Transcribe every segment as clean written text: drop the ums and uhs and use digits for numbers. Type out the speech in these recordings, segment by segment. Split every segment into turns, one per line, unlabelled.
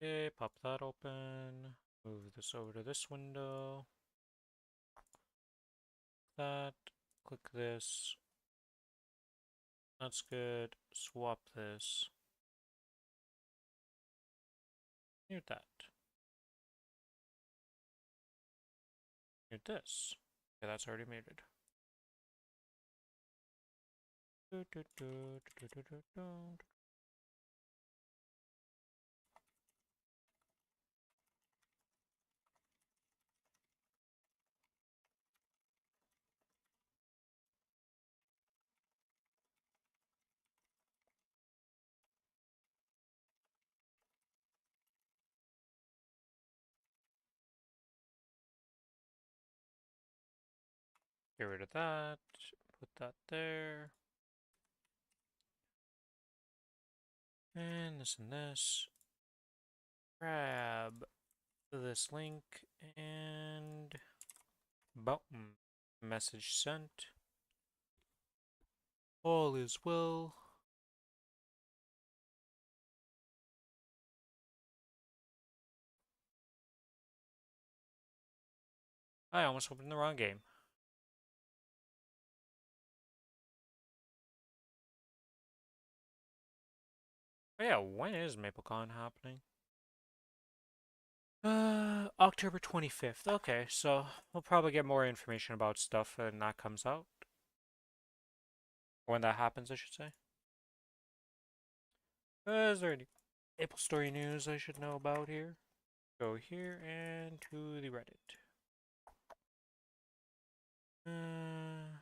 Okay, pop that open. Move this over to this window. That. Click this. That's good. Swap this. Mute that. Mute this. Okay, that's already muted. Get rid of that. Put that there. And this. Grab this link and boom. Message sent. All is well. I almost opened the wrong game. Oh yeah, when is MapleCon happening? October 25th. Okay, so we'll probably get more information about stuff when that comes out. When that happens, I should say. Is there any Maplestory news I should know about here? Go here and to the Reddit. Uh,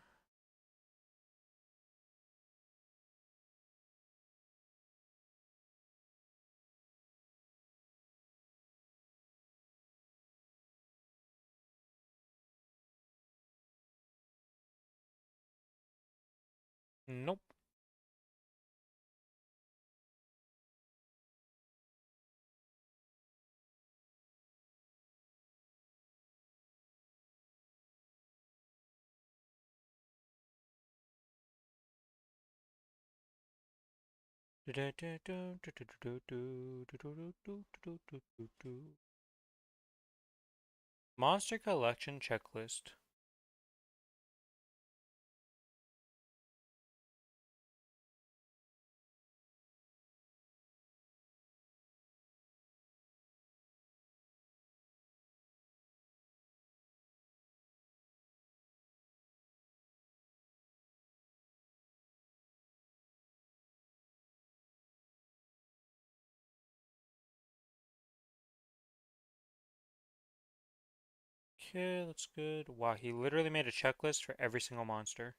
nope. Monster collection checklist. Okay, that's good. Wow, he literally made a checklist for every single monster.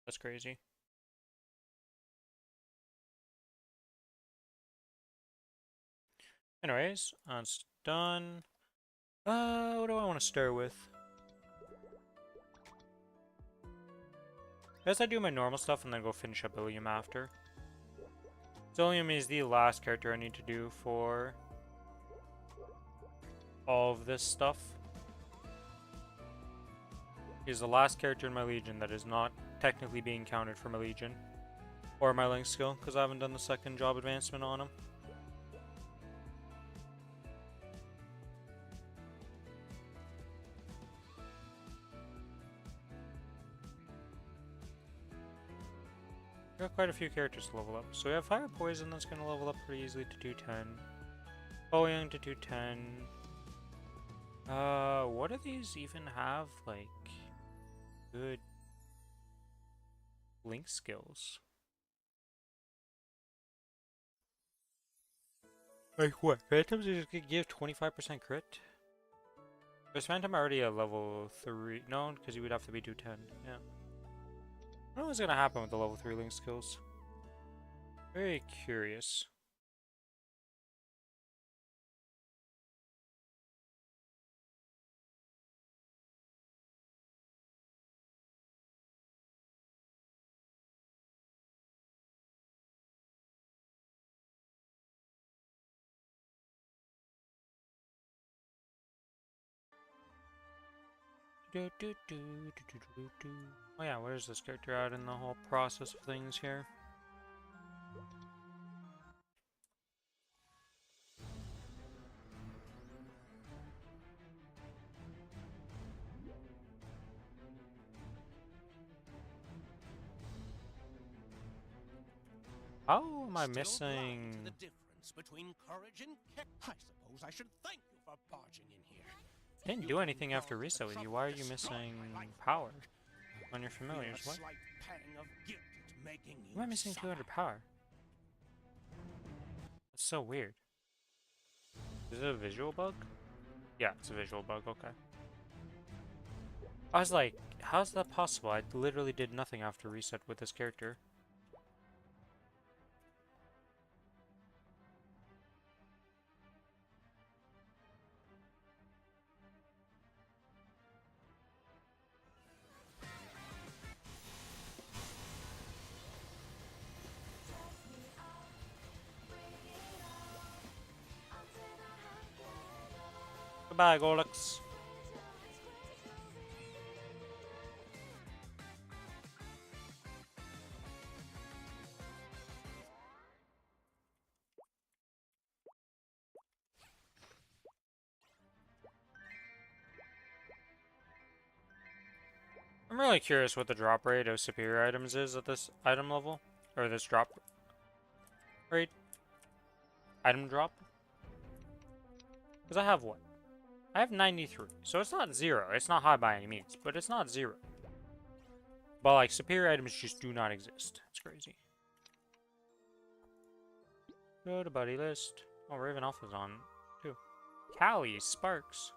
That's crazy. Anyways, that's done. What do I want to start with? I guess I do my normal stuff and then go finish up Ilium after. Ilium is the last character I need to do for all of this stuff. He's the last character in my Legion that is not technically being counted for my Legion. Or my Link skill, because I haven't done the second job advancement on him. Got quite a few characters to level up. So we have Fire Poison that's going to level up pretty easily to 210. Young to 210. What do these even have, like, good Link skills? Like what? Phantoms just give 25% crit? Is Phantom already a level 3? No, because he would have to be 210. Yeah. I don't know what's going to happen with the level 3 Link skills. Very curious. Oh yeah, where's this character at in the whole process of things here? How am I missing?
The difference between courage and I suppose I should thank you for barging in here.
Didn't do anything after reset with you. Why are you missing power on your familiars? What? Why am I missing 200 power? That's so weird. Is it a visual bug? Yeah, it's a visual bug. Okay. I was like, how's that possible? I literally did nothing after reset with this character. Goodbye, Golux. I'm really curious what the drop rate of superior items is at this item level. Or this drop rate. Item drop. Because I have what? I have 93. So it's not 0. It's not high by any means. But it's not 0. But like, superior items just do not exist. It's crazy. Go to buddy list. Oh, Raven Alpha's on too. Callie, Sparks.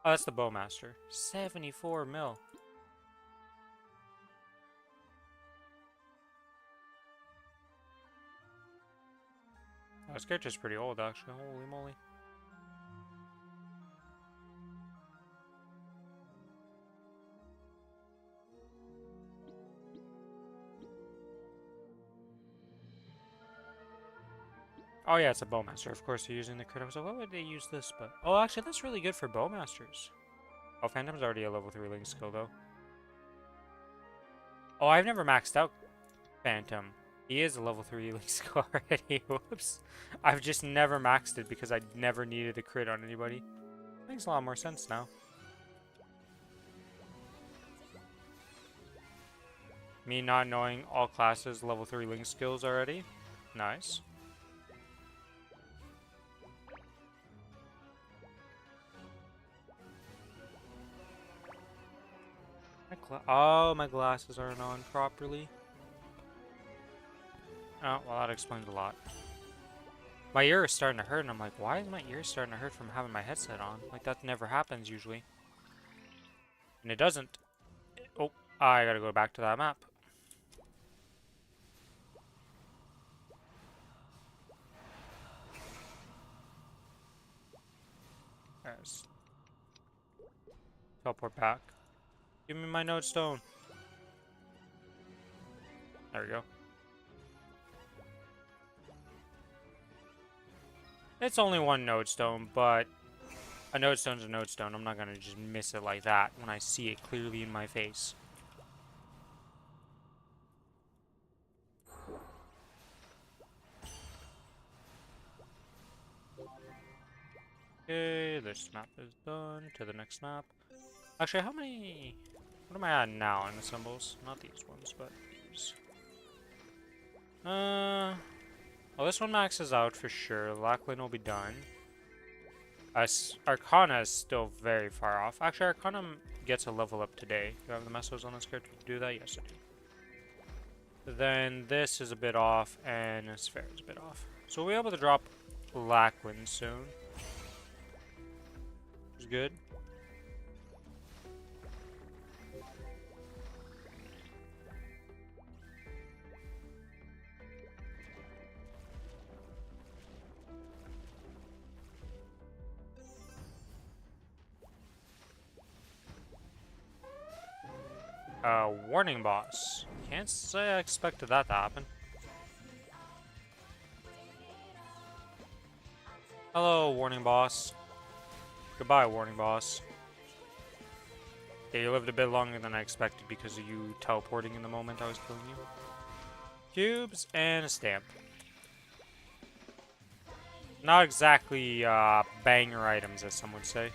Oh, that's the Bowmaster. 74 mil. Oh, this character's pretty old, actually. Holy moly. Oh yeah, it's a Bowmaster. Of course, they're using the crit. I was like, why would they use this? But oh, actually, that's really good for Bowmasters. Oh, Phantom's already a level 3 Link skill, though. Oh, I've never maxed out Phantom. He is a level 3 Link skill already. Whoops. I've just never maxed it because I never needed a crit on anybody. Makes a lot more sense now. Me not knowing all classes level 3 Link skills already. Nice. Oh, my glasses aren't on properly. Oh, well, that explains a lot. My ear is starting to hurt, and I'm like, why is my ear starting to hurt from having my headset on? Like, that never happens usually. And it doesn't. Oh, I gotta go back to that map. There's... Teleport back. Give me my node stone. There we go. It's only one node stone, but a node stone's a node stone. I'm not gonna just miss it like that when I see it clearly in my face. Okay, this map is done. To the next map. Actually, how many... What am I at now in the symbols? Not these ones, but these. Well, this one maxes out for sure. Lachlan will be done. Arcana is still very far off. Actually, Arcana gets a level up today. Do I have the messos on this character to do that? Yes, I do. Then this is a bit off, and Sphere is a bit off. So we'll be able to drop Lachlan soon. Which is good. Warning boss. Can't say I expected that to happen. Hello, warning boss. Goodbye, warning boss. Yeah, you lived a bit longer than I expected because of you teleporting in the moment I was killing you. Cubes and a stamp. Not exactly banger items, as some would say.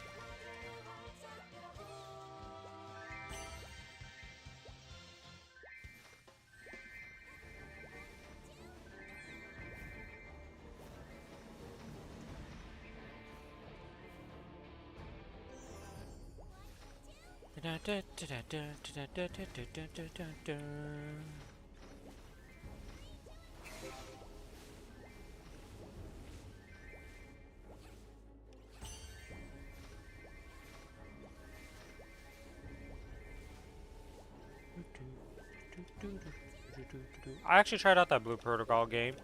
I actually tried out that Blue Protocol game.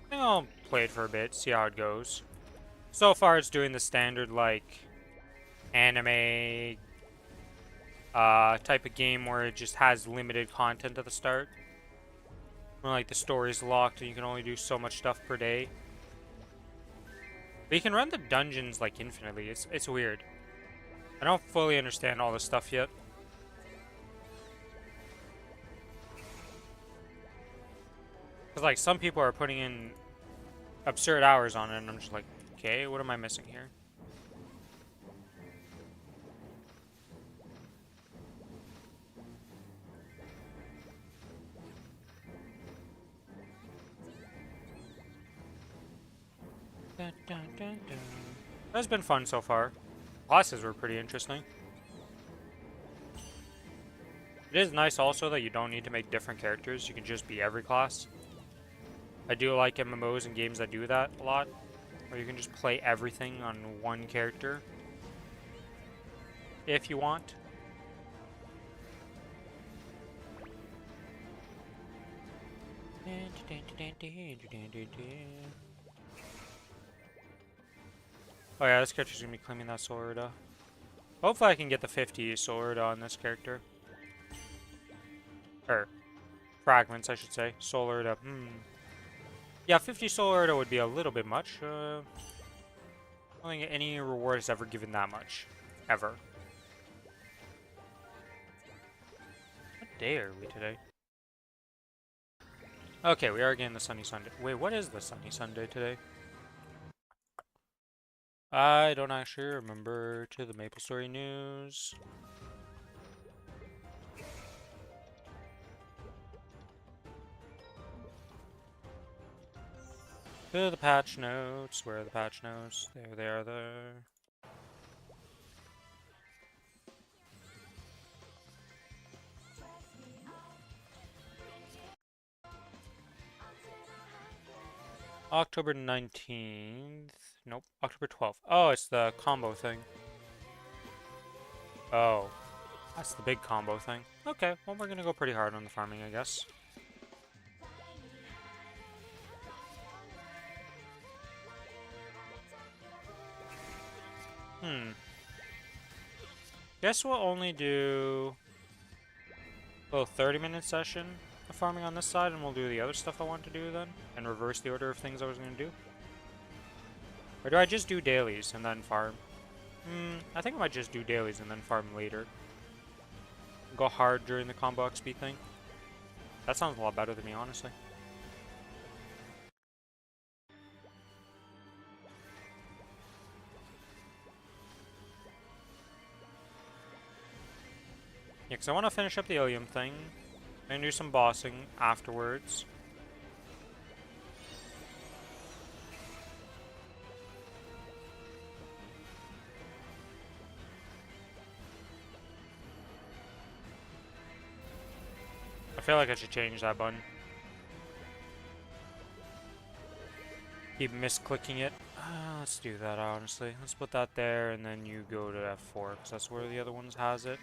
I think I'll play it for a bit, see how it goes. So far, it's doing the standard, like, anime type of game where it just has limited content at the start. Where, like, the story's locked and you can only do so much stuff per day. But you can run the dungeons, like, infinitely. It's weird. I don't fully understand all this stuff yet. Because, like, some people are putting in absurd hours on it, and I'm just like, okay, what am I missing here? That's been fun so far. Classes were pretty interesting. It is nice also that you don't need to make different characters. You can just be every class. I do like MMOs and games that do that a lot. Where you can just play everything on one character. If you want. Oh yeah, this character's gonna be claiming that sword. Hopefully I can get the 50 sword on this character. Or, fragments, I should say. Solar to, Yeah, 50 solar would be a little bit much. I don't think any reward has ever given that much. Ever. What day are we today? Okay, we are getting the sunny Sunday. Wait, what is the sunny Sunday today? I don't actually remember. To the Maplestory news. To the patch notes. Where are the patch notes? There they are there. October 19th. Nope, October 12th. Oh, it's the combo thing. Oh, that's the big combo thing. Okay, well, we're gonna go pretty hard on the farming, I guess. Guess we'll only do a little 30-minute session of farming on this side, and we'll do the other stuff I want to do then, and reverse the order of things I was gonna do. Or do I just do dailies and then farm? I think I might just do dailies and then farm later. Go hard during the combo XP thing. That sounds a lot better to me, honestly. Yeah, because I want to finish up the Ilium thing, and do some bossing afterwards. I feel like I should change that button. Keep misclicking it. Let's do that, honestly. Let's put that there, and then you go to F4, because that's where the other ones has it.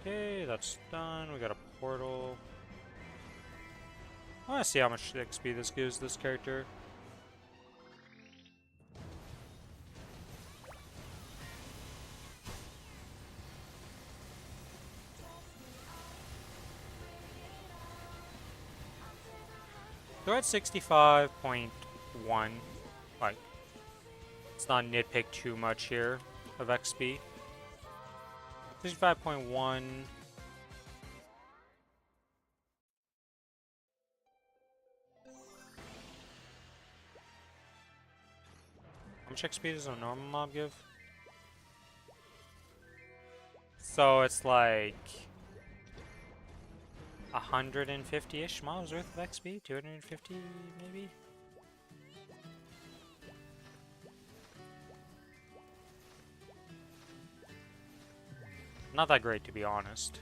Okay, that's done. We got a portal. I want to see how much XP this gives this character. So at 65.1, like, let's not nitpick too much here of XP. 65.1. How much XP does a normal mob give? So it's like 150-ish mobs worth of XP? 250 maybe? Not that great, to be honest.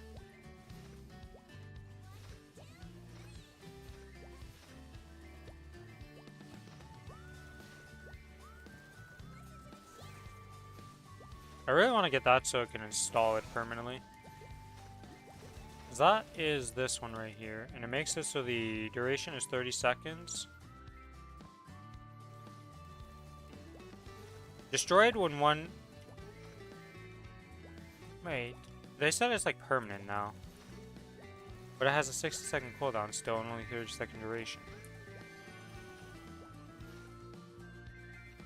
I really want to get that so I can install it permanently. That is this one right here, and it makes it so the duration is 30 seconds. Destroyed when one... Wait, they said it's like permanent now. But it has a 60-second cooldown still and only 30-second duration.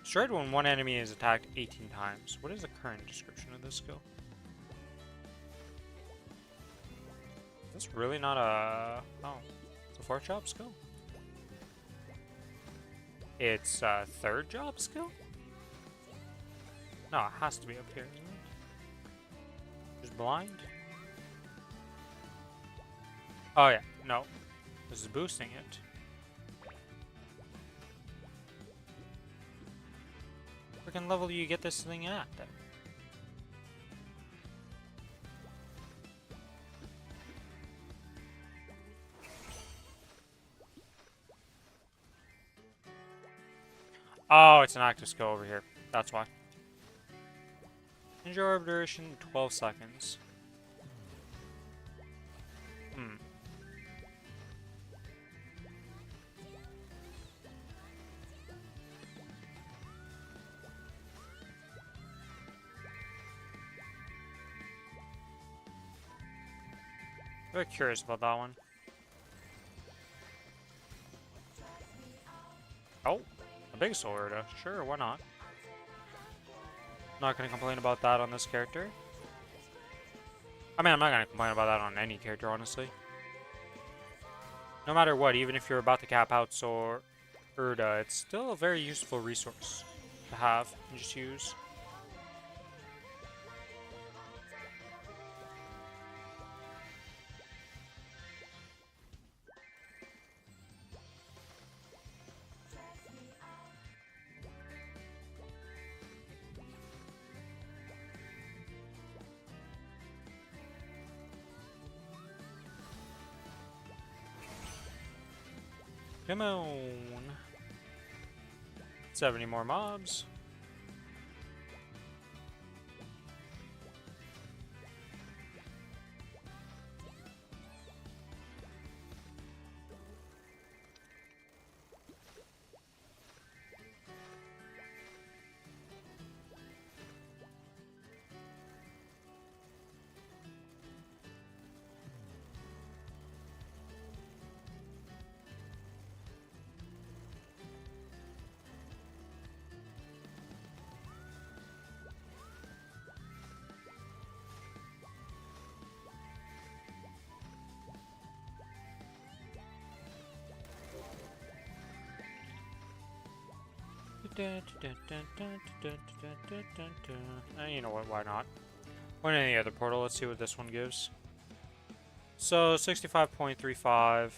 Destroyed when one enemy is attacked 18 times. What is the current description of this skill? Is this really not a... Oh, it's a 4th job skill? It's a 3rd job skill? No, it has to be up here, isn't it? Just blind? Oh yeah, no. This is boosting it. Freaking level do you get this thing at then? Oh, it's an active skill over here. That's why. Ninja orb duration 12 seconds. Very curious about that one. Oh, a big sword. Sure, why not? Not gonna complain about that on this character. I mean, I'm not gonna complain about that on any character, honestly. No matter what, even if you're about to cap out Sword, it's still a very useful resource to have and just use. Come on. 70 more mobs. You know what, why not? Or any other portal, let's see what this one gives. So, 65.35.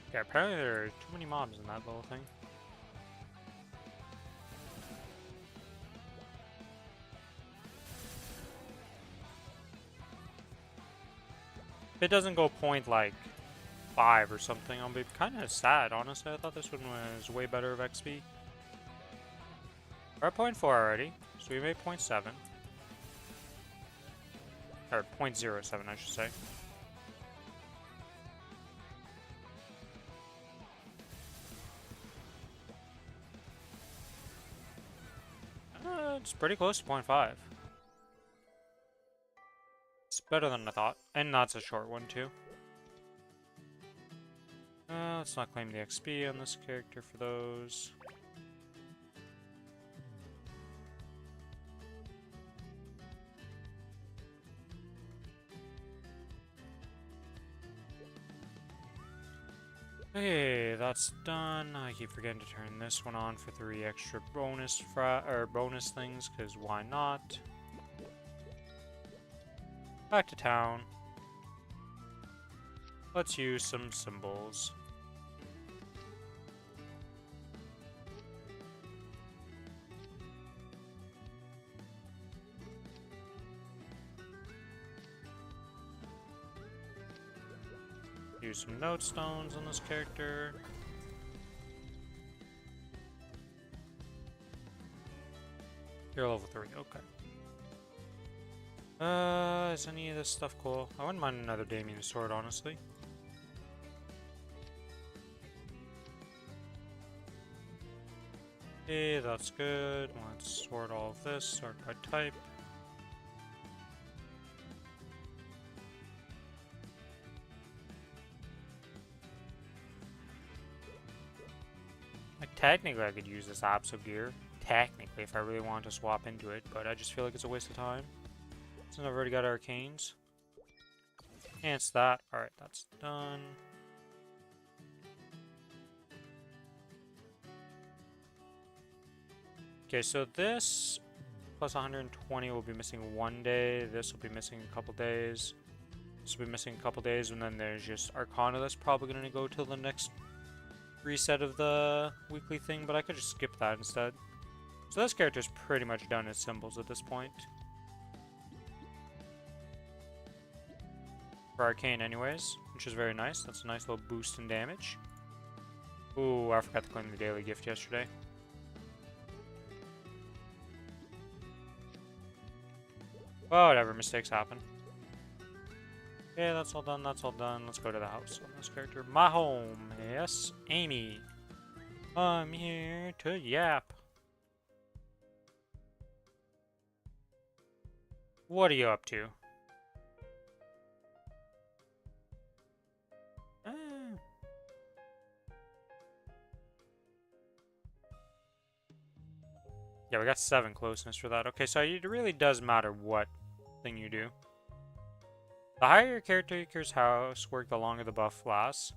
Okay, apparently there are too many mobs in that little thing. If it doesn't go point like 5 or something, I'll be kind of sad, honestly. I thought this one was way better of XP. We're at point 4 already, so we made point 7. Or 0.07, I should say. It's pretty close to point 5. It's better than I thought. And that's a short one, too. Let's not claim the XP on this character for those. Okay, that's done. I keep forgetting to turn this one on for 3 extra bonus bonus things, because why not? Back to town. Let's use some symbols. Use some note stones on this character. You're level 3, okay. Is any of this stuff cool? I wouldn't mind another Damien sword, honestly. Okay, that's good. Let's sort all of this, sort by type. Like, technically I could use this Abso gear. Technically, if I really want to swap into it, but I just feel like it's a waste of time. Since I've already got Arcanes. Enhance that. Alright, that's done. Okay, so this plus 120 will be missing 1 day. This will be missing a couple days. This will be missing a couple days, and then there's just Arcana that's probably going to go till the next reset of the weekly thing, but I could just skip that instead. So this character's pretty much done its symbols at this point. For Arcane anyways, which is very nice. That's a nice little boost in damage. Ooh, I forgot to claim the daily gift yesterday. Well, whatever, mistakes happen. Okay, that's all done, that's all done. Let's go to the house on this character. My home, yes, Amy. I'm here to yap. What are you up to? Yeah, we got 7 closeness for that. Okay, so it really does matter what thing you do. The higher your caretaker's house work, the longer the buff lasts.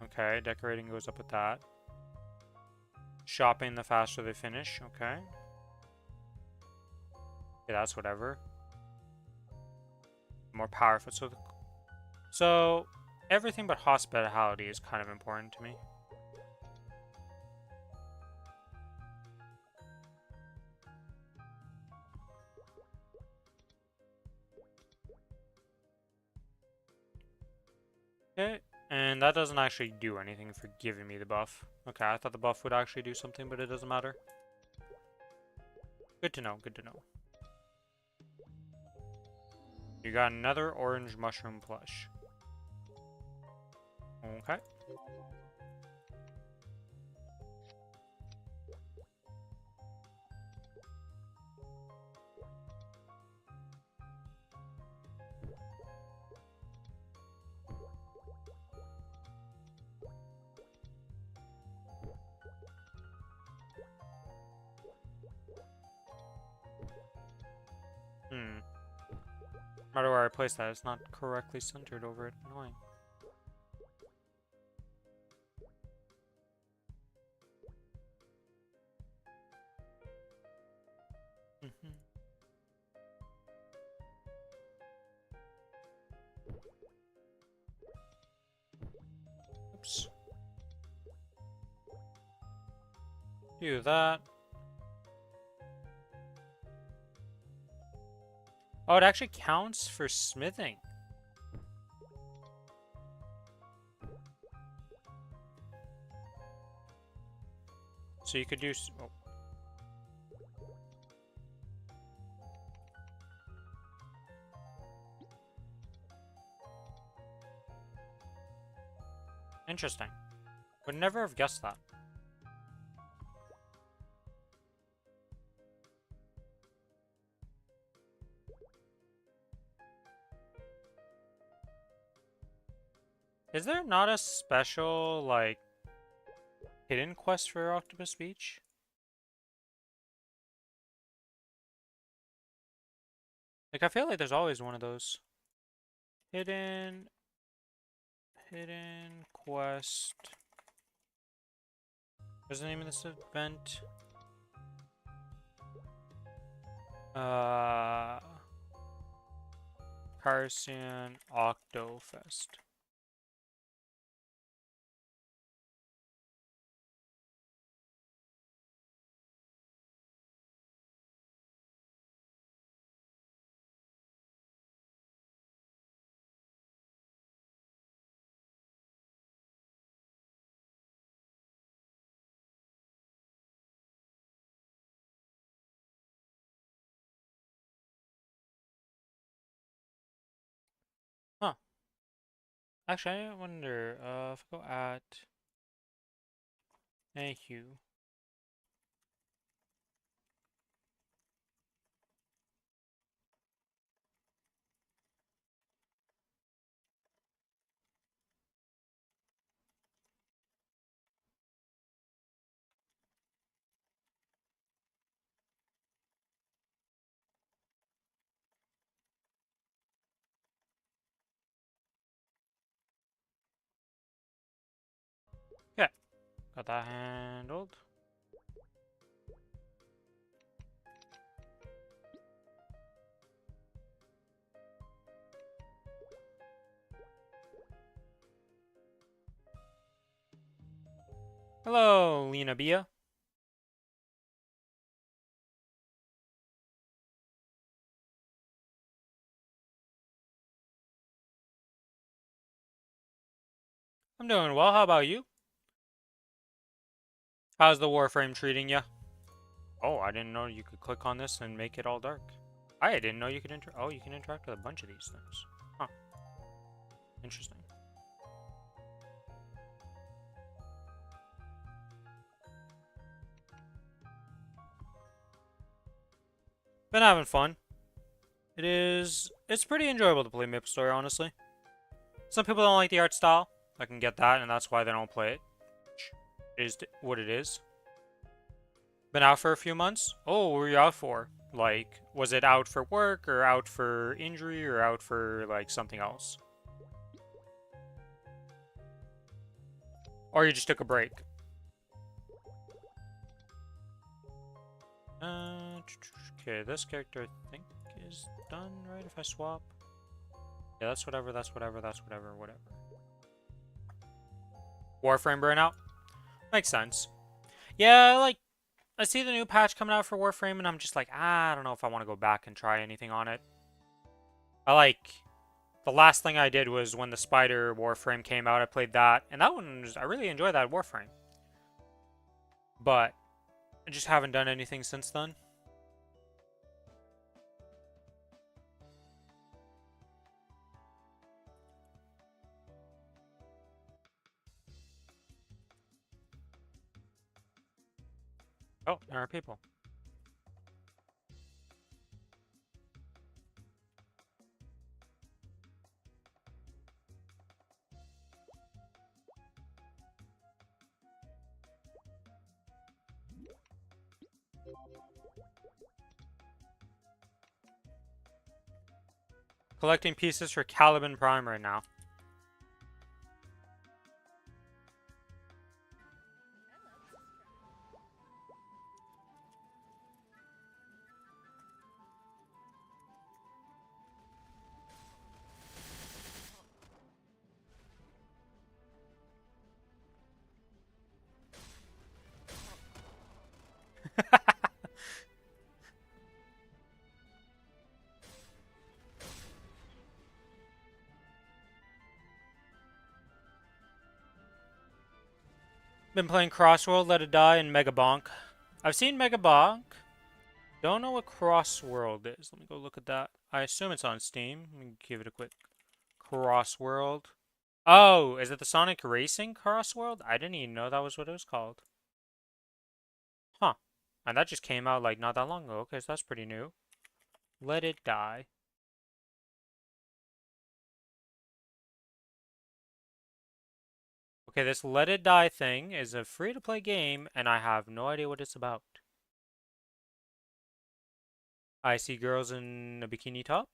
Okay, decorating goes up with that. Shopping, the faster they finish. Okay. Yeah, that's whatever. More powerful. So everything but hospitality is kind of important to me. Okay, and that doesn't actually do anything for giving me the buff. Okay, I thought the buff would actually do something, but it doesn't matter. Good to know, good to know. You got another orange mushroom plush. Okay. No matter where I place that, it's not correctly centered over it. Annoying. Oops. Do that. Oh, it actually counts for smithing. So you could do... Oh. Interesting. Would never have guessed that. Is there not a special, like, hidden quest for Octopus Beach? Like, I feel like there's always one of those. Hidden quest. What's the name of this event? Carson Octofest. Huh. Actually, I wonder, if I go at... Thank you. Yeah, got that handled. Hello, Lena Bia. I'm doing well, how about you? How's the Warframe treating you? Oh, I didn't know you could click on this and make it all dark. I didn't know you could oh, you can interact with a bunch of these things. Huh. Interesting. Been having fun. It's pretty enjoyable to play Maplestory, honestly. Some people don't like the art style. I can get that, and that's why they don't play it. It is what it is. Been out for a few months? Oh, what were you out for? Like, was it out for work, or out for injury, or out for, like, something else? Or you just took a break? Okay, this character I think is done, right? If I swap? Yeah, that's whatever, whatever. Warframe burnout? Makes sense. Yeah, like, I see the new patch coming out for Warframe, and I'm just like, I don't know if I want to go back and try anything on it. The last thing I did was when the Spider Warframe came out, I played that, and I really enjoyed that Warframe. But, I just haven't done anything since then. Oh, there are people. Collecting pieces for Caliban Prime right now. Been playing Crossworld, Let It Die, and Mega Bonk. I've seen Mega Bonk. Don't know what Crossworld is. Let me go look at that. I assume it's on Steam. Let me give it a quick Crossworld. Oh, is it the Sonic Racing Crossworld? I didn't even know that was what it was called. Huh. And that just came out like not that long ago. Okay, so that's pretty new. Let It Die. Okay, this Let It Die thing is a free-to-play game, and I have no idea what it's about. I see girls in a bikini top.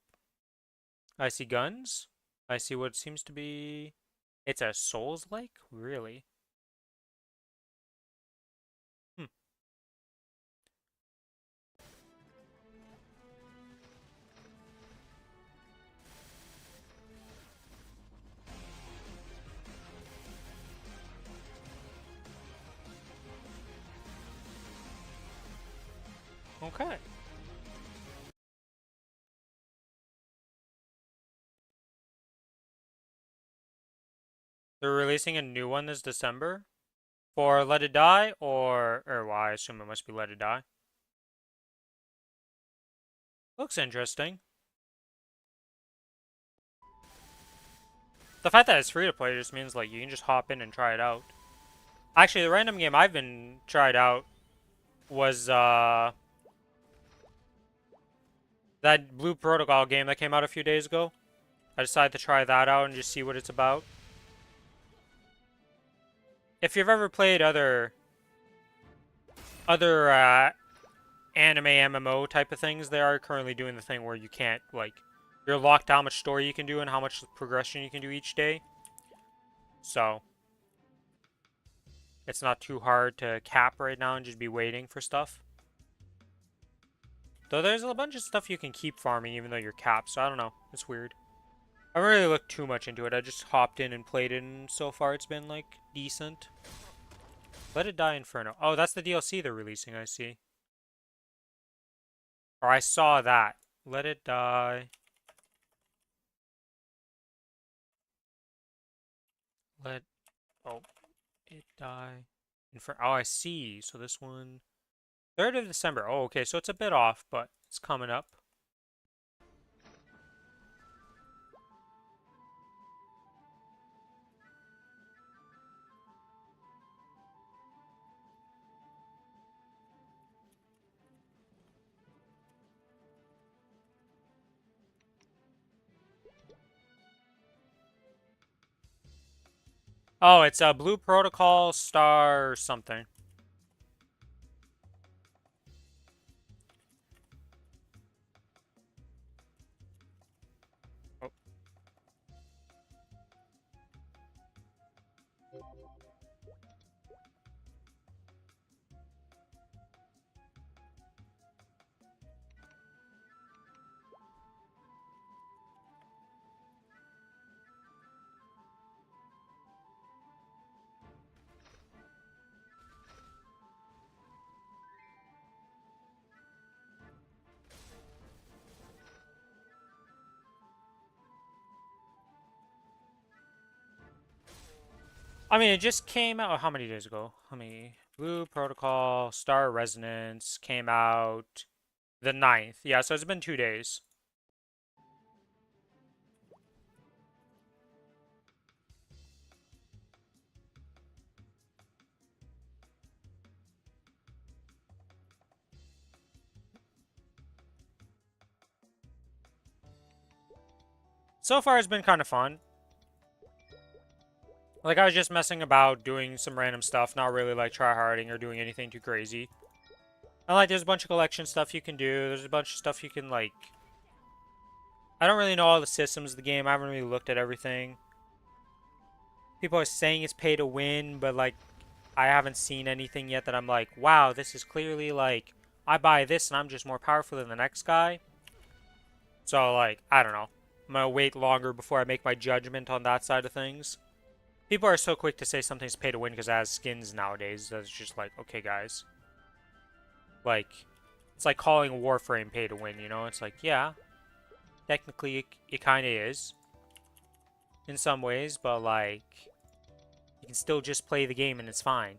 I see guns. I see what seems to be... It's a Souls-like? Really? Hmm. Okay. They're releasing a new one this December? For Let It Die, or well, I assume it must be Let It Die. Looks interesting. The fact that it's free to play just means like you can just hop in and try it out. Actually, the random game I've been tried out was that Blue Protocol game that came out a few days ago. I decided to try that out and just see what it's about. If you've ever played other anime MMO type of things, they are currently doing the thing where you can't like you're locked to how much story you can do and how much progression you can do each day. So it's not too hard to cap right now and just be waiting for stuff. Though there's a bunch of stuff you can keep farming even though you're capped, so I don't know. It's weird. I haven't really looked too much into it. I just hopped in and played it, and so far it's been, like, decent. Let It Die Inferno. Oh, that's the DLC they're releasing, I see. Or I saw that. Let It Die. Let... Oh. It Die. Inferno. Oh, I see. So this one... 3rd of December. Oh, okay. So it's a bit off, but it's coming up. Oh, it's a Blue Protocol Star something. Oh. I mean, it just came out. How many days ago? Let me. Blue Protocol Star Resonance came out the 9th. Yeah, so it's been 2 days. So far, it's been kind of fun. Like, I was just messing about, doing some random stuff, not really, like, try-harding or doing anything too crazy. And, like, there's a bunch of collection stuff you can do. There's a bunch of stuff you can, like... I don't really know all the systems of the game. I haven't really looked at everything. People are saying it's pay to win, but, like, I haven't seen anything yet that I'm like, wow, this is clearly, like, I buy this and I'm just more powerful than the next guy. So, like, I don't know. I'm gonna wait longer before I make my judgment on that side of things. People are so quick to say something's pay to win because it has skins nowadays. That's just like, okay, guys. Like, it's like calling Warframe pay to win, you know? It's like, yeah, technically it kind of is in some ways, but like, you can still just play the game and it's fine.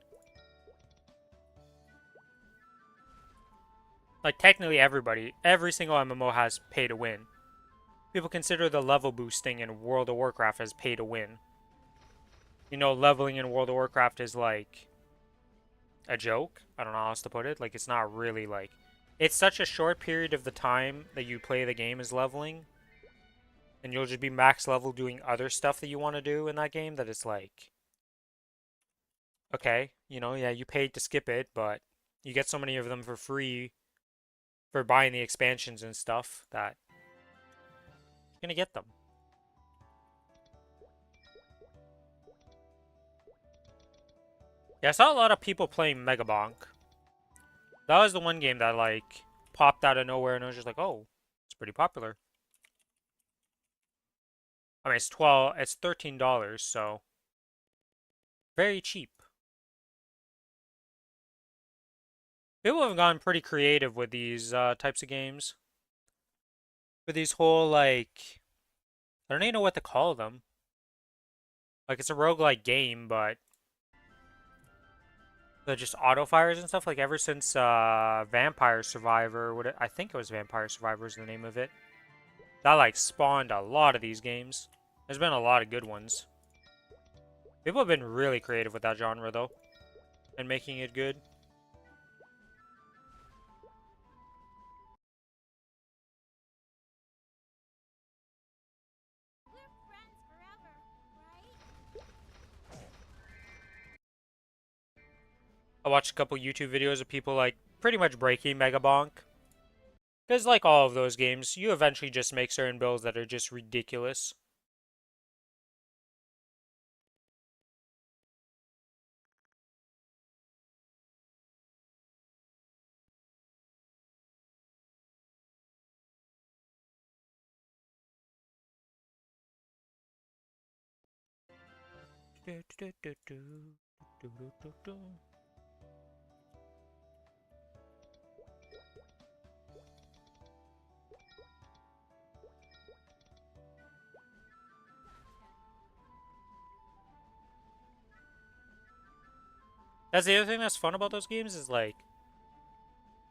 Like, technically every single MMO has pay to win. People consider the level boosting in World of Warcraft as pay to win. You know, leveling in World of Warcraft is like a joke. I don't know how else to put it. Like, it's not really like... It's such a short period of the time that you play the game as leveling. And you'll just be max level doing other stuff that you want to do in that game that it's like... Okay, you know, yeah, you paid to skip it, but you get so many of them for free for buying the expansions and stuff that you're gonna get them. Yeah, I saw a lot of people playing Megabonk. That was the one game that like popped out of nowhere and I was just like, oh, it's pretty popular. I mean, it's $13, so very cheap. People have gone pretty creative with these types of games. With these whole like, I don't even know what to call them. Like it's a roguelike game, but they're just auto fires and stuff. Like ever since Vampire Survivor, I think it was Vampire Survivor is the name of it. That like spawned a lot of these games. There's been a lot of good ones. People have been really creative with that genre though, and making it good. I watched a couple YouTube videos of people like pretty much breaking Megabonk. Because like all of those games, you eventually just make certain builds that are just ridiculous. That's the other thing that's fun about those games is like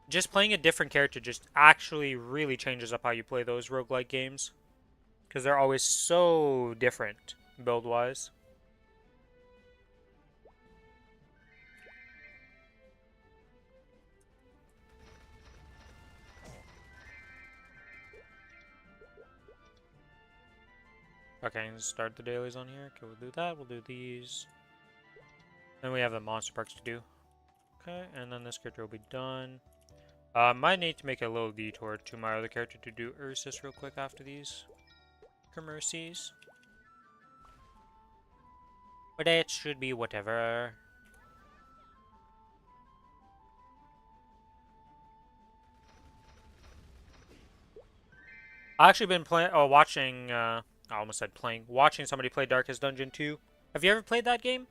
just playing a different character just actually really changes up how you play those roguelike games. Because they're always so different build-wise. Okay, let's start the dailies on here. Okay, we'll do that. We'll do these. Then we have the monster perks to do. Okay, and then this character will be done. Might need to make a little detour to my other character to do Ursus real quick after these commercies. But it should be whatever. I actually been playing, watching, I almost said playing, watching somebody play Darkest Dungeon 2. Have you ever played that game?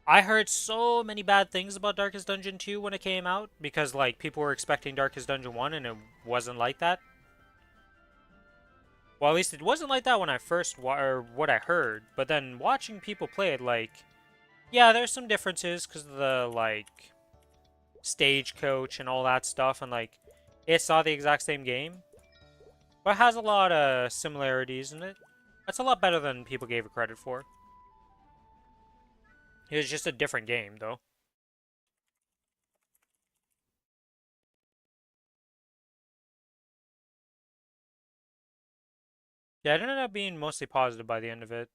I heard so many bad things about Darkest Dungeon 2 when it came out because like people were expecting Darkest Dungeon 1 and it wasn't like that. Well, at least it wasn't like that when I first or what I heard, but then watching people play it like yeah, there's some differences cuz of the like stagecoach and all that stuff and like it's not the exact same game, but it has a lot of similarities in it. That's a lot better than people gave it credit for. It was just a different game though. Yeah, it ended up being mostly positive by the end of it.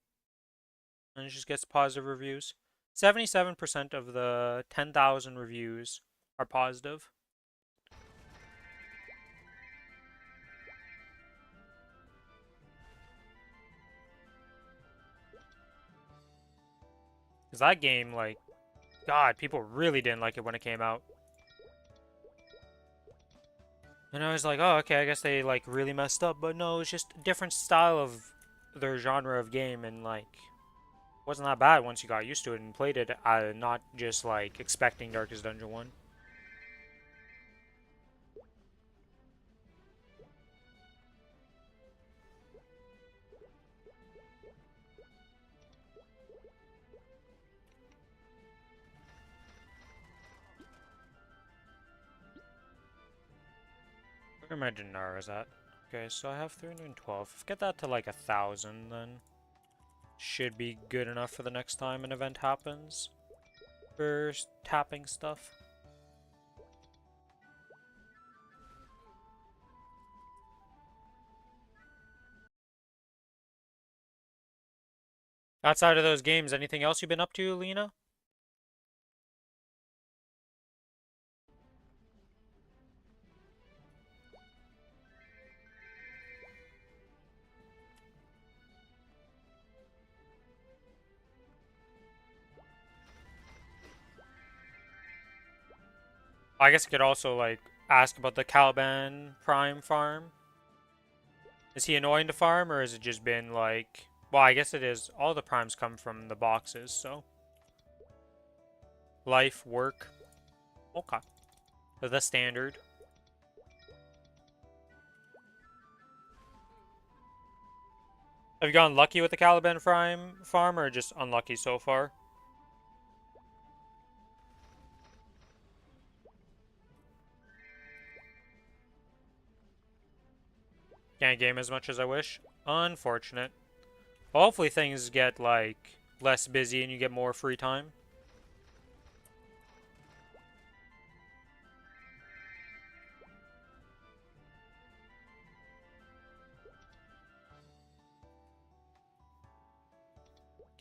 And it just gets positive reviews. 77% of the 10,000 reviews are positive. Because that game, like, God, people really didn't like it when it came out. And I was like, oh, okay, I guess they, like, really messed up. But no, it's just a different style of their genre of game. And, like, wasn't that bad once you got used to it and played it, not just, like, expecting Darkest Dungeon 1. Where my Dinara's at? Okay, so I have 312. If I get that to, like, 1,000, then should be good enough for the next time an event happens. For tapping stuff. Outside of those games, anything else you've been up to, Lena? I guess I could also, like, ask about the Caliban Prime farm. Is he annoying to farm, or has it just been, like... Well, I guess it is. All the primes come from the boxes, so... Life, work. Okay. The standard. Have you gotten lucky with the Caliban Prime farm, or just unlucky so far? Can't game as much as I wish. Unfortunate. Well, hopefully things get, like, less busy and you get more free time.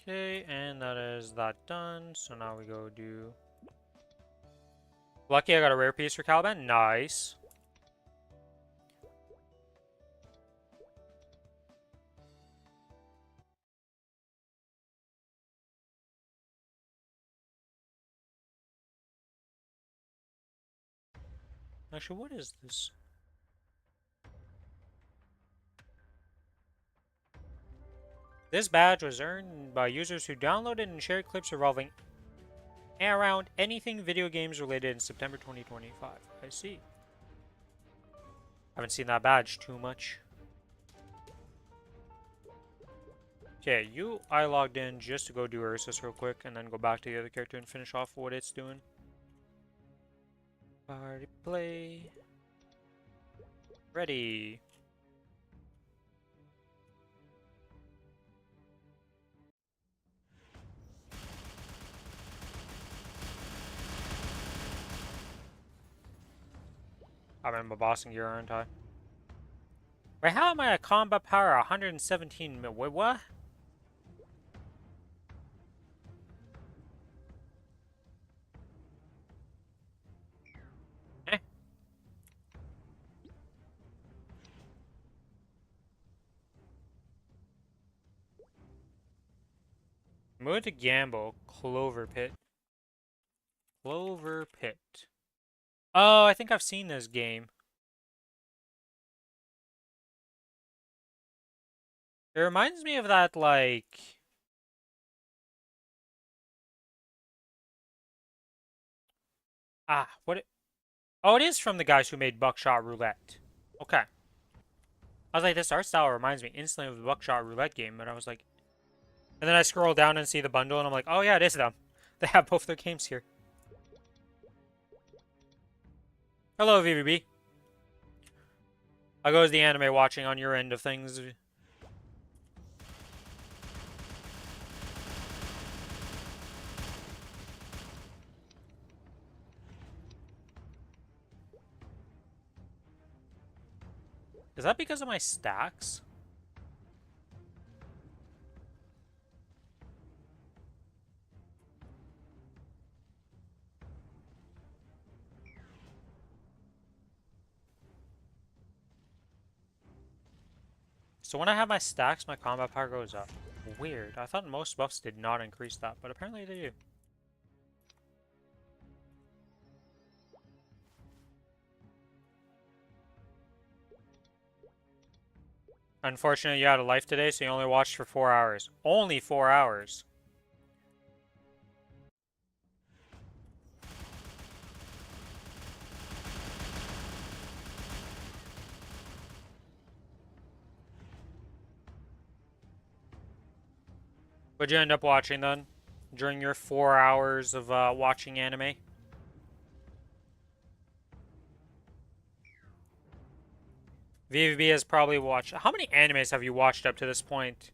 Okay, and that is that done. So now we go do... Lucky I got a rare piece for Caliban. Nice. Actually, what is this? This badge was earned by users who downloaded and shared clips revolving around anything video games related in September 2025. I see. Haven't seen that badge too much. Okay, I logged in just to go do Ursus real quick and then go back to the other character and finish off what it's doing. Party play. Ready. I'm in my bossing gear, aren't I? Wait, how am I at combat power 117 mil? Wait, what? Eh. Move to Gamble. Clover Pit. Clover Pit. Oh, I think I've seen this game. It reminds me of that, like... what it... Oh, it is from the guys who made Buckshot Roulette. Okay. I was like, this art style reminds me instantly of the Buckshot Roulette game, but I was like... And then I scroll down and see the bundle, and I'm like, oh yeah, it is them. They have both their games here. Hello, VVB. How goes the anime watching on your end of things? Is that because of my stacks? So when I have my stacks, my combat power goes up. Weird. I thought most buffs did not increase that, but apparently they do. Unfortunately, you had a life today, so you only watched for 4 hours. Only 4 hours. What'd you end up watching then? During your 4 hours of watching anime? VVB has probably watched... How many animes have you watched up to this point?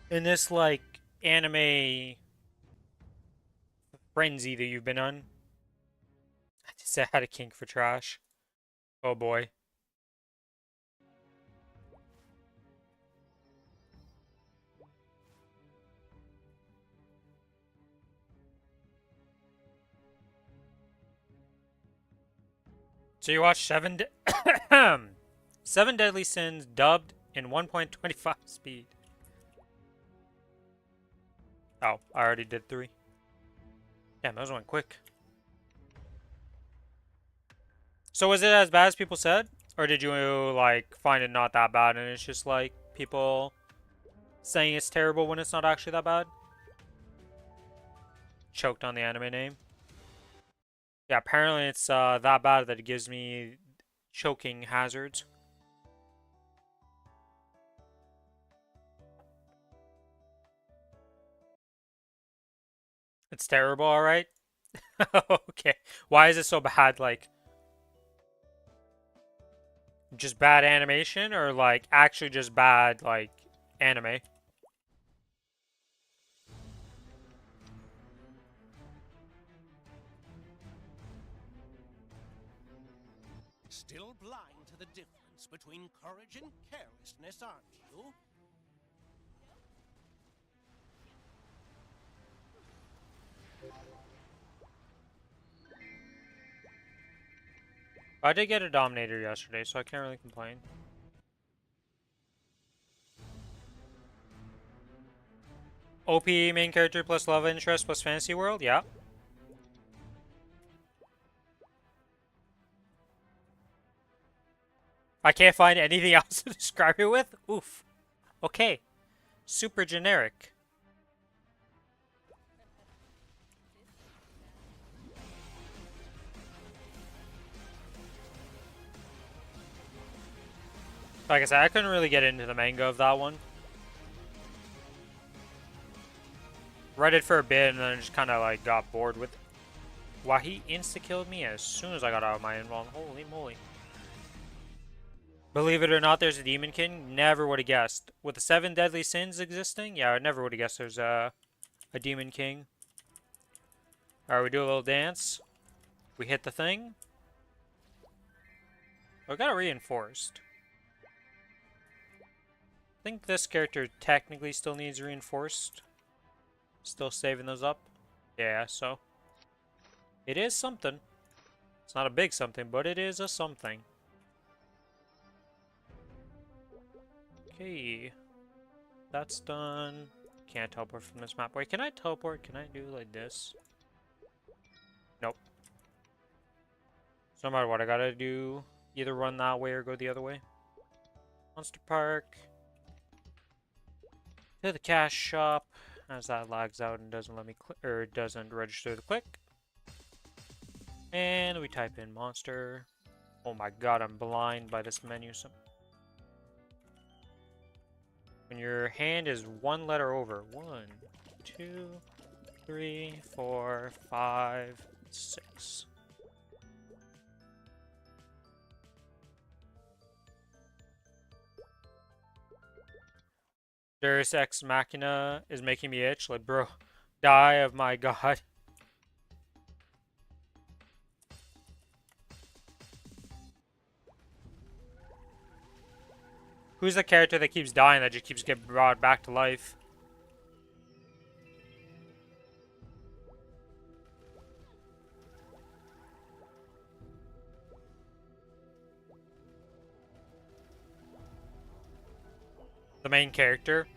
In this, like, anime frenzy that you've been on? I just said I had a kink for trash. Oh boy. So you watched Seven Deadly Sins dubbed in 1.25 speed. Oh, I already did 3. Damn, those went quick. So was it as bad as people said? Or did you, like, find it not that bad and it's just, like, people saying it's terrible when it's not actually that bad? Choked on the anime name. Yeah, apparently it's that bad that it gives me choking hazards. It's terrible, alright? Okay. Why is it so bad? Like, just bad animation or, like, actually just bad, like, anime?
Still blind to the difference between courage and carelessness, aren't you?
I did get a Dominator yesterday, so I can't really complain. OP main character plus love interest plus fantasy world, yeah. I can't find anything else to describe it with? Oof. Okay. Super generic. Like I said, I couldn't really get into the manga of that one. Read it for a bit and then just kind of like got bored with it. Wow, he insta-killed me as soon as I got out of my invuln. Holy moly. Believe it or not, there's a Demon King. Never would have guessed. With the 7 deadly sins existing, yeah, I never would have guessed there's a Demon King. Alright, we do a little dance. We hit the thing. We got it reinforced. I think this character technically still needs reinforced. Still saving those up. Yeah, so. It is something. It's not a big something, but it is a something. Okay. That's done. Can't teleport from this map. Wait, can I teleport? Can I do like this? Nope. So no matter what, I gotta do either run that way or go the other way. Monster Park. To the cash shop. As that lags out and doesn't let me click, or doesn't register the click. And we type in monster. Oh my god, I'm blind by this menu. So when your hand is one letter over. 1, 2, 3, 4, 5, 6. Deus Ex Machina is making me itch. Like, bro, die of my god. Who's the character that keeps dying that just keeps getting brought back to life? The main character.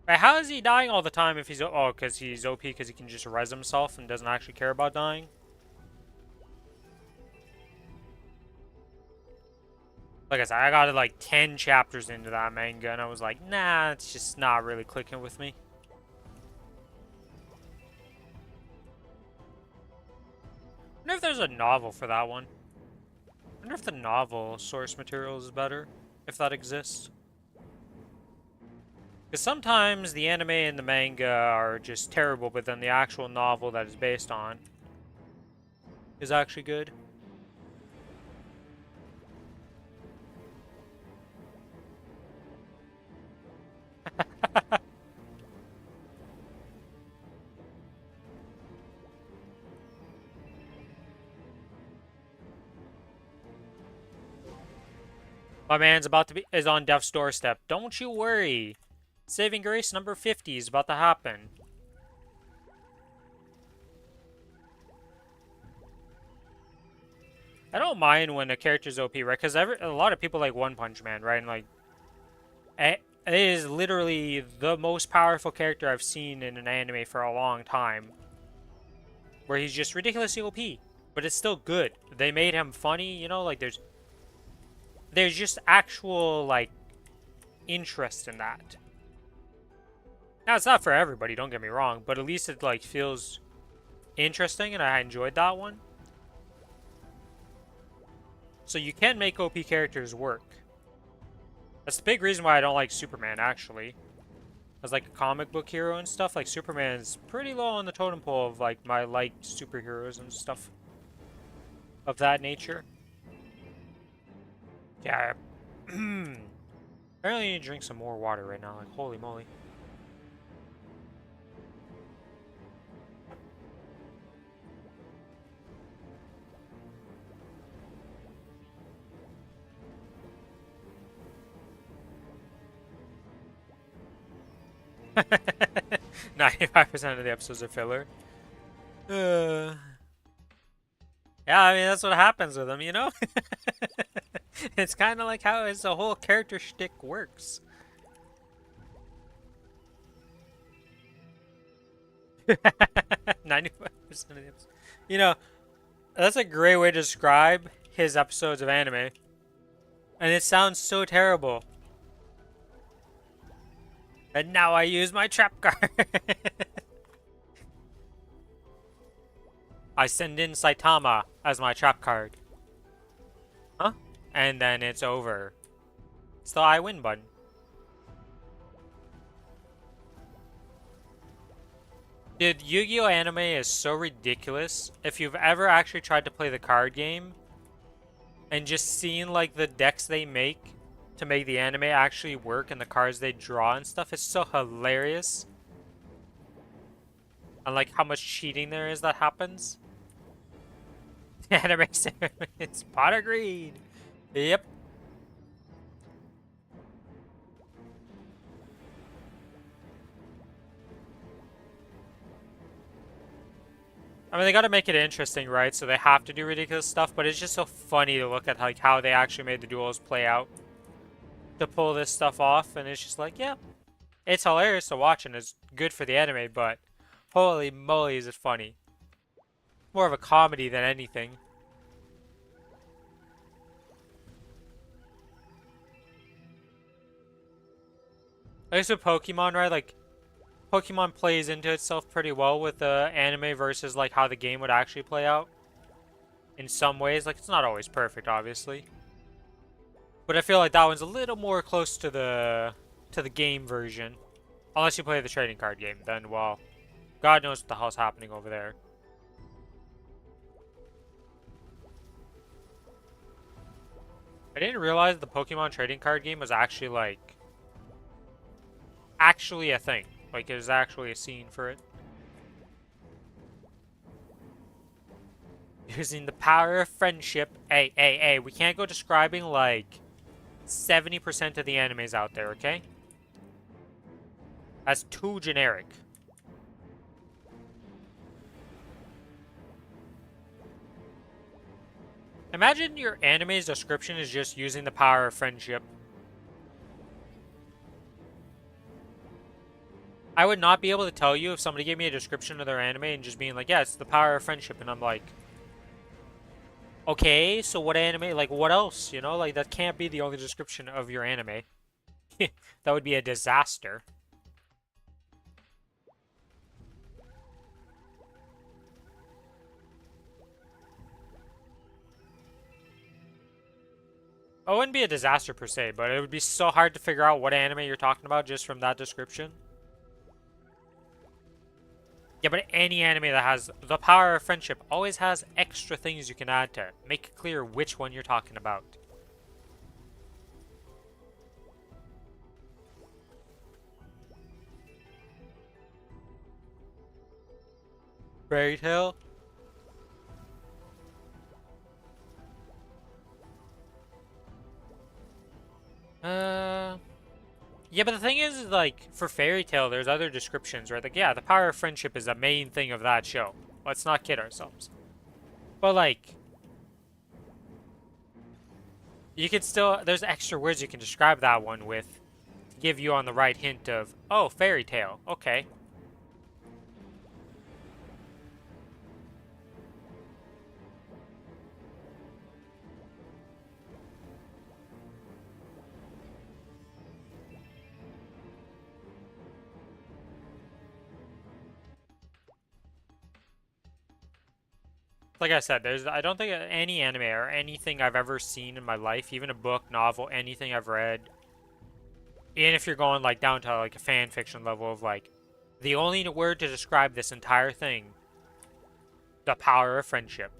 But how is he dying all the time if he's... Oh, because he's OP because he can just res himself and doesn't actually care about dying? Like I said, I got like 10 chapters into that manga and I was like, nah, it's just not really clicking with me. I wonder if there's a novel for that one. I wonder if the novel source material is better, if that exists. Because sometimes the anime and the manga are just terrible, but then the actual novel that is based on is actually good. My man's is on death's doorstep. Don't you worry. Saving grace number 50 is about to happen. I don't mind when a character's OP, right? Because a lot of people like One Punch Man, right? And like, it is literally the most powerful character I've seen in an anime for a long time. Where he's just ridiculously OP. but it's still good. They made him funny, you know, like there's just actual like interest in that. Now it's not for everybody, don't get me wrong, but at least it like feels interesting and I enjoyed that one. So you can make OP characters work. That's the big reason why I don't like Superman, actually. As like a comic book hero and stuff, like Superman's pretty low on the totem pole of like my liked superheroes and stuff of that nature. Yeah. Apparently I need to drink some more water right now, like holy moly. 95% of the episodes are filler. Yeah, I mean, that's what happens with them, you know? It's kind of like how his whole character shtick works. 95% of the episodes. You know, that's a great way to describe his episodes of anime. And it sounds so terrible. And now I use my trap card. I send in Saitama as my trap card. Huh? And then it's over. It's the I win button. Dude, Yu-Gi-Oh! Anime is so ridiculous. If you've ever actually tried to play the card game and just seen like the decks they make to make the anime actually work and the cards they draw and stuff, it's so hilarious. And like how much cheating there is that happens. Anime it's pot of greed. Yep. I mean, they gotta make it interesting, right? So they have to do ridiculous stuff, but it's just so funny to look at like how they actually made the duels play out to pull this stuff off, and it's just like, yeah, it's hilarious to watch and it's good for the anime, but holy moly is it funny. More of a comedy than anything. I guess with Pokemon, right? Like, Pokemon plays into itself pretty well with the anime versus like how the game would actually play out. In some ways, like it's not always perfect, obviously, but I feel like that one's a little more close to the game version. Unless you play the trading card game, then well, God knows what the hell's happening over there. I didn't realize the Pokemon trading card game was actually like a thing. Like, there's actually a scene for it. Using the power of friendship. Hey, we can't go describing, like, 70% of the animes out there, okay? That's too generic. Imagine your anime's description is just using the power of friendship. I would not be able to tell you if somebody gave me a description of their anime and just being like, yeah, it's the power of friendship. And I'm like, okay, so what anime? Like, what else? You know, like, that can't be the only description of your anime. That would be a disaster. Oh, it wouldn't be a disaster per se, but it would be so hard to figure out what anime you're talking about just from that description. Yeah, but any anime that has the power of friendship always has extra things you can add to it. Make it clear which one you're talking about. Fairy Tail? Yeah, but the thing is, like, for Fairy Tail, there's other descriptions, right? Like, yeah, the power of friendship is the main thing of that show. Let's not kid ourselves. But, like, you can still, there's extra words you can describe that one with to give you on the right hint of, oh, Fairy Tail, okay. Like I said, I don't think any anime or anything I've ever seen in my life, even a book, novel, anything I've read, even if you're going like down to like a fan fiction level of like, the only word to describe this entire thing, the power of friendship.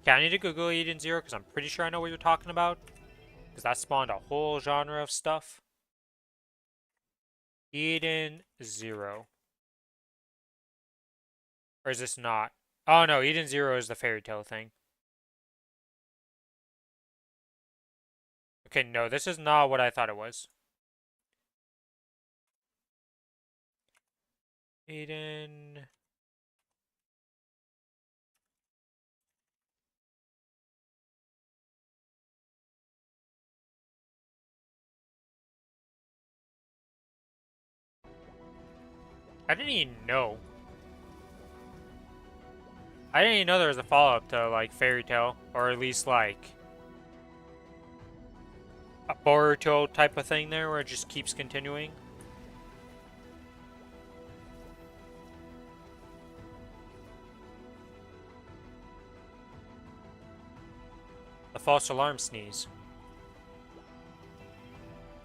Okay, I need to Google Eden Zero because I'm pretty sure I know what you're talking about. Because that spawned a whole genre of stuff. Eden Zero. Or is this not? Oh no, Eden Zero is the fairy tale thing. Okay, no, this is not what I thought it was. Eden... I didn't even know. I didn't even know there was a follow-up to, like, Fairy Tail. Or at least, like, a Boruto type of thing there where it just keeps continuing. The false alarm sneeze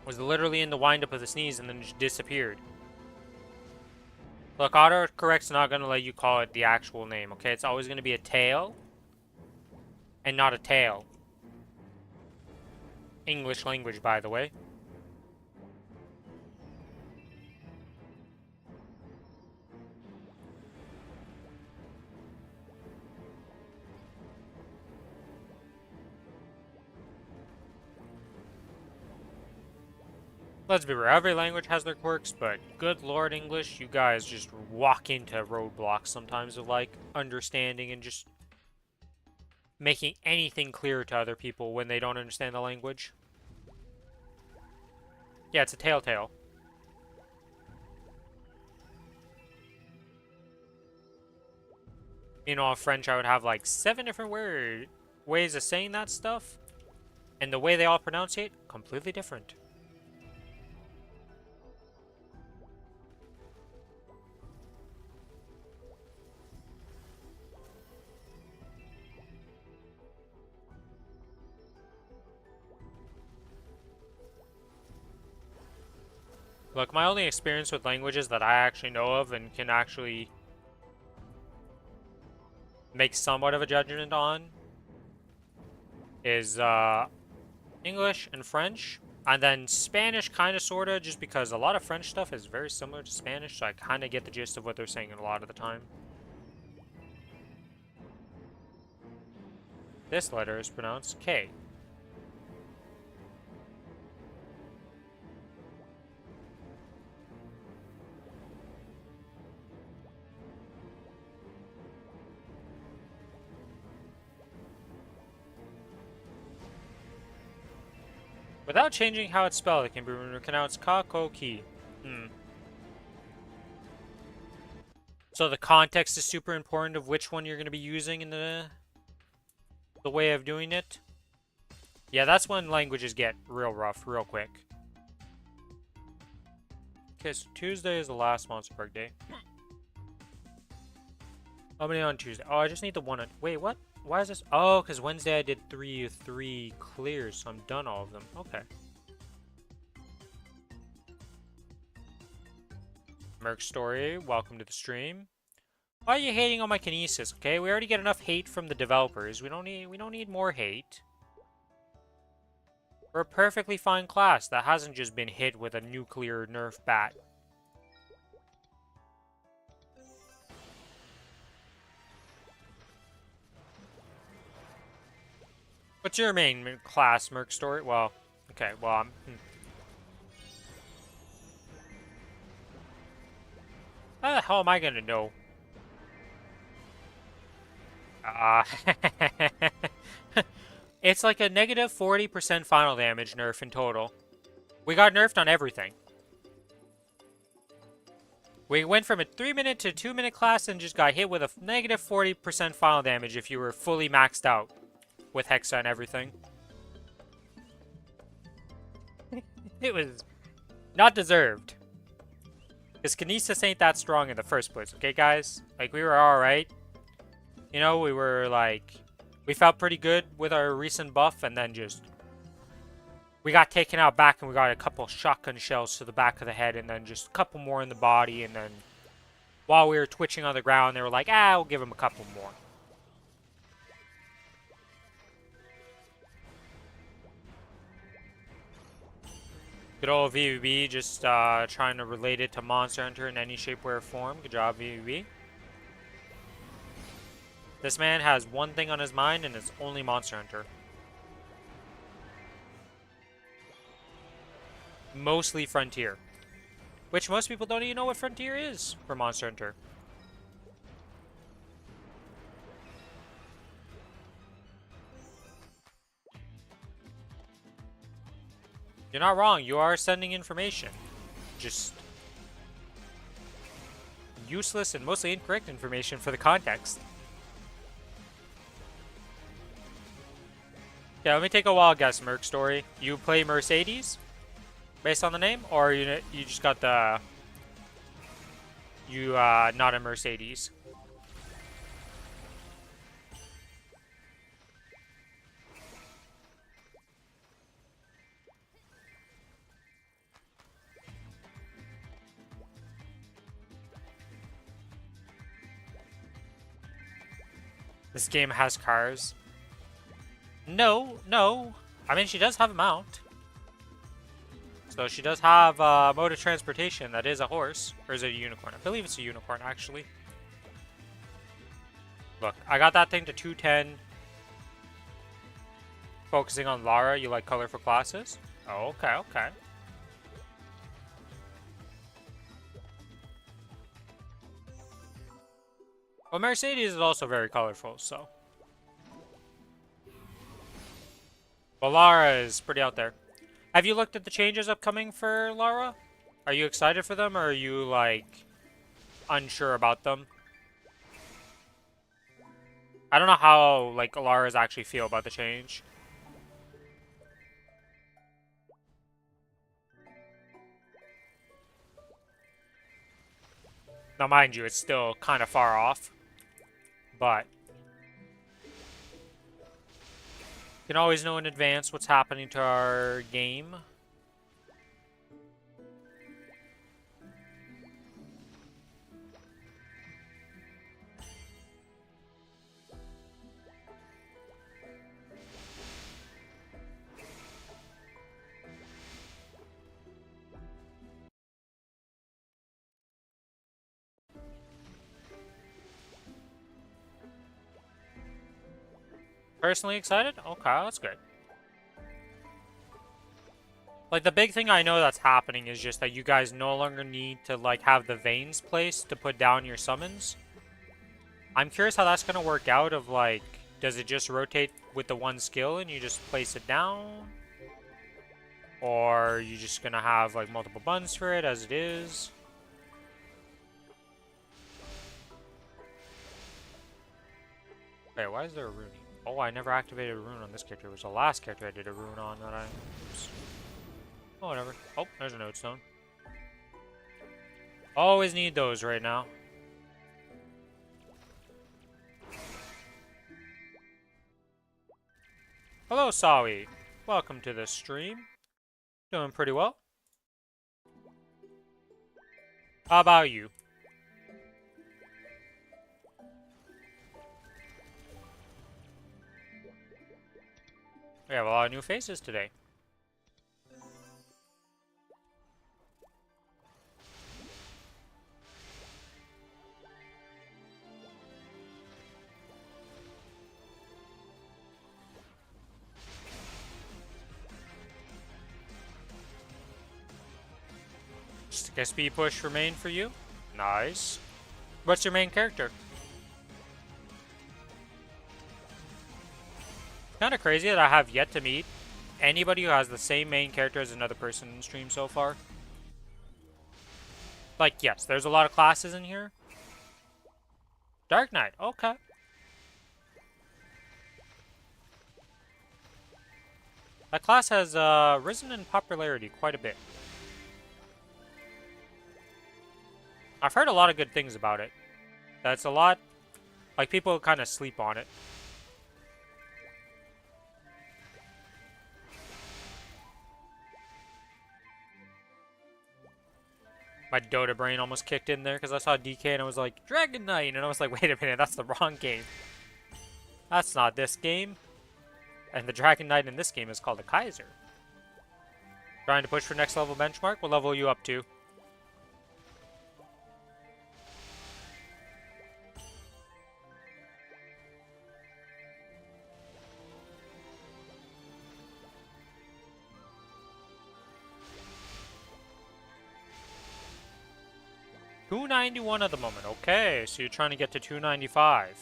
was literally in the wind-up of the sneeze and then just disappeared. Look, autocorrect's not going to let you call it the actual name, okay? It's always going to be a tail and not a tail. English language, by the way. Let's be real, every language has their quirks, but good lord English, you guys just walk into roadblocks sometimes of, like, understanding and just making anything clear to other people when they don't understand the language. Yeah, it's a telltale. You know, in French, I would have, like, 7 different ways of saying that stuff, and the way they all pronounce it, completely different. Look, my only experience with languages that I actually know of and can actually make somewhat of a judgment on is English and French, and then Spanish kind of sorta, just because a lot of French stuff is very similar to Spanish, so I kind of get the gist of what they're saying a lot of the time. This letter is pronounced K. Without changing how it's spelled, it can be pronounced Ka-ko-ki. So the context is super important of which one you're going to be using in the way of doing it. Yeah, that's when languages get real rough, real quick. Okay, so Tuesday is the last Monster Park day. How many on Tuesday? Oh, I just need the one on... Wait, what? Why is this? Oh, because Wednesday I did three clears, so I'm done all of them. Okay. Merkstory, welcome to the stream. Why are you hating on my kinesis? Okay, we already get enough hate from the developers. We don't need more hate. We're a perfectly fine class that hasn't just been hit with a nuclear nerf bat. What's your main class, Merkstory? Well, okay, well, I'm... How the hell am I gonna know? It's like a negative 40% final damage nerf in total. We got nerfed on everything. We went from a 3-minute to 2-minute class and just got hit with a negative 40% final damage if you were fully maxed out with Hexa and everything. It was not deserved. Because Kinesis ain't that strong in the first place, okay, guys? Like, we were alright. You know, we were like, we felt pretty good with our recent buff, and then just we got taken out back, and we got a couple shotgun shells to the back of the head, and then just a couple more in the body, and then while we were twitching on the ground, they were like, ah, we'll give him a couple more. Good old VVB, just trying to relate it to Monster Hunter in any shape, way, or form. Good job, VVB. This man has one thing on his mind, and it's only Monster Hunter. Mostly Frontier. Which most people don't even know what Frontier is for Monster Hunter. You're not wrong, you are sending information. Just useless and mostly incorrect information for the context. Yeah, let me take a wild guess, Merc Story. You play Mercedes? Based on the name? Or you just got the... not a Mercedes? This game has cars. No, no. I mean, she does have a mount. So she does have a mode of transportation that is a horse. Or is it a unicorn? I believe it's a unicorn, actually. Look, I got that thing to 210. Focusing on Lara, you like colorful classes? Oh, okay, okay. Well, Mercedes is also very colorful, so. Well, Lara is pretty out there. Have you looked at the changes upcoming for Lara? Are you excited for them, or are you, like, unsure about them? I don't know how, like, Lara's actually feel about the change. Now, mind you, it's still kind of far off. But you can always know in advance what's happening to our game. Personally excited? Okay, that's good. Like, the big thing I know that's happening is just that you guys no longer need to, like, have the veins placed to put down your summons. I'm curious how that's going to work out of, like, does it just rotate with the one skill and you just place it down? Or are you just going to have, like, multiple buttons for it as it is? Wait, why is there a rune? Oh, I never activated a rune on this character. It was the last character I did a rune on that I... Oops. Oh, whatever. Oh, there's a node stone. Always need those right now. Hello, Sawi. Welcome to the stream. Doing pretty well. How about you? We have a lot of new faces today. Just a speed push for main for you. Nice. What's your main character? Kind of crazy that I have yet to meet anybody who has the same main character as another person in the stream so far. Like, yes, there's a lot of classes in here. Dark Knight, okay. That class has risen in popularity quite a bit. I've heard a lot of good things about it. That's a lot Like, people kind of sleep on it. My Dota brain almost kicked in there because I saw DK and I was like, Dragon Knight! And I was like, wait a minute, that's the wrong game. That's not this game. And the Dragon Knight in this game is called a Kaiser. Trying to push for next level benchmark? What level are you up to? $291 at the moment. Okay, so you're trying to get to 295.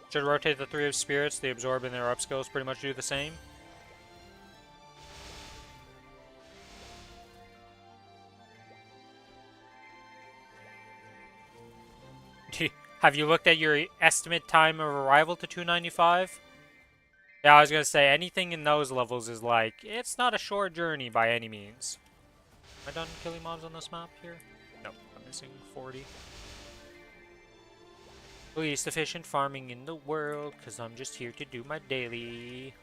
Should rotate the 3 of Spirits. The Absorb and their upskills pretty much do the same. Have you looked at your estimate time of arrival to 295? Yeah, I was gonna say, anything in those levels is like, it's not a short journey by any means. Am I done killing mobs on this map here? Nope, I'm missing 40. Least efficient farming in the world, because I'm just here to do my daily.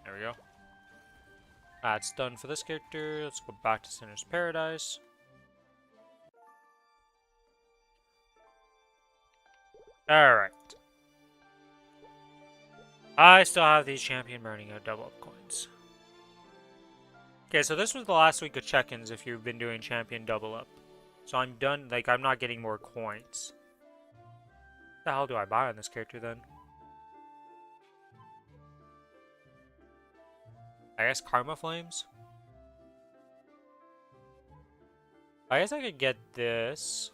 There we go. That's done for this character. Let's go back to Sinner's Paradise. Alright. I still have these champion burning out double up coins. Okay, so this was the last week of check-ins if you've been doing champion double up. So I'm done, like, I'm not getting more coins. What the hell do I buy on this character then? I guess Karma Flames? I guess I could get this.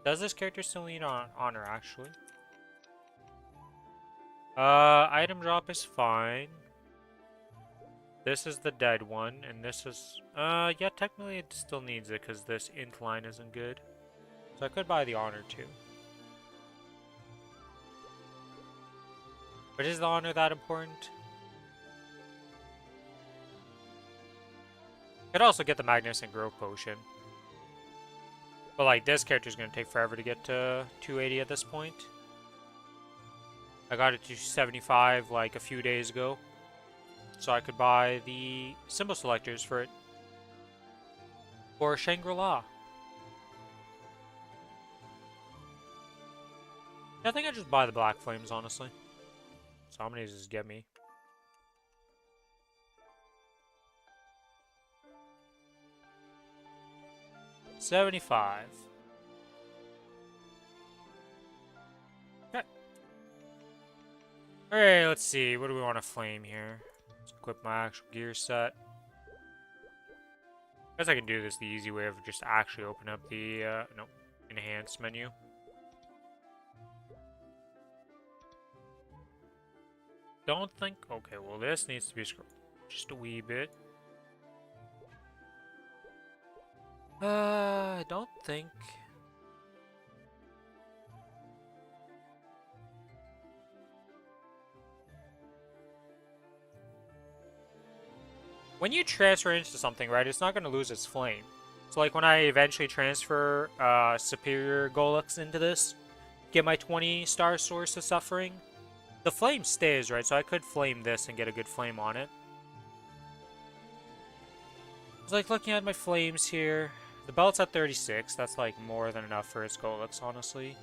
Does this character still need honor, actually? Item drop is fine. This is the dead one, and this is... yeah, technically it still needs it, because this int line isn't good. So I could buy the honor, too. But is the honor that important? Could also get the Magnificent Growth Potion. But, like, this character's gonna take forever to get to 280 at this point. I got it to 75, like, a few days ago. So I could buy the symbol selectors for it. Or Shangri-La. Yeah, I think I just buy the Black Flames, honestly. So how many does this get me? $75. Okay. Alright, let's see. What do we want to flame here? Let's equip my actual gear set. I guess I can do this the easy way of just actually open up the, nope, enhance menu. Don't think, okay, well this needs to be scrolled just a wee bit. I don't think. When you transfer into something, right, it's not going to lose its flame. So, like, when I eventually transfer Superior Golux into this, get my 20-star Source of Suffering, the flame stays, right? So I could flame this and get a good flame on it. It's like looking at my flames here. The belt's at 36. That's, like, more than enough for its Golux, honestly.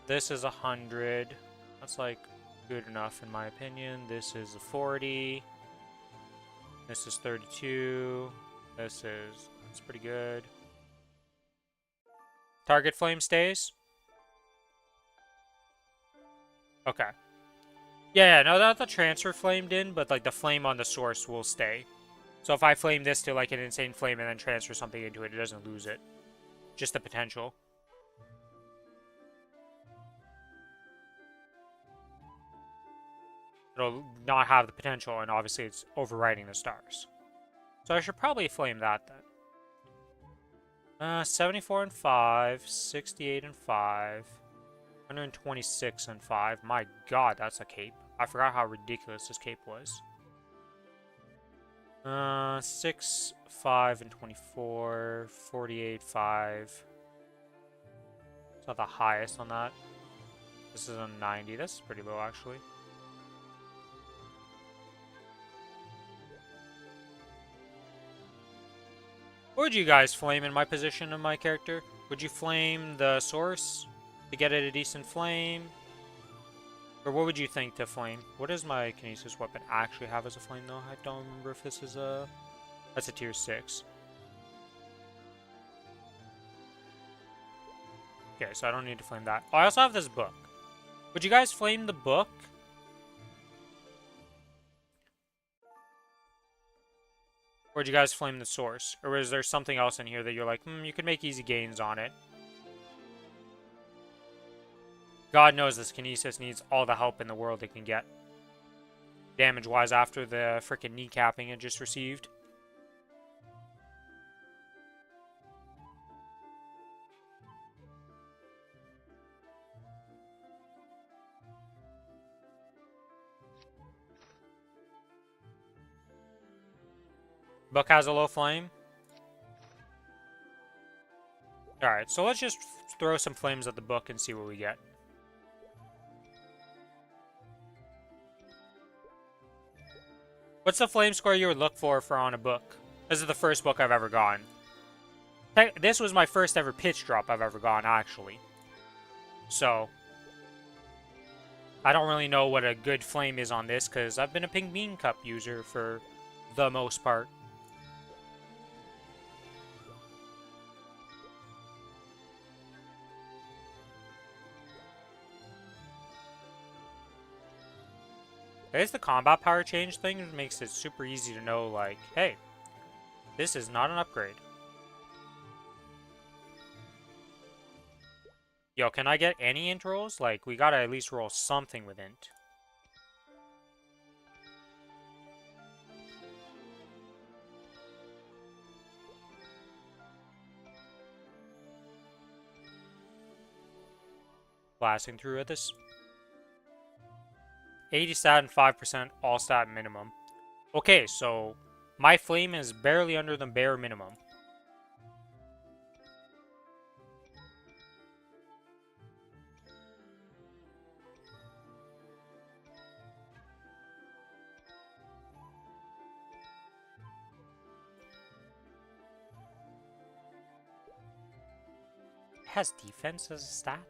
This is 100. That's, like, good enough, in my opinion. This is a 40. This is 32. That's pretty good. Target flame stays? Okay. Yeah, no, not the transfer flamed in, but like the flame on the source will stay. So if I flame this to like an insane flame and then transfer something into it, it doesn't lose it. Just the potential. It'll not have the potential, and obviously it's overriding the stars. So I should probably flame that then. 74 and 5, 68 and 5, 126 and 5. My god, that's a cape. I forgot how ridiculous this cape was. 6, 5, and 24. 48, 5. It's not the highest on that. This is a 90. That's pretty low, actually. What would you guys flame in my position of my character? Would you flame the source to get it a decent flame? Or what would you think to flame? What does my kinesis weapon actually have as a flame, though? I don't remember if this is a... That's a tier 6. Okay, so I don't need to flame that. Oh, I also have this book. Would you guys flame the book? Or would you guys flame the source? Or is there something else in here that you're like, you could make easy gains on it? God knows this Kinesis needs all the help in the world it can get. Damage-wise after the frickin' kneecapping it just received. Book has a low flame. Alright, so let's just throw some flames at the book and see what we get. What's the flame score you would look for on a book? This is the first book I've ever gotten. This was my first ever pitch drop I've ever gotten, actually. So, I don't really know what a good flame is on this, because I've been a Pink Bean Cup user for the most part. I guess the combat power change thing makes it super easy to know, like, hey, this is not an upgrade. Yo, can I get any int rolls? Like, we gotta at least roll something with int. Blasting through at this. 80 stat and 5% all stat minimum. Okay, so my flame is barely under the bare minimum. It has defense as a stat?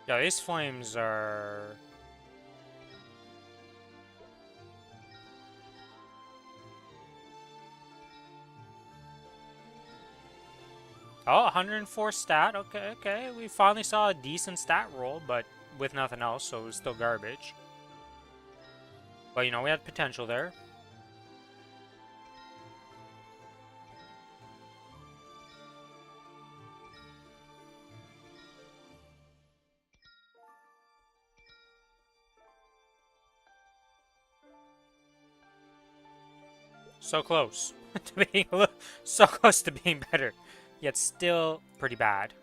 Yeah, these flames are... Oh, 104 stat. Okay, okay. We finally saw a decent stat roll, but with nothing else, so it was still garbage. But, you know, we had potential there. So close to being so close to being better, yet still pretty bad.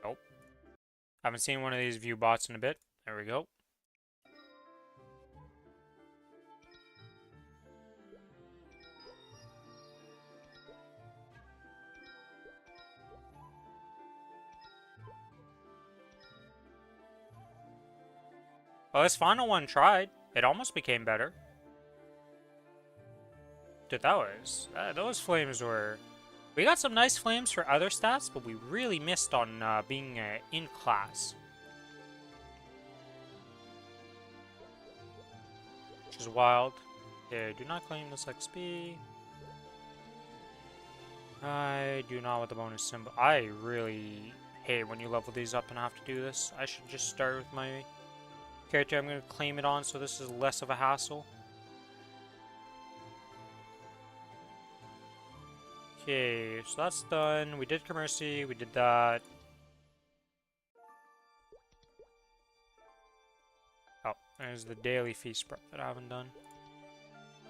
Nope. Haven't seen one of these view bots in a bit. There we go. Well, this final one tried. It almost became better. Dude, that was... those flames were... We got some nice flames for other stats, but we really missed on being in class. Which is wild. Okay, do not claim this XP. I do not want the bonus symbol. I really hate when you level these up and have to do this. I should just start with my character I'm going to claim it on, so this is less of a hassle. Okay, so that's done. We did Commercy, we did that. Oh, is the daily feast prep that I haven't done.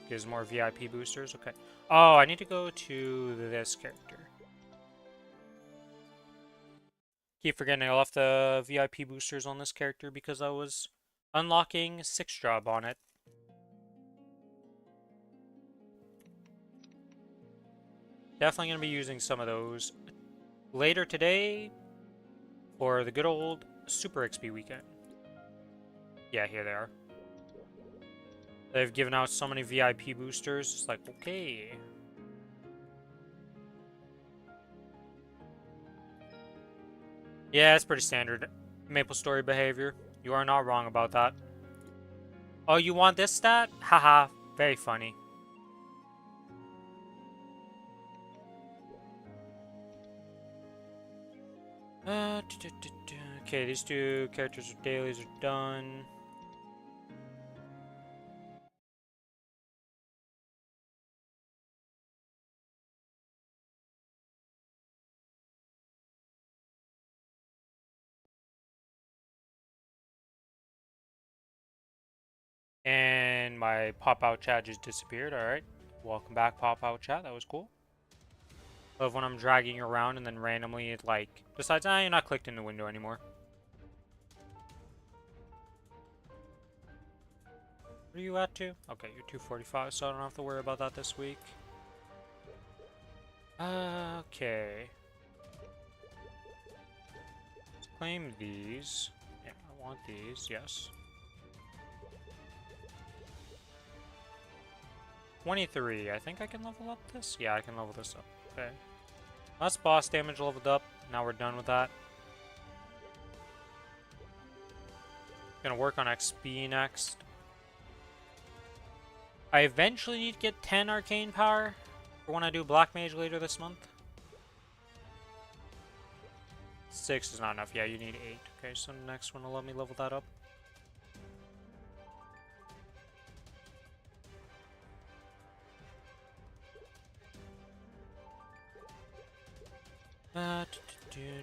Gives more VIP boosters. Okay. Oh, I need to go to this character. Keep forgetting I left the VIP boosters on this character because I was unlocking 6 job on it. Definitely going to be using some of those later today for the good old Super XP weekend. Yeah, here they are. They've given out so many VIP boosters. It's like, okay. Yeah, it's pretty standard Maplestory behavior. You are not wrong about that. Oh, you want this stat? Haha, very funny. Okay, these 2 characters' dailies are done. And my pop-out chat just disappeared, alright. Welcome back, pop-out chat, that was cool. Love when I'm dragging around and then randomly it, like, decides, you're not clicked in the window anymore. What are you at to? Okay, you're 245, so I don't have to worry about that this week. Okay. Let's claim these. Yeah, I want these, yes. 23. I think I can level up this? Yeah, I can level this up. Okay. That's boss damage leveled up. Now we're done with that. Gonna work on XP next. I eventually need to get 10 arcane power for when I do Black Mage later this month. 6 is not enough. Yeah, you need 8. Okay, so the next one will let me level that up.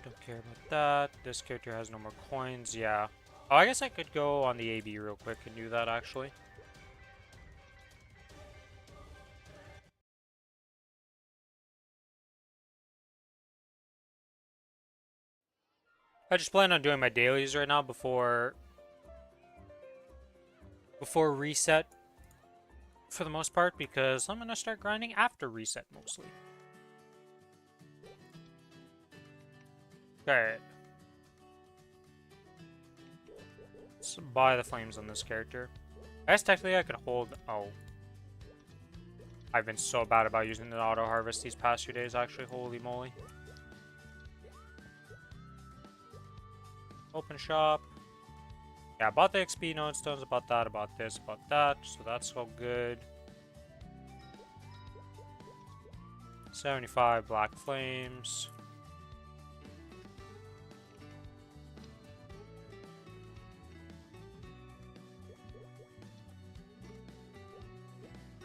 Don't care about that. This character has no more coins. Yeah. Oh, I guess I could go on the AB real quick and do that, actually. I just plan on doing my dailies right now before reset for the most part, because I'm gonna start grinding after reset mostly. Okay. Let's buy the flames on this character. I guess technically I could hold. Oh. I've been so bad about using the auto harvest these past few days, actually. Holy moly. Open shop. Yeah, I bought the XP node stones, about that, about this, about that, so that's all good. 75 black flames.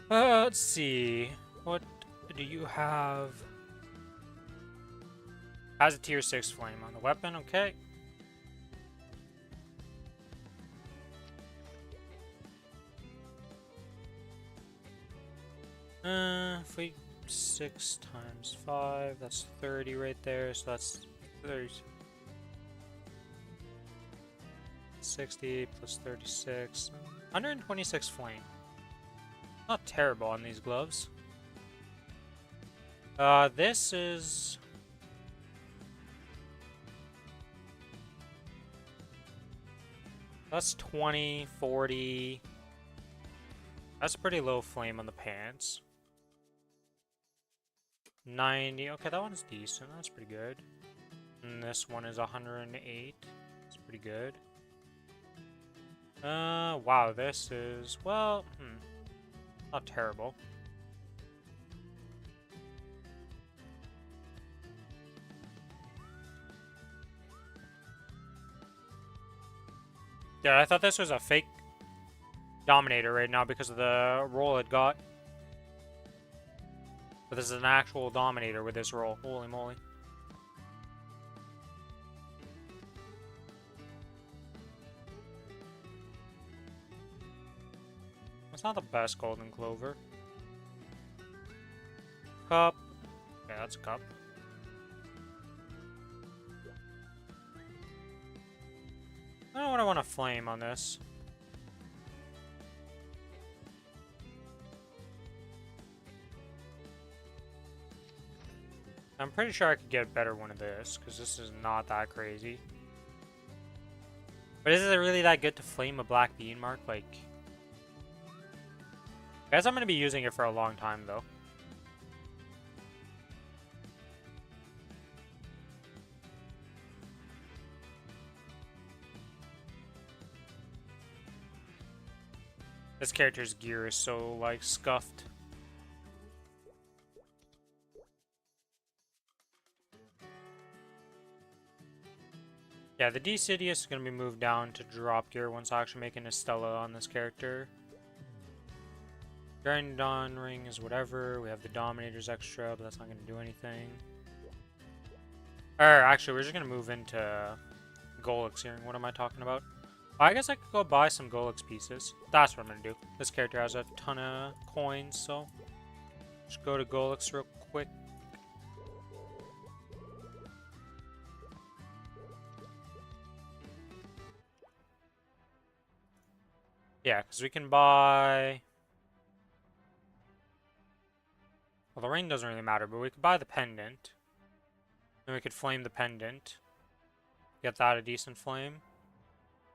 Let's see. What do you have? Has a tier 6 flame on the weapon, okay. If we 6 times 5, that's 30 right there, so that's 30. 60 plus 36. 126 flame. Not terrible on these gloves. This is... That's 20, 40... That's a pretty low flame on the pants. 90, okay, that one's decent, that's pretty good. And this one is 108, it's pretty good. Wow, this is, well, not terrible. Yeah, I thought this was a fake Dominator right now because of the roll it got. But this is an actual Dominator with this roll. Holy moly. It's not the best golden clover. Cup. Yeah, that's a cup. I don't know what I want to flame on this. I'm pretty sure I could get a better one of this, because this is not that crazy. But is it really that good to flame a black bean mark? Like, I guess I'm going to be using it for a long time, though. This character's gear is so, like, scuffed. Yeah, the Decidius is going to be moved down to drop gear once I actually make an Estella on this character. Grandon ring is whatever. We have the Dominator's extra, but that's not going to do anything. Or, actually, we're just going to move into Golix here. What am I talking about? I guess I could go buy some Golix pieces. That's what I'm going to do. This character has a ton of coins, so just go to Golix real quick. Yeah, because we can buy... Well, the ring doesn't really matter, but we could buy the pendant. Then we could flame the pendant. Get that a decent flame.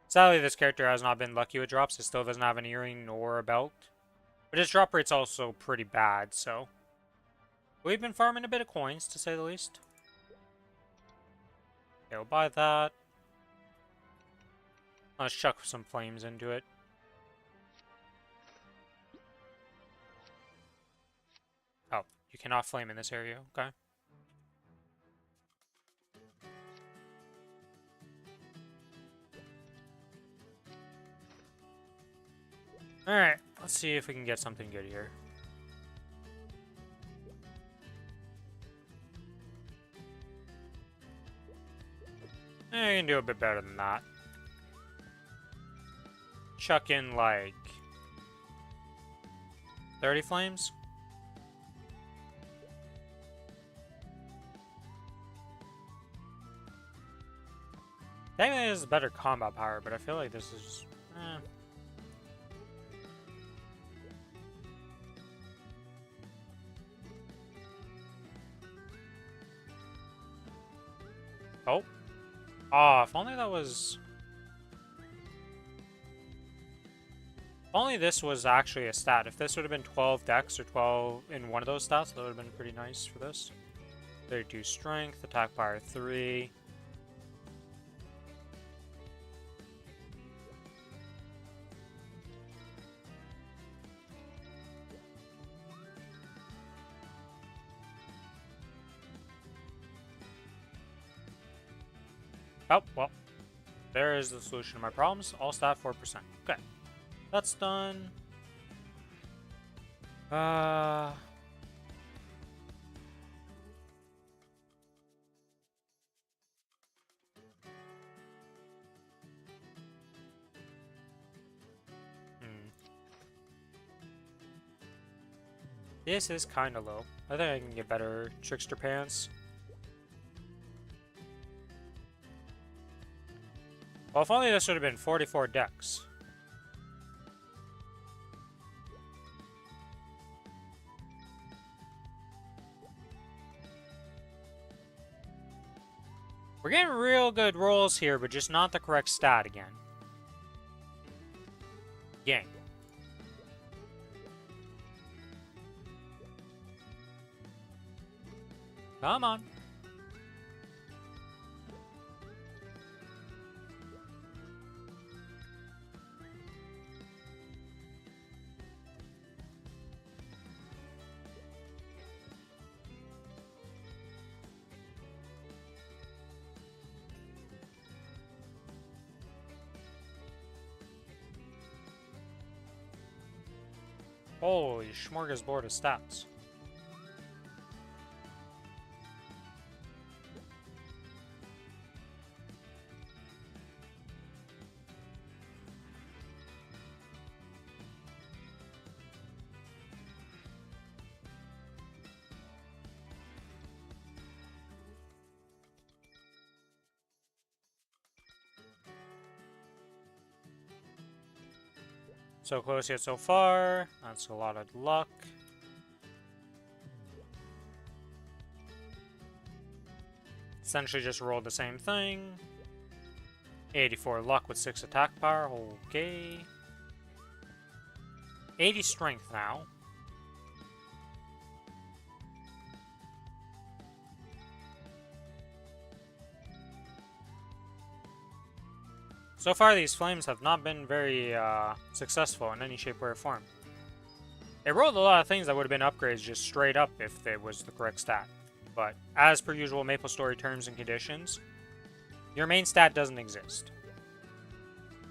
Sadly, this character has not been lucky with drops. It still doesn't have an earring nor a belt. But his drop rate's also pretty bad, so... We've been farming a bit of coins, to say the least. Okay, we'll buy that. Let's chuck some flames into it. Oh, you cannot flame in this area, okay. Alright, let's see if we can get something good here. I can do a bit better than that. Chuck in, like... 30 flames? Technically, this is better combat power, but I feel like this is... Oh. Ah, if only that was... If only this was actually a stat. If this would have been 12 dex or 12 in one of those stats, that would have been pretty nice for this. 32 strength, attack power 3. Oh, well. There is the solution to my problems. All stat 4%. Okay. That's done. This is kind of low. I think I can get better Trickster Pants. Well, if only this would have been 44 dex. We're getting real good rolls here, but just not the correct stat again. Yang. Come on. Holy smorgasbord of stats. So close yet so far. That's a lot of luck. Essentially just rolled the same thing. 84 luck with 6 attack power. Okay. 80 strength now. So far, these flames have not been very successful in any shape, way, or form. It rolled a lot of things that would have been upgrades just straight up if it was the correct stat. But as per usual, Maplestory terms and conditions, your main stat doesn't exist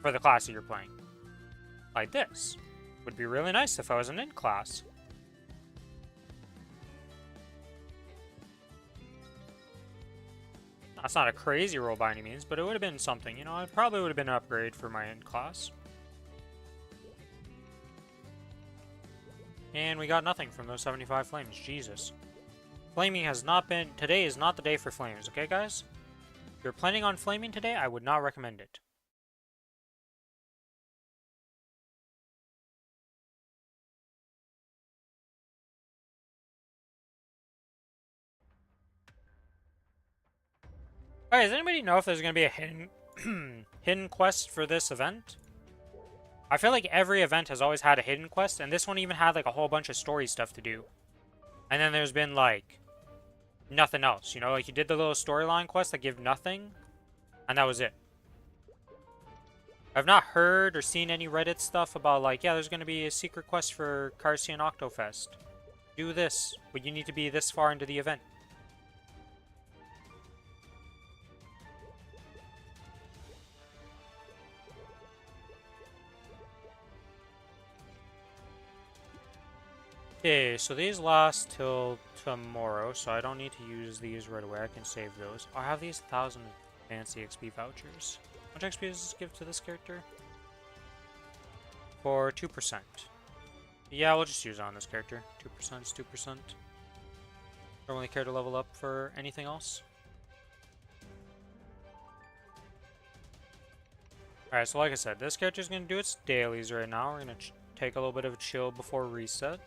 for the class that you're playing. Like this. Would be really nice if I was an int class. That's not a crazy roll by any means, but it would have been something. You know, it probably would have been an upgrade for my int class. And we got nothing from those 75 flames. Jesus. Flaming has not been... Today is not the day for flames, okay, guys? If you're planning on flaming today, I would not recommend it. Alright, does anybody know if there's going to be a hidden, hidden quest for this event? I feel like every event has always had a hidden quest, and this one even had like a whole bunch of story stuff to do. And then there's been like nothing else, you know? Like you did the little storyline quest that give nothing, and that was it. I've not heard or seen any Reddit stuff about like, yeah, there's going to be a secret quest for Carcian Octofest. Do this, but you need to be this far into the event. Okay, so these last till tomorrow, so I don't need to use these right away. I can save those. I have these 1,000 fancy XP vouchers. How much XP does this give to this character? For 2%. Yeah, we'll just use it on this character. 2% is 2%. Don't really care to level up for anything else. Alright, so like I said, this character is going to do its dailies right now. We're going to take a little bit of a chill before reset.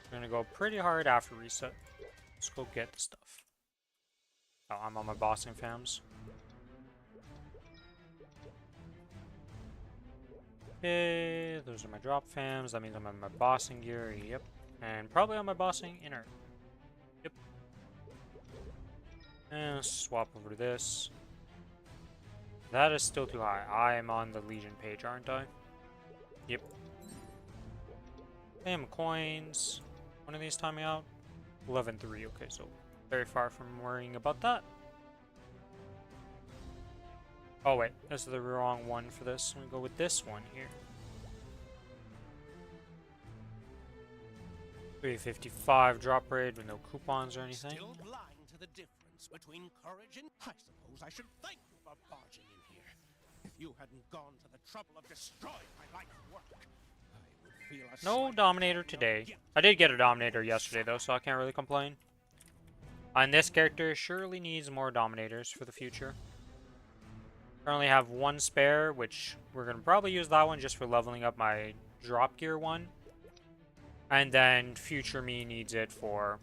We're going to go pretty hard after reset. Let's go get the stuff. Oh, I'm on my bossing fams. Okay, those are my drop fams. That means I'm on my bossing gear. Yep. And probably on my bossing inner. Yep. And swap over to this. That is still too high. I am on the Legion page, aren't I? Yep. Damn coins. One of these timing out? 11-3. Okay, so very far from worrying about that. Oh wait, this is the wrong one for this. I'm gonna go with this one here. 355 drop rate with no coupons or anything.
Still blind to the difference between courage and... I suppose I should thank you for barging in here. If you hadn't gone to the trouble of destroying my life's work, I would feel a
no
slight
Dominator
feeling of
today.
guilt.
I did get a Dominator yesterday though, so I can't really complain. And this character surely needs more Dominators for the future. Currently have one spare, which we're going to probably use that one just for leveling up my drop gear one. And then future me needs it for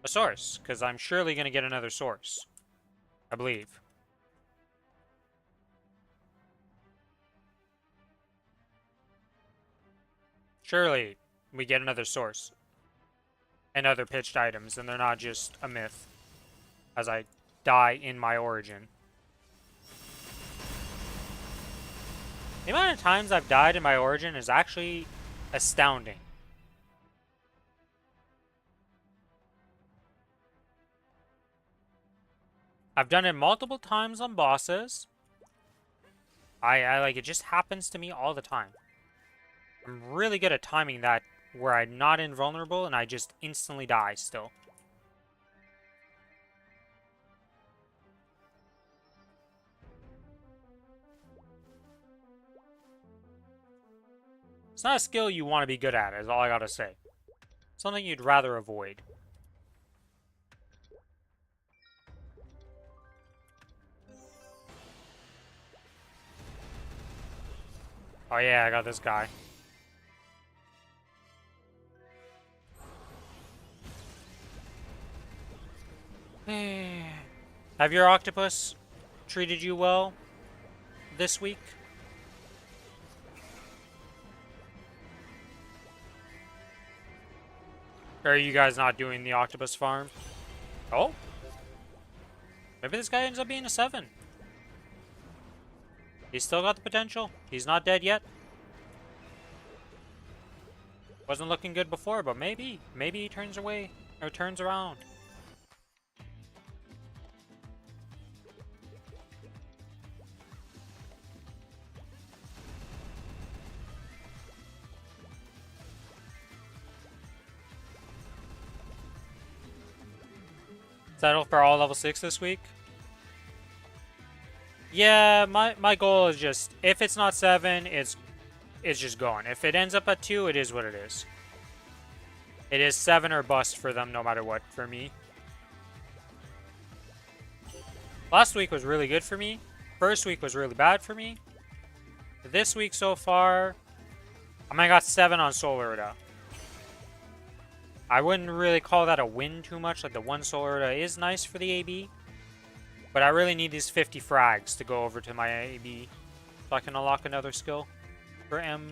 a source, because I'm surely going to get another source. I believe. Surely we get another source. And other pitched items, and they're not just a myth. As I die in my origin. The amount of times I've died in my origin is actually astounding. I've done it multiple times on bosses. I like, it just happens to me all the time. I'm really good at timing that where I'm not invulnerable and I just instantly die still. It's not a skill you want to be good at, is all I gotta say. Something you'd rather avoid. Oh yeah, I got this guy. Have your octopus treated you well this week? Or are you guys not doing the octopus farm? Oh? Maybe this guy ends up being a 7. He's still got the potential. He's not dead yet. Wasn't looking good before, but maybe. Maybe he turns away, or turns around. Settle for all level 6 this week? Yeah, my goal is just, if it's not 7, it's just going. If it ends up at 2, it is what it is. It is 7 or bust for them no matter what for me. Last week was really good for me. First week was really bad for me. This week so far, I mean, I got 7 on Solar. I wouldn't really call that a win too much. Like, the 1 Solar is nice for the AB. But I really need these 50 frags to go over to my AB. So I can unlock another skill. For M...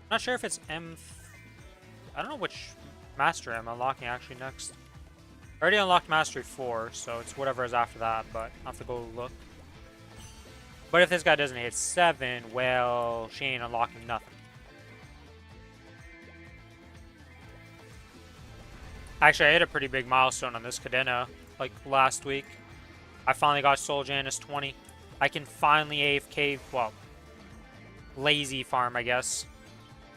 Not sure if it's M... I don't know which Master I'm unlocking actually next. I already unlocked Mastery 4, so it's whatever is after that, but I'll have to go look. But if this guy doesn't hit 7, well, she ain't unlocking nothing. Actually, I hit a pretty big milestone on this Cadena, like, last week. I finally got Soul Janus 20. I can finally AFK, well, lazy farm, I guess.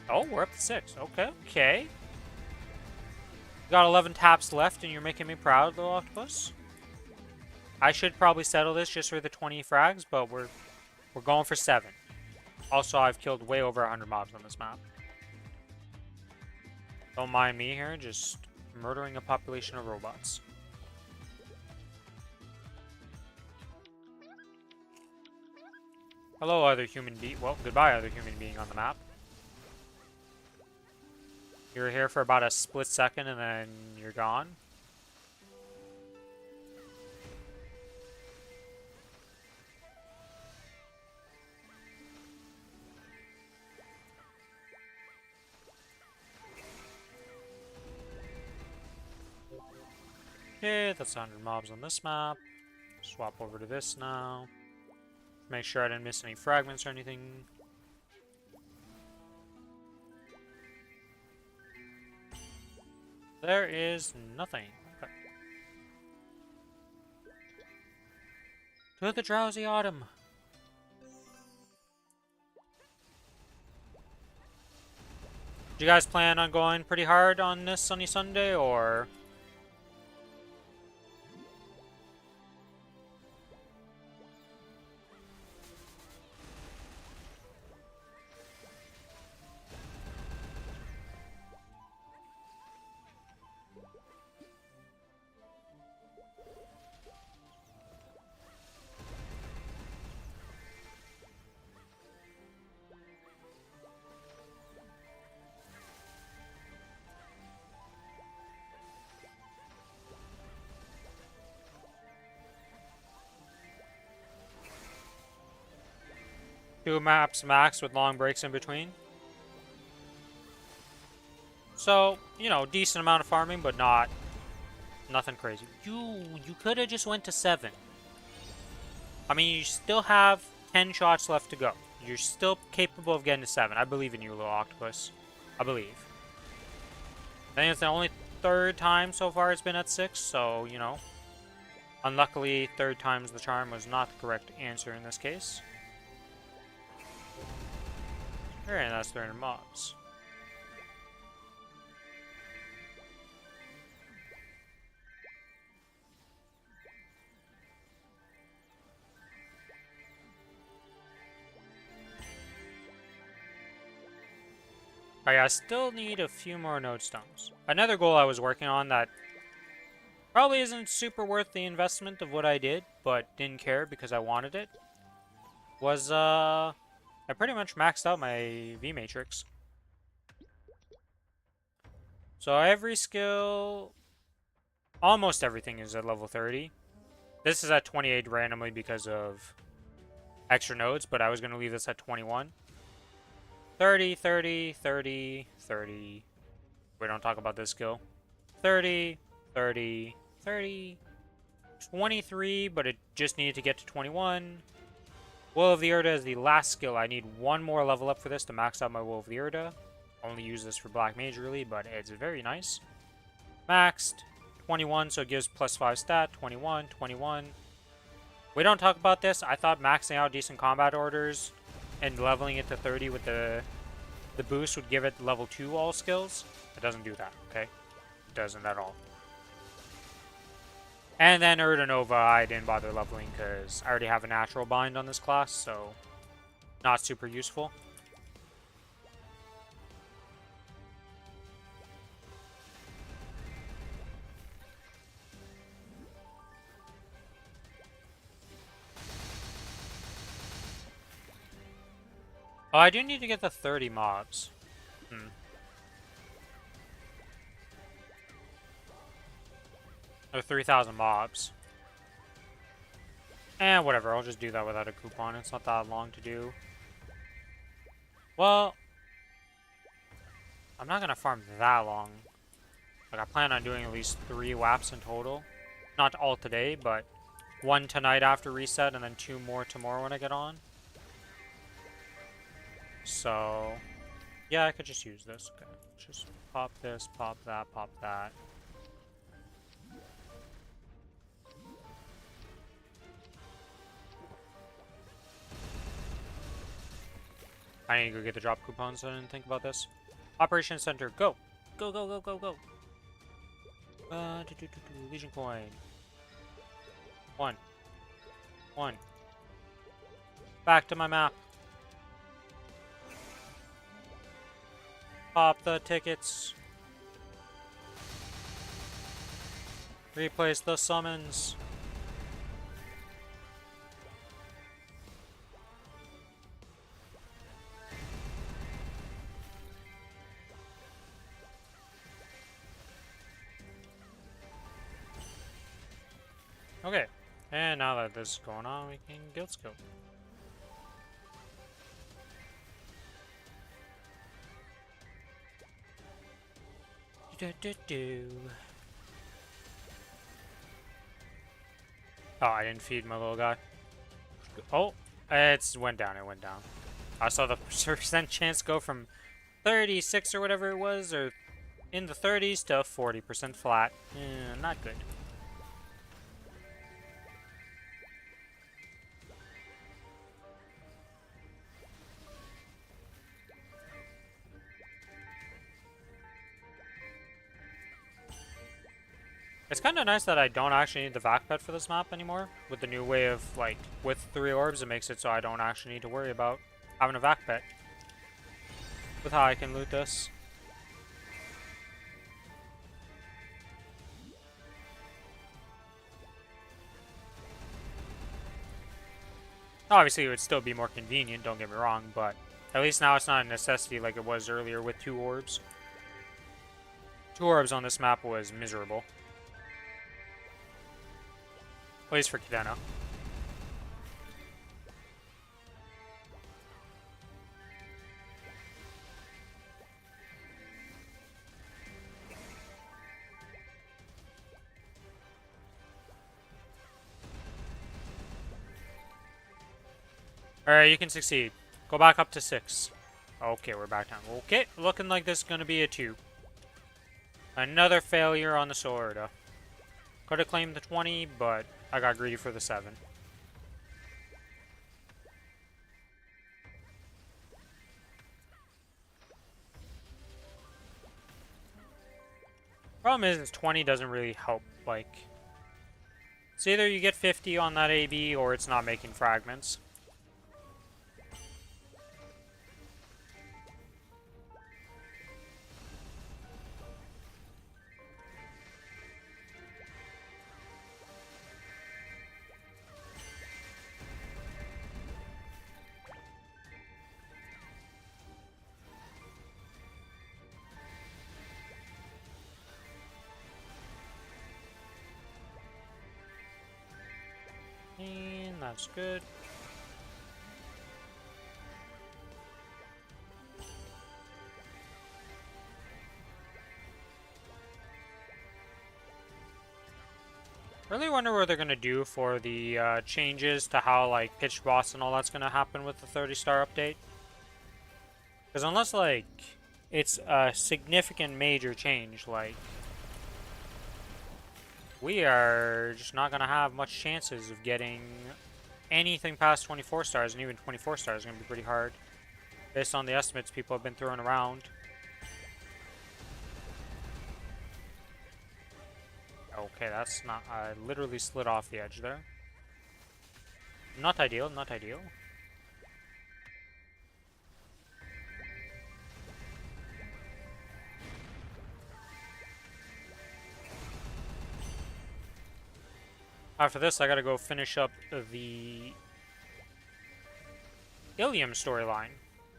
Oh, we're up to 6. Okay, okay. Got 11 taps left, and you're making me proud, little octopus. I should probably settle this just for the 20 frags, but we're going for 7. Also, I've killed way over 100 mobs on this map. Don't mind me here, just murdering a population of robots. Hello, other human being. Well, goodbye, other human being on the map. You're here for about a split second and then you're gone. Okay, that's 100 mobs on this map. Swap over to this now. Make sure I didn't miss any fragments or anything. There is nothing. Okay. To the drowsy autumn. Do you guys plan on going pretty hard on this sunny Sunday, or...? Two maps max with long breaks in between. So, you know, decent amount of farming, but nothing crazy. You could have just went to 7. I mean, you still have 10 shots left to go. You're still capable of getting to 7. I believe in you, little octopus. I believe. I think it's the only 3rd time so far it's been at 6, so, you know. Unluckily, 3rd time's the charm was not the correct answer in this case. Alright, that's 300 mobs. Alright, I still need a few more node stones. Another goal I was working on that probably isn't super worth the investment of what I did, but didn't care because I wanted it, was I pretty much maxed out my V matrix. So every skill, almost everything is at level 30. This is at 28 randomly because of extra nodes, but I was going to leave this at 21. 30, 30, 30, 30. We don't talk about this skill. 30, 30, 30. 23, but it just needed to get to 21. Will of the Urda is the last skill. I need one more level up for this to max out my Will of the Urda. Only use this for Black Mage really, but it's very nice. Maxed. 21, so it gives +5 stat. 21, 21. We don't talk about this. I thought maxing out decent combat orders and leveling it to 30 with the boost would give it level 2 all skills. It doesn't do that, okay? It doesn't at all. And then Urda Nova I didn't bother leveling because I already have a natural bind on this class, so not super useful. Oh, I do need to get the 30 mobs. Or 3,000 mobs. And whatever, I'll just do that without a coupon. It's not that long to do. Well, I'm not going to farm that long. Like, I plan on doing at least 3 WAPs in total. Not all today, but 1 tonight after reset, and then 2 more tomorrow when I get on. So, yeah, I could just use this. Okay, just pop this, pop that, pop that. I need to go get the drop coupons, so I didn't think about this. Operation Center, go! Go, go, go, go, go! Legion coin. 1. 1. Back to my map. Pop the tickets. Replace the summons. Okay, and now that this is going on, we can guild skill. Oh, I didn't feed my little guy. Oh, it went down, it went down. I saw the percent chance go from 36 or whatever it was, or in the 30s to 40% flat. Not good. It's kind of nice that I don't actually need the vac pet for this map anymore. With the new way of, like, with 3 orbs, it makes it so I don't actually need to worry about having a vac pet. With how I can loot this. Obviously, it would still be more convenient, don't get me wrong, but at least now it's not a necessity like it was earlier with 2 orbs. 2 orbs on this map was miserable. At least for Cadena. Alright, you can succeed. Go back up to 6. Okay, we're back down. Okay, looking like this is going to be a 2. Another failure on the sword. Could have claimed the 20, but I got greedy for the 7. Problem is 20 doesn't really help, like... It's either you get 50 on that AB, or it's not making fragments. That's good. Really wonder what they're gonna do for the changes to how like pitch boss and all that's gonna happen with the 30-star update. Because unless like it's a significant major change, like we are just not gonna have much chances of getting anything past 24 stars, and even 24 stars is gonna be pretty hard based on the estimates people have been throwing around. Okay, that's not. I literally slid off the edge there. Not ideal, not ideal. After this, I gotta go finish up the Ilium storyline.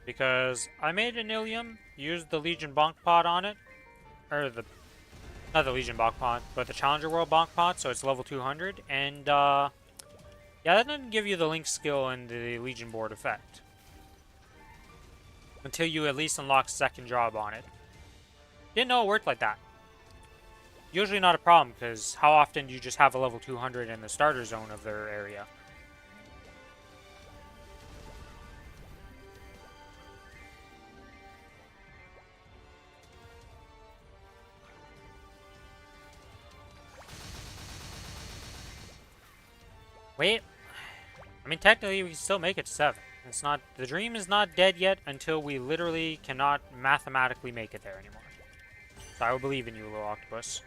Because I made an Ilium, used the Legion Bonk Pod on it. Or the. Not the Legion Bonk Pod, but the Challenger World Bonk Pod, so it's level 200. And, yeah, that doesn't give you the Link skill and the Legion Board effect. Until you at least unlock second job on it. Didn't know it worked like that. Usually not a problem, because how often do you just have a level 200 in the starter zone of their area? Wait. I mean, technically, we can still make it 7. It's not. The dream is not dead yet until we literally cannot mathematically make it there anymore. So I will believe in you, little octopus.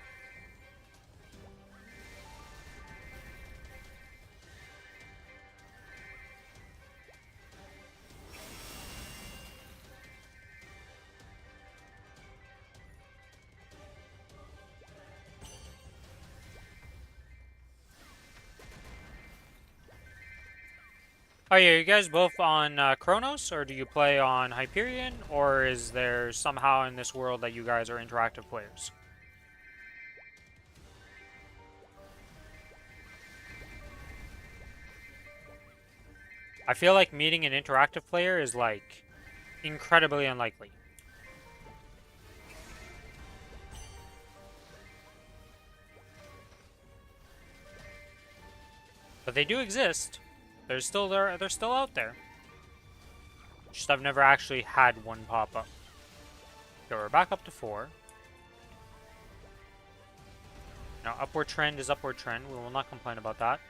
Oh yeah, are you guys both on Kronos, or do you play on Hyperion, or is there somehow in this world that you guys are interactive players? I feel like meeting an interactive player is, like, incredibly unlikely. But they do exist. They're still there. They're still out there. Just I've never actually had one pop up. So we're back up to 4. Now, upward trend is upward trend. We will not complain about that.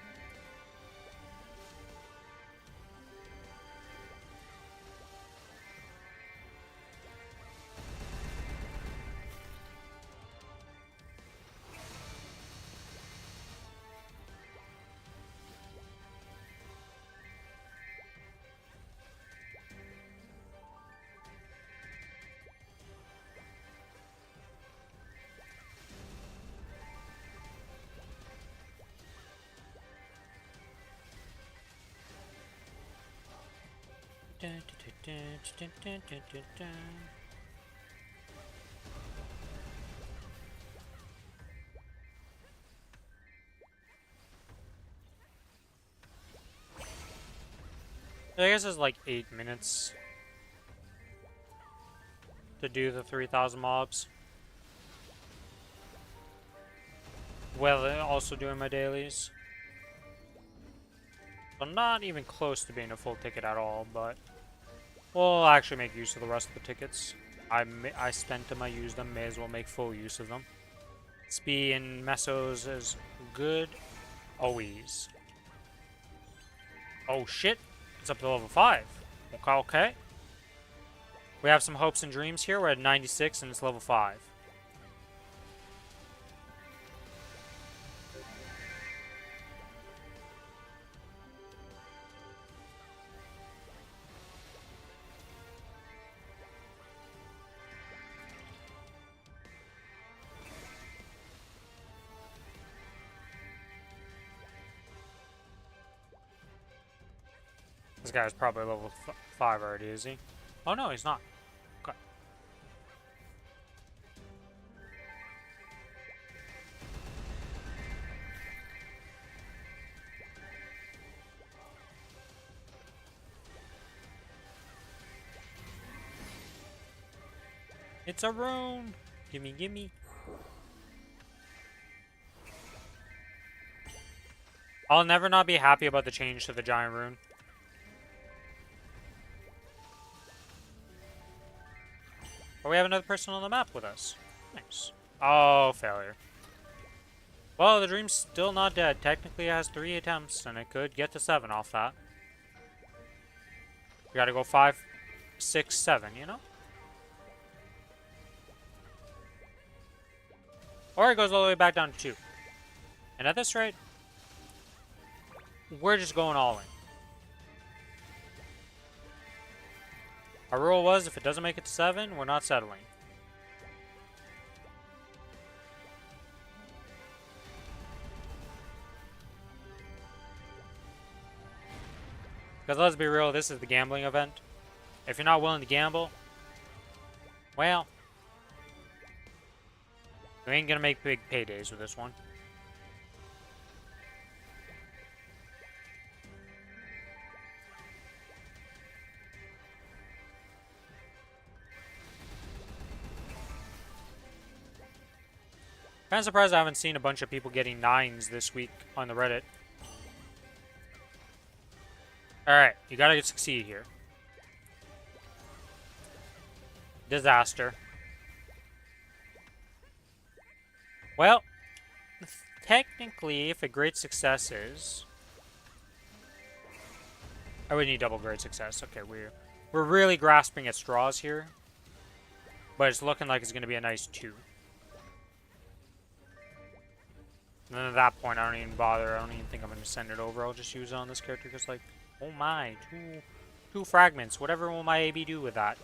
I guess it's like 8 minutes to do the 3,000 mobs. Well, also doing my dailies. So not even close to being a full ticket at all, but we'll actually make use of the rest of the tickets. I spent them, I used them, may as well make full use of them. Speed and Mesos is good. Always. Oh shit! It's up to level 5. Okay, okay. We have some hopes and dreams here. We're at 96 and it's level 5. This guy's probably level 5 already, is he? Oh no, he's not. Okay. It's a rune! Gimme, gimme. I'll never not be happy about the change to the giant rune. Oh, we have another person on the map with us. Nice. Oh, failure. Well, the dream's still not dead. Technically, it has 3 attempts, and it could get to 7 off that. We gotta go 5, 6, 7, you know? Or it goes all the way back down to 2. And at this rate, we're just going all in. Our rule was, if it doesn't make it to 7, we're not settling. Because let's be real, this is the gambling event. If you're not willing to gamble, well, you ain't gonna make big paydays with this one. Kinda surprised I haven't seen a bunch of people getting 9s this week on the Reddit. Alright, you gotta succeed here. Disaster. Well, technically, if a great success is... I would need double great success. Okay, we're really grasping at straws here. But it's looking like it's going to be a nice 2. And then at that point, I don't even bother. I don't even think I'm going to send it over. I'll just use it on this character because, like, oh my, two fragments. Whatever will my AB do with that?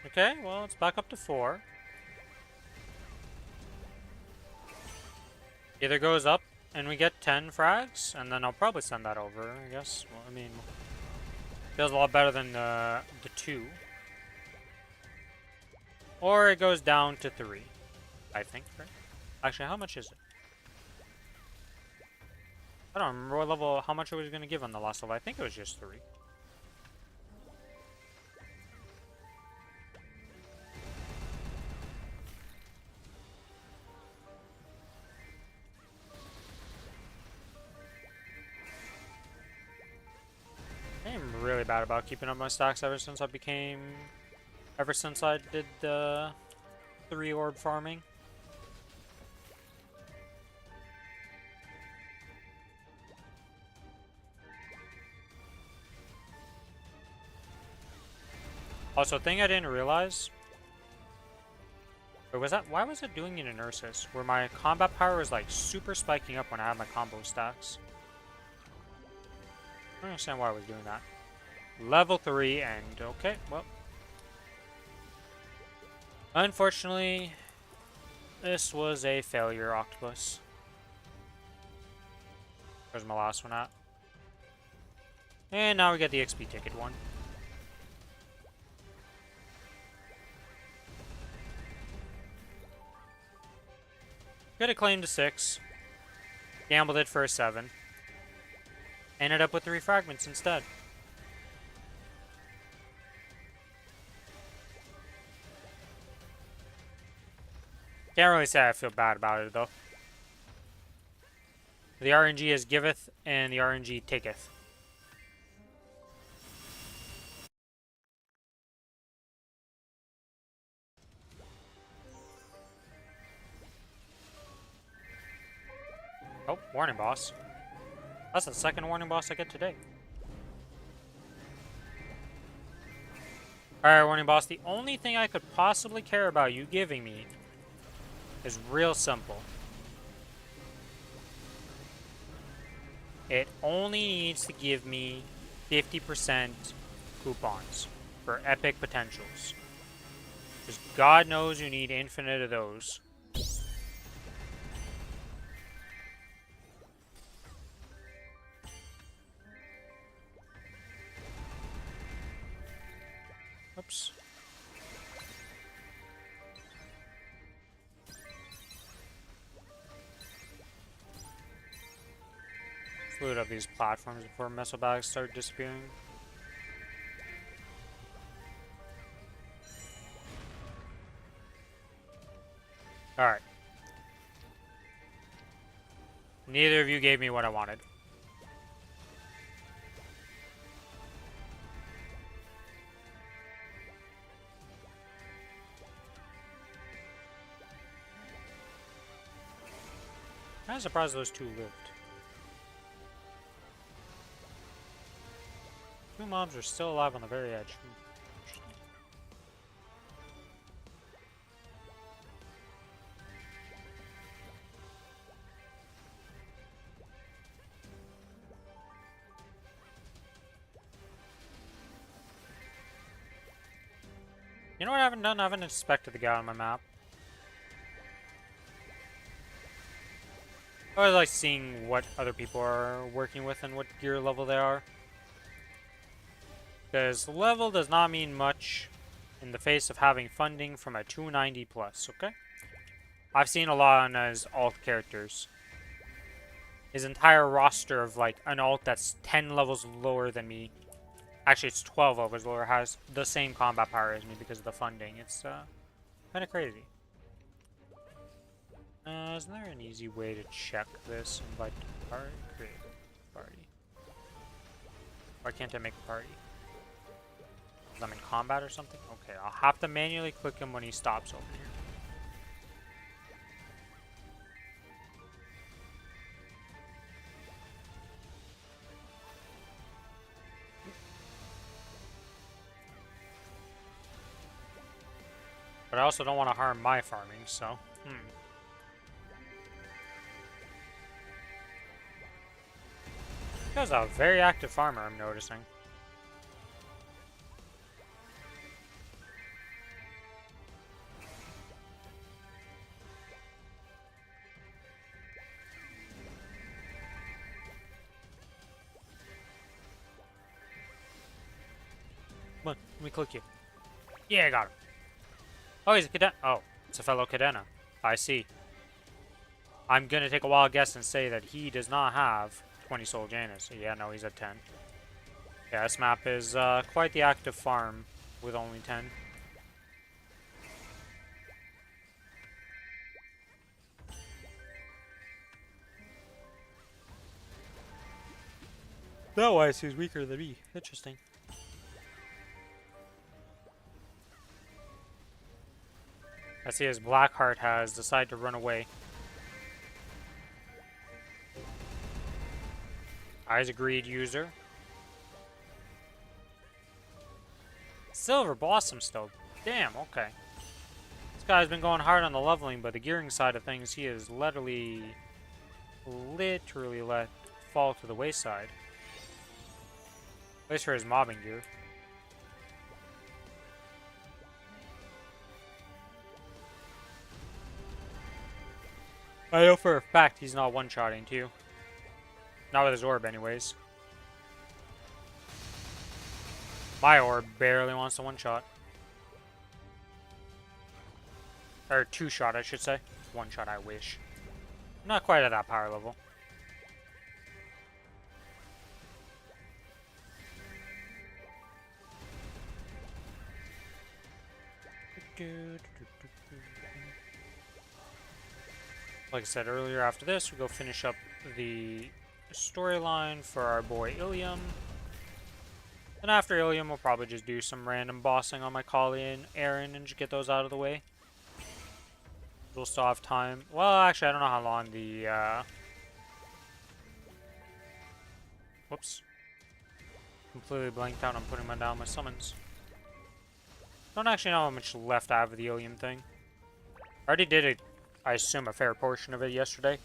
Okay, well, it's back up to 4. Either goes up and we get 10 frags, and then I'll probably send that over, I guess. Well, I mean, feels a lot better than the 2. Or it goes down to 3, I think, right? Actually, how much is it? I don't remember what level, how much it was going to give on the last level. I think it was just 3. I'm really bad about keeping up my stacks ever since I did the 3 orb farming. Also, thing I didn't realize. Wait, was that, why was it doing it in Ursus? Where my combat power was like super spiking up when I had my combo stacks. I don't understand why I was doing that. Level 3 and okay, well. Unfortunately, this was a failure, Octopus. Where's my last one at? And now we get the XP ticket one. Could have claimed a 6. Gambled it for a 7. Ended up with 3 fragments instead. Can't really say I feel bad about it though. The RNG is giveth and the RNG taketh. Oh, warning boss. That's the second warning boss I get today. Alright, warning boss, the only thing I could possibly care about you giving me is real simple. It only needs to give me 50% coupons for epic potentials. Because God knows you need infinite of those. Oops. Let's loot up these platforms before missile bags start disappearing. Alright. Neither of you gave me what I wanted. I'm surprised those two lived. Two mobs are still alive on the very edge. Interesting. You know what I haven't done? I haven't inspected the guy on my map. I always like seeing what other people are working with and what gear level they are. Because level does not mean much in the face of having funding from a 290 plus, okay? I've seen a lot on his alt characters. His entire roster of like an alt that's 10 levels lower than me. Actually, it's 12 levels lower, has the same combat power as me because of the funding. It's kind of crazy. Isn't there an easy way to check this? Invite to party? Create a party. Why can't I make a party? Because I'm in combat or something? Okay, I'll have to manually click him when he stops over here. But I also don't want to harm my farming, so... This guy's a very active farmer, I'm noticing. Come on, let me click you. Yeah, I got him. Oh, he's a cadet. Oh, it's a fellow cadena. I see. I'm gonna take a wild guess and say that he does not have 20 soul Janus. Yeah, no, he's at 10. Yeah, this map is quite the active farm with only 10. That why he's weaker than me. Interesting. I see his Blackheart has decided to run away. He's a greed user. Silver Blossom still. Damn, okay. This guy's been going hard on the leveling, but the gearing side of things he has literally let fall to the wayside. At least for his mobbing gear. I know for a fact he's not one-shotting too. Not with his orb anyways. My orb barely wants to one-shot. Or two-shot, I should say. One-shot, I wish. Not quite at that power level. Like I said earlier, after this, we'll go finish up the storyline for our boy Ilium. And after Ilium, we'll probably just do some random bossing on my Kali and Aaron and just get those out of the way. We'll still have time. Well, actually, I don't know how long the, whoops. Completely blanked out on putting down my summons. Don't actually know how much left I have of the Ilium thing. I already did it, I assume, a fair portion of it yesterday.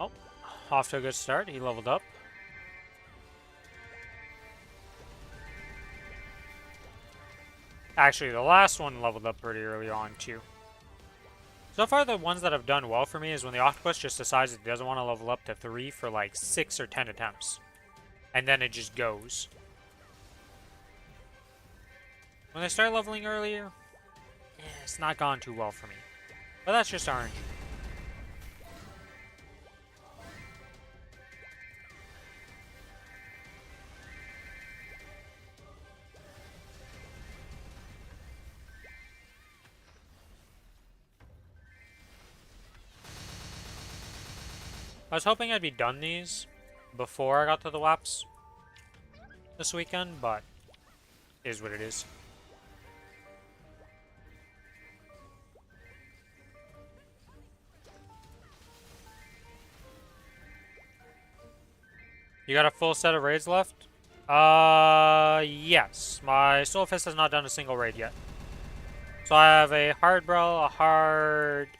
Oh, off to a good start. He leveled up. Actually, the last one leveled up pretty early on, too. So far, the ones that have done well for me is when the octopus just decides it doesn't want to level up to 3 for like 6 or 10 attempts. And then it just goes. When they start leveling earlier, it's not gone too well for me. But that's just RNG. I was hoping I'd be done these before I got to the WAPs this weekend, but it is what it is. You got a full set of raids left? Yes. My Soul Fist has not done a single raid yet. So I have a hard Brawl, a hard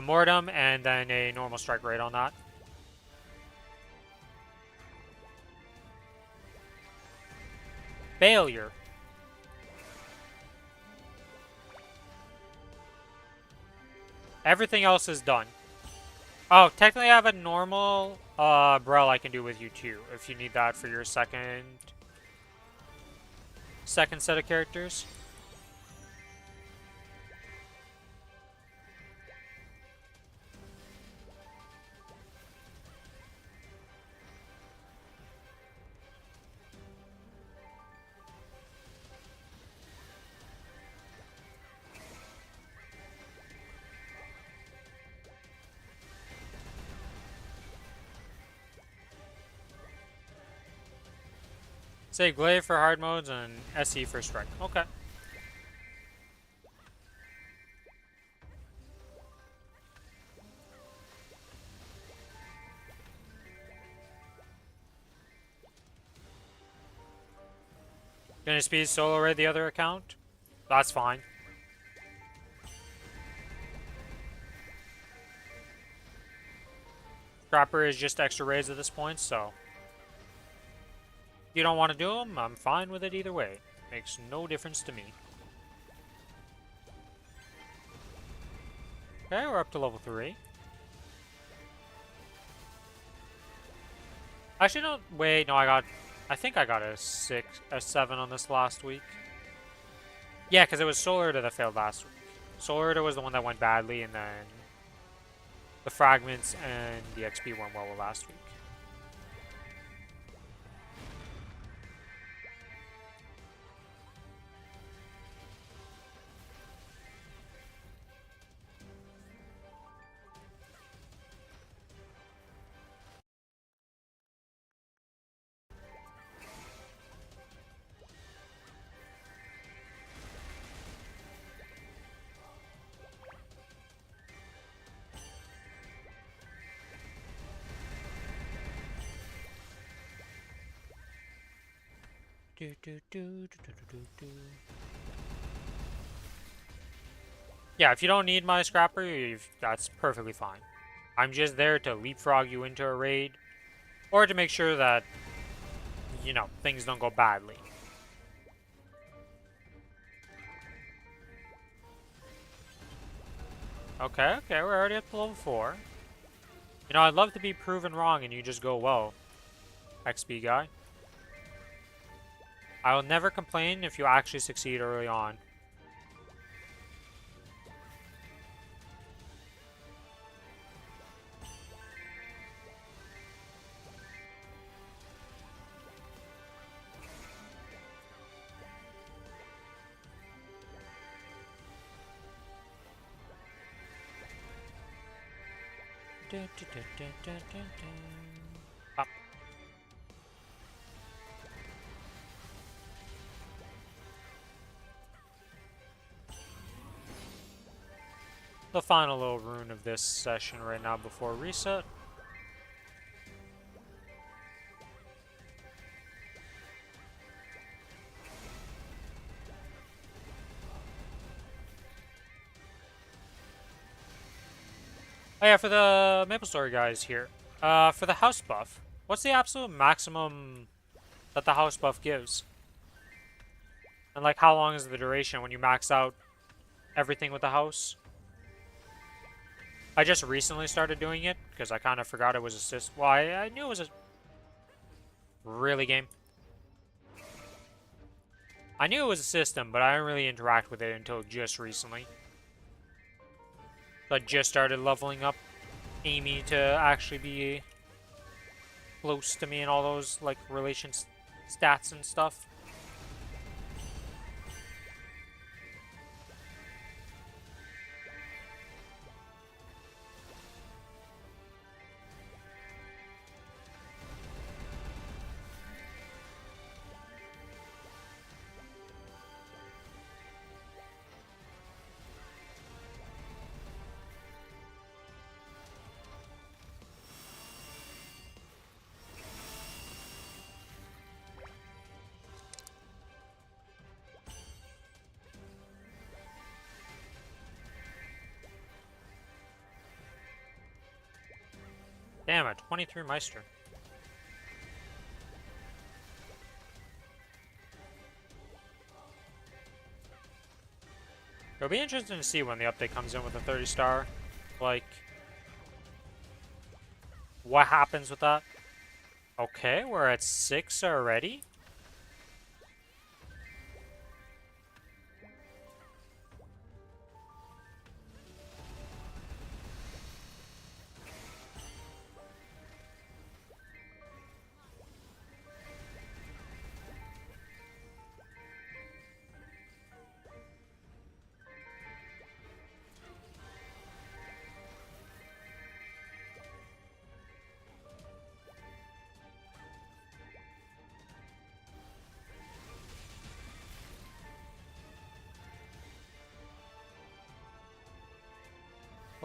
Mortem, and then a normal strike raid on that. Failure. Everything else is done. Oh, technically I have a normal Brawl I can do with you too, if you need that for your second set of characters. Say Glaive for hard modes and SE for strike. Okay. Gonna speed solo raid the other account? That's fine. Scrapper is just extra raids at this point, so if you don't want to do them, I'm fine with it either way. Makes no difference to me. Okay, we're up to level 3. Actually, no, wait, no, I think I got a 7 on this last week. Yeah, because it was Solar Urda that failed last week. Solar Urda was the one that went badly, and then the fragments and the XP went well last week. Yeah, if you don't need my Scrapper, that's perfectly fine. I'm just there to leapfrog you into a raid, or to make sure that, you know, things don't go badly. Okay, we're already up to level 4. You know, I'd love to be proven wrong and you just go well, XP guy. I will never complain if you actually succeed early on. Up. The final little rune of this session right now before reset. Oh yeah, for the Maplestory guys here. For the house buff, what's the absolute maximum that the house buff gives? And like, how long is the duration when you max out everything with the house? I just recently started doing it because I kind of forgot it was a system. Well, I knew it was a really game. I knew it was a system, but I didn't really interact with it until just recently. So I just started leveling up Amy to actually be close to me and all those like relations stats and stuff. Damn it, 23 Meister. It'll be interesting to see when the update comes in with a 30 star. Like, what happens with that? Okay, we're at 6 already?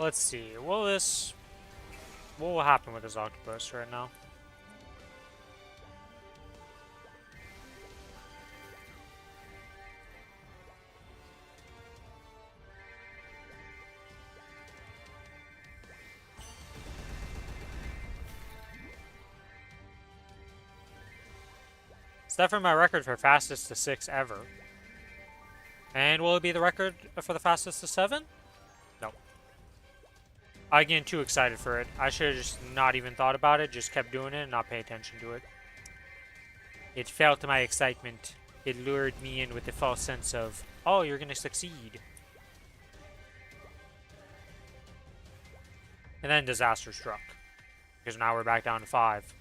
Let's see. What will happen with this octopus right now? It's definitely my record for fastest to 6 ever. And will it be the record for the fastest to 7? No. I get too excited for it. I should have just not even thought about it, just kept doing it and not pay attention to it. It felt my excitement. It lured me in with the false sense of, oh, you're gonna succeed. And then disaster struck. Because now we're back down to 5.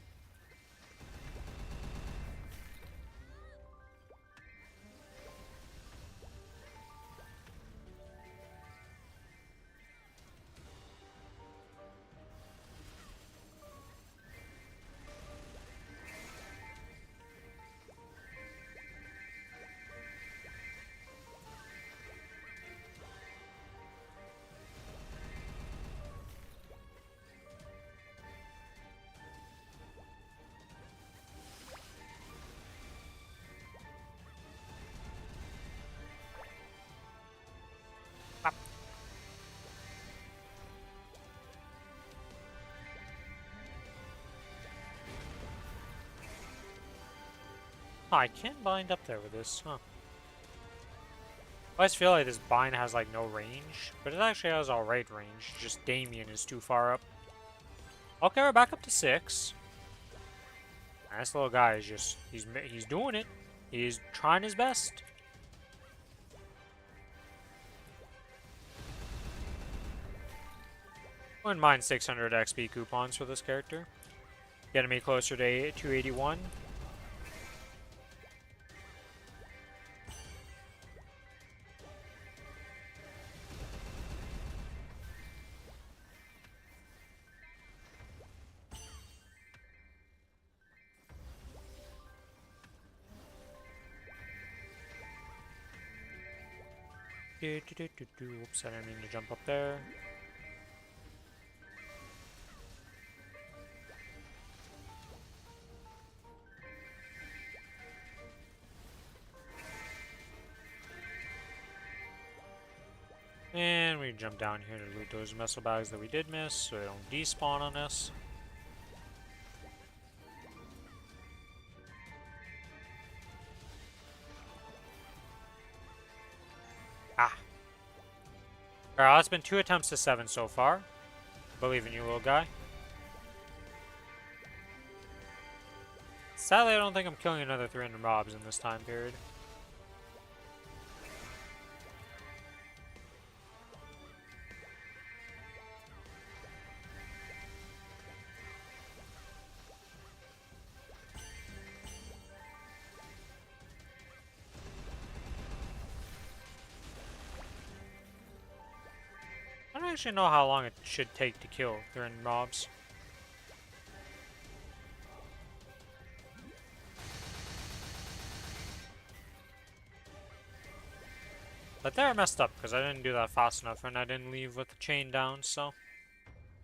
Oh, I can't bind up there with this, huh? I always feel like this bind has like no range, but it actually has alright range, just Damien is too far up. Okay, we're back up to 6. This little guy is just, he's doing it. He's trying his best. Wouldn't mind 600 XP coupons for this character. Getting me closer to 281. Oops, I didn't mean to jump up there. And we jump down here to loot those missile bags that we did miss, so they don't despawn on us. Ah. Alright, it's been 2 attempts to 7 so far. Believe in you, little guy. Sadly, I don't think I'm killing another 300 mobs in this time period. I don't actually know how long it should take to kill 300 mobs. But there I messed up because I didn't do that fast enough and I didn't leave with the chain down, so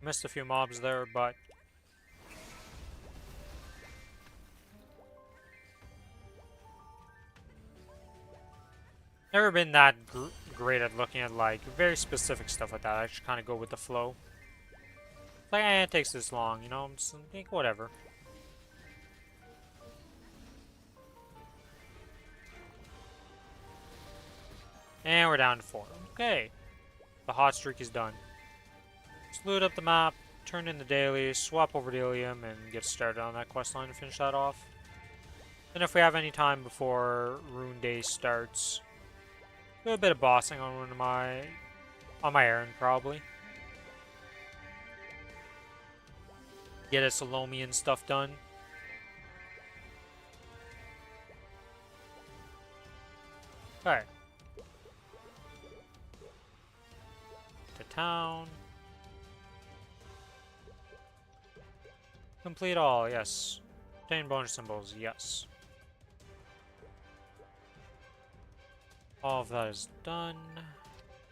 missed a few mobs there, but never been that great at looking at like very specific stuff like that. I just kind of go with the flow. It's like, it takes this long, you know? I'm just think whatever. And we're down to 4. Okay. The hot streak is done. Let's loot up the map, turn in the dailies, swap over to Ilium, and get started on that quest line to finish that off. And if we have any time before Rune Day starts, do a bit of bossing on my errand probably. Get a Salomian stuff done. Okay. To town. Complete all, yes. Obtain bonus symbols, yes. All of that is done.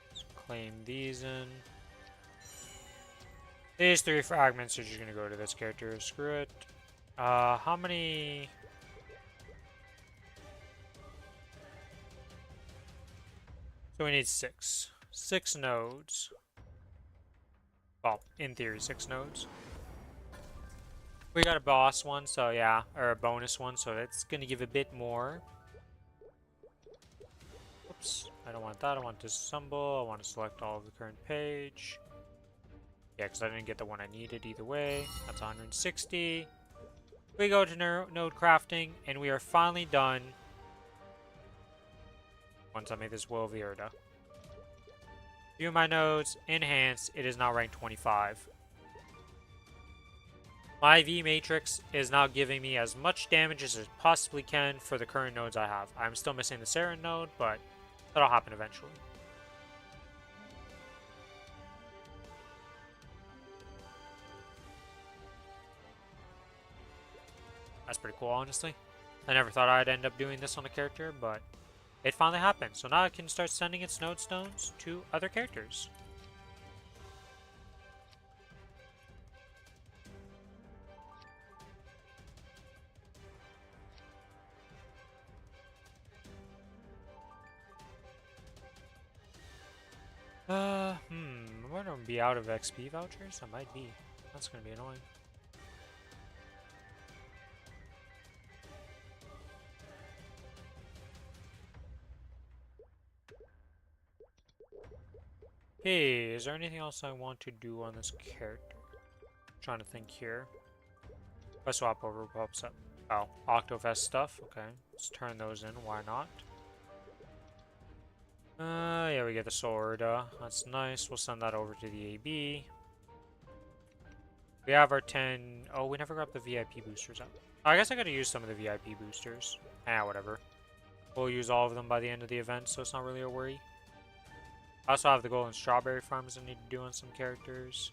Let's claim these in. These 3 fragments are just gonna go to this character. Screw it. How many? So we need 6. 6 nodes. Well, in theory, 6 nodes. We got a boss one, so yeah, or a bonus one, so that's gonna give a bit more. Oops, I don't want that. I want to disassemble. I want to select all of the current page. Yeah, because I didn't get the one I needed either way. That's 160. We go to node crafting, and we are finally done. Once I make this Will of the Urda. View my nodes, enhance. It is now ranked 25. My V matrix is now giving me as much damage as it possibly can for the current nodes I have. I'm still missing the Saren node, but that'll happen eventually. That's pretty cool, honestly. I never thought I'd end up doing this on a character, but it finally happened. So now I can start sending its node stones to other characters. Am I gonna be out of XP vouchers? I might be. That's gonna be annoying. Hey, is there anything else I want to do on this character? I'm trying to think here. If I swap over, what pops up? Oh, Octofest stuff. Okay, let's turn those in. Why not? Yeah, we get the sword. That's nice. We'll send that over to the AB. We have our 10... Oh, we never got the VIP boosters up. I guess I gotta use some of the VIP boosters. Whatever. We'll use all of them by the end of the event, so it's not really a worry. I also have the golden strawberry farms I need to do on some characters.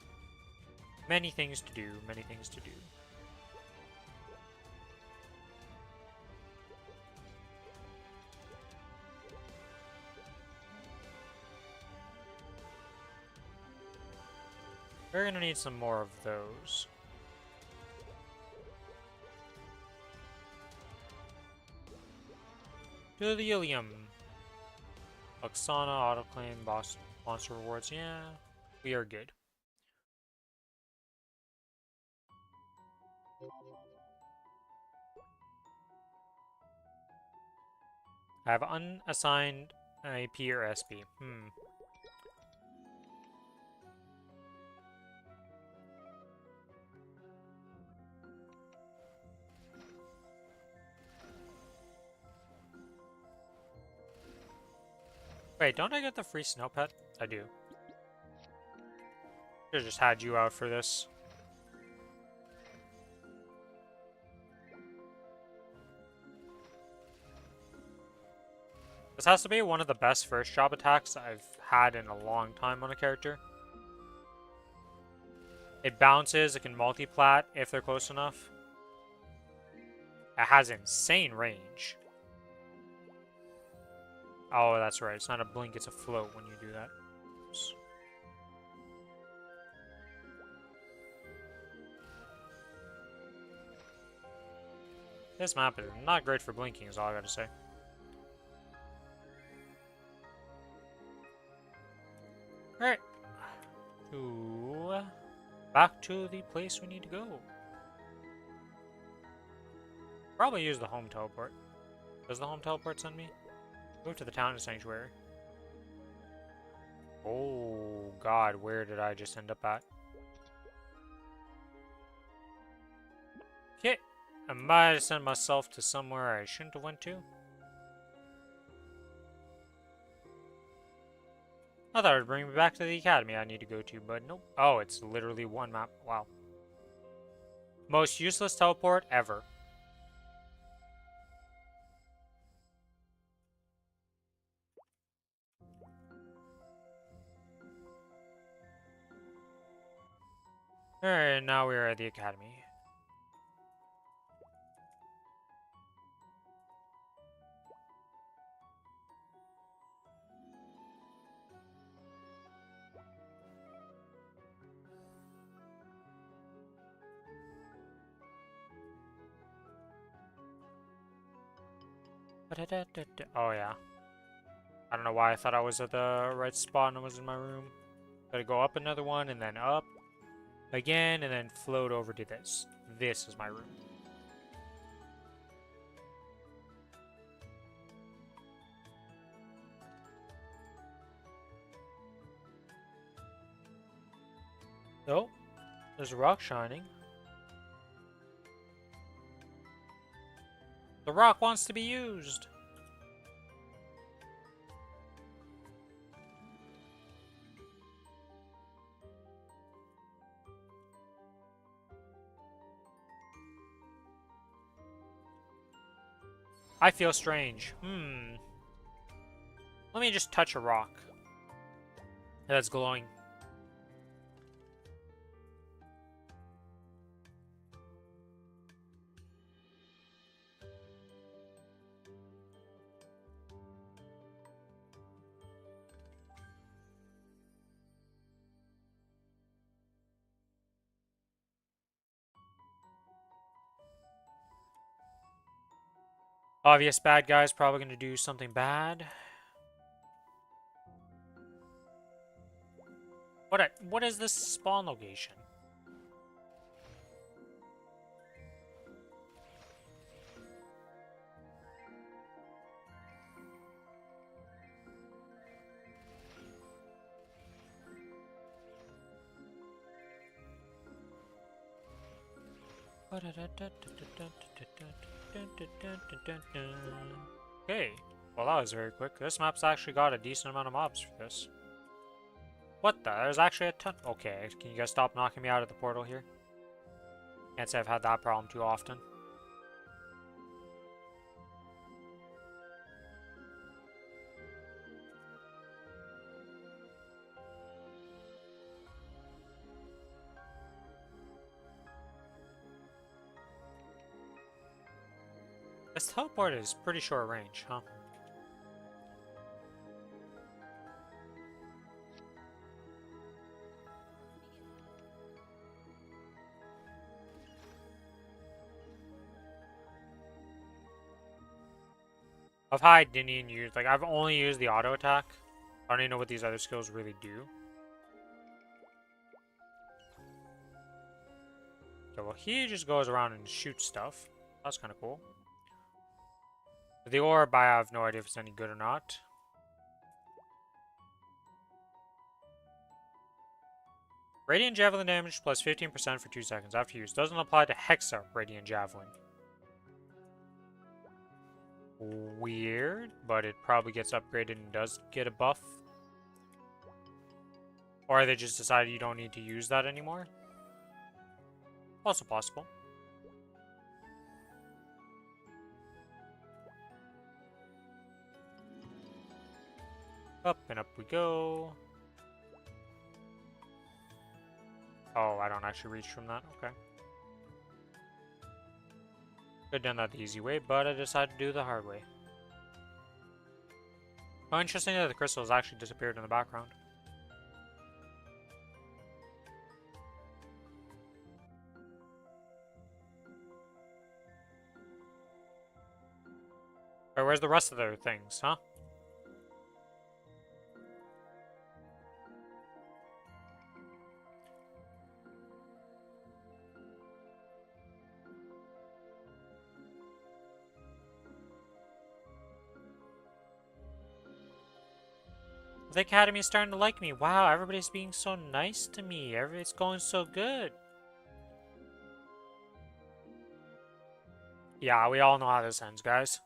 Many things to do, many things to do. We're gonna need some more of those. To the Ilium. Oksana, autoclaim, boss, monster rewards. Yeah, we are good. I have unassigned AP or SP. Wait, don't I get the free snow pet? I do. Should've just had you out for this. This has to be one of the best first job attacks I've had in a long time on a character. It bounces, it can multi-plat if they're close enough. It has insane range. Oh, that's right. It's not a blink, it's a float when you do that. Oops. This map is not great for blinking, is all I gotta say. Alright. Back to the place we need to go. Probably use the home teleport. Does the home teleport send me? Move to the town sanctuary. Oh god, where did I just end up at? Okay, I might have sent myself to somewhere I shouldn't have went to. I thought it would bring me back to the academy I need to go to, but nope. Oh, it's literally one map. Wow. Most useless teleport ever. Alright, now we are at the academy. Oh yeah. I don't know why I thought I was at the right spot and I was in my room. Gotta go up another one and then up again and then float over to this. This is my room. Oh, there's a rock shining. The rock wants to be used. I feel strange. Let me just touch a rock that's glowing. Obvious bad guy's probably going to do something bad. What is this spawn location? Okay, well that was very quick. This map's actually got a decent amount of mobs for this. What the? There's actually a ton. Okay, can you guys stop knocking me out of the portal here? Can't say I've had that problem too often. This teleport is pretty short range, huh? Of how I didn't even use, like, I've only used the auto attack. I don't even know what these other skills really do. Okay, well, he just goes around and shoots stuff. That's kind of cool. The orb, I have no idea if it's any good or not. Radiant Javelin damage plus 15% for 2 seconds after use. Doesn't apply to Hexa Radiant Javelin. Weird, but it probably gets upgraded and does get a buff. Or they just decided you don't need to use that anymore. Also possible. Up and up we go. Oh, I don't actually reach from that. Okay. Could have done that the easy way, but I decided to do the hard way. Oh, interesting that the crystals actually disappeared in the background. Or where's the rest of their things, huh? The Academy's starting to like me. Wow, everybody's being so nice to me. Everything's going so good. Yeah, we all know how this ends, guys.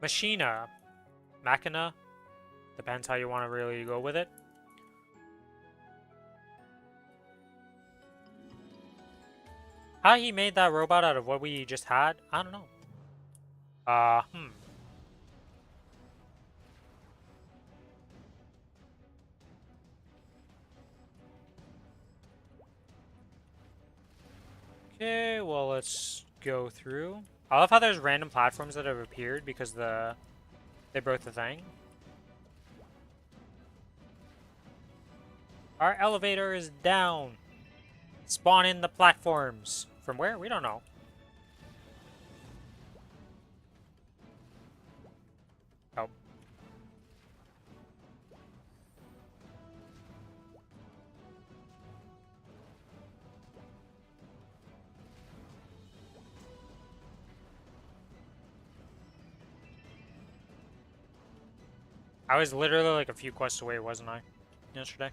Machina. Machina. Depends how you want to really go with it. How he made that robot out of what we just had? I don't know. Okay, well, let's go through. I love how there's random platforms that have appeared because they broke the thing. Our elevator is down. Spawn in the platforms. From where? We don't know. Oh. I was literally like a few quests away, wasn't I? Yesterday.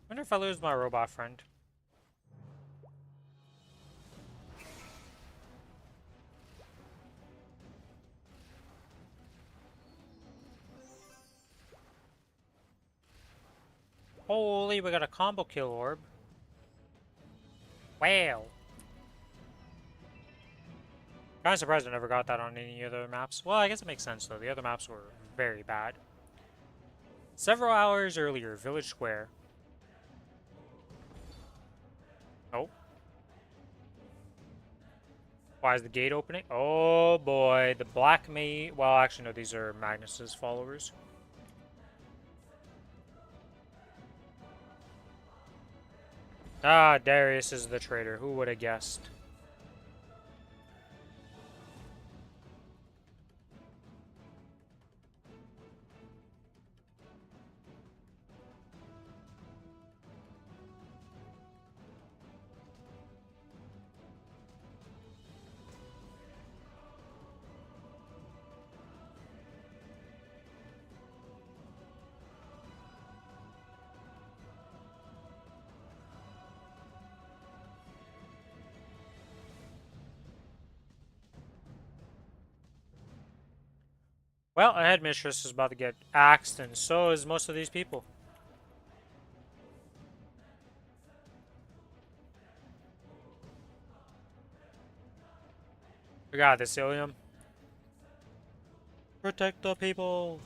Wonder if I lose my robot friend. Holy, we got a combo kill orb. Wow. Kind of surprised I never got that on any other maps. Well, I guess it makes sense though. The other maps were very bad. Several hours earlier, Village Square. Oh. Why is the gate opening? Oh boy, the Black Mage. Well, actually, no, these are Magnus's followers. Ah, Darius is the traitor. Who would have guessed? Well, a headmistress is about to get axed, and so is most of these people. We got this, Ilium. Protect the people.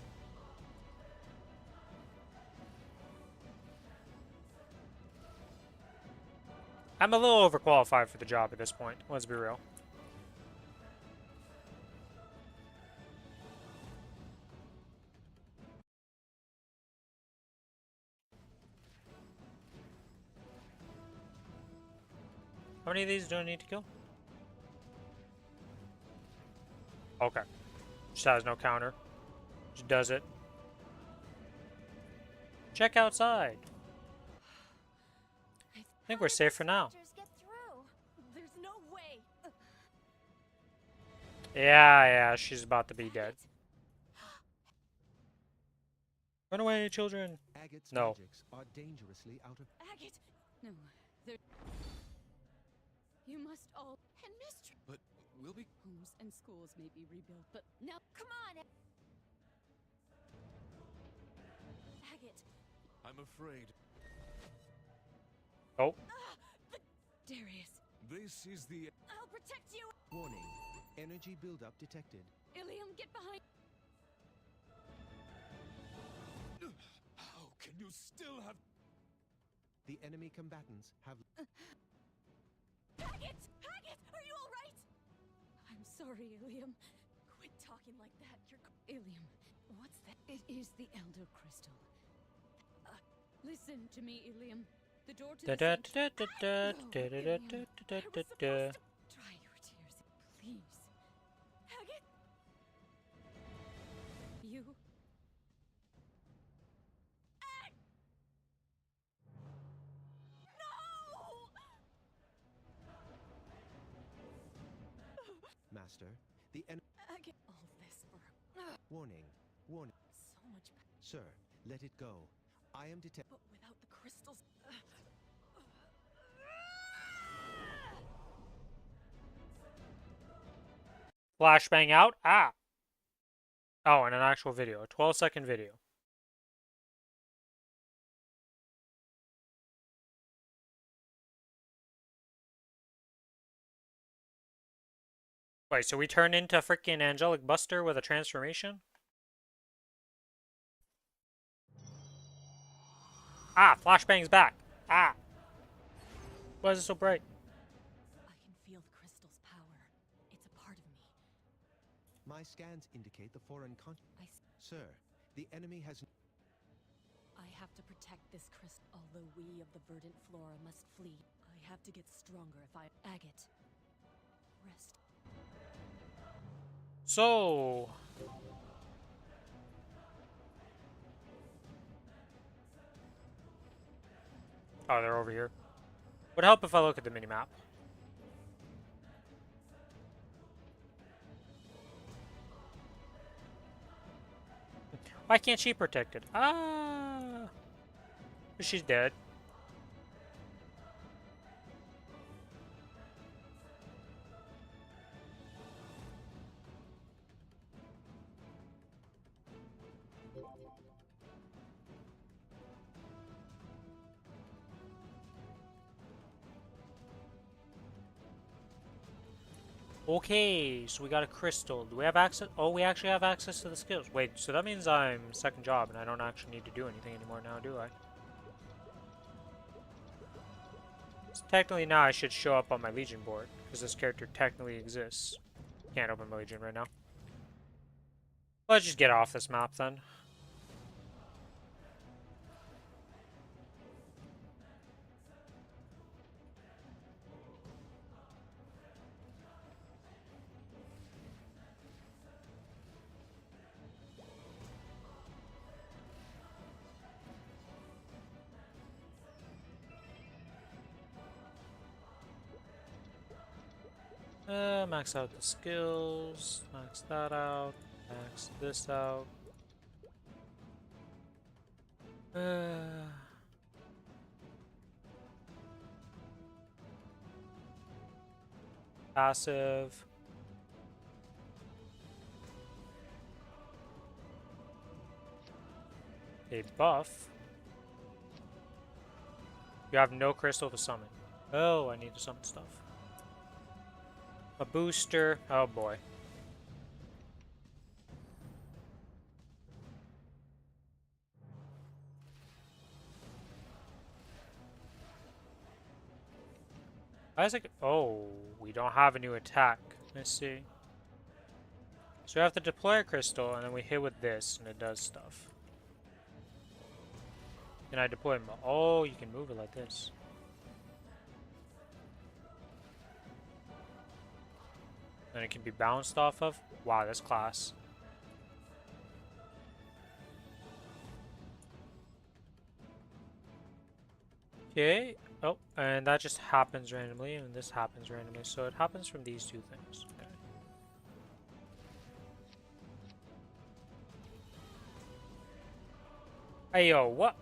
I'm a little overqualified for the job at this point. Let's be real. How many of these do I need to kill? Okay. Just has no counter. Just does it. Check outside. I think we're safe for now.
There's no way.
Yeah, she's about to be dead. Run away, children.
Agate's
No.
magics are dangerously out of...
Agate! No, there... You must all... And mistress...
But we'll be...
Homes and schools may be rebuilt, but... No, come on! Agate!
I'm afraid.
Oh.
Darius!
This is the...
I'll protect you!
Warning. Energy buildup detected.
Ilium, get behind...
How can you still have... The enemy combatants have...
Agate! Agate! Are you alright? I'm sorry, Ilium. Quit talking like that. You're... Ilium, what's that? It is the Elder Crystal. Listen to me, Ilium. The door to the sanctuary... Dry your tears, please. Agate! You...
Master, the enemy...
Agate! All this for...
Warning. Warning.
So much...
Sir, let it go. I am detect...
But without the crystals...
Flashbang out. Ah. Oh, and an actual video. A 12-second video. Wait, so we turn into freaking Angelic Buster with a transformation? Ah, flashbang's back. Ah. Why is it so bright?
I can feel the crystal's power. It's a part of me.
My scans indicate the foreign Sir, the enemy has...
I have to protect this crystal. Although we of the verdant flora must flee, I have to get stronger if I... Agate. Rest.
So... Oh, they're over here. Would help if I look at the minimap. Why can't she protect it? Ah! She's dead. Okay, so we got a crystal. Do we have access? Oh, we actually have access to the skills. Wait, so that means I'm second job and I don't actually need to do anything anymore now, do I? So technically now I should show up on my Legion board, because this character technically exists. Can't open my Legion right now. Let's just get off this map then. Max out the skills, max that out, max this out. Passive. A buff. You have no crystal to summon. Oh, I need to summon stuff. A booster. Oh boy. Isaac. Oh, we don't have a new attack. Let's see. So we have to deploy a crystal, and then we hit with this, and it does stuff. Can I deploy? Oh, you can move it like this. Then it can be bounced off of. Wow, that's class. Okay. Oh, and that just happens randomly, and this happens randomly. So it happens from these two things. Okay. Hey, yo, what?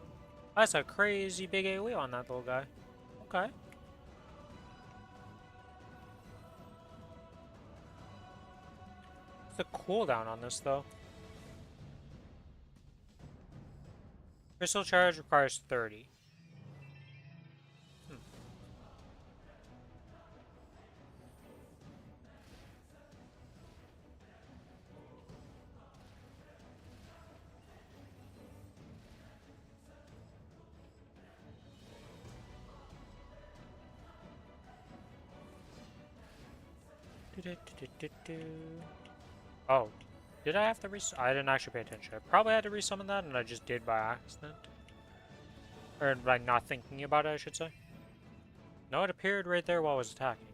That's a crazy big AoE on that little guy. Okay. What's the cooldown on this, though? Crystal charge requires 30. Hmm. Oh, did I have to I didn't actually pay attention. I probably had to resummon that, and I just did by accident. Or by not thinking about it, I should say. No, it appeared right there while I was attacking.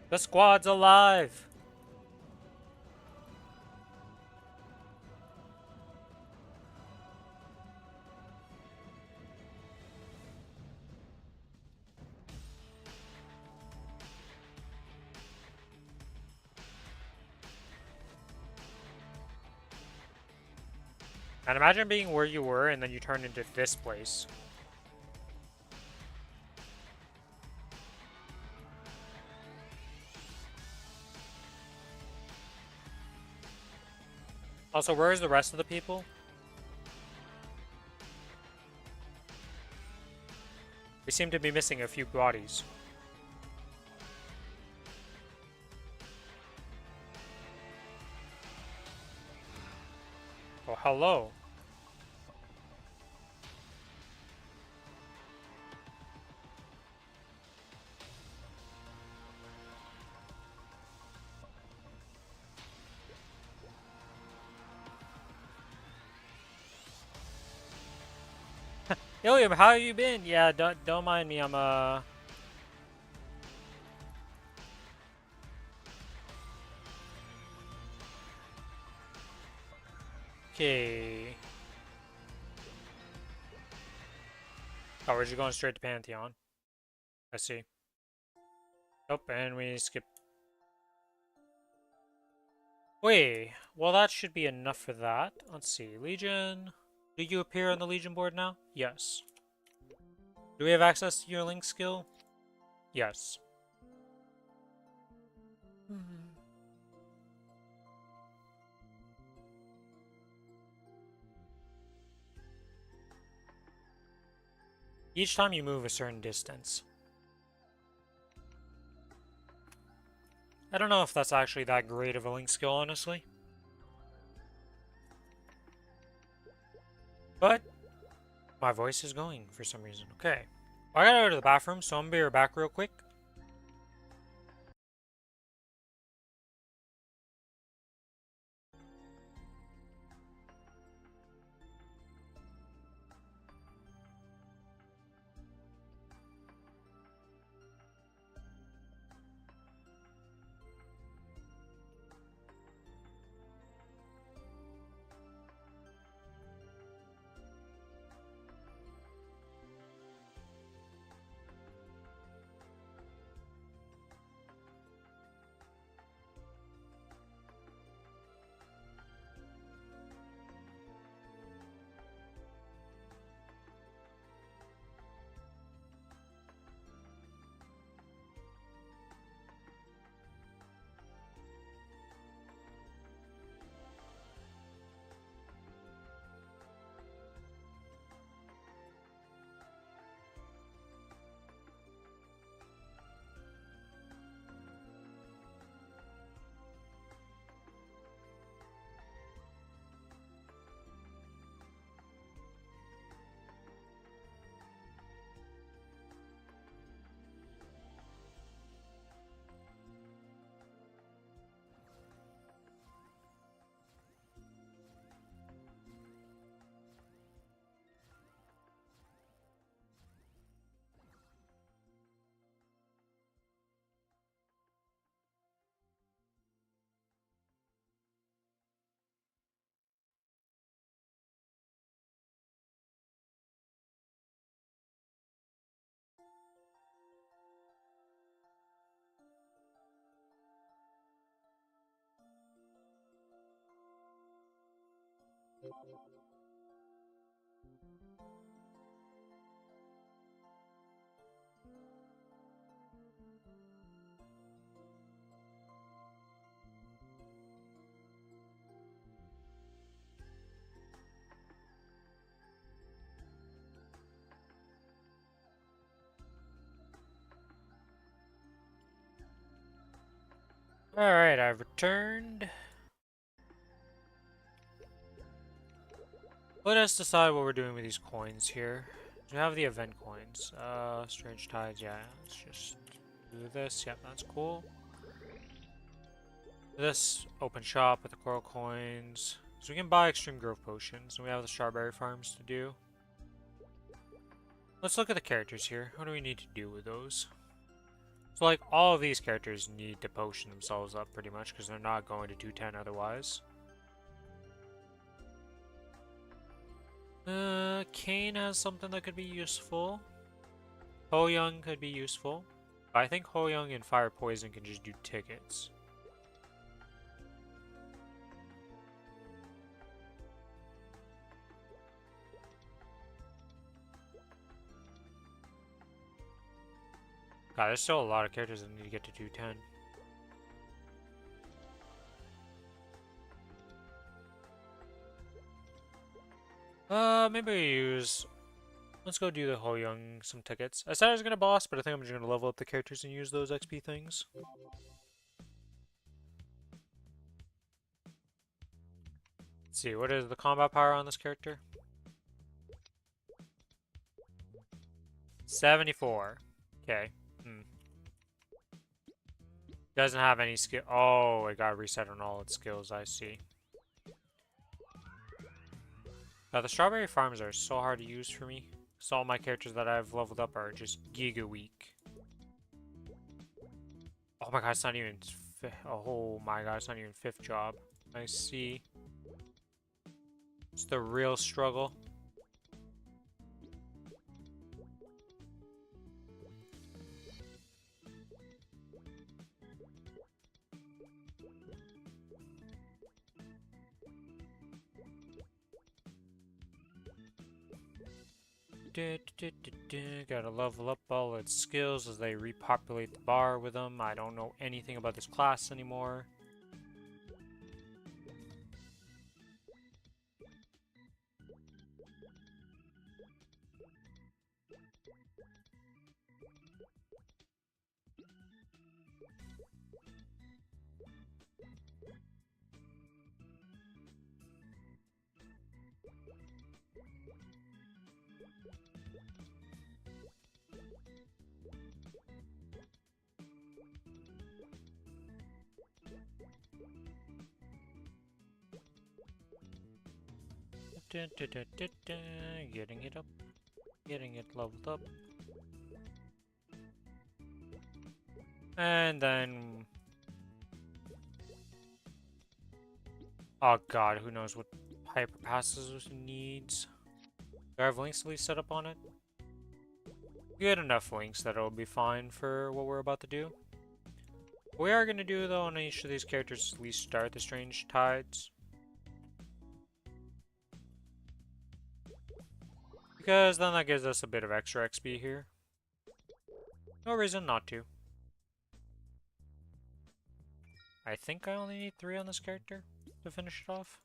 The squad's alive! And imagine being where you were and then you turned into this place. Also, where's the rest of the people? We seem to be missing a few bodies. Oh, hello. Ilium, how have you been? Yeah, don't mind me. I'm okay. Oh, we're just going straight to Pantheon. I see. Oh, and we skip. Wait, well that should be enough for that. Let's see. Legion. Do you appear on the Legion board now? Yes. Do we have access to your Link skill? Yes. Each time you move a certain distance. I don't know if that's actually that great of a Link skill, honestly. But my voice is going for some reason. Okay. I gotta go to the bathroom, so I'm gonna be right back real quick. Alright, I've returned. Let us decide what we're doing with these coins here. We have the event coins. Strange Tides, yeah. Let's just do this. Yep, that's cool. This open shop with the coral coins. So we can buy extreme growth potions, and we have the strawberry farms to do. Let's look at the characters here. What do we need to do with those? So like all of these characters need to potion themselves up pretty much because they're not going to 210 otherwise. Kane has something that could be useful. Ho Young could be useful. But I think Ho Young and Fire Poison can just do tickets. God, there's still a lot of characters that need to get to 210. Maybe we use... Let's go do the Ho Young some tickets. I said I was gonna boss, but I think I'm just gonna level up the characters and use those XP things. Let's see, what is the combat power on this character? 74. Okay. Doesn't have any skill. Oh, it got reset on all its skills, I see. Now, the strawberry farms are so hard to use for me. So all my characters that I've leveled up are just giga weak. Oh my god, it's not even... Oh my god, it's not even 5th job. I see. It's the real struggle. Gotta level up all its skills as they repopulate the bar with them. I don't know anything about this class anymore. Getting it up. Getting it leveled up. And then... Oh god, who knows what hyper passes it needs. Do I have links at least set up on it? Good enough links that it'll be fine for what we're about to do. What we are going to do though on each of these characters is at least start the Strange Tides. Because then that gives us a bit of extra XP here. No reason not to. I think I only need 3 on this character to finish it off.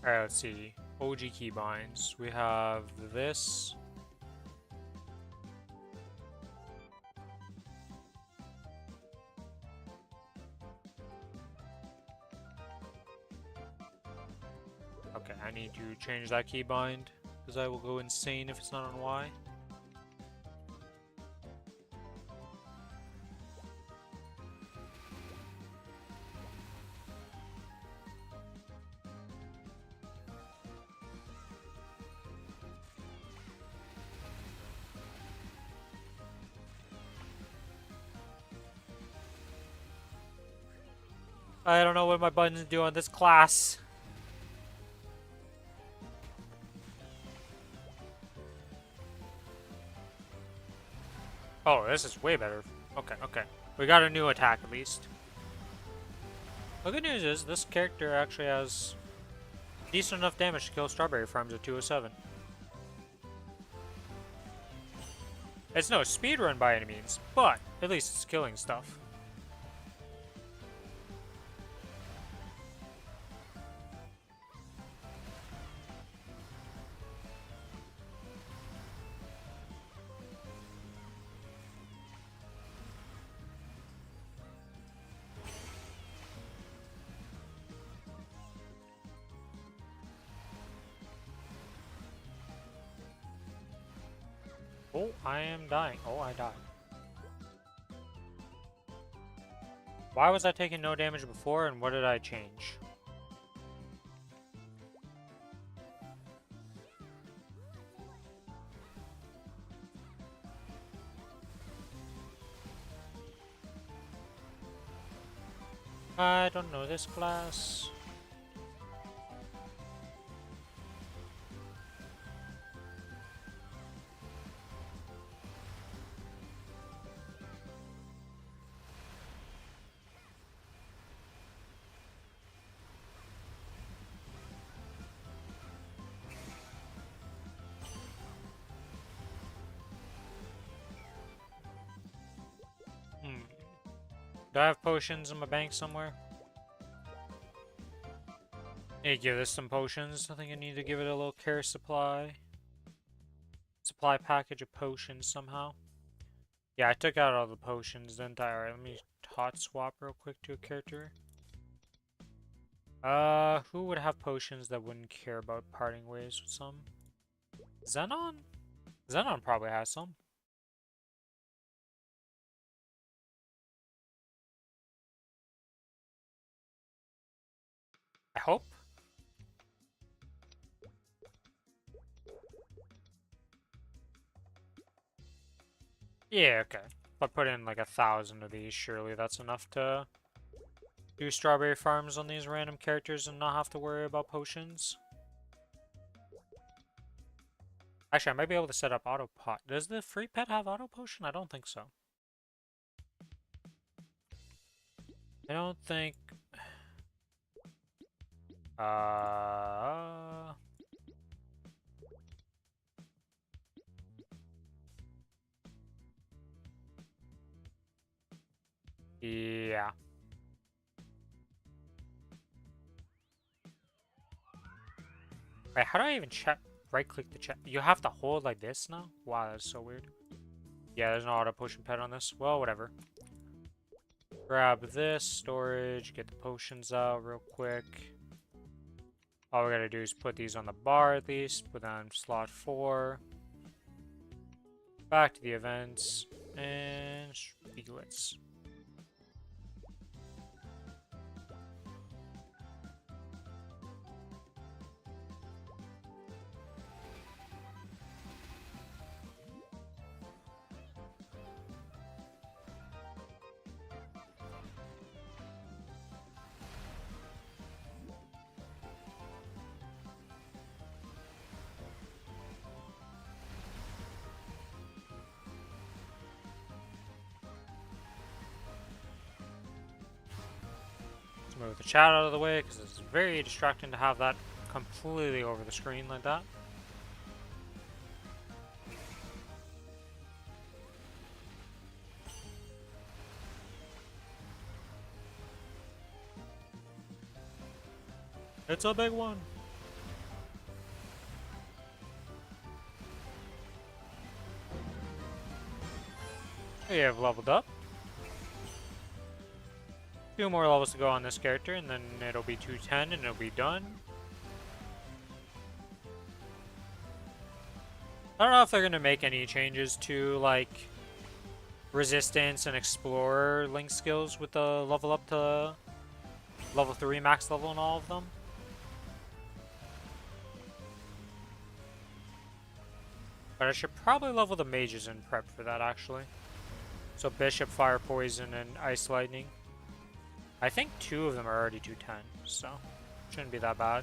Alright, let's see. OG keybinds. We have this. Okay, I need to change that keybind because I will go insane if it's not on Y. I don't know what my buttons do on this class. Oh, this is way better. Okay, okay. We got a new attack at least. The good news is this character actually has decent enough damage to kill strawberry farms at 207. It's no speedrun by any means, but at least it's killing stuff. Oh, I am dying. Oh, I died. Why was I taking no damage before, and what did I change? I don't know this class. Do I have potions in my bank somewhere? Need to give this some potions. I think I need to give it a little care supply. Supply package of potions somehow. Yeah, I took out all the potions, didn't I? Alright, let me hot swap real quick to a character. Who would have potions that wouldn't care about parting ways with some? Xenon? Xenon probably has some. I hope. Yeah, okay. If I put in like 1,000 of these, surely that's enough to do strawberry farms on these random characters and not have to worry about potions. Actually, I might be able to set up auto pot. Does the free pet have auto potion? I don't think so. I don't think... Yeah. Wait, how do I even check? Right-click the check. You have to hold like this now? Wow, that's so weird. Yeah, there's no auto potion pet on this. Well, whatever. Grab this, storage, get the potions out real quick. All we gotta do is put these on the bar at least, put on slot 4. Back to the events, and Spiglets. Move the chat out of the way because it's very distracting to have that completely over the screen like that. It's a big one. We have leveled up. Few more levels to go on this character, and then it'll be 210 and it'll be done. I don't know if they're gonna make any changes to like resistance and explorer link skills with the level up to level 3 max level in all of them. But I should probably level the mages in prep for that actually. So Bishop, Fire Poison, and Ice Lightning. I think 2 of them are already 210, so shouldn't be that bad.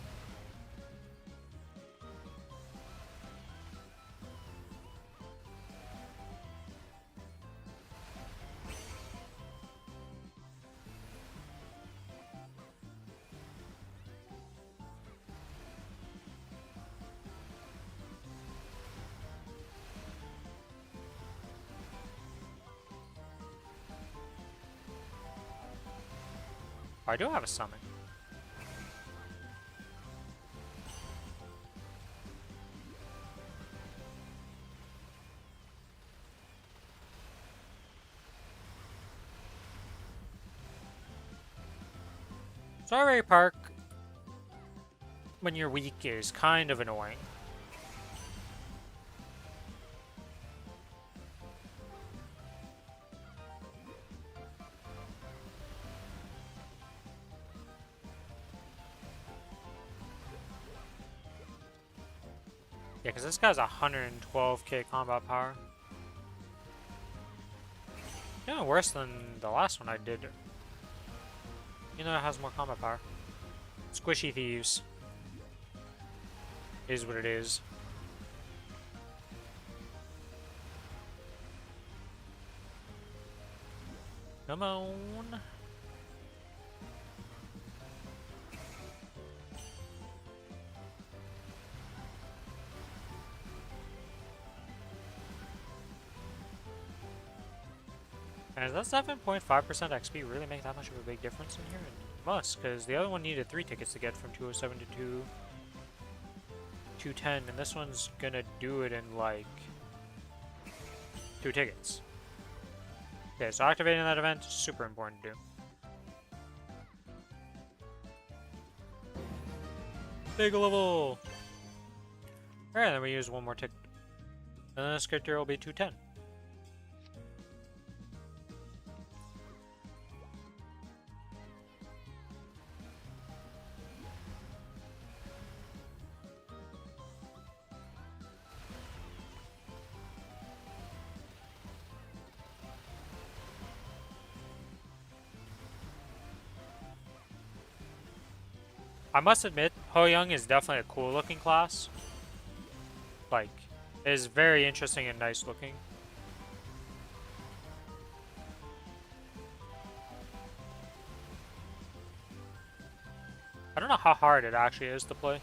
I do have a summon. Strawberry Park, when you're weak, is kind of annoying. Yeah, because this guy's 112k combat power. Yeah, worse than the last one I did. You know, it has more combat power. Squishy Thieves is what it is. Come on. And does that 7.5% XP really make that much of a big difference in here? It must, because the other one needed 3 tickets to get from 207 to 210, and this one's gonna do it in like 2 tickets. Okay, so activating that event is super important to do. Big level! Alright, then we use one more tick. And then this character will be 210. I must admit, Ho Young is definitely a cool looking class. Like, it is very interesting and nice looking. I don't know how hard it actually is to play.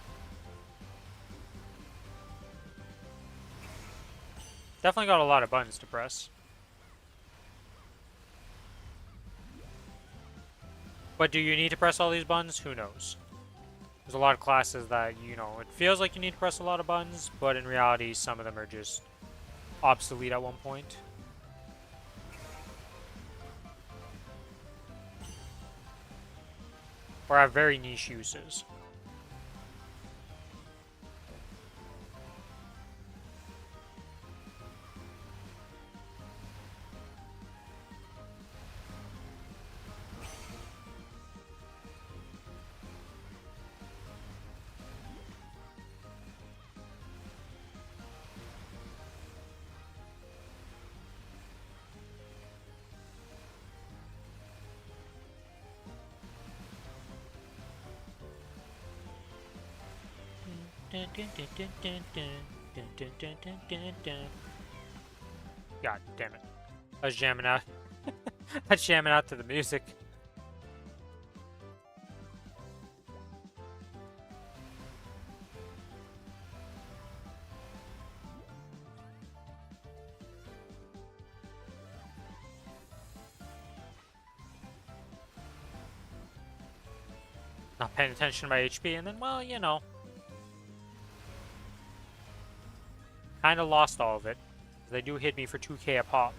Definitely got a lot of buttons to press. But do you need to press all these buttons? Who knows? There's a lot of classes that, you know, it feels like you need to press a lot of buttons, but in reality, some of them are just obsolete at one point. Or have very niche uses. God damn it. I was jamming out. I was jamming out to the music. Not paying attention to my HP, and then, well, you know. Kinda lost all of it. They do hit me for 2k a pop.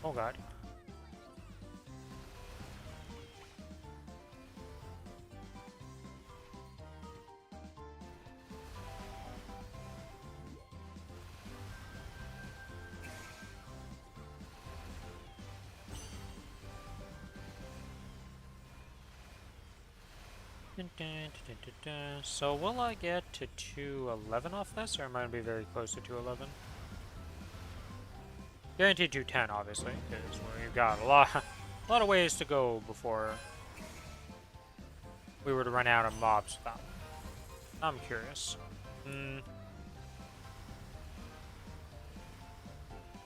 Oh god. So will I get to 211 off this, or am I going to be very close to 211? Guaranteed 210, obviously, because we've got a lot of ways to go before we were to run out of mobs with that one. I'm curious.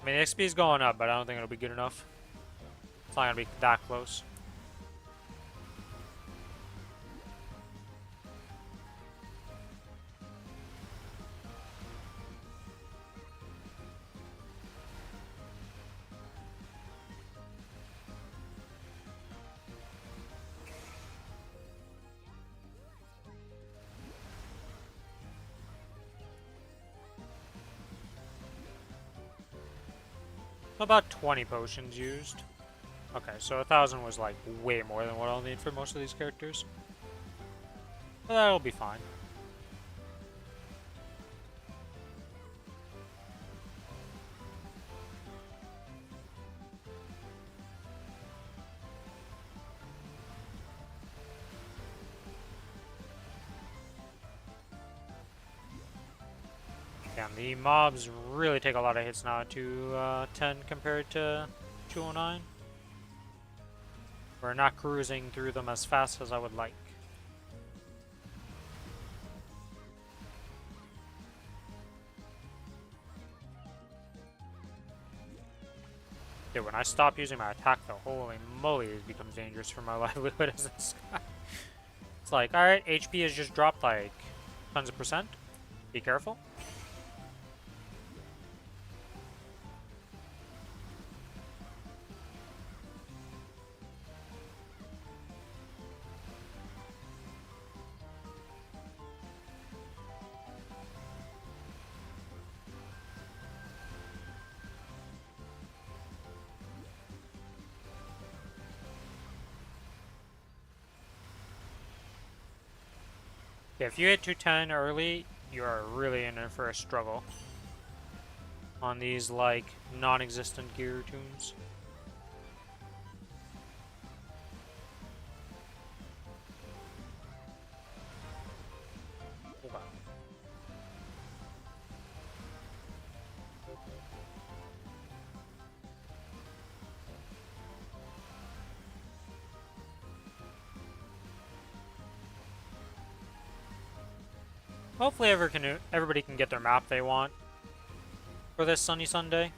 I mean, the XP is going up, but I don't think it'll be good enough. It's not gonna be that close. About 20 potions used. Okay, so 1,000 was like way more than what I'll need for most of these characters. But that'll be fine. Damn, the mobs really take a lot of hits now at 210 compared to 209. We're not cruising through them as fast as I would like. Dude, when I stop using my attack though, holy moly, it becomes dangerous for my livelihood as this guy. It's like, alright, HP has just dropped like tons of percent. Be careful. Yeah, if you hit 210 early, you are really in for a struggle on these like non-existent gear tunes. Okay. Hopefully everybody can get their map they want for this sunny Sunday.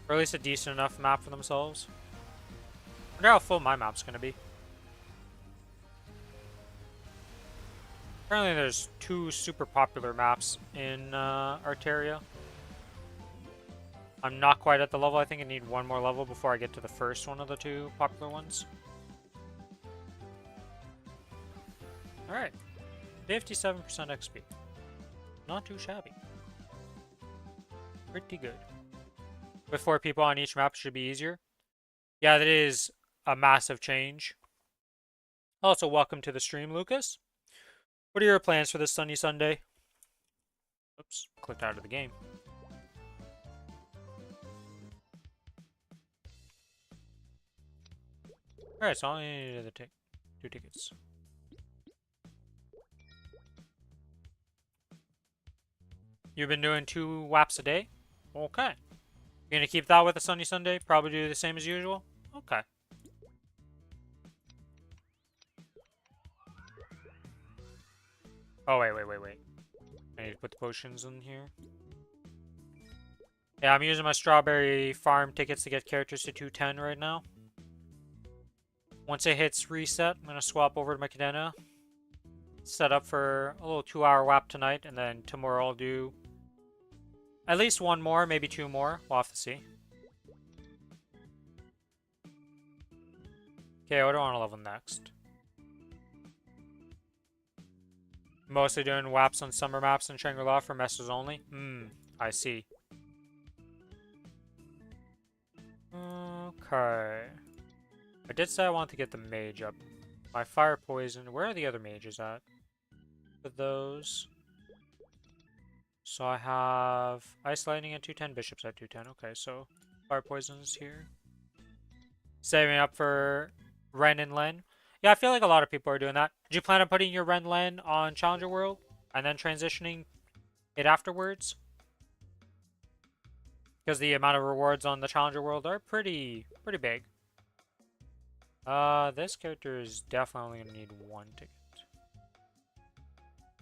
Or at least a decent enough map for themselves. I wonder how full my map's gonna be. Apparently there's 2 super popular maps in Arteria. I'm not quite at the level. I think I need 1 more level before I get to the first one of the 2 popular ones. Alright. 57% XP. Not too shabby. Pretty good. With 4 people on each map should be easier. Yeah, that is a massive change. Also, welcome to the stream, Lucas. What are your plans for this sunny Sunday? Oops, clicked out of the game. Alright, so I only need the 2 tickets. You've been doing 2 WAPs a day? Okay. You're gonna keep that with a sunny Sunday? Probably do the same as usual? Okay. Oh, wait. I need to put the potions in here. Yeah, I'm using my strawberry farm tickets to get characters to 210 right now. Once it hits reset, I'm gonna swap over to my Cadena. Set up for a little 2-hour WAP tonight, and then tomorrow I'll do at least 1 more, maybe 2 more. We'll have to see. Okay, what do I want to level next? Mostly doing WAPs on summer maps and Shangri-La for messers only? I see. Okay. I did say I want to get the mage up. My fire poison. Where are the other mages at? For those. So I have ice lightning at 210, bishops at 210. Okay, so fire poison is here. Saving up for Ren and Len. Yeah, I feel like a lot of people are doing that. Did you plan on putting your Ren Len on Challenger World and then transitioning it afterwards? Because the amount of rewards on the Challenger World are pretty big. This character is definitely going to need 1 ticket.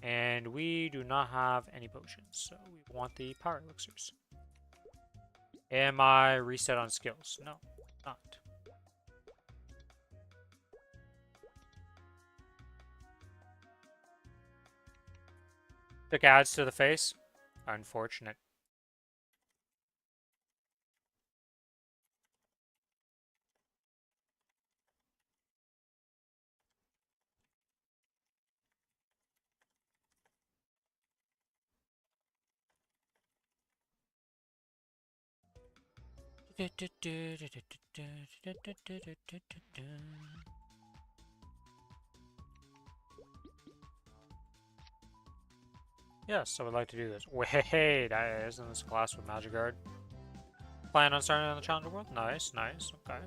And we do not have any potions, so we want the power elixirs. Am I reset on skills? No, not. Took ads to the face. Unfortunate. Yes, I would like to do this. Wait, isn't this class with Magic Guard? Plan on starting on the Challenger World? Nice, nice, okay.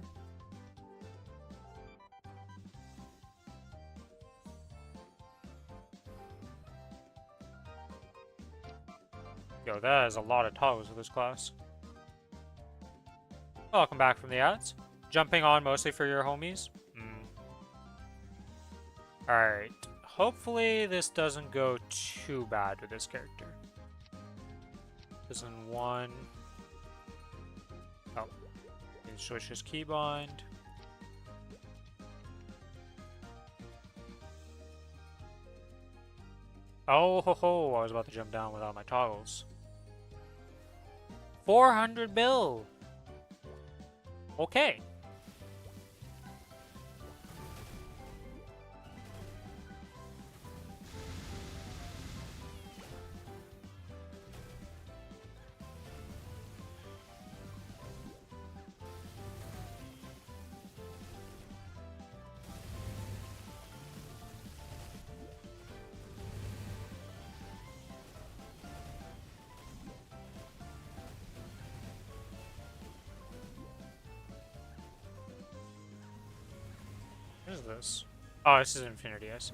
Yo, that is a lot of toggles with this class. Welcome back from the ads. Jumping on mostly for your homies. Alright. Hopefully this doesn't go too bad with this character. Isn't one. Oh. Need to switch his keybind. Oh ho ho! I was about to jump down without my toggles. 400 bill! Okay. What is this? Oh, this is Infinity, I see.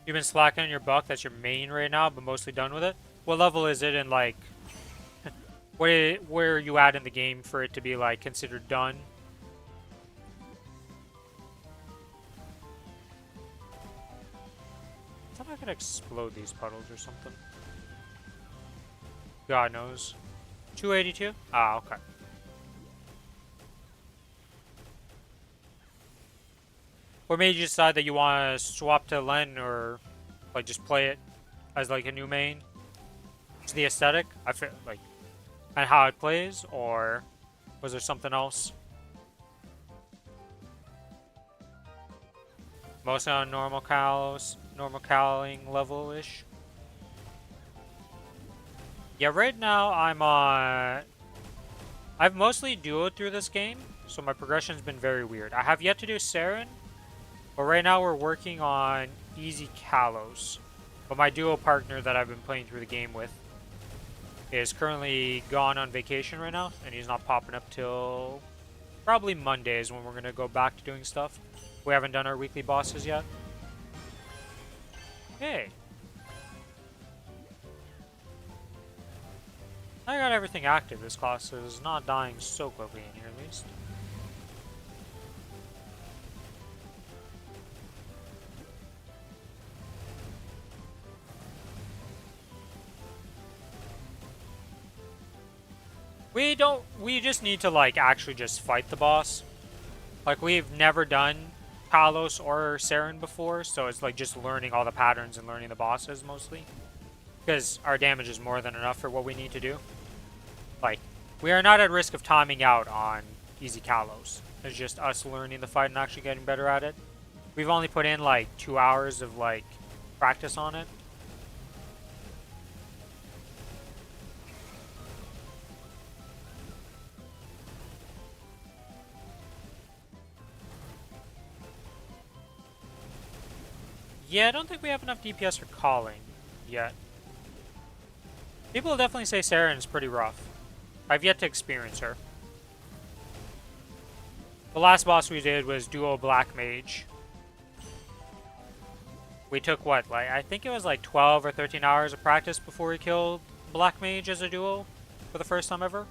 You've been slacking on your buck, that's your main right now, but mostly done with it? What level is it in, like... where are you at in the game for it to be, like, considered done? I thought I could explode these puddles or something. God knows. 282? Ah, okay. What made you decide that you want to swap to Len or like just play it as like a new main? It's the aesthetic, I feel like, and how it plays, or was there something else? Mostly on normal caling level-ish. Yeah, right now I'm on. I've mostly duoed through this game, so my progression's been very weird. I have yet to do Saren. But right now we're working on Easy Kalos. But my duo partner that I've been playing through the game with is currently gone on vacation right now, and he's not popping up till probably Mondays when we're going to go back to doing stuff. We haven't done our weekly bosses yet. Hey. I got everything active. This class is not dying so quickly in here at least. We just need to, like, actually just fight the boss. Like, we've never done Kalos or Saren before, so it's, like, just learning all the patterns and learning the bosses, mostly. Because our damage is more than enough for what we need to do. Like, we are not at risk of timing out on Easy Kalos. It's just us learning the fight and actually getting better at it. We've only put in, like, 2 hours of, like, practice on it. Yeah, I don't think we have enough DPS for calling yet. People definitely say Saren is pretty rough. I've yet to experience her. The last boss we did was Duo Black Mage. We took what, like, I think it was like 12 or 13 hours of practice before we killed Black Mage as a duo for the first time ever,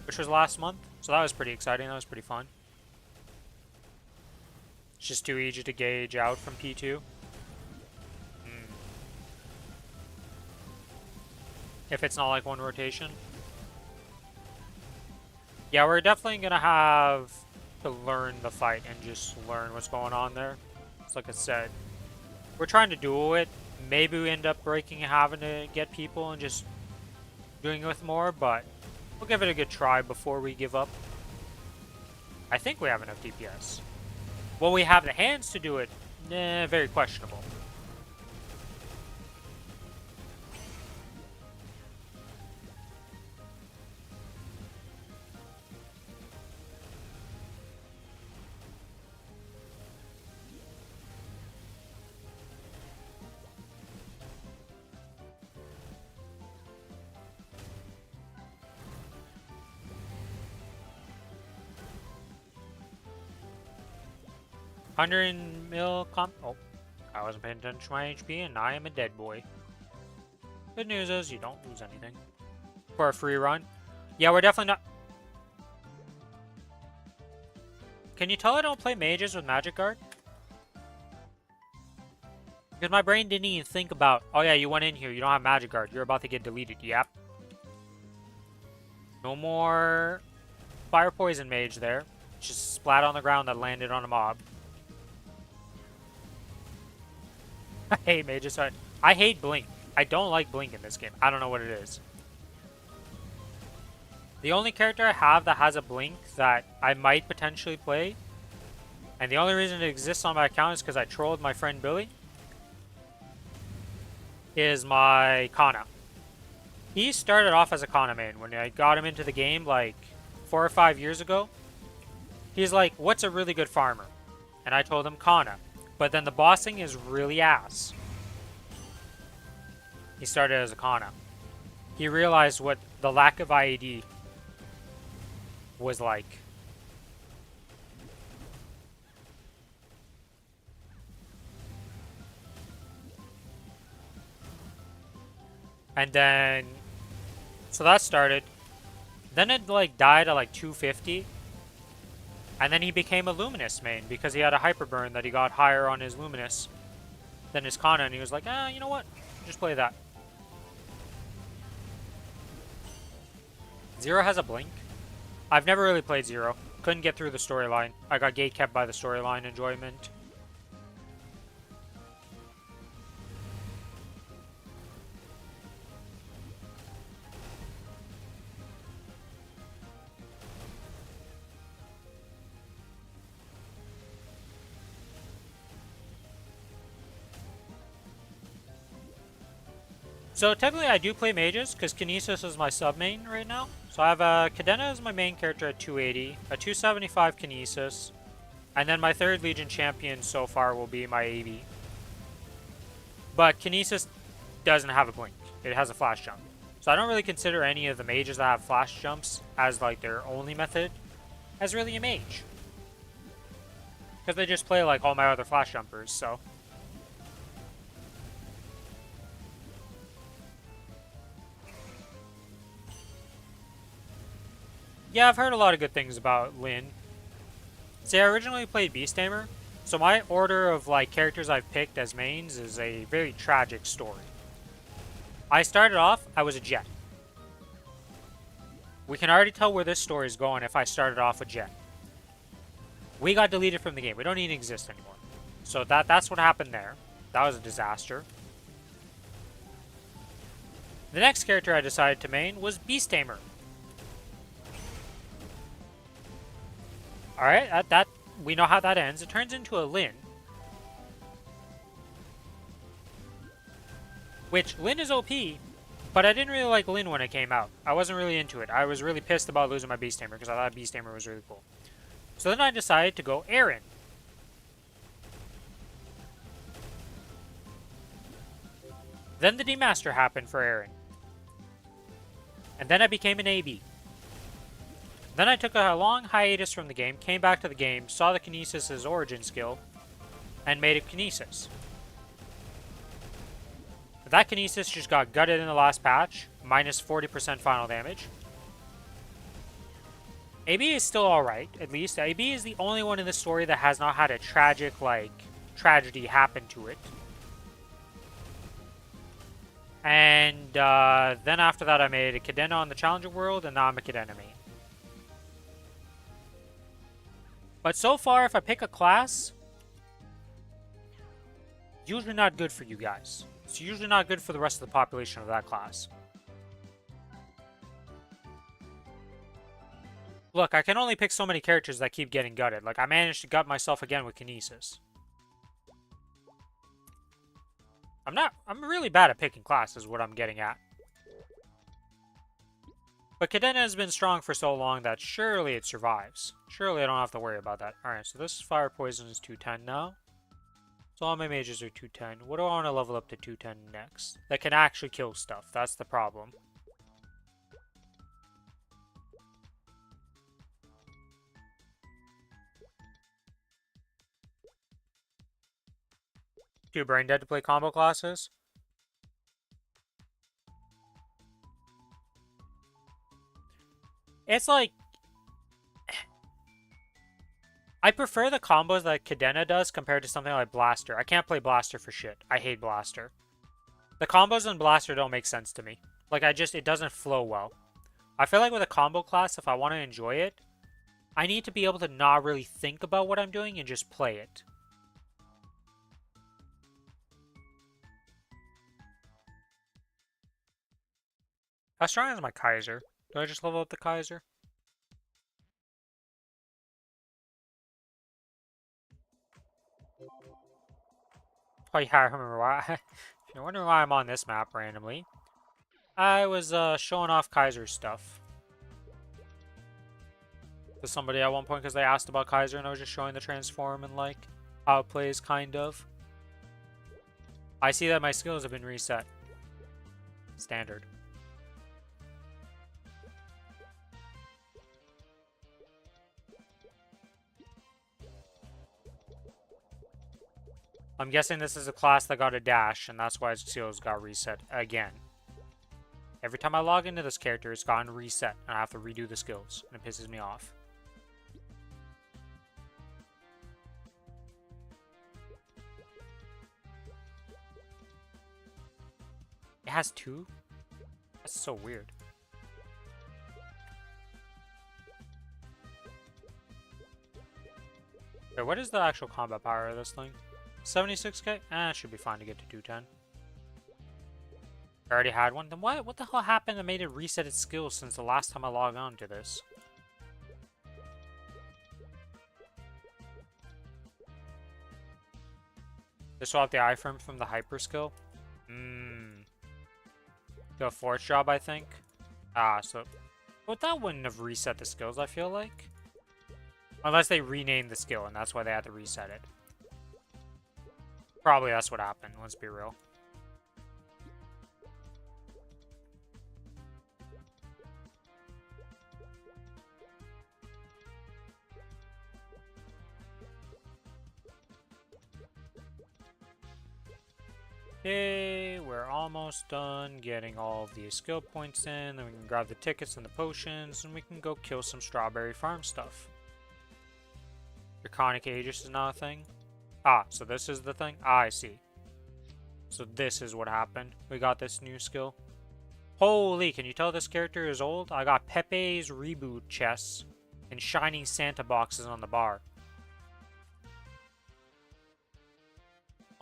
which was last month. So that was pretty exciting. That was pretty fun. It's just too easy to gauge out from P2. If it's not like one rotation. Yeah, we're definitely gonna have to learn the fight and just learn what's going on there. It's like I said, we're trying to duel it. Maybe we end up breaking and having to get people and just doing it with more, but we'll give it a good try before we give up. I think we have enough DPS. Will we have the hands to do it? Very questionable. Oh, I wasn't paying attention to my HP, and I am a dead boy. Good news is you don't lose anything for a free run. Yeah, we're definitely not. Can you tell I don't play mages with Magic Guard? Because my brain didn't even think about, oh yeah, you went in here, you don't have Magic Guard, you're about to get deleted, yep. No more Fire Poison Mage there. Just splat on the ground that landed on a mob. I hate mages. I hate Blink. I don't like Blink in this game. I don't know what it is. The only character I have that has a Blink that I might potentially play, and the only reason it exists on my account is because I trolled my friend Billy, is my Kana. He started off as a Kana main when I got him into the game like 4 or 5 years ago. He's like, what's a really good farmer? And I told him Kana. But then the bossing is really ass. He started as a Kana. He realized what the lack of IAD was like. And then, so that started. Then it like died at like 250. And then he became a Luminous main because he had a Hyper Burn that he got higher on his Luminous than his Kana, and he was like, you know what? Just play that. Zero has a Blink. I've never really played Zero. Couldn't get through the storyline. I got gatekept by the storyline enjoyment. So technically I do play mages, because Kinesis is my sub-main right now. So I have Cadena as my main character at 280, a 275 Kinesis, and then my 3rd Legion champion so far will be my AB. But Kinesis doesn't have a blink, it has a flash jump. So I don't really consider any of the mages that have flash jumps as like their only method as really a mage. Because they just play like all my other flash jumpers, so... Yeah, I've heard a lot of good things about Lyn. See, I originally played Beasttamer, so my order of like characters I've picked as mains is a very tragic story. I started off, I was a Jet. We can already tell where this story is going if I started off with Jet. We got deleted from the game. We don't even exist anymore. So that's what happened there. That was a disaster. The next character I decided to main was Beasttamer. Alright, that we know how that ends. It turns into a Lyn. Which, Lyn is OP, but I didn't really like Lyn when it came out. I wasn't really into it. I was really pissed about losing my Beasttamer because I thought Beasttamer was really cool. So then I decided to go Aaron. Then the demaster happened for Aaron. And then I became an AB. Then I took a long hiatus from the game, came back to the game, saw the Kinesis' origin skill, and made it Kinesis. That Kinesis just got gutted in the last patch. Minus 40% final damage. AB is still alright, at least. AB is the only one in the story that has not had a tragic, like, tragedy happen to it. And then after that I made a Cadena on the Challenger World, and now I'm a Cadena main. But so far, if I pick a class, usually not good for you guys. It's usually not good for the rest of the population of that class. Look, I can only pick so many characters that keep getting gutted. Like, I managed to gut myself again with Kinesis. I'm really bad at picking classes, is what I'm getting at. But Cadena has been strong for so long that surely it survives. Surely I don't have to worry about that. Alright, so this Fire Poison is 210 now. So all my mages are 210. What do I want to level up to 210 next? That can actually kill stuff. That's the problem. Too brain dead to play combo classes? It's like... I prefer the combos that Cadena does compared to something like Blaster. I can't play Blaster for shit. I hate Blaster. The combos in Blaster don't make sense to me. Like, it doesn't flow well. I feel like with a combo class, if I want to enjoy it, I need to be able to not really think about what I'm doing and just play it. How strong is my Kaiser? Do I just level up the Kaiser? Oh yeah, I remember why. If you're wondering why I'm on this map randomly, I was showing off Kaiser stuff to somebody at one point because they asked about Kaiser and I was just showing the transform and like how it plays, kind of. I see that my skills have been reset. Standard. I'm guessing this is a class that got a dash, and that's why its skills got reset again. Every time I log into this character, it's gotten reset, and I have to redo the skills, and it pisses me off. It has two? That's so weird. Wait, what is the actual combat power of this thing? 76k? It should be fine to get to 210. I already had one. Then what the hell happened that made it reset its skills since the last time I logged on to this? They swapped the iframe from the hyper skill? The force job, I think. So... But that wouldn't have reset the skills, I feel like. Unless they renamed the skill, and that's why they had to reset it. Probably that's what happened, let's be real. Okay, we're almost done getting all of the skill points in. Then we can grab the tickets and the potions, and we can go kill some strawberry farm stuff. Draconic Aegis is now a thing. So this is the thing? I see. So this is what happened. We got this new skill. Holy, can you tell this character is old? I got Pepe's reboot chests and shining Santa boxes on the bar.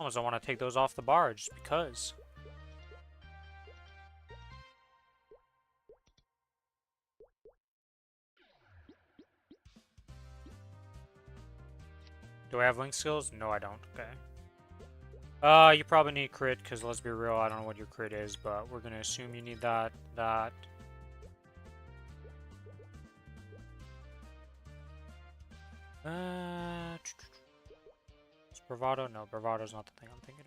Almost don't want to take those off the bar just because. Do I have link skills? No, I don't. Okay. You probably need crit, because let's be real, I don't know what your crit is, but we're going to assume you need that. Is Bravado? No, Bravado's not the thing I'm thinking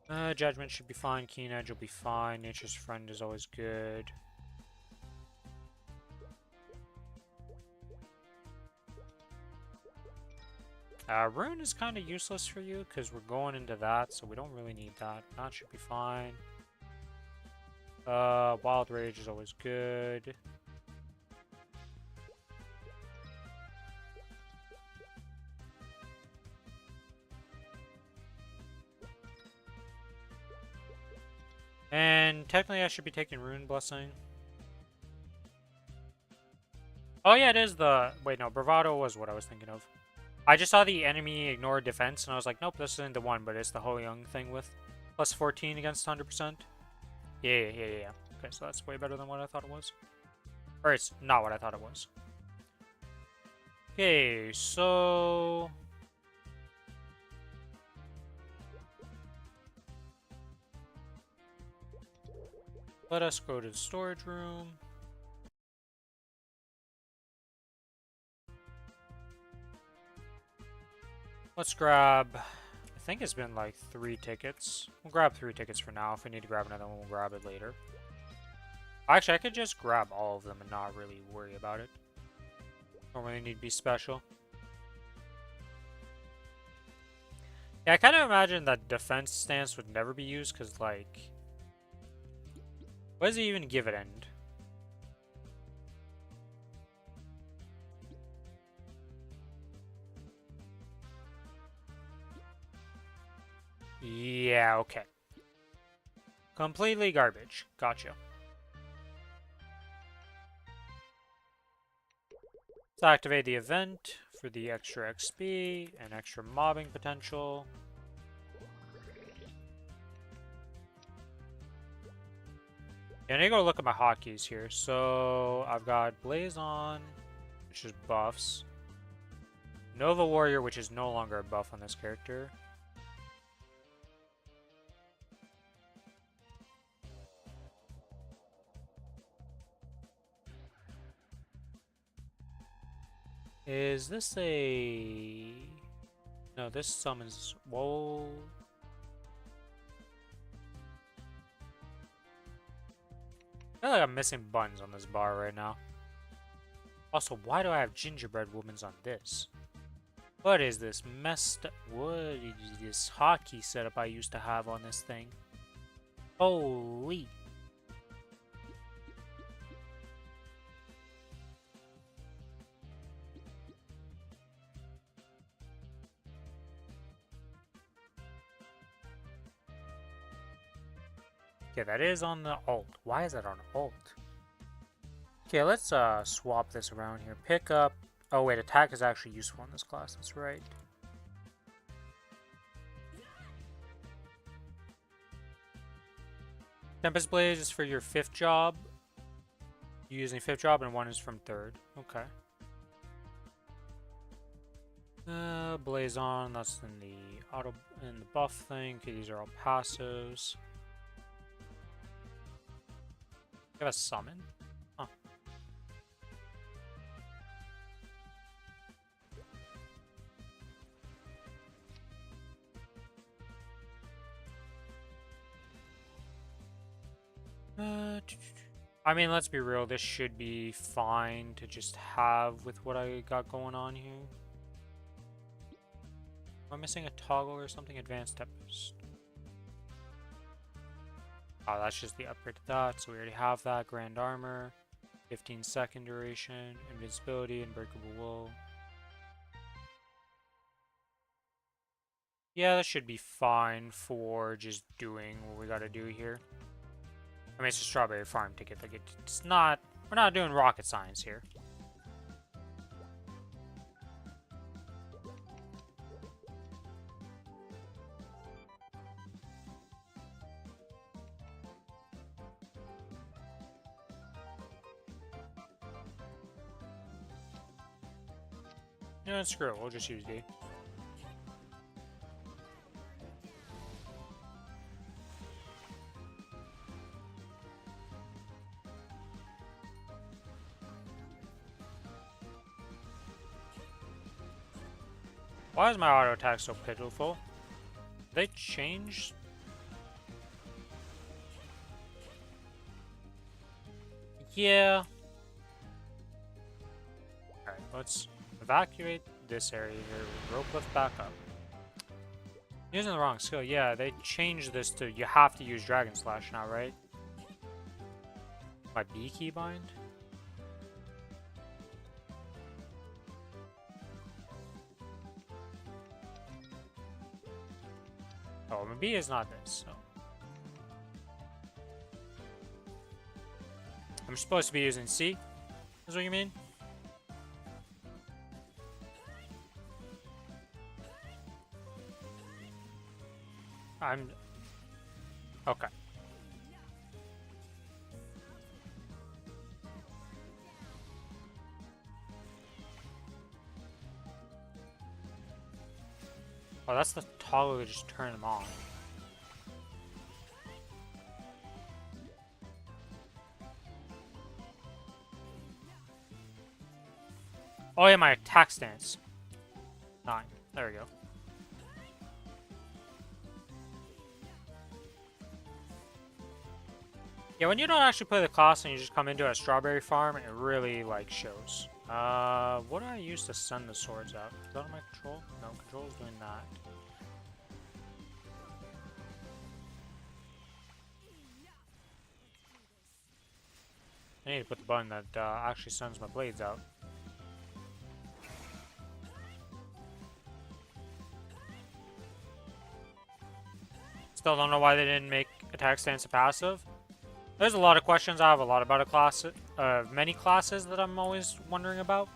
of. Judgment should be fine, Keen Edge will be fine, Nature's Friend is always good. Rune is kind of useless for you because we're going into that, so we don't really need that. That should be fine. Wild Rage is always good. And technically I should be taking Rune Blessing. Oh yeah, it is the... Wait, no, Bravado was what I was thinking of. I just saw the enemy ignore defense, and I was like, nope, this isn't the one, but it's the Ho Young thing with plus 14 against 100%. Yeah. Okay, so that's way better than what I thought it was. Or it's not what I thought it was. Okay, so... let us go to the storage room. Let's grab... I think it's been like 3 tickets. We'll grab 3 tickets for now. If we need to grab another one, we'll grab it later. Actually, I could just grab all of them and not really worry about it. Don't really need to be special. Yeah, I kind of imagine that defense stance would never be used because, like... what does it even give it end? Yeah, okay. Completely garbage. Gotcha. Let's activate the event for the extra XP and extra mobbing potential. Yeah, I need to go look at my hotkeys here. So I've got Blaze on, which is buffs. Nova Warrior, which is no longer a buff on this character. Is this a... no, this summons... whoa... I feel like I'm missing buttons on this bar right now. Also, why do I have gingerbread women's on this? What is this messed up? What is this hotkey setup I used to have on this thing? Holy... okay, that is on the alt. Why is that on alt? Okay, let's swap this around here. Pick up... oh wait, attack is actually useful in this class. That's right. Tempest Blaze is for your 5th job. You're using 5th job, and 1 is from 3rd. Okay. Blaze on. That's in the auto in the buff thing. Okay, these are all passives. You have a summon? Huh. I mean, let's be real. This should be fine to just have with what I got going on here. Am I missing a toggle or something? Advanced Tempest. Oh, that's just the upgrade to that, so we already have that. Grand Armor, 15-second duration, Invincibility, Unbreakable Wool. Yeah, that should be fine for just doing what we gotta do here. I mean, it's a strawberry farm ticket. Like, it's not... we're not doing rocket science here. No, screw it. We'll just use D. Why is my auto attack so pitiful? They changed? Yeah. Alright, let's evacuate this area here. Rope lift back up. Using the wrong skill. Yeah, they changed this to you have to use Dragon Slash now, right? My B keybind? Oh, my B is not this, so. I'm supposed to be using C? Is what you mean? Okay. Oh, that's the toggle to just turn them on. Oh yeah, my attack stance. 9. There we go. Yeah, when you don't actually play the class and you just come into a strawberry farm, it really, like, shows. What do I use to send the swords out? Is that on my control? No, control's doing that. I need to put the button that actually sends my blades out. Still don't know why they didn't make attack stance a passive. There's a lot of questions I have a lot about a class, many classes that I'm always wondering about.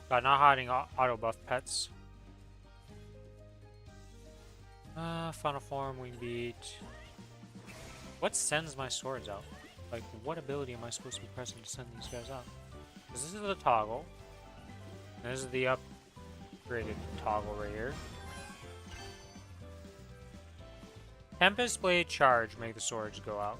Got not hiding auto buff pets. Final form, wing beat. What sends my swords out? Like, what ability am I supposed to be pressing to send these guys out? Because this is the toggle. And this is the upgraded toggle right here. Tempest Blade Charge make the swords go out.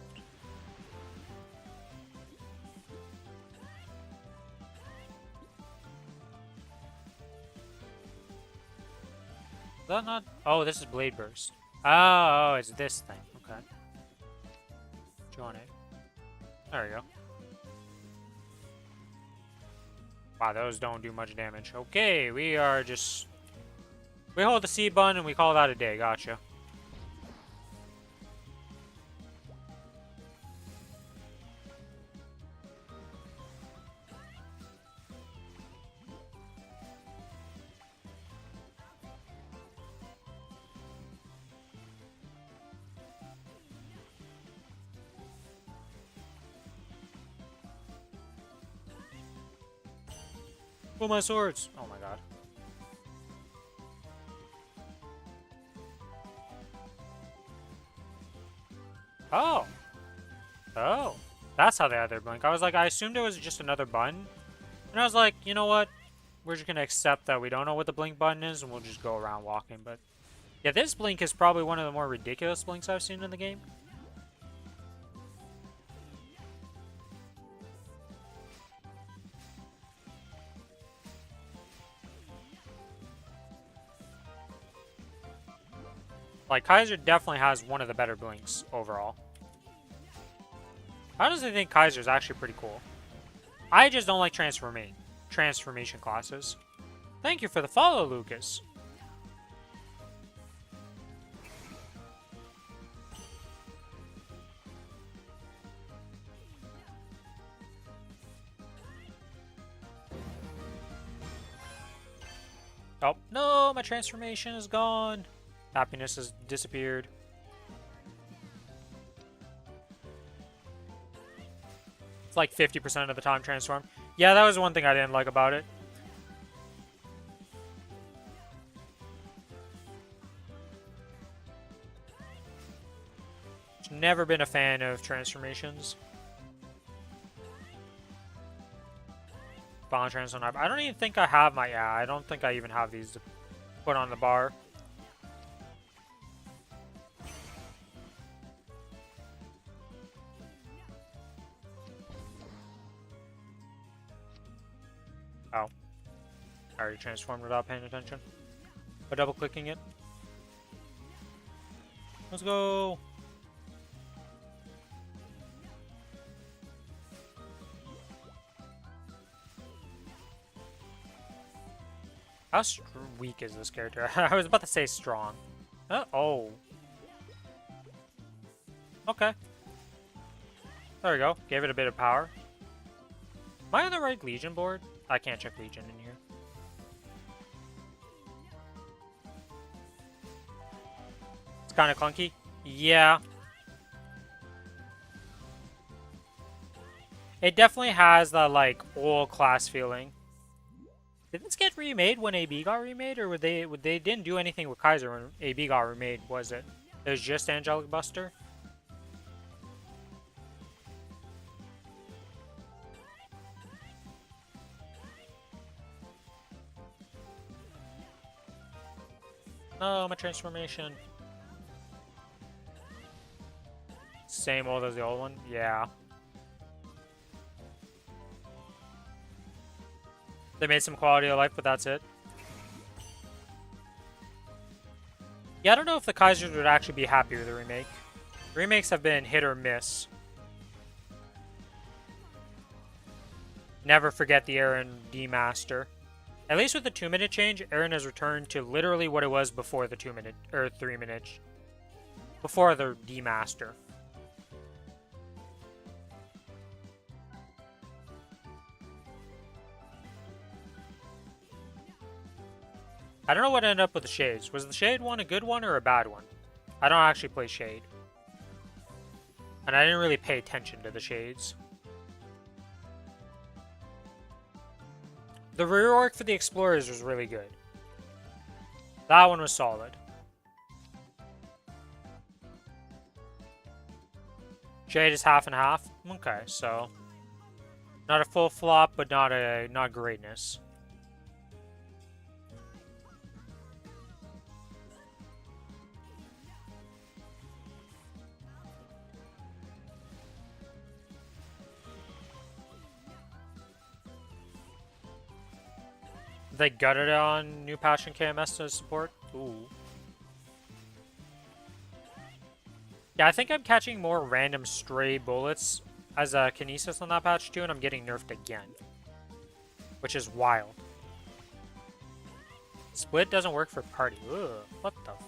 Is that not? Oh, this is Blade Burst. Oh, it's this thing. Okay. Join it. There we go. Wow, those don't do much damage. Okay, we are just... We hold the C button and we call that a day. Gotcha. Pull my swords! Oh my god. Oh! Oh! That's how they had their blink. I was like, I assumed it was just another button. And I was like, you know what? We're just gonna accept that we don't know what the blink button is and we'll just go around walking. But yeah, this blink is probably one of the more ridiculous blinks I've seen in the game. Like, Kaiser definitely has one of the better blinks overall. I honestly think Kaiser's actually pretty cool. I just don't like transformation classes. Thank you for the follow, Lucas. Oh, no, my transformation is gone. Happiness has disappeared. It's like 50% of the time transform. Yeah, that was one thing I didn't like about it. Never been a fan of transformations. Bond transform. I don't even think I have my... Yeah, I don't think I even have these to put on the bar. I already transformed without paying attention. By double clicking it. Let's go! How weak is this character? I was about to say strong. Oh. Okay. There we go. Gave it a bit of power. Am I on the right Legion board? I can't check Legion in here. It's kind of clunky. Yeah. It definitely has that, like, old class feeling. Did this get remade when AB got remade, or they didn't do anything with Kaiser when AB got remade, was it? It was just Angelic Buster? No, my transformation. Same old as the old one? Yeah. They made some quality of life, but that's it. Yeah, I don't know if the Kaisers would actually be happy with the remake. The remakes have been hit or miss. Never forget the Aaron D-Master. At least with the 2-minute change, Aaron has returned to literally what it was before the 2-minute, or 3-minute. Before the D-Master. I don't know what ended up with the Shades. Was the Shade one a good one or a bad one? I don't actually play Shade. And I didn't really pay attention to the Shades. The rework for the Explorers was really good. That one was solid. Shade is half and half. Okay, so not a full flop, but not greatness. They gutted it on new patch and KMS to support. Ooh. Yeah, I think I'm catching more random stray bullets as a Kinesis on that patch too, and I'm getting nerfed again. Which is wild. Split doesn't work for party. Ugh, what the f...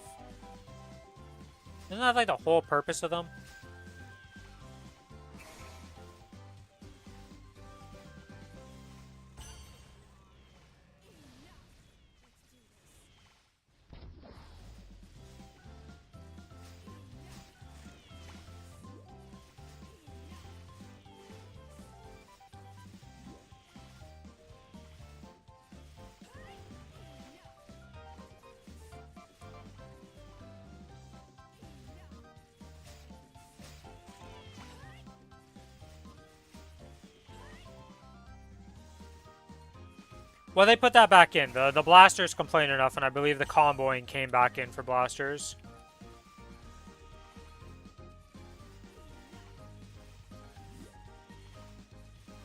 Isn't that like the whole purpose of them? Well, they put that back in. The blasters complained enough, and I believe the comboing came back in for blasters.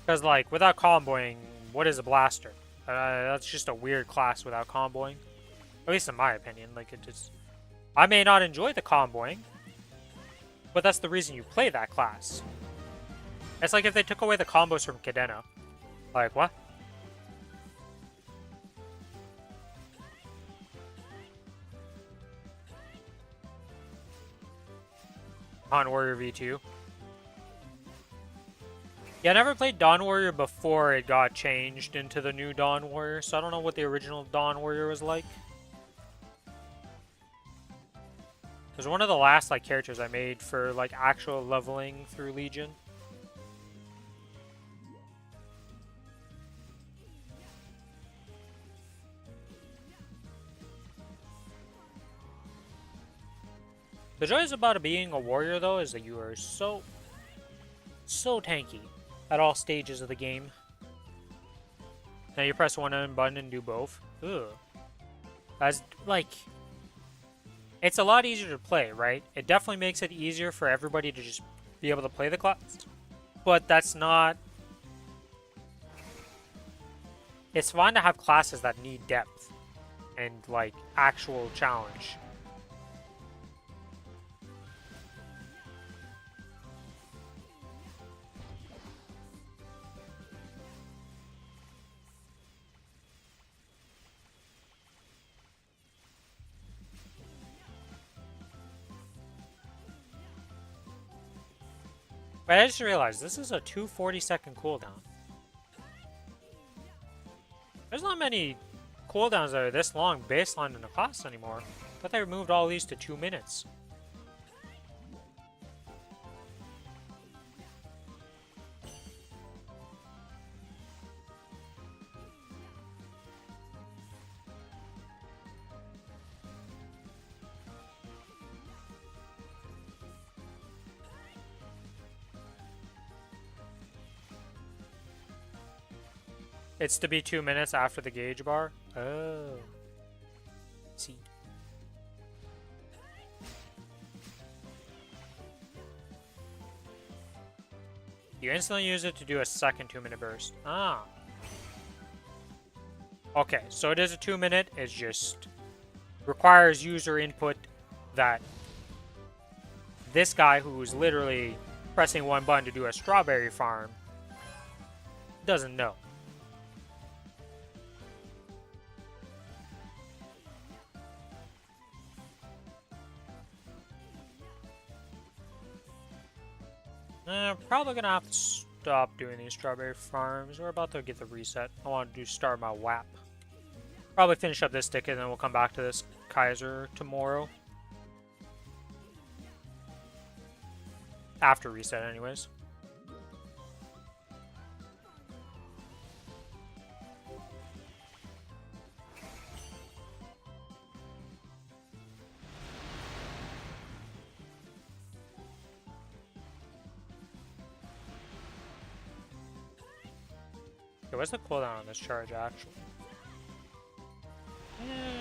Because, like, without comboing, what is a blaster? That's just a weird class without comboing. At least in my opinion. Like, it just... I may not enjoy the comboing, but that's the reason you play that class. It's like if they took away the combos from Cadena. Like, what? Dawn Warrior V2. Yeah, I never played Dawn Warrior before it got changed into the new Dawn Warrior, so I don't know what the original Dawn Warrior was like. It was one of the last like characters I made for like actual leveling through Legion. The joys about being a warrior, though, is that you are so tanky at all stages of the game. Now you press one button and do both. Ugh. As, like, it's a lot easier to play, right? It definitely makes it easier for everybody to just be able to play the class. But that's not... It's fun to have classes that need depth and like actual challenge. But I just realized this is a 240-second cooldown. There's not many cooldowns that are this long baseline in the class anymore. I thought they removed all these to 2 minutes. It's to be 2 minutes after the gauge bar? Oh. See. You instantly use it to do a second 2-minute burst. Ah. Okay, so it is a 2-minute. It just requires user input that this guy who's literally pressing one button to do a strawberry farm doesn't know. Probably gonna have to stop doing these strawberry farms. We're about to get the reset. I want to start my WAP. Probably finish up this ticket and then we'll come back to this Kaiser tomorrow. After reset anyways. Okay, what's the cooldown on this charge actually?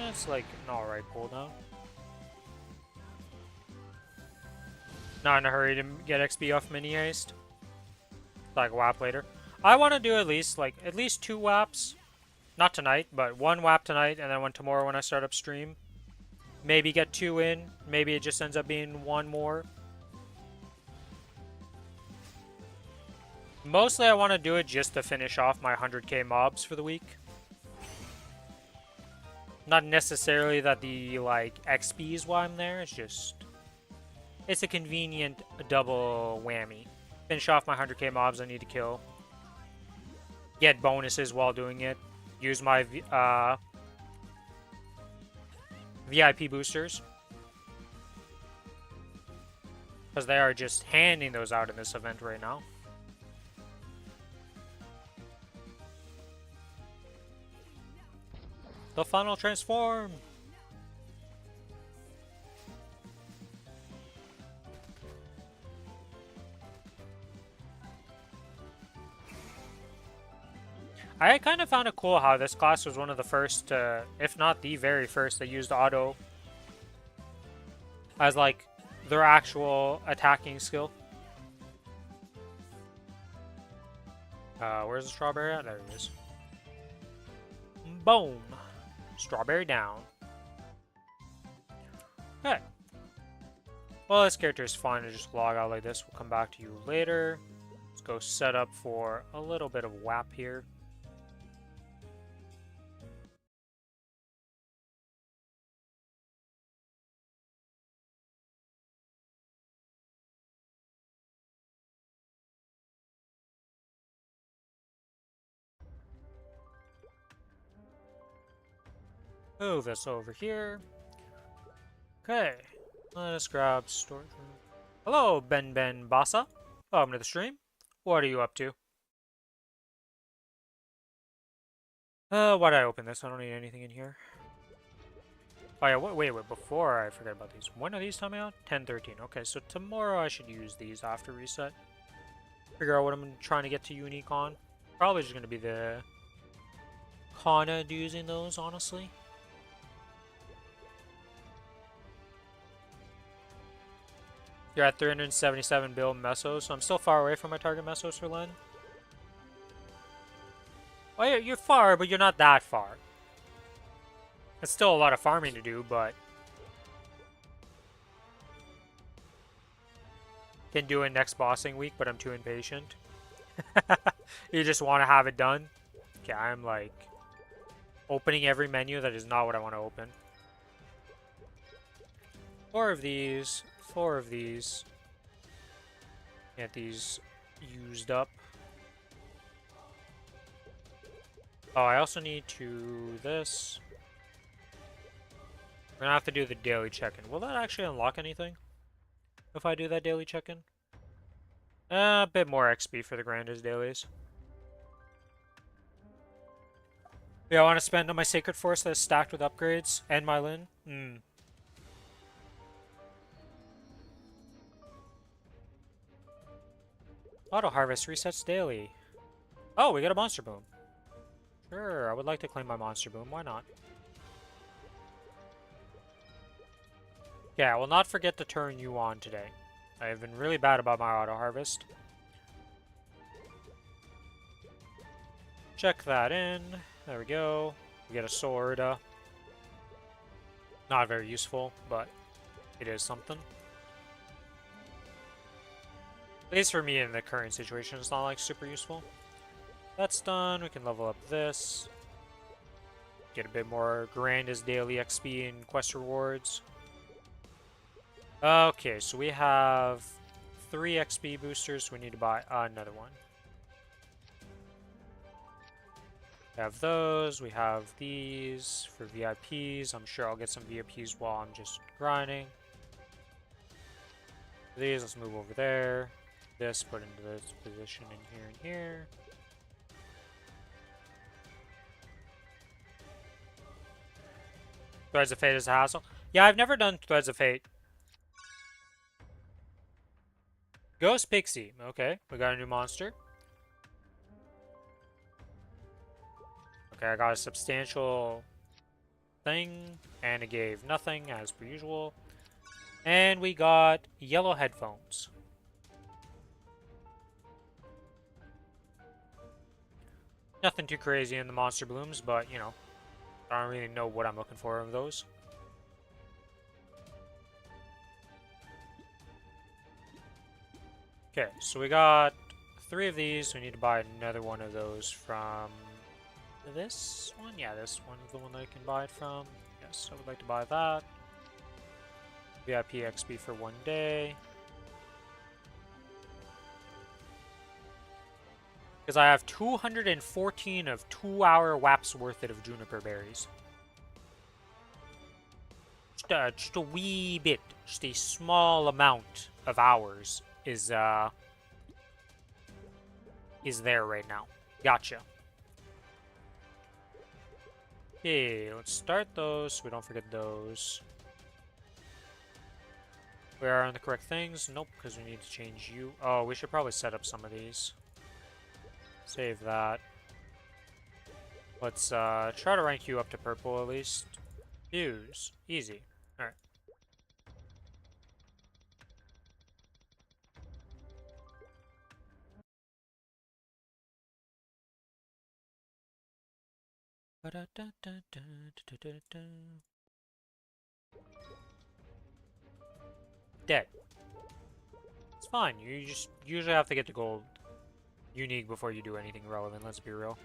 It's like an alright cooldown. Not in a hurry to get XP off mini haste. Like WAP later. I want to do at least 2 WAPs. Not tonight, but 1 WAP tonight, and then one tomorrow when I start up stream. Maybe get 2 in. Maybe it just ends up being 1 more. Mostly I want to do it just to finish off my 100k mobs for the week. Not necessarily that the XP is why I'm there, it's just... It's a convenient double whammy. Finish off my 100k mobs I need to kill. Get bonuses while doing it. Use my VIP boosters. Because they are just handing those out in this event right now. The final transform! I kind of found it cool how this class was one of the first, if not the very first, that used auto as their actual attacking skill. Where's the strawberry at? There it is. Boom! Strawberry down. Okay. Well, this character is fine to just log out like this. We'll come back to you later. Let's go set up for a little bit of WAP here. Move this over here. Okay. Let's grab storage room. Hello, Ben Bassa. Welcome to the stream. What are you up to? Why'd I open this? I don't need anything in here. Oh yeah, wait, before I forget about these. When are these coming out? 10/13. Okay, so tomorrow I should use these after reset. Figure out what I'm trying to get to unique on. Probably just gonna be the Kana using those, honestly. You're at 377 bill mesos, so I'm still far away from my target mesos for Len. Oh, you're far, but you're not that far. It's still a lot of farming to do, but can do it next bossing week, but I'm too impatient. You just want to have it done. Okay, I'm like opening every menu that is not what I want to open. 4 of these, 4 of these. Get these used up. Oh, I also need to this. We're gonna have to do the daily check-in. Will that actually unlock anything if I do that daily check-in? A bit more XP for the grandest dailies. Yeah, I want to spend on my Sacred Force that's stacked with upgrades and my Lin. Auto Harvest resets daily. Oh, we got a Monster Boom. Sure, I would like to claim my Monster Boom. Why not? Yeah, I will not forget to turn you on today. I have been really bad about my Auto Harvest. Check that in. There we go. We get a sword. Not very useful, but it is something. At least for me in the current situation, it's not like super useful. That's done. We can level up this. Get a bit more grandest daily XP and quest rewards. Okay, so we have 3 XP boosters, so we need to buy another one. We have those. We have these for VIPs. I'm sure I'll get some VIPs while I'm just grinding. These, let's move over there. This, put into this position in here and here. Threads of Fate is a hassle. Yeah, I've never done Threads of Fate. Ghost Pixie. Okay, we got a new monster. Okay, I got a substantial thing, and it gave nothing, as per usual. And we got yellow headphones. Nothing too crazy in the monster blooms, but, you know, I don't really know what I'm looking for of those. Okay, so we got 3 of these. We need to buy another one of those from this one. Yeah, this one is the one that I can buy it from. Yes, I would like to buy that. VIP XP for 1 day. Because I have 214 of 2-hour WAPs worth of juniper berries. Just a wee bit, just a small amount of hours is there right now. Gotcha. Okay, let's start those so we don't forget those. We are on the correct things. Nope, because we need to change you. Oh, we should probably set up some of these. Save that. Let's try to rank you up to purple at least. Views. Easy. Alright. Dead. It's fine. You just usually have to get the gold unique before you do anything relevant, let's be real.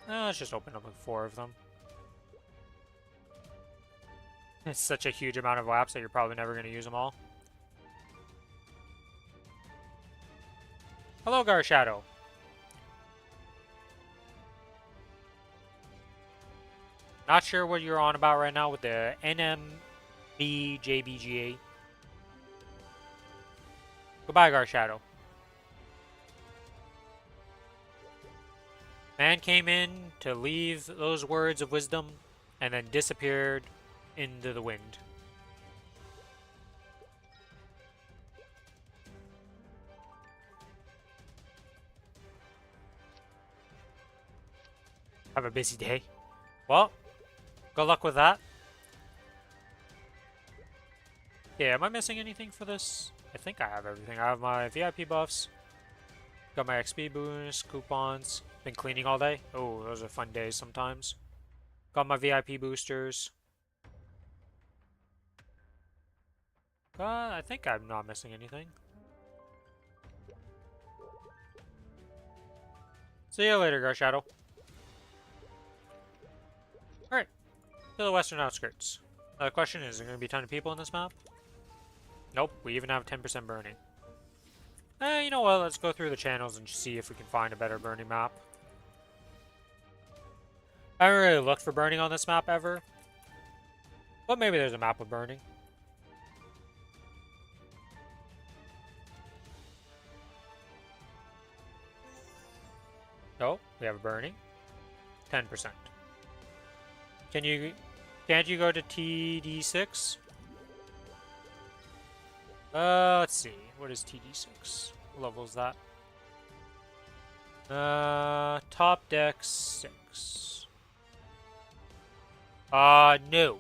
Let's just open up with 4 of them. It's such a huge amount of laps that you're probably never going to use them all. Hello, Garshadow. Not sure what you're on about right now with the NMBJBGA. Goodbye, Garshadow. Man came in to leave those words of wisdom and then disappeared into the wind. Have a busy day. Well, good luck with that. Yeah, am I missing anything for this? I think I have everything. I have my VIP buffs. Got my XP boost, coupons. Been cleaning all day. Oh, those are fun days sometimes. Got my VIP boosters. I think I'm not missing anything. See you later, Gar Shadow. Alright, to the western outskirts. The question is there going to be a ton of people in this map? Nope, we even have 10% burning. You know what, let's go through the channels and see if we can find a better burning map. I haven't really looked for burning on this map ever. But maybe there's a map with burning. Oh, we have a burning. 10%. Can't you go to TD6? Let's see. What is TD6? What level is that? Top deck 6. No.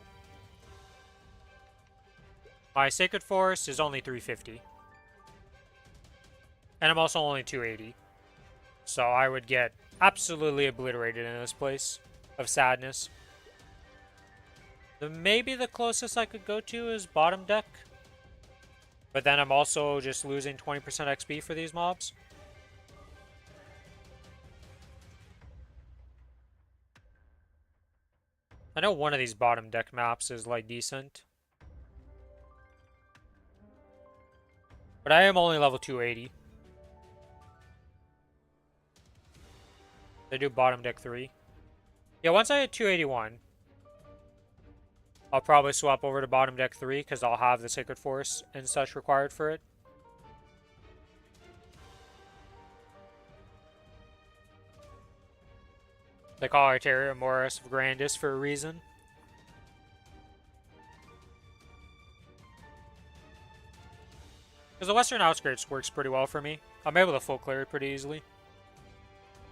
My Sacred Forest is only 350. And I'm also only 280. So I would get absolutely obliterated in this place of sadness. Maybe the closest I could go to is bottom deck. But then I'm also just losing 20% XP for these mobs. I know one of these bottom deck maps is like decent. But I am only level 280. They do bottom deck 3. Yeah, once I hit 281, I'll probably swap over to bottom deck 3 because I'll have the Sacred Force and such required for it. They call Arteria Moris Grandis for a reason. Because the western outskirts works pretty well for me. I'm able to full clear it pretty easily.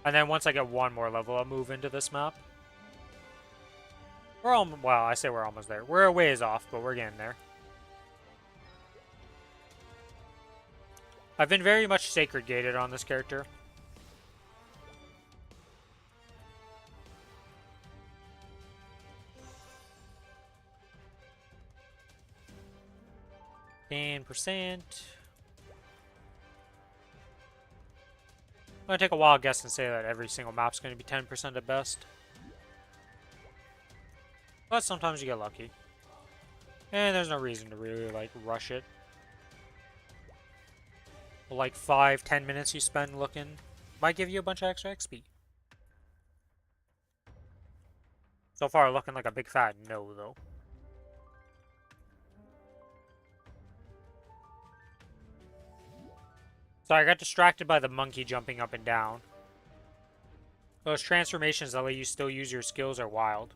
And then once I get one more level, I'll move into this map. We're almost, well, I say we're almost there. We're a ways off, but we're getting there. I've been very much sacred gated on this character. %. I'm going to take a wild guess and say that every single map's going to be 10% at best. But sometimes you get lucky. And there's no reason to really, like, rush it. But like 5-10 minutes you spend looking might give you a bunch of extra XP. So far, looking like a big fat no, though. So I got distracted by the monkey jumping up and down. Those transformations that let you still use your skills are wild.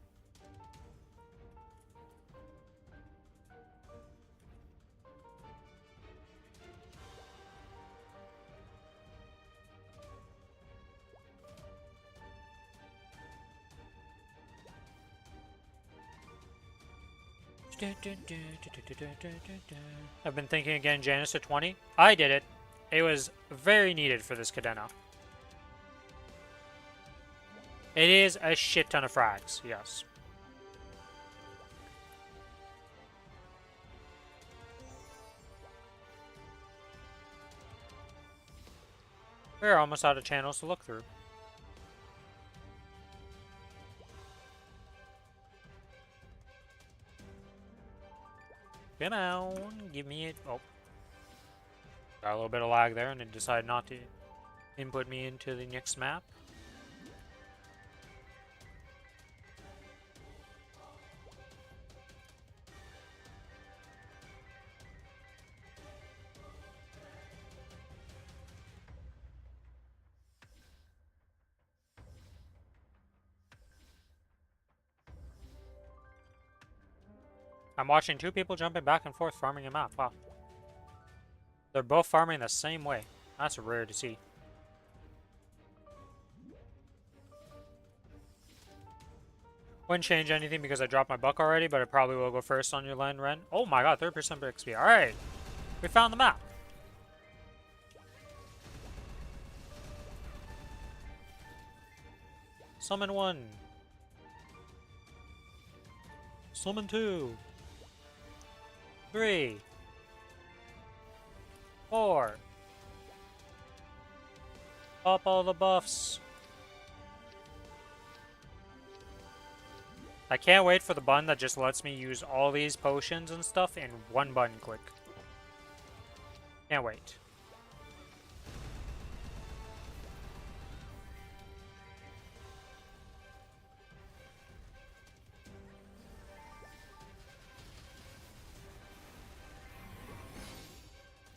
I've been thinking again, Janus to 20. I did it. It was very needed for this Cadena. It is a shit ton of frags, yes. We're almost out of channels to look through. Come on, give me it. Oh. Got a little bit of lag there and it decided not to input me into the next map. I'm watching two people jumping back and forth farming a map. Wow. They're both farming the same way. That's rare to see. Wouldn't change anything because I dropped my buck already, but it probably will go first on your land, Ren. Oh my god, 3% XP. Alright. We found the map. Summon 1. Summon 2. 3. 4. Pop all the buffs. I can't wait for the button that just lets me use all these potions and stuff in one button click. Can't wait.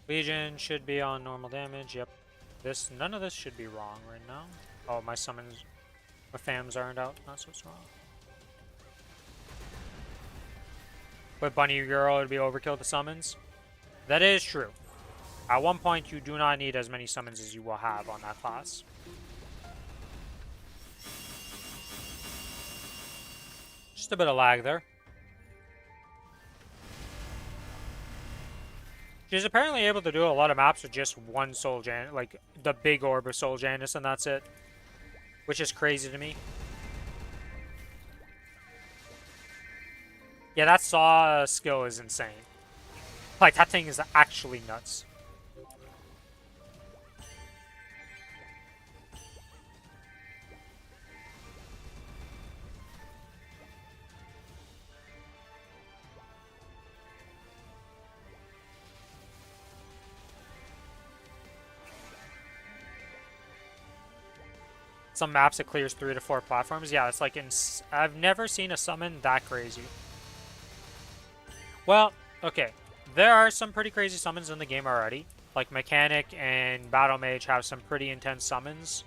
Legion should be on normal damage. Yep. None of this should be wrong right now. Oh, my summons, my fams aren't out. That's what's wrong. But Bunny Girl would be overkill to summons. That is true. At one point, you do not need as many summons as you will have on that class. Just a bit of lag there. She's apparently able to do a lot of maps with just one Soul Janus, like the big orb of Soul Janus, and that's it. Which is crazy to me. Yeah, that Saw skill is insane. Like, that thing is actually nuts. Some maps it clears 3 to 4 platforms. Yeah, it's like I've never seen a summon that crazy. Well, okay. There are some pretty crazy summons in the game already. Like Mechanic and Battle Mage have some pretty intense summons.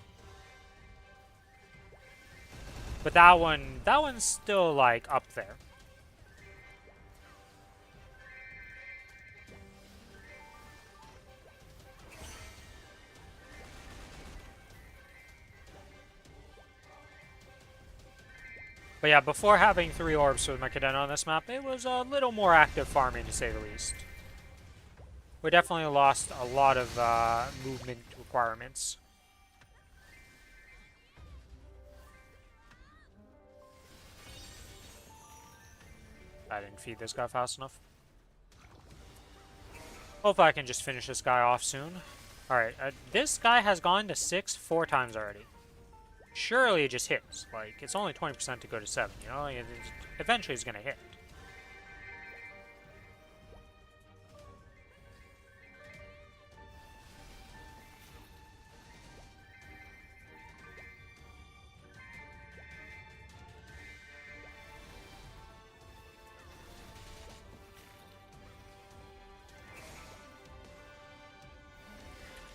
But that one's still like up there. But yeah, before having 3 orbs with my Cadena on this map, it was a little more active farming, to say the least. We definitely lost a lot of movement requirements. I didn't feed this guy fast enough. Hopefully I can just finish this guy off soon. Alright, this guy has gone to 6 4 times already. Surely it just hits. Like, it's only 20% to go to 7, you know? Like, eventually it's gonna hit.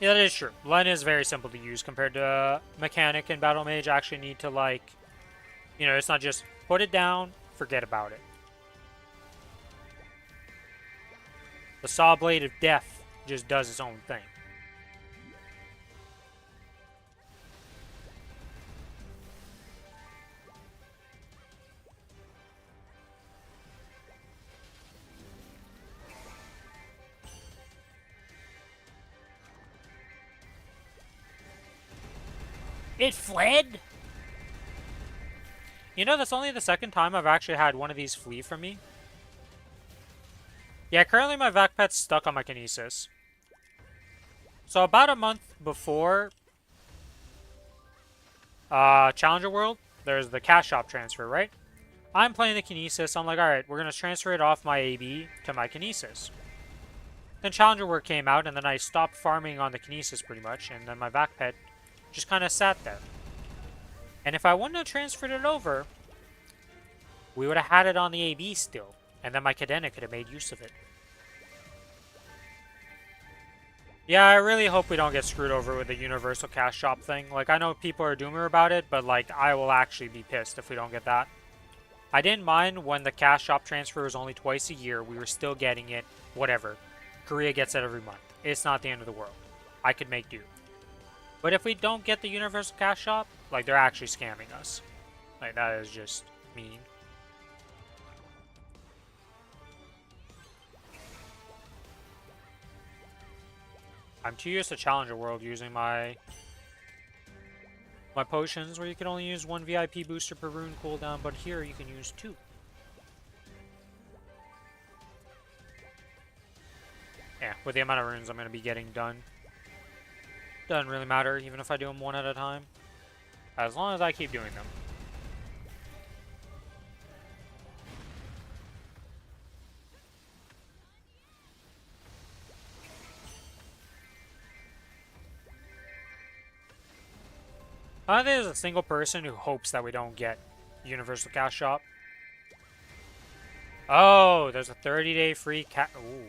Yeah, that is true. Len is very simple to use compared to Mechanic and Battle Mage. Actually need to, like, you know, it's not just put it down, forget about it. The Saw Blade of Death just does its own thing. It fled? You know, that's only the second time I've actually had one of these flee from me. Yeah, currently my vac pet's stuck on my Kinesis. So about a month before Challenger World, there's the cash shop transfer, right? I'm playing the Kinesis. I'm like, alright, we're going to transfer it off my AB to my Kinesis. Then Challenger World came out, and then I stopped farming on the Kinesis pretty much, and then my vac pet just kind of sat there. And if I wouldn't have transferred it over, we would have had it on the AB still. And then my Cadena could have made use of it. Yeah, I really hope we don't get screwed over with the universal cash shop thing. Like, I know people are doomer about it, but, like, I will actually be pissed if we don't get that. I didn't mind when the cash shop transfer was only twice a year. We were still getting it. Whatever. Korea gets it every month. It's not the end of the world. I could make do. But if we don't get the universal cash shop, like, they're actually scamming us. Like, that is just mean. I'm too used to Challenger World using my My potions, where you can only use 1 VIP booster per rune cooldown, but here you can use 2. Yeah, with the amount of runes I'm going to be getting done. Doesn't really matter, even if I do them one at a time. As long as I keep doing them. I don't think there's a single person who hopes that we don't get Universal Cash Shop. Oh, there's a 30-day free cat. Ooh.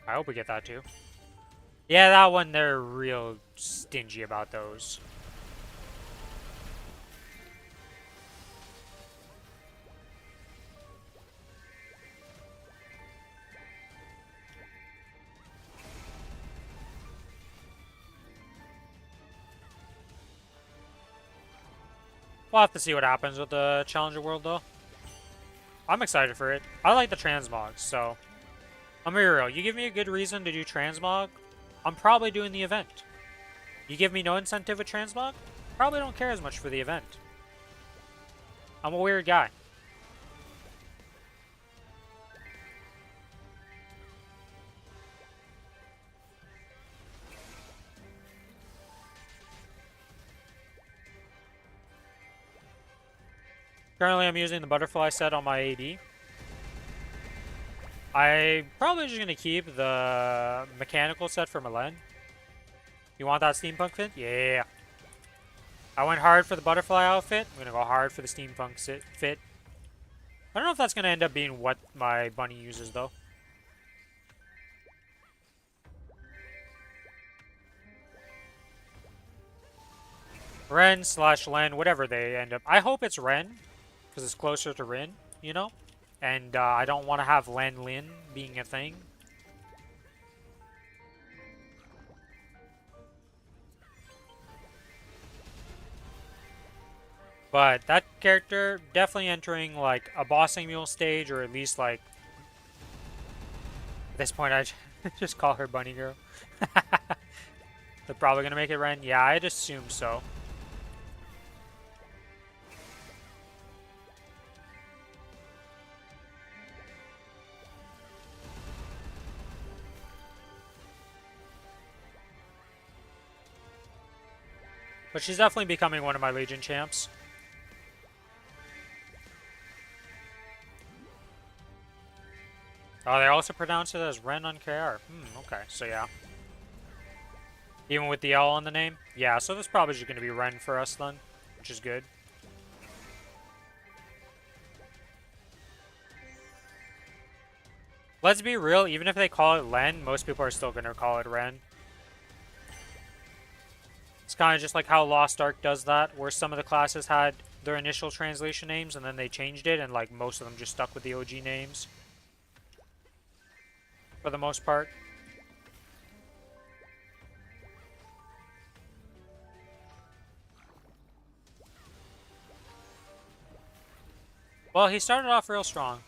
I hope we get that too. Yeah, that one, they're real stingy about those. We'll have to see what happens with the Challenger World, though. I'm excited for it. I like the transmogs, so... I'm gonna be real. You give me a good reason to do transmog, I'm probably doing the event. You give me no incentive with transmog, probably don't care as much for the event. I'm a weird guy. Currently, I'm using the butterfly set on my AD. I'm probably just gonna keep the mechanical set for Milan. You want that steampunk fit? Yeah. I went hard for the butterfly outfit. I'm gonna go hard for the steampunk fit. I don't know if that's gonna end up being what my bunny uses, though. Ren / Len, whatever they end up. I hope it's Ren, because it's closer to Rin, you know? And I don't want to have Len Lin being a thing. But that character definitely entering like a bossing mule stage, or at least like at this point I just call her Bunny Girl. They're probably gonna make it Ren. Yeah, I'd assume so. But she's definitely becoming one of my Legion champs. Oh, they also pronounce it as Ren on KR. Okay, so yeah. Even with the L on the name? Yeah, so this probably just going to be Ren for us then, which is good. Let's be real, even if they call it Len, most people are still going to call it Ren. It's kind of just like how Lost Ark does that, where some of the classes had their initial translation names and then they changed it, and like most of them just stuck with the OG names. For the most part. Well, he started off real strong.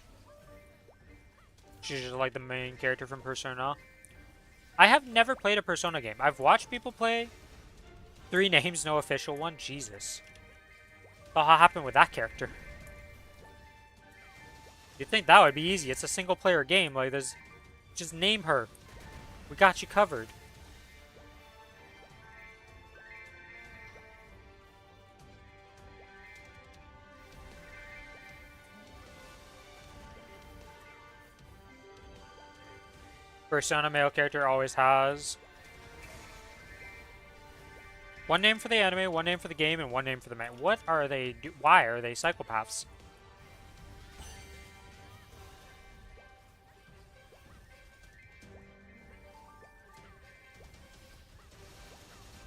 She's just like the main character from Persona. I have never played a Persona game. I've watched people play. 3 names, no official one. Jesus. What happened with that character? You'd think that would be easy. It's a single player game. Like, there's... Just name her. We got you covered. Persona male character always has one name for the anime, one name for the game, and one name for the man. What are they? Why are they psychopaths?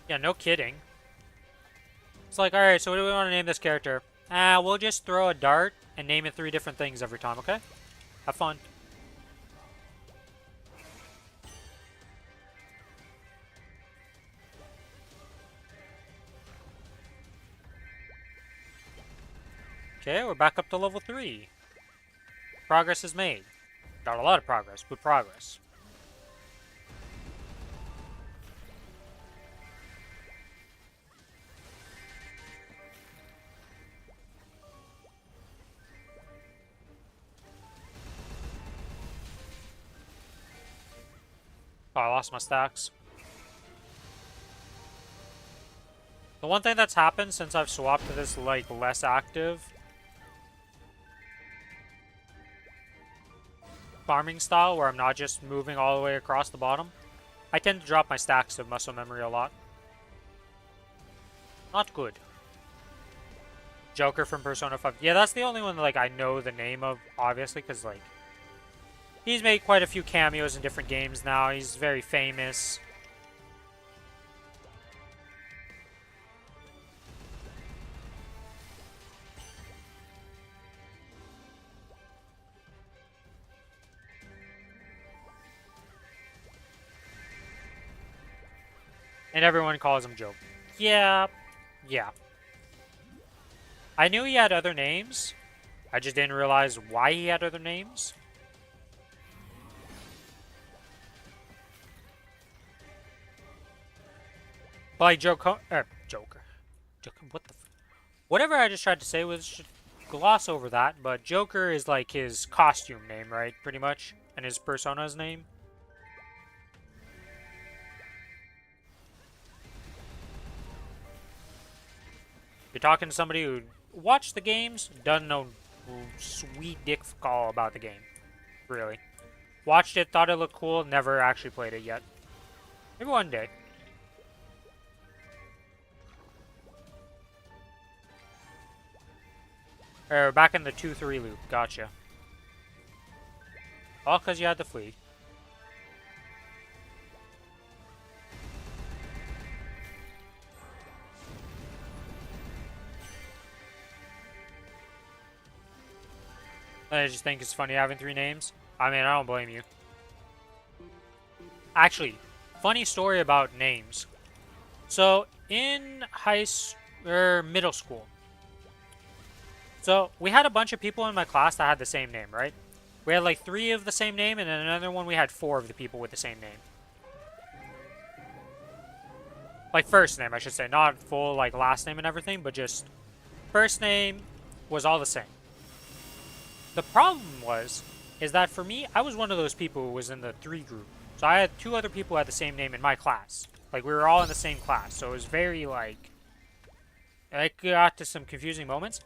Yeah, no kidding. It's like, alright, so what do we want to name this character? We'll just throw a dart and name it 3 different things every time, okay? Have fun. Okay, we're back up to level 3. Progress is made. Not a lot of progress, but progress. Oh, I lost my stacks. The one thing that's happened since I've swapped to this, like, less active farming style, where I'm not just moving all the way across the bottom, I tend to drop my stacks of muscle memory a lot. Not good. Joker from Persona 5. Yeah, that's the only one that, like, I know the name of, obviously, because, like, he's made quite a few cameos in different games now. He's very famous. And everyone calls him Joker. Yeah. Yeah. I knew he had other names. I just didn't realize why he had other names. But like Joker. What the? Whatever I just tried to say was just gloss over that. But Joker is like his costume name, right? Pretty much, and his persona's name. You're talking to somebody who watched the games, doesn't know sweet dick all about the game. Really. Watched it, thought it looked cool, never actually played it yet. Maybe one day. Back in the 2-3 loop. Gotcha. All because you had to flee. I just think it's funny having 3 names. I mean, I don't blame you. Actually, funny story about names. So, in middle school. So, we had a bunch of people in my class that had the same name, right? We had like 3 of the same name, and then another one we had 4 of the people with the same name. Like first name, I should say. Not full like last name and everything, but just first name was all the same. The problem is that for me, I was one of those people who was in the 3 group. So I had 2 other people who had the same name in my class. Like, we were all in the same class. So it was very, like... I got to some confusing moments.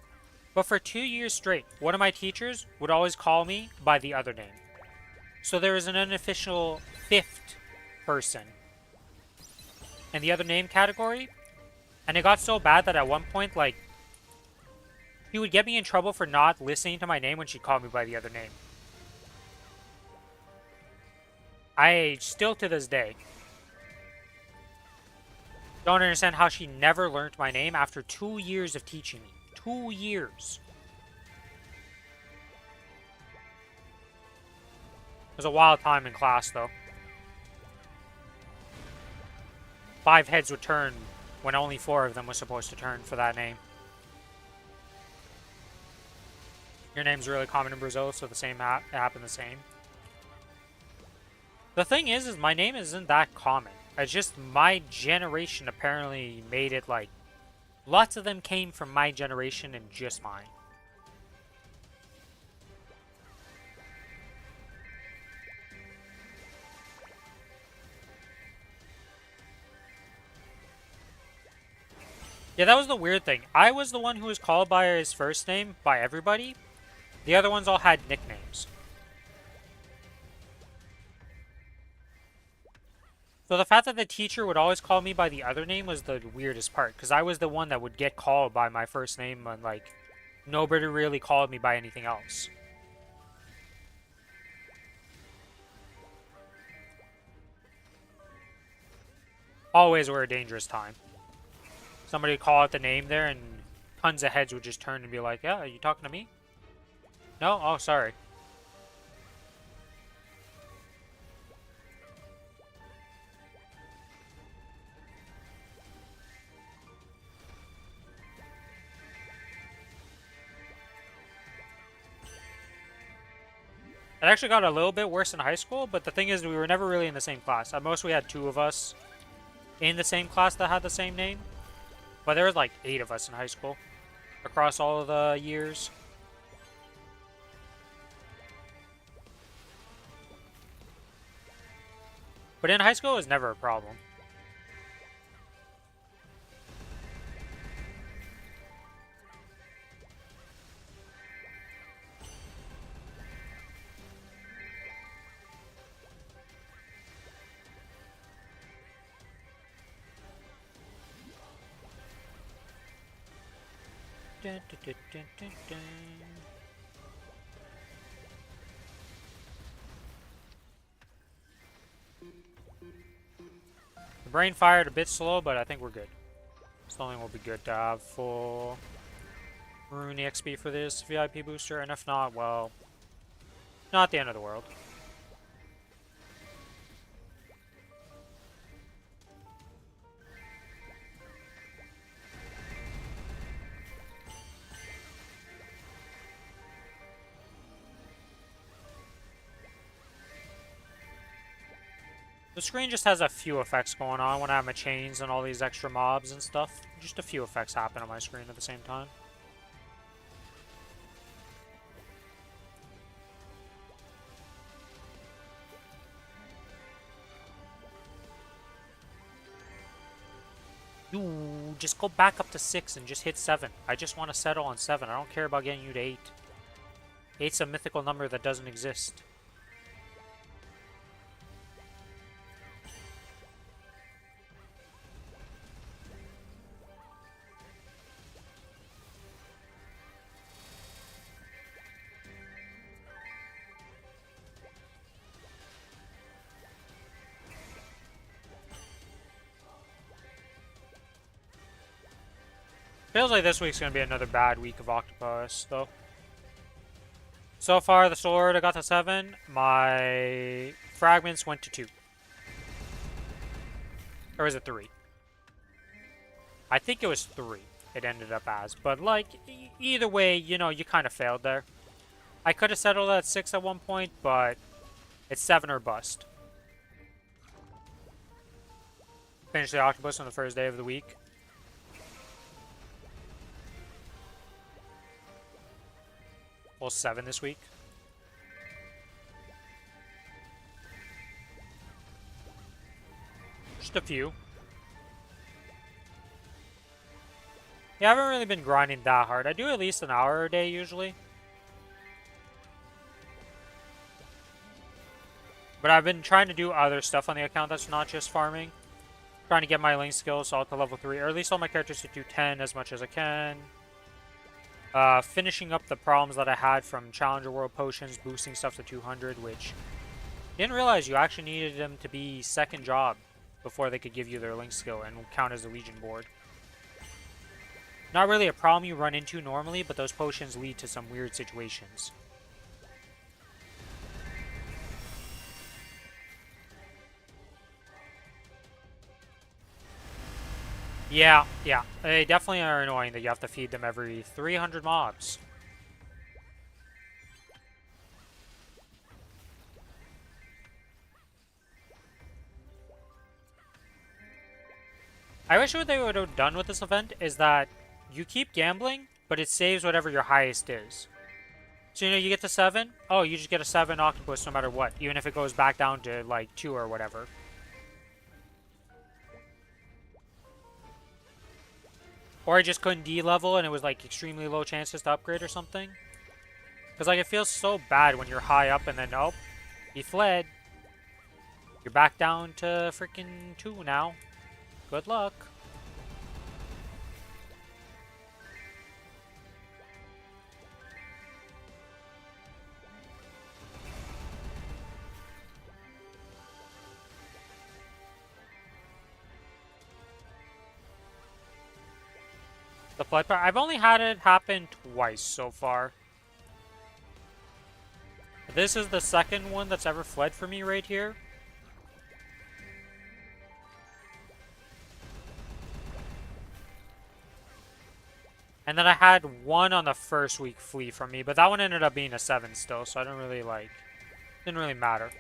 But for 2 years straight, one of my teachers would always call me by the other name. So there was an unofficial 5th person in the other name category. And it got so bad that at one point, like... he would get me in trouble for not listening to my name when she called me by the other name. I still to this day don't understand how she never learned my name after 2 years of teaching me. 2 years. It was a wild time in class, though. 5 heads would turn when only 4 of them was supposed to turn for that name. Your name's really common in Brazil, so the same happened the same. The thing is my name isn't that common. It's just my generation apparently made it like... lots of them came from my generation and just mine. Yeah, that was the weird thing. I was the one who was called by his first name by everybody. The other ones all had nicknames. So the fact that the teacher would always call me by the other name was the weirdest part. Because I was the one that would get called by my first name and, like, nobody really called me by anything else. Always were a dangerous time. Somebody would call out the name there and tons of heads would just turn and be like, yeah, are you talking to me? No? Oh, sorry. It actually got a little bit worse in high school, but the thing is we were never really in the same class. At most we had 2 of us in the same class that had the same name. But there was like 8 of us in high school across all of the years. But in high school, it was never a problem. Dun, dun, dun, dun, dun, dun. The brain fired a bit slow, but I think we're good. Something will be good to have full Rune XP for this VIP booster, and if not, well, not the end of the world. The screen just has a few effects going on when I have my chains and all these extra mobs and stuff. Just a few effects happen on my screen at the same time. You just go back up to 6 and just hit 7. I just want to settle on 7. I don't care about getting you to 8. 8's a mythical number that doesn't exist. Feels like this week's gonna be another bad week of Octopus, though. So far, the sword, I got to 7. My fragments went to 2. Or was it 3? I think it was 3 it ended up as. But, like, either way, you know, you kind of failed there. I could have settled at 6 at one point, but it's 7 or bust. Finish the Octopus on the first day of the week. Well, 7 this week. Just a few. Yeah, I haven't really been grinding that hard. I do at least an hour a day usually. But I've been trying to do other stuff on the account that's not just farming. Trying to get my link skills all to level 3, or at least all my characters to do 10 as much as I can. Finishing up the problems that I had from Challenger World potions, boosting stuff to 200, which didn't realize you actually needed them to be second job before they could give you their link skill and count as a Legion board. Not really a problem you run into normally, but those potions lead to some weird situations. Yeah, they definitely are annoying that you have to feed them every 300 mobs. I wish what they would have done with this event is that you keep gambling, but it saves whatever your highest is. So, you know, you get to 7, oh, you just get a 7 octopus no matter what, even if it goes back down to, like, 2 or whatever. Or I just couldn't D-level and it was, like, extremely low chances to upgrade or something. Because, like, it feels so bad when you're high up and then, nope, he fled. You're back down to freaking 2 now. Good luck. The flood part, I've only had it happen twice so far. This is the second one that's ever fled for me right here. And then I had one on the first week flee from me, but that one ended up being a 7 still, so I don't really like... Didn't really matter.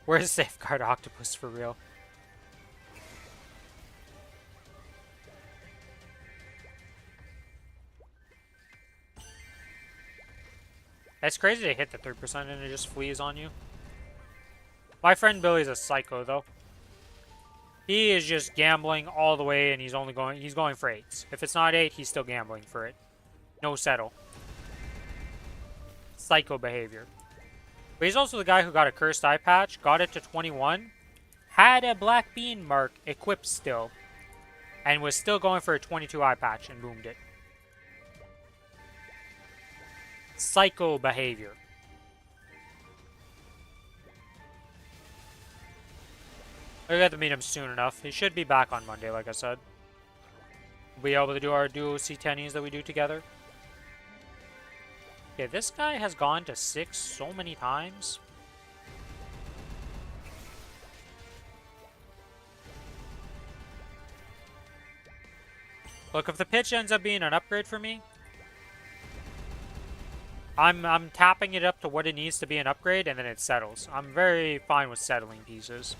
Where's Safeguard Octopus for real? It's crazy to hit the 3% and it just flees on you. My friend Billy's a psycho, though. He is just gambling all the way, and he's going for 8s. If it's not 8, he's still gambling for it. No settle. Psycho behavior. But he's also the guy who got a cursed eye patch, got it to 21, had a black bean mark equipped still, and was still going for a 22 eye patch and boomed it. Psycho behavior. We got to meet him soon enough. He should be back on Monday, like I said. We'll be able to do our duo C10s that we do together. Okay, this guy has gone to 6 so many times. Look, if the pitch ends up being an upgrade for me, I'm tapping it up to what it needs to be an upgrade, and then it settles. I'm very fine with settling pieces.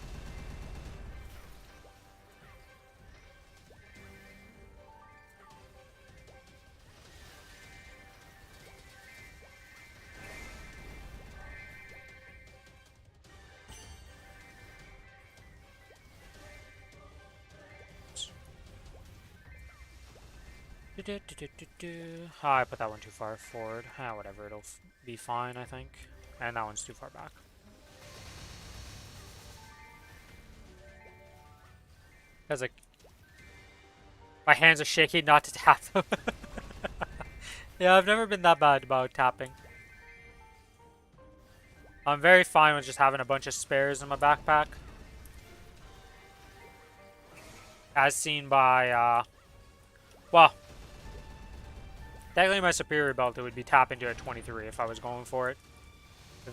Ah, I put that one too far forward. Ah, whatever, it'll be fine, I think. And that one's too far back. Because, like, my hands are shaking not to tap them. Yeah, I've never been that bad about tapping. I'm very fine with just having a bunch of spares in my backpack. As seen by, well, technically my superior belt, it would be tapping to a 23 if I was going for it.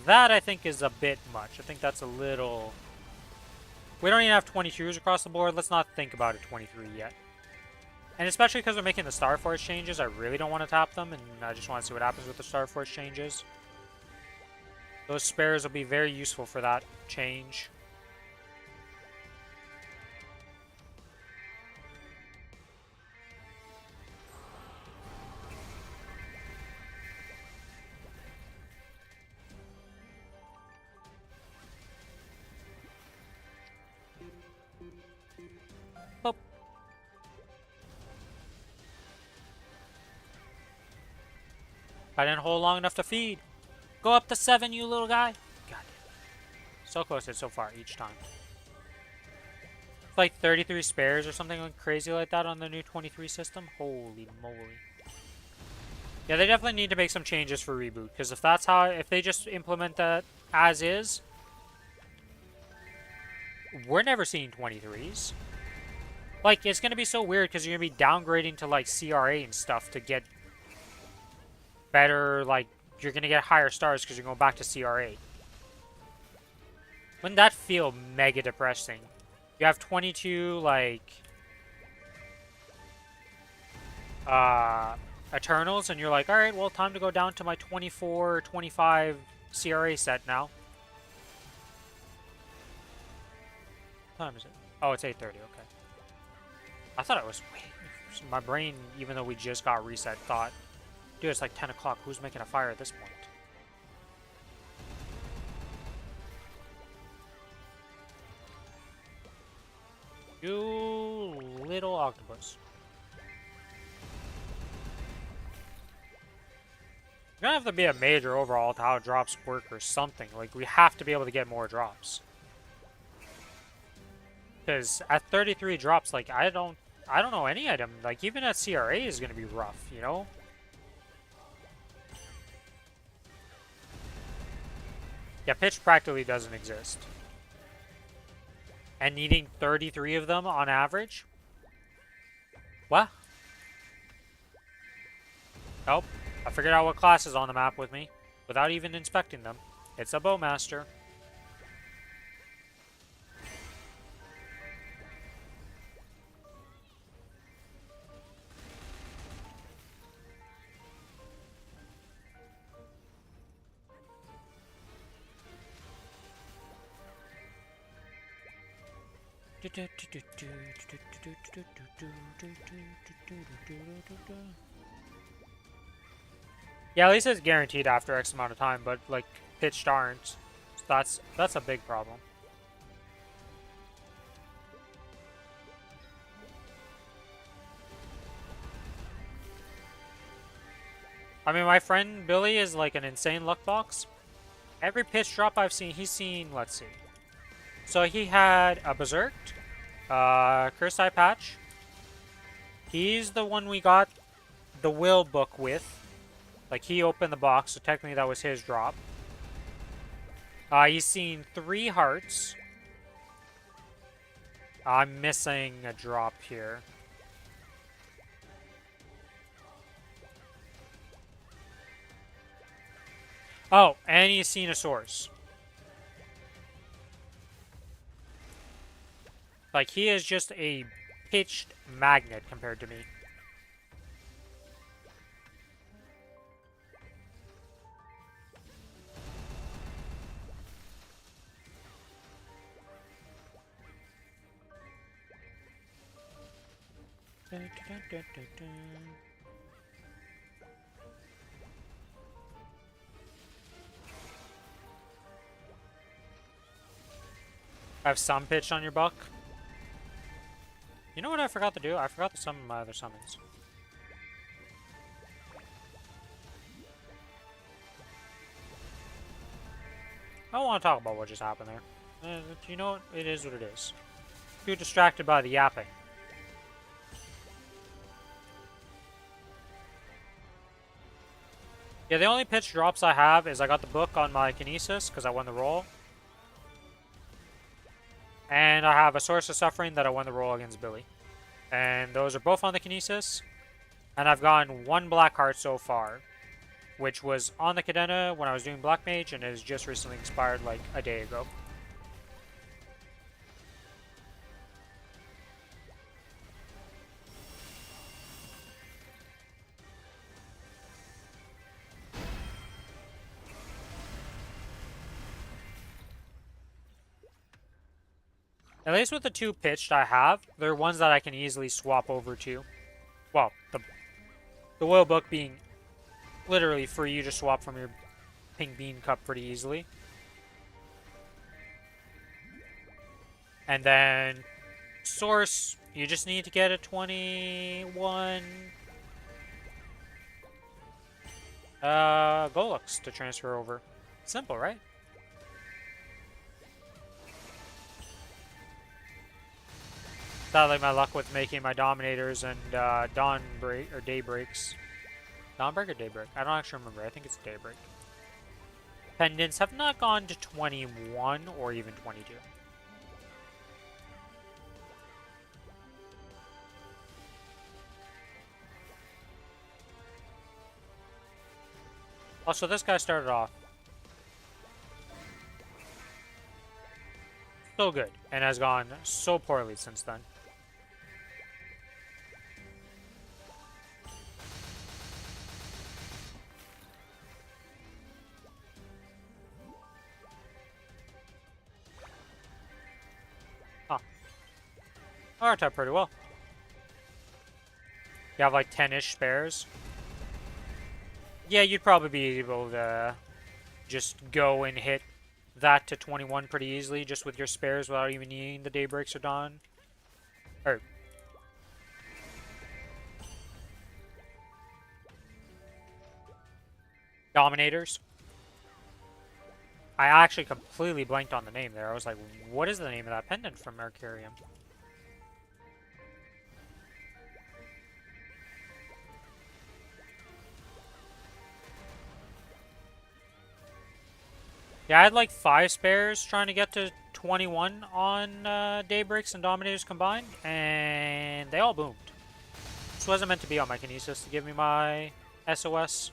That, I think, is a bit much. I think that's a little... We don't even have 22s across the board. Let's not think about a 23 yet. And especially because we're making the Star Force changes, I really don't want to tap them, and I just want to see what happens with the Star Force changes. Those spares will be very useful for that change. Boop. I didn't hold long enough to feed. Go up to 7, you little guy. God damn. So close so far each time. It's like 33 spares or something crazy like that on the new 23 system. Holy moly. Yeah, they definitely need to make some changes for reboot, because if that's how, if they just implement that as is, we're never seeing 23s. Like, it's going to be so weird because you're going to be downgrading to, like, CRA and stuff to get better, like, you're going to get higher stars because you're going back to CRA. Wouldn't that feel mega depressing? You have 22, like, Eternals, and you're like, alright, well, time to go down to my 24, 25 CRA set now. What time is it? Oh, it's 8:30, okay. I thought it was... Wait, my brain, even though we just got reset, thought, dude, it's like 10 o'clock. Who's making a fire at this point? You little octopus. There's gonna have to be a major overhaul to how drops work or something. Like, we have to be able to get more drops. Because at 33 drops, like, I don't know any item. Like, even at CRA is gonna be rough, you know? Yeah, pitch practically doesn't exist. And needing 33 of them on average? What? Nope. I figured out what class is on the map with me without even inspecting them. It's a Bowmaster. Yeah, at least it's guaranteed after X amount of time, but like pitched aren't. So that's a big problem. I mean, my friend Billy is like an insane luck box. Every pitch drop I've seen, he's seen, let's see. So he had a Berserk, Cursed Eye Patch. He's the one we got the Will book with. Like, he opened the box, so technically that was his drop. He's seen 3 hearts. I'm missing a drop here. Oh, and he's seen a source. Like, he is just a pitched magnet compared to me. Have some pitched on your buck. You know what I forgot to do? I forgot to summon my other summons. I don't want to talk about what just happened there. You know what? It is what it is. Too distracted by the yapping. Yeah, the only pitch drops I have is I got the book on my Kinesis because I won the roll. And I have a Source of Suffering that I won the roll against Billy. And those are both on the Kinesis. And I've gotten 1 black heart so far, which was on the Cadena when I was doing Black Mage, and it has just recently expired like a day ago. At least with the 2 pitched I have, they're ones that I can easily swap over to. Well, the Will Book being literally free, you just swap from your Pink Bean Cup pretty easily. And then Source, you just need to get a 21 Golux to transfer over. Simple, right? Not like my luck with making my Dominators and Dawnbreak or Daybreaks. Dawnbreak or Daybreak? I don't actually remember. I think it's Daybreak. Pendants have not gone to 21 or even 22. Also, this guy started off so good and has gone so poorly since then. Huh. Worked out pretty well. You have like 10-ish spares. Yeah, you'd probably be able to just go and hit that to 21 pretty easily just with your spares without even needing the Daybreaks or Dawn. Or Dominators. I actually completely blanked on the name there. I was like, what is the name of that pendant from Mercurium? Yeah, I had like 5 spares trying to get to 21 on Daybreaks and Dominators combined, and they all boomed. This wasn't meant to be on my Kinesis to give me my SOS.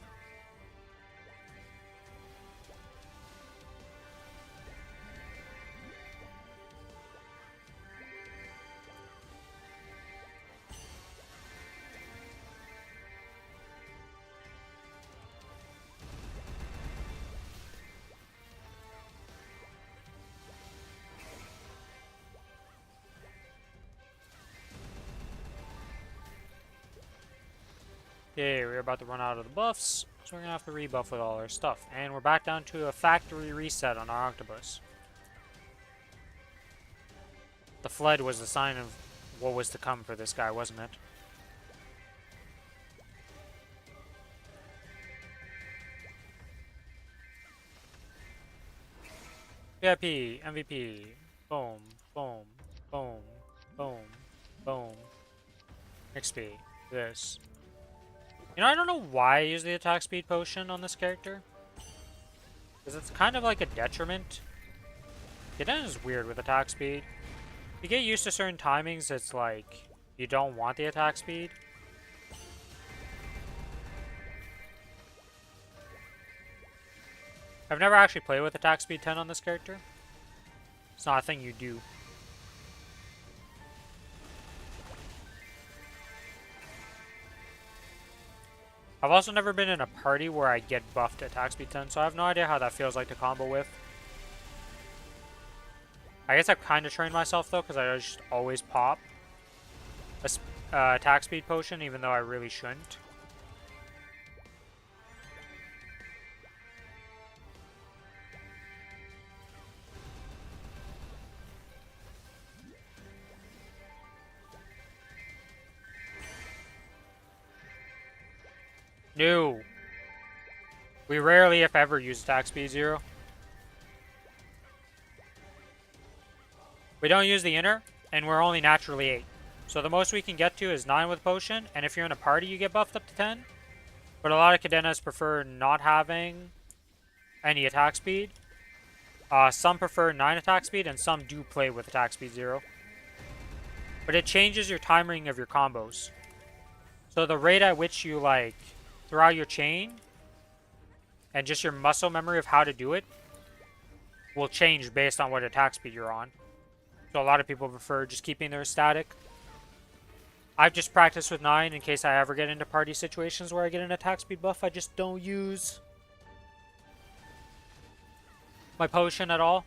Okay, we're about to run out of the buffs, so we're gonna have to rebuff with all our stuff. And we're back down to a factory reset on our Octopus. The Flood was the sign of what was to come for this guy, wasn't it? VIP, MVP. Boom, boom, boom, boom, boom. XP. This. You know, I don't know why I use the attack speed potion on this character. Because it's kind of like a detriment. It is weird with attack speed. You get used to certain timings, it's like you don't want the attack speed. I've never actually played with attack speed 10 on this character. It's not a thing you do. I've also never been in a party where I get buffed attack speed 10, so I have no idea how that feels like to combo with. I guess I've kind of trained myself though, because I just always pop a attack speed potion, even though I really shouldn't. No. We rarely, if ever, use attack speed 0. We don't use the inner, and we're only naturally 8. So the most we can get to is 9 with potion, and if you're in a party, you get buffed up to 10. But a lot of cadenas prefer not having any attack speed. Some prefer 9 attack speed, and some do play with attack speed 0. But it changes your timing of your combos. So the rate at which you, like, throw out your chain, and just your muscle memory of how to do it, will change based on what attack speed you're on. So a lot of people prefer just keeping their static. I've just practiced with 9 in case I ever get into party situations where I get an attack speed buff. I just don't use my potion at all.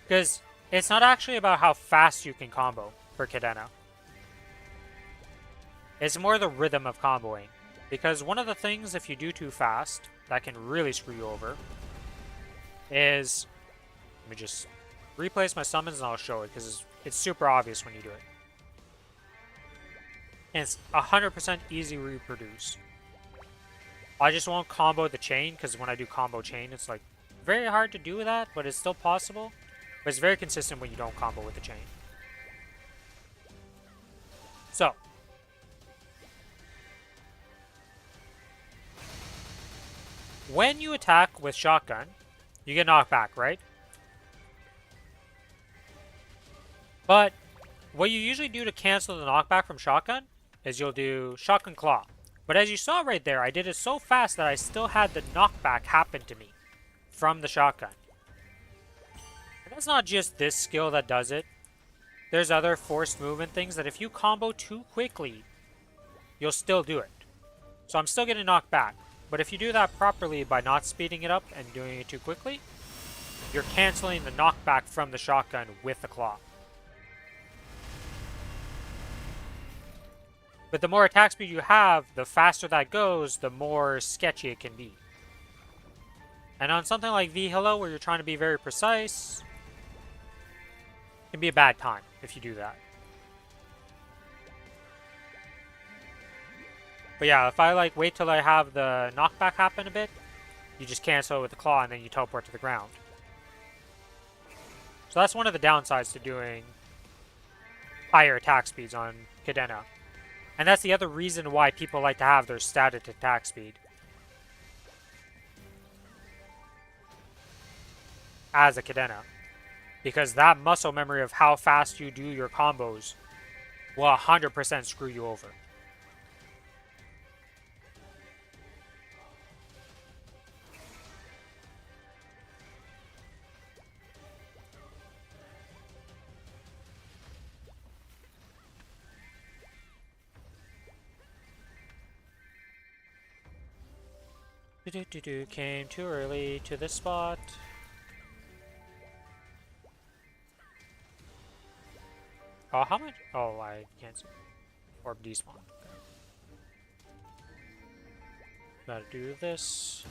Because it's not actually about how fast you can combo for Cadena. It's more the rhythm of comboing. Because one of the things, if you do too fast, that can really screw you over, is... Let me just replace my summons and I'll show it, because it's super obvious when you do it. And it's 100% easy to reproduce. I just won't combo the chain, because when I do combo chain, it's like very hard to do that, but it's still possible. But it's very consistent when you don't combo with the chain. So. When you attack with shotgun, you get knocked back, right? But what you usually do to cancel the knockback from shotgun is you'll do shotgun claw. But as you saw right there, I did it so fast that I still had the knockback happen to me from the shotgun. And that's not just this skill that does it. There's other forced movement things that if you combo too quickly, you'll still do it. So I'm still getting knocked back. But if you do that properly by not speeding it up and doing it too quickly, you're canceling the knockback from the shotgun with the claw. But the more attack speed you have, the faster that goes, the more sketchy it can be. And on something like V-Hilo, where you're trying to be very precise, it can be a bad time if you do that. But yeah, if I like wait till I have the knockback happen a bit, you just cancel it with the claw and then you teleport to the ground. So that's one of the downsides to doing higher attack speeds on Cadena. And that's the other reason why people like to have their static attack speed as a Cadena. Because that muscle memory of how fast you do your combos will 100% screw you over. Came too early to this spot. Oh, how much? Oh, I can't see. Orb despawn. Gotta do this.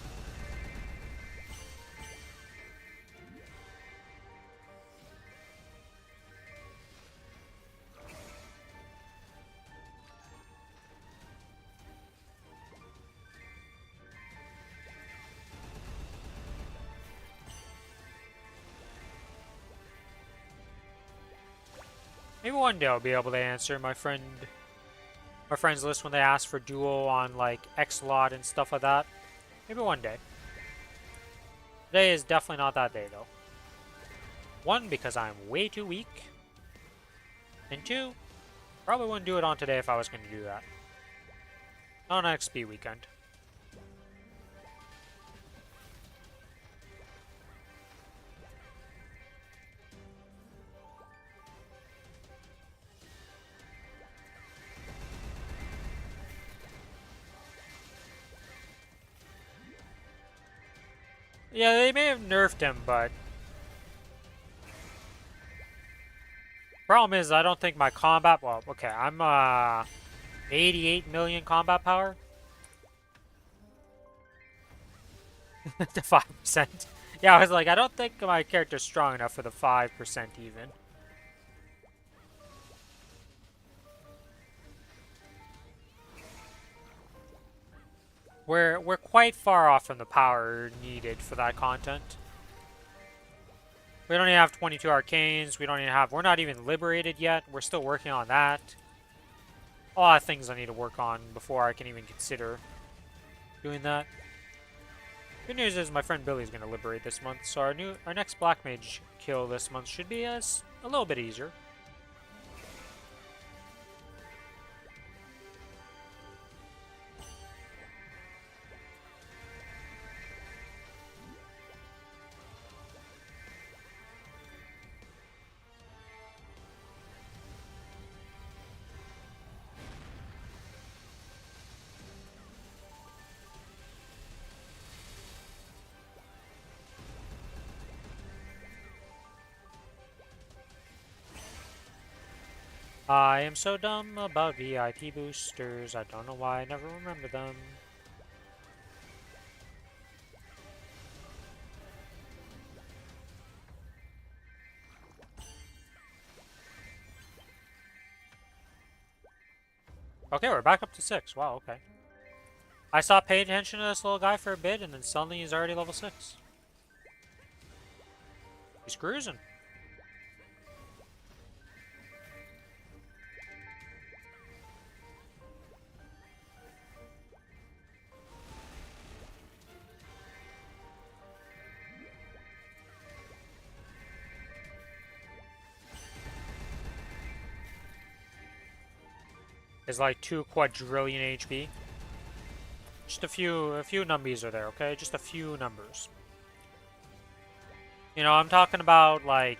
Maybe one day I'll be able to answer my friend's list when they ask for duo on like X-Lot and stuff like that. Maybe one day. Today is definitely not that day though. One, because I'm way too weak. And two, probably wouldn't do it on today if I was going to do that. Not on XP weekend. Yeah, they may have nerfed him, but problem is I don't think my combat, well, okay, I'm 88 million combat power to 5%. Yeah, I was like, I don't think my character's strong enough for the 5% even. We're quite far off from the power needed for that content. We don't even have 22 arcanes. We're not even liberated yet. We're still working on that. A lot of things I need to work on before I can even consider doing that. Good news is my friend Billy's going to liberate this month, so our next Black Mage kill this month should be a little bit easier. I am so dumb about VIP boosters. I don't know why I never remember them. Okay, we're back up to 6. Wow, okay. I stopped paying attention to this little guy for a bit, and then suddenly he's already level 6. He's cruising. Is like 2 quadrillion HP. Just a few numbies are there, okay? Just a few numbers. You know, I'm talking about like,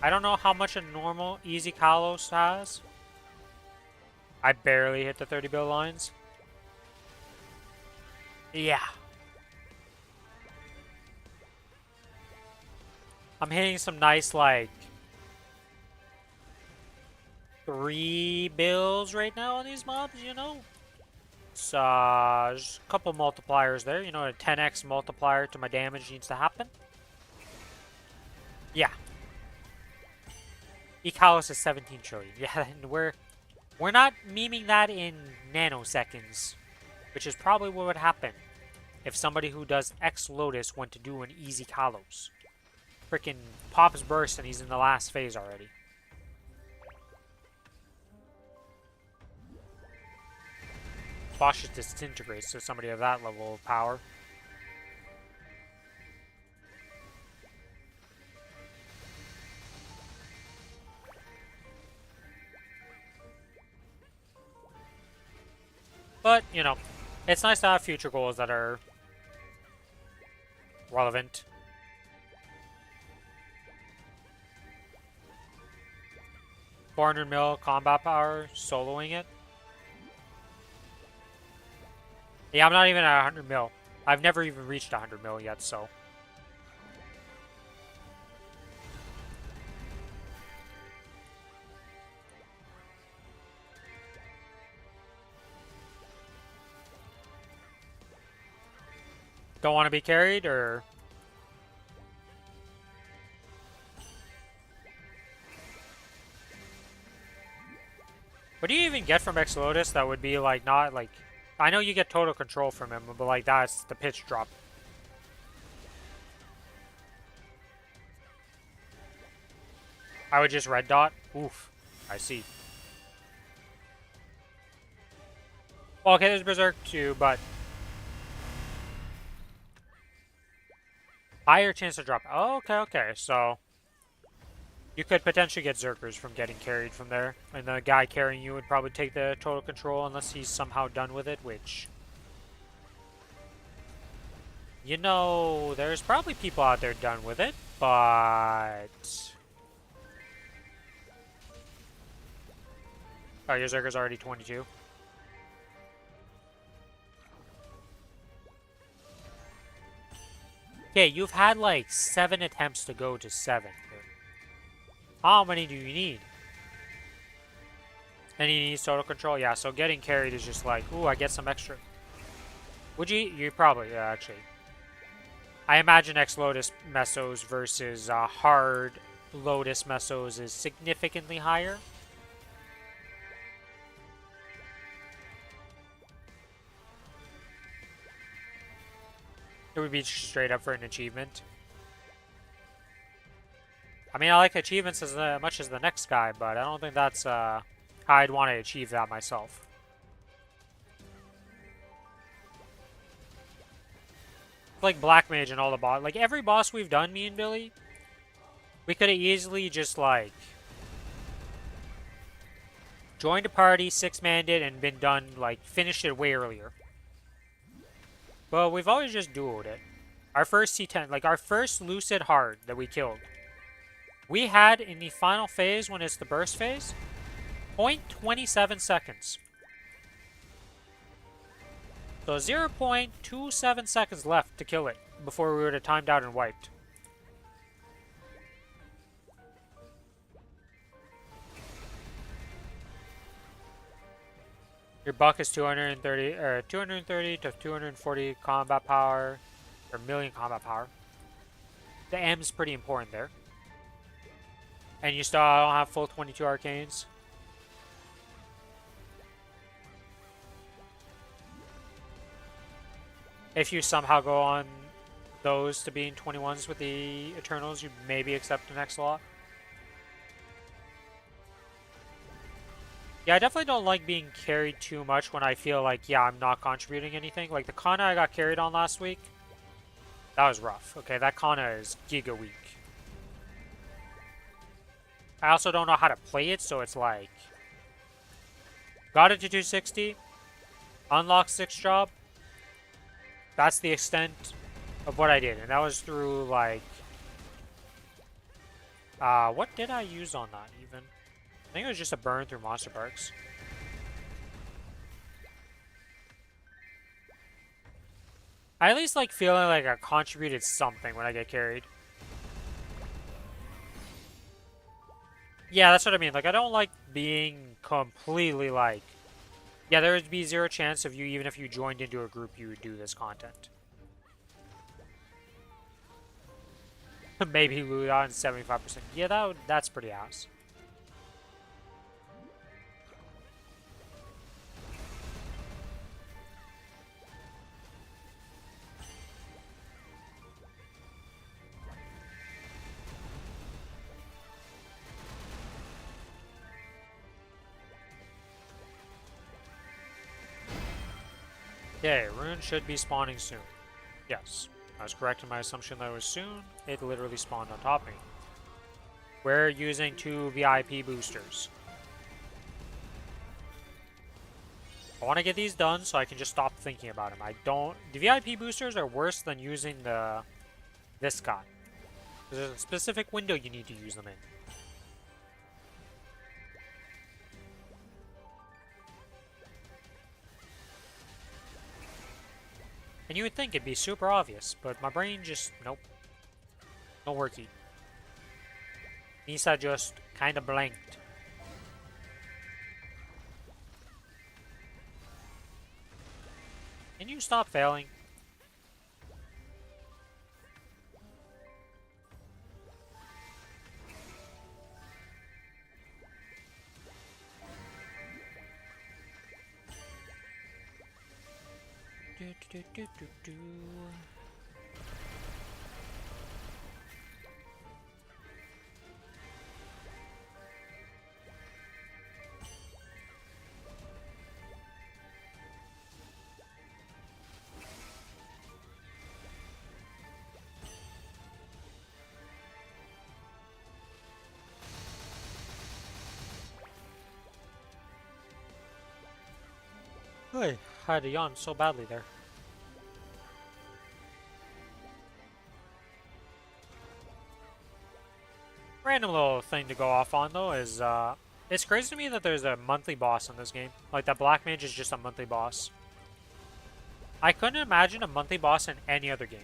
I don't know how much a normal easy Kalos has. I barely hit the 30 bill lines. Yeah. I'm hitting some nice like 3 bills right now on these mobs, you know? So, there's a couple multipliers there. You know, a 10x multiplier to my damage needs to happen. Yeah. Ekalos is 17 trillion. Yeah, and we're not memeing that in nanoseconds, which is probably what would happen if somebody who does X Lotus went to do an easy Kalos. Freaking pops burst and he's in the last phase already. Bosch just disintegrates to somebody of that level of power. But, you know, it's nice to have future goals that are relevant. $400 combat power, soloing it. Yeah, I'm not even at 100 mil. I've never even reached 100 mil yet, so. Don't want to be carried, or? What do you even get from Exodus that would be like, not like, I know you get total control from him, but like that's the pitch drop. I would just red dot. Oof. I see. Well, okay, there's Berserk too, but higher chance to drop. Oh, okay, okay. So you could potentially get Zerkers from getting carried from there, and the guy carrying you would probably take the total control unless he's somehow done with it, which, you know, there's probably people out there done with it, but oh, your Zerker's already 22. Okay, you've had like 7 attempts to go to 7. How many do you need? And he needs total control? Yeah, so getting carried is just like, ooh, I get some extra. Would you? You probably, yeah, actually. I imagine X-Lotus Mesos versus hard Lotus Mesos is significantly higher. It would be straight up for an achievement. I mean, I like achievements as much as the next guy, but I don't think that's how I'd want to achieve that myself. Like Black Mage and all the boss, like every boss we've done, me and Billy, we could have easily just like joined a party, 6-manned it, and been done, like finished it way earlier. But we've always just duoed it. Our first C10, like our first Lucid Hard that we killed, we had in the final phase when it's the burst phase, 0.27 seconds. So 0.27 seconds left to kill it before we would have timed out and wiped. Your buck is 230 to 240 combat power, or million combat power. The M's pretty important there. And you still don't have full 22 arcanes. If you somehow go on those to being 21s with the Eternals, you maybe accept an X-Lot. Yeah, I definitely don't like being carried too much when I feel like, yeah, I'm not contributing anything. Like the Kana I got carried on last week, that was rough. Okay, that Kana is giga weak. I also don't know how to play it, so it's like, got it to 260, unlocked 6 job. That's the extent of what I did, and that was through like, what did I use on that even? I think it was just a burn through monster parks. I at least like feeling like I contributed something when I get carried. Yeah, that's what I mean. Like, I don't like being completely like, yeah, there would be 0 chance of you, even if you joined into a group, you would do this content. Maybe loot on 75%. Yeah, that's pretty ass. Okay, rune should be spawning soon. Yes, I was correct in my assumption that it was soon. It literally spawned on top of me. We're using 2 VIP boosters. I want to get these done so I can just stop thinking about them. The VIP boosters are worse than using this guy. There's a specific window you need to use them in. And you would think it'd be super obvious, but my brain just, nope. No worky. Nisa just kinda blanked. Can you stop failing? Do. I had to yawn so badly there. Random little thing to go off on though is it's crazy to me that there's a monthly boss in this game. Like that Black Mage is just a monthly boss. I couldn't imagine a monthly boss in any other game.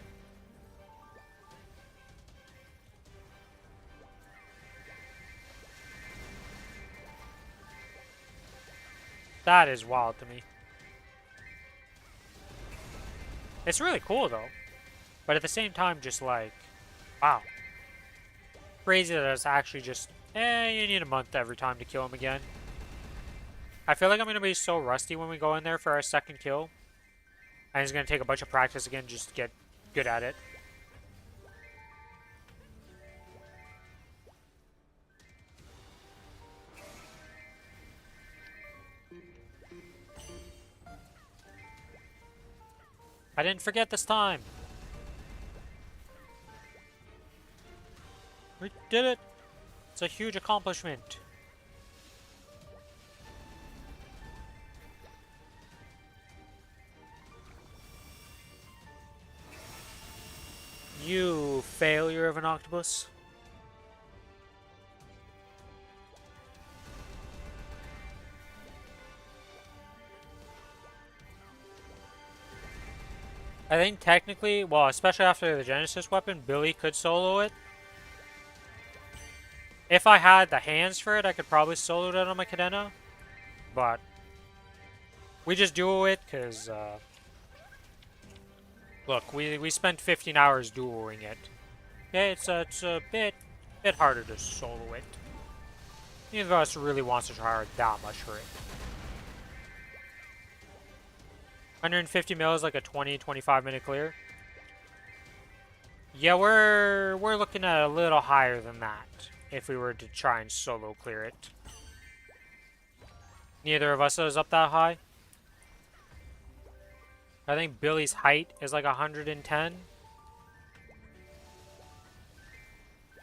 That is wild to me. It's really cool though. But at the same time, just like, wow. Crazy that it's actually just, you need a month every time to kill him again. I feel like I'm going to be so rusty when we go in there for our second kill. And it's going to take a bunch of practice again just to get good at it. I didn't forget this time. We did it. It's a huge accomplishment. You failure of an octopus. I think technically, well, especially after the Genesis weapon, Billy could solo it. If I had the hands for it, I could probably solo it on my Cadena. But we just duo it because, look, we spent 15 hours duoing it. Okay, it's a bit harder to solo it. Neither of us really wants to try hard that much for it. 150 mil is like a 20-25 minute clear. Yeah, we're looking at a little higher than that if we were to try and solo clear it. Neither of us is up that high. I think Billy's height is like 110.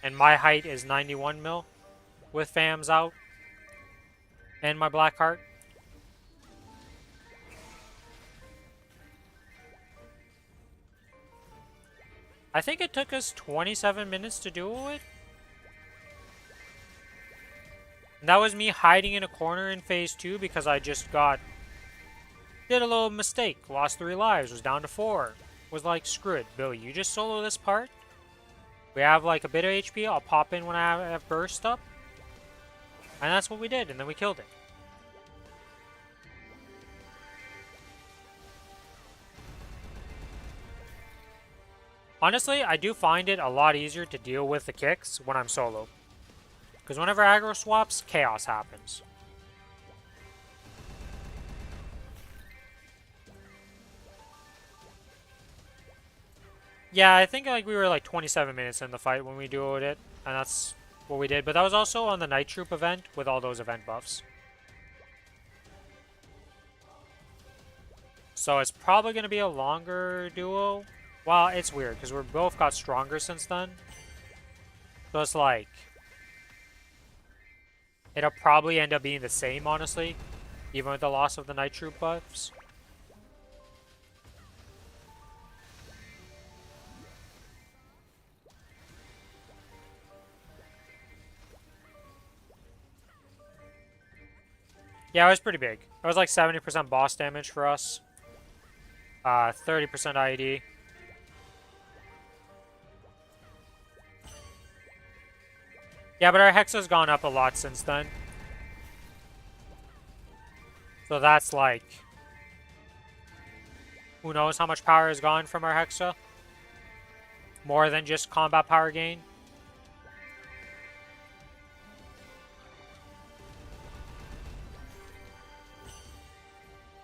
And my height is 91 mil with fams out and my black heart. I think it took us 27 minutes to duel it. And that was me hiding in a corner in phase 2 because I just did a little mistake. Lost 3 lives, was down to 4. Was like, screw it, Billy, you just solo this part. We have like a bit of HP, I'll pop in when I have burst up. And that's what we did, and then we killed it. Honestly, I do find it a lot easier to deal with the kicks when I'm solo. Because whenever aggro swaps, chaos happens. Yeah, I think like we were like 27 minutes in the fight when we duoed it. And that's what we did. But that was also on the Night Troop event with all those event buffs. So it's probably going to be a longer duo. Well, it's weird because we're both got stronger since then. So it's like, it'll probably end up being the same, honestly, even with the loss of the Night Troop buffs. Yeah, it was pretty big. It was like 70% boss damage for us. 30% IED. Yeah, but our Hexa's gone up a lot since then. So that's like, who knows how much power has gone from our Hexa? More than just combat power gain.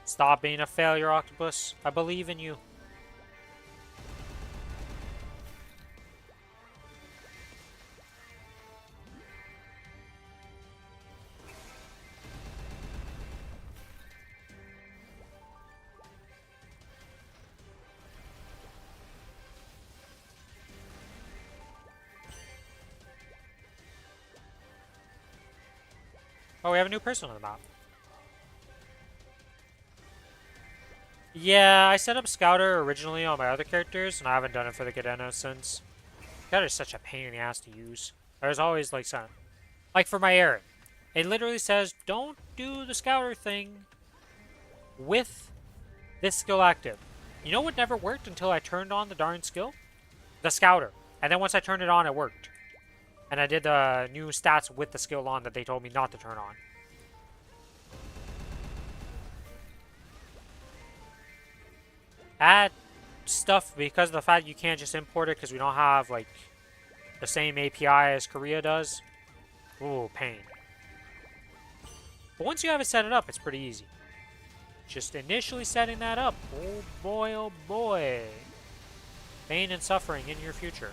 Stop being a failure, Octopus. I believe in you. Oh, we have a new person on the map. Yeah, I set up Scouter originally on my other characters, and I haven't done it for the Cadena since. Scouter's such a pain in the ass to use. There's always like some, like for my Aaron, it literally says don't do the Scouter thing with this skill active. You know what never worked until I turned on the darn skill? The Scouter. And then once I turned it on, it worked. And I did the new stats with the skill on that they told me not to turn on. Add stuff because of the fact you can't just import it because we don't have like the same API as Korea does. Ooh, pain. But once you have it set it up, it's pretty easy. Just initially setting that up. Oh boy, oh boy. Pain and suffering in your future.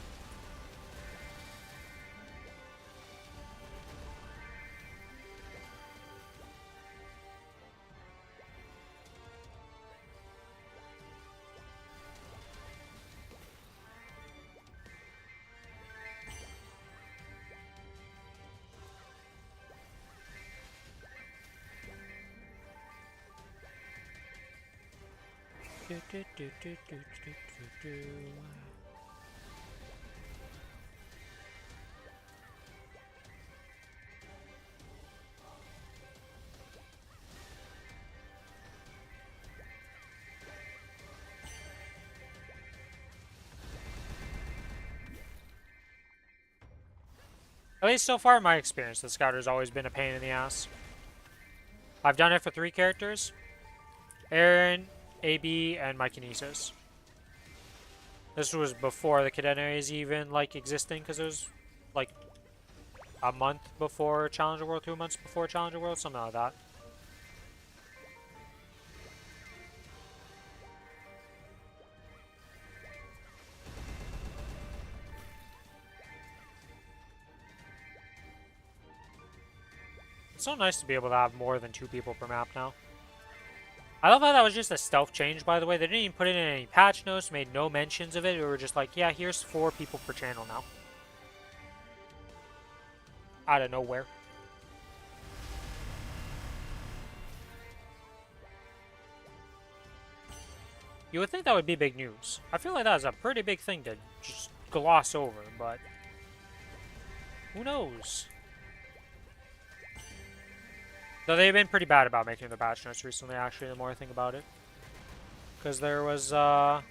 At least so far in my experience, the Scouter's always been a pain in the ass. I've done it for 3 characters. Aaron, AB, and my Kinesis. This was before the Cadenaries even, like, existing, because it was, like, a month before Challenger World, 2 months before Challenger World, something like that. It's so nice to be able to have more than 2 people per map now. I love how that was just a stealth change, by the way. They didn't even put it in any patch notes, made no mentions of it. We were just like, yeah, here's 4 people per channel now. Out of nowhere. You would think that would be big news. I feel like that's a pretty big thing to just gloss over, but who knows? Though they've been pretty bad about making the patch notes recently, actually, the more I think about it. Because there was, the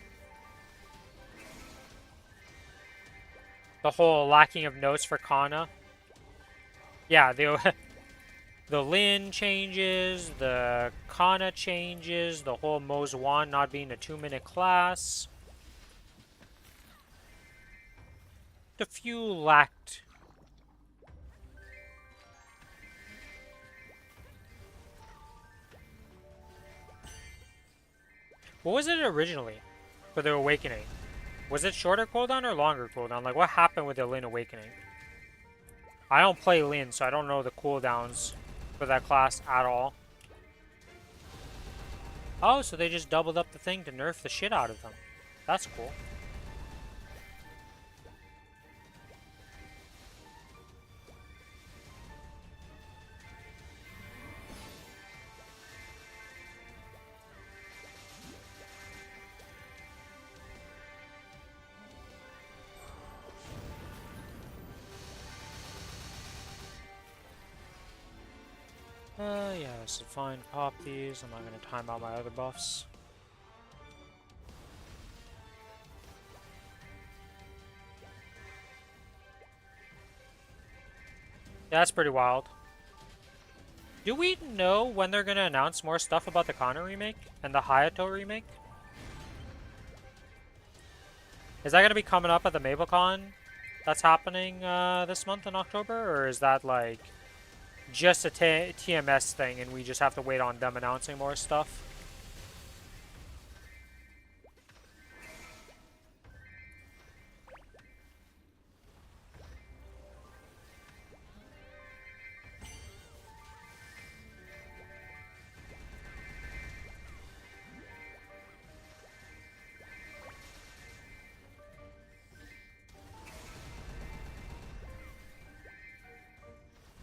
whole lacking of notes for Kana. Yeah, the the Lin changes, the Kana changes, the whole Mo's Wand not being a 2-minute class. The few lacked. What was it originally for the Awakening? Was it shorter cooldown or longer cooldown? Like, what happened with the Lin Awakening? I don't play Lin, so I don't know the cooldowns for that class at all. Oh, so they just doubled up the thing to nerf the shit out of them. That's cool. Yeah, this is fine. Pop these. I'm not going to time out my other buffs. Yeah, that's pretty wild. Do we know when they're going to announce more stuff about the Kana remake and the Hayato remake? Is that going to be coming up at the MapleCon that's happening this month in October? Or is that like just a TMS thing and we just have to wait on them announcing more stuff?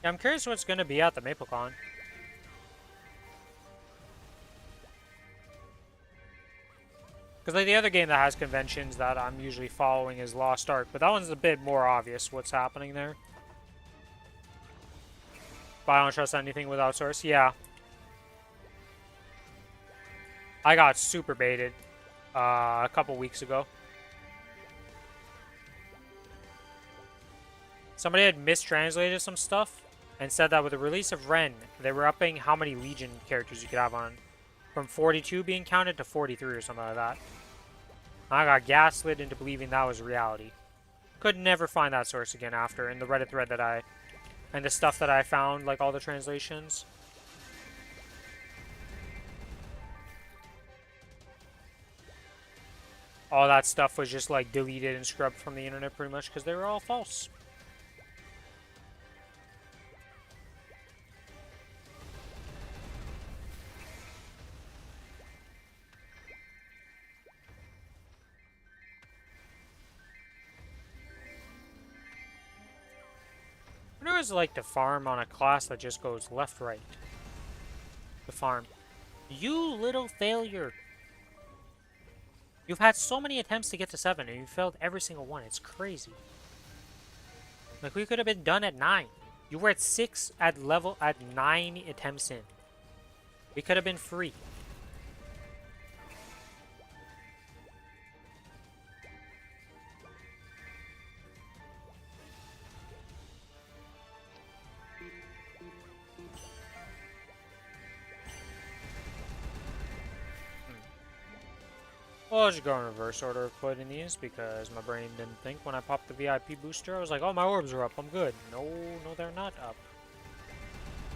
Yeah, I'm curious what's going to be at the MapleCon. Because like the other game that has conventions that I'm usually following is Lost Ark, but that one's a bit more obvious what's happening there. But I don't trust anything with outsource. Yeah. I got super baited a couple weeks ago. Somebody had mistranslated some stuff and said that with the release of Ren, they were upping how many Legion characters you could have on. From 42 being counted to 43 or something like that. I got gaslit into believing that was reality. Could never find that source again after in the Reddit thread that and the stuff that I found, like all the translations. All that stuff was just like deleted and scrubbed from the internet pretty much because they were all false. I wonder what it's like to farm on a class that just goes left, right. The farm. You little failure. You've had so many attempts to get to 7 and you failed every single one. It's crazy. Like we could have been done at 9. You were at 6 at 9 attempts in. We could have been free. Well, I'll just go in reverse order of putting these because my brain didn't think when I popped the VIP booster. I was like, oh, my orbs are up. I'm good. No, they're not up.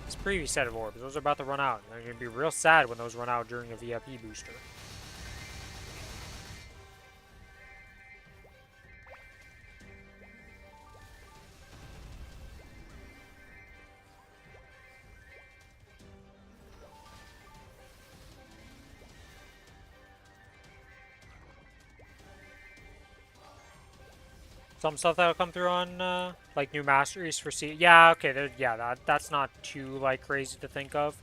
It's a previous set of orbs. Those are about to run out. I'm going to be real sad when those run out during a VIP booster. Some stuff that'll come through on, like, new masteries for Sia. Yeah, okay, yeah, that's not too, like, crazy to think of.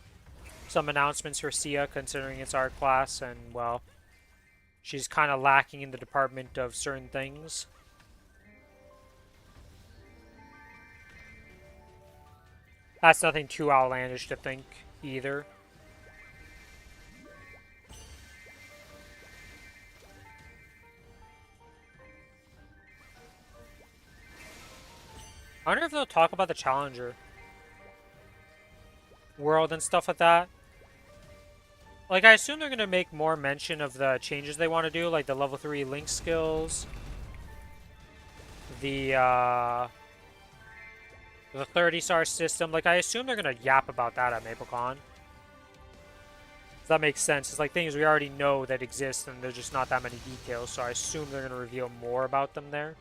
Some announcements for Sia, considering it's our class, and, well, she's kind of lacking in the department of certain things. That's nothing too outlandish to think, either. I wonder if they'll talk about the Challenger world and stuff like that. Like, I assume they're going to make more mention of the changes they want to do, like the level 3 link skills, the 30-star system. Like, I assume they're going to yap about that at MapleCon. That makes sense. It's like things we already know that exist, and there's just not that many details, so I assume they're going to reveal more about them there.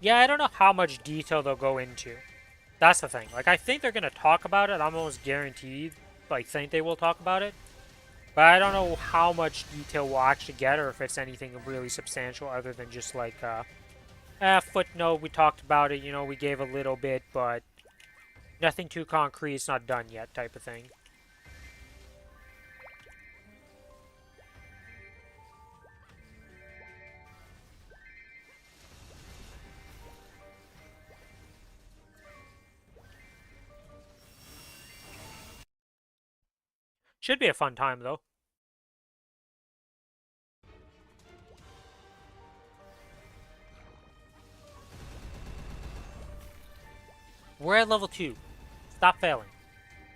Yeah, I don't know how much detail they'll go into. That's the thing. Like, I think they're going to talk about it. I'm almost guaranteed, like, think they will talk about it. But I don't know how much detail we'll actually get, or if it's anything really substantial other than just, like, footnote, we talked about it, you know, we gave a little bit, but nothing too concrete, it's not done yet type of thing. Should be a fun time, though. We're at level 2. Stop failing.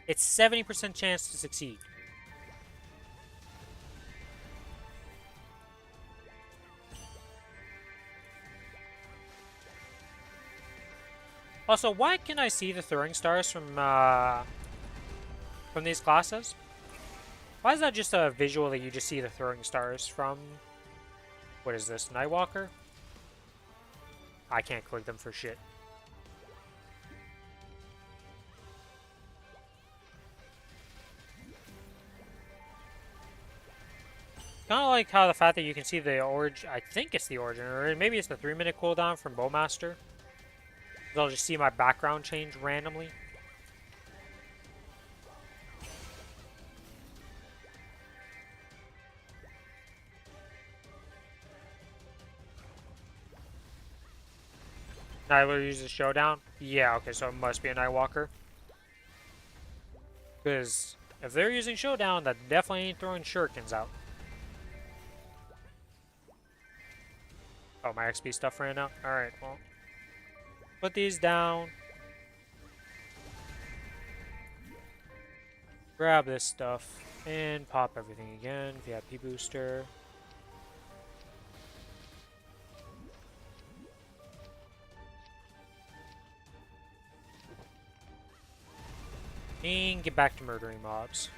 It's 70% chance to succeed. Also, why can I see the throwing stars from these classes? Why is that just a visual that you just see the throwing stars from? What is this, Nightwalker? I can't click them for shit. kind of like how the fact that you can see the origin, I think it's the origin, or maybe it's the 3-minute cooldown from Bowmaster. I'll just see my background change randomly. Nyler uses Showdown? Yeah, okay, so it must be a Nightwalker. Because if they're using Showdown, that definitely ain't throwing shurikens out. Oh, my XP stuff ran out? Alright, well. Put these down. Grab this stuff. And pop everything again. VIP booster. And get back to murdering mobs.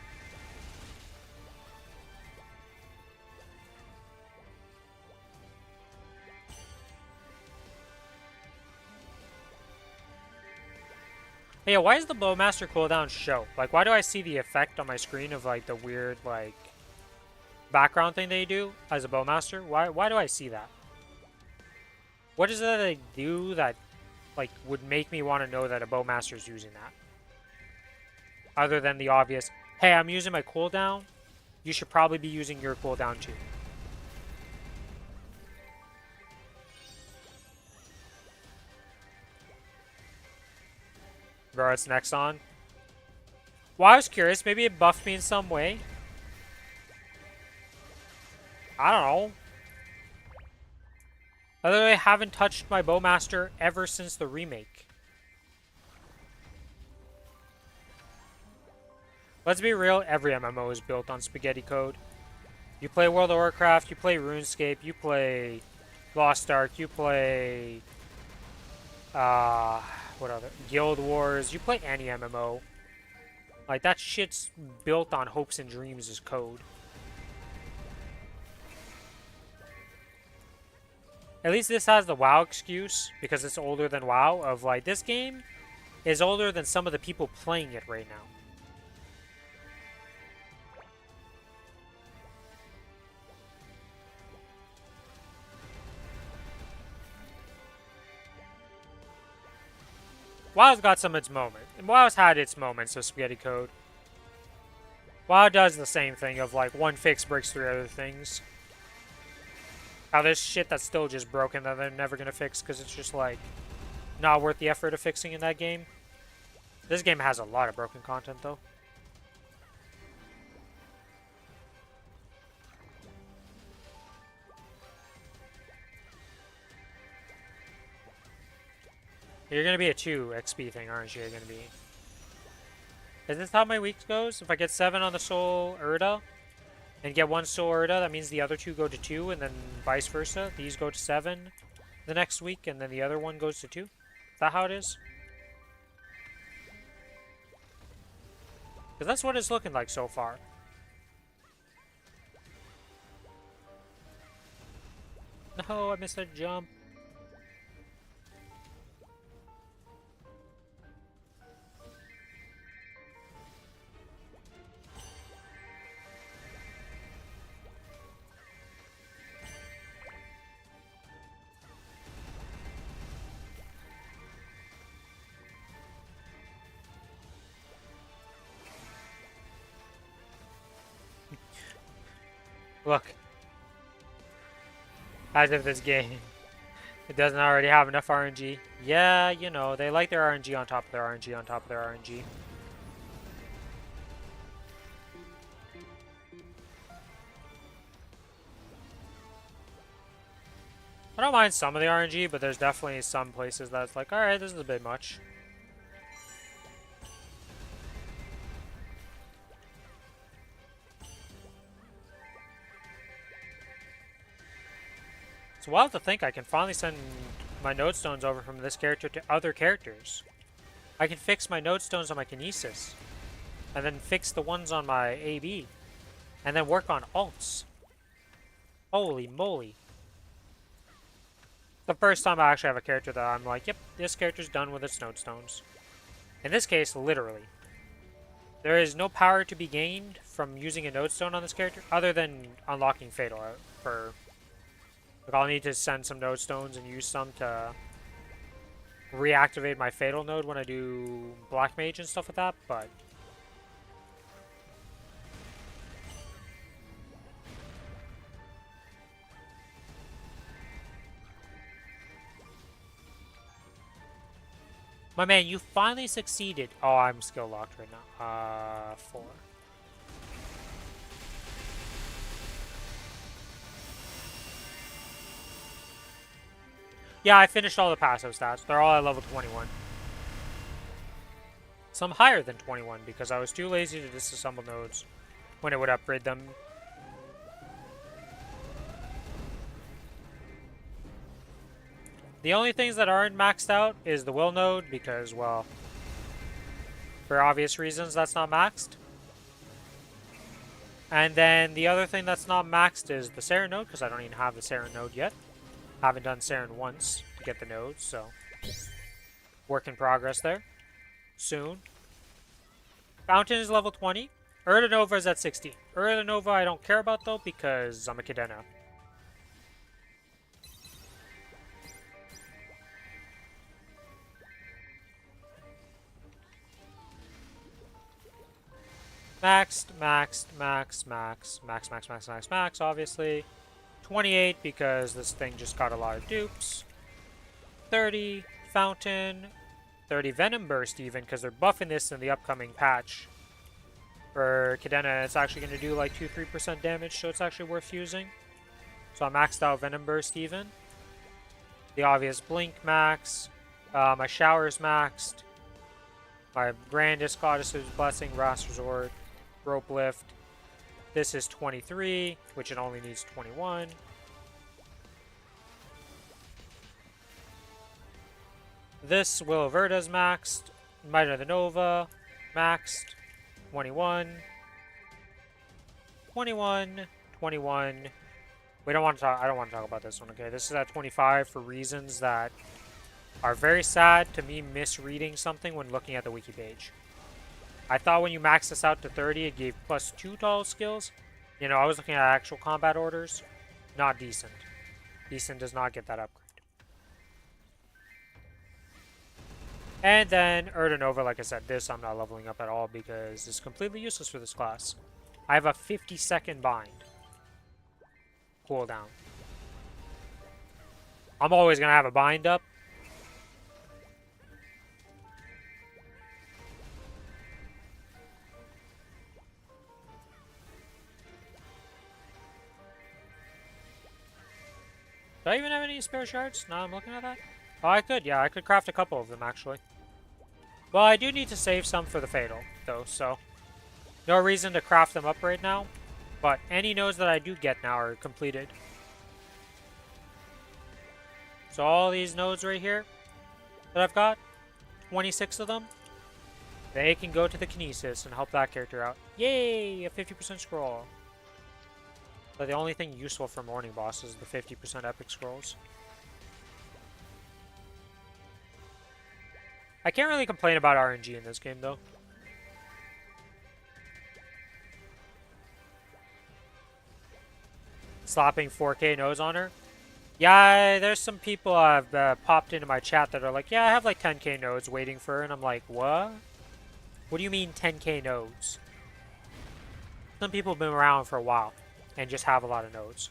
Hey, yeah, why is the Bowmaster cooldown show? Like, why do I see the effect on my screen of, like, the weird, like, background thing they do as a Bowmaster? Why do I see that? What is it that they do that, like, would make me want to know that a Bowmaster is using that? Other than the obvious, hey, I'm using my cooldown. You should probably be using your cooldown too. Bro, it's next on. Well, I was curious. Maybe it buffed me in some way. I don't know. I literally haven't touched my Bowmaster ever since the remake. Let's be real, every MMO is built on spaghetti code. You play World of Warcraft, you play RuneScape, you play Lost Ark, you play... what other? Guild Wars, you play any MMO. Like, that shit's built on hopes and dreams as code. At least this has the WoW excuse, because it's older than WoW, of like, this game is older than some of the people playing it right now. WoW's got some of its moments. WoW's had its moments of spaghetti code. WoW does the same thing of like one fix breaks three other things. How there's shit that's still just broken that they're never gonna fix because it's just like not worth the effort of fixing in that game. This game has a lot of broken content though. You're gonna be a 2 XP thing, aren't you? You're gonna be. Is this how my week goes? If I get 7 on the Soul Urda and get 1 Soul Urda, that means the other 2 go to 2, and then vice versa. These go to 7 the next week, and then the other one goes to 2. Is that how it is? Because that's what it's looking like so far. No, I missed a jump. Look. As if this game it doesn't already have enough RNG. Yeah, you know, they like their RNG on top of their RNG on top of their RNG. I don't mind some of the RNG, but there's definitely some places that's like, alright, this is a bit much. It's wild to think I can finally send my node stones over from this character to other characters. I can fix my node stones on my Kinesis, and then fix the ones on my AB, and then work on alts. Holy moly. The first time I actually have a character that I'm like, yep, this character's done with its node stones. In this case, literally. There is no power to be gained from using a node stone on this character, other than unlocking Fatal for... Like, I'll need to send some node stones and use some to reactivate my Fatal node when I do Black Mage and stuff like that, but... My man, you finally succeeded. Oh, I'm skill locked right now. 4. Yeah, I finished all the passive stats. They're all at level 21. Some higher than 21 because I was too lazy to disassemble nodes when it would upgrade them. The only things that aren't maxed out is the Will node because, well, for obvious reasons, that's not maxed. And then the other thing that's not maxed is the Saren node because I don't even have the Saren node yet. Haven't done Saren once to get the nodes, so work in progress there. Soon. Fountain is level 20. Nova is at 16. Nova I don't care about though because I'm a Cadena. Maxed, max, obviously. 28 because this thing just got a lot of dupes. 30 Fountain. 30 Venom Burst even because they're buffing this in the upcoming patch. For Cadena, it's actually going to do like 2-3% damage, so it's actually worth using. So I maxed out Venom Burst even. The obvious Blink max. My Shower's maxed. My Grandest Goddess's Blessing, Ras Resort, Rope Lift. This is 23, which it only needs 21. This Will of Verda's maxed. Might of the Nova, maxed. 21. 21. 21. We don't want to talk. I don't want to talk about this one, okay? This is at 25 for reasons that are very sad to me misreading something when looking at the wiki page. I thought when you max this out to 30, it gave +2 to all skills. You know, I was looking at actual combat orders. Not decent. Decent does not get that upgrade. And then Nova, like I said, this I'm not leveling up at all because it's completely useless for this class. I have a 50-second bind cooldown. I'm always going to have a bind up. Do I even have any spare shards? Now I'm looking at that. Oh, I could. Yeah, I could craft a couple of them, actually. Well, I do need to save some for the Fatal, though, so no reason to craft them up right now. But any nodes that I do get now are completed. So all these nodes right here that I've got, 26 of them, they can go to the Kinesis and help that character out. Yay! A 50% scroll. But the only thing useful for morning boss is the 50% epic scrolls. I can't really complain about RNG in this game, though. Slapping 4K nodes on her. Yeah, there's some people I've popped into my chat that are like, yeah, I have like 10K nodes waiting for her, and I'm like, what? What do you mean 10K nodes? Some people have been around for a while and just have a lot of nodes.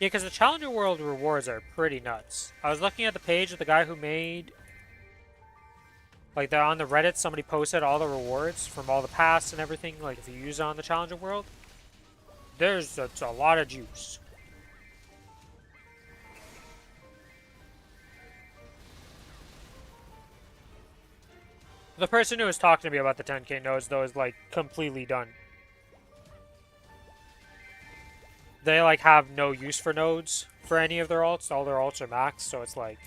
Yeah, because the Challenger World rewards are pretty nuts. I was looking at the page of the guy who made... Like, they're on the Reddit, somebody posted all the rewards from all the paths and everything, like, if you use it on the Challenger World. There's a lot of juice. The person who was talking to me about the 10K nodes, though, is, like, completely done. They, like, have no use for nodes for any of their alts. All their alts are maxed, so it's, like...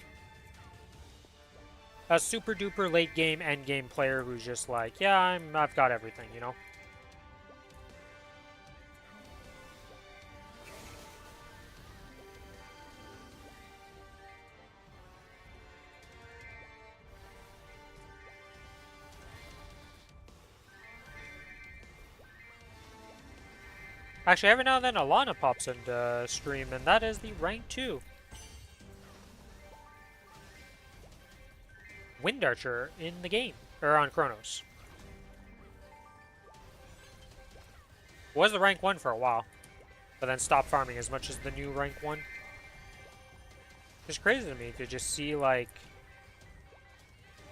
a super duper late game, end game player who's just like, yeah, I've got everything, you know? Actually, every now and then Alana pops into stream, and that is the rank 2. Wind Archer in the game, or on Kronos. Was the rank 1 for a while, but then stopped farming as much as the new rank 1. It's crazy to me to just see, like...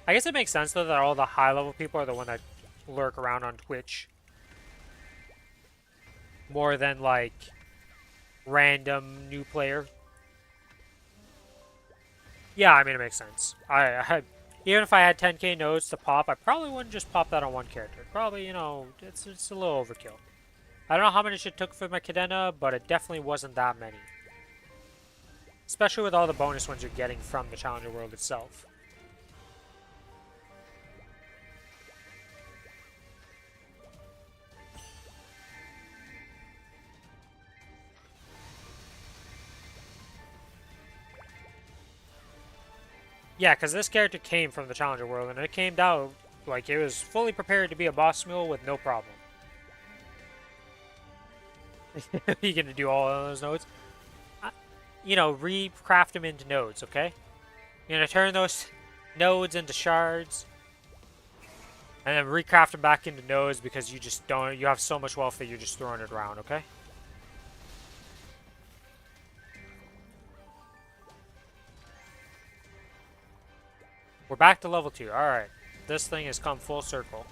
I guess it makes sense, though, that all the high-level people are the one that lurk around on Twitch. More than, like, random new player. Yeah, I mean, it makes sense. Even if I had 10k nodes to pop, I probably wouldn't just pop that on one character. Probably, you know, it's a little overkill. I don't know how much it took for my Cadena, but it definitely wasn't that many. Especially with all the bonus ones you're getting from the Challenger World itself. Yeah, because this character came from the Challenger World, and it came out like it was fully prepared to be a boss mule with no problem. You're gonna do all of those nodes? You know, recraft them into nodes, okay? You're gonna turn those nodes into shards, and then recraft them back into nodes because you just don't. You have so much wealth that you're just throwing it around, okay? We're back to level 2. Alright. This thing has come full circle.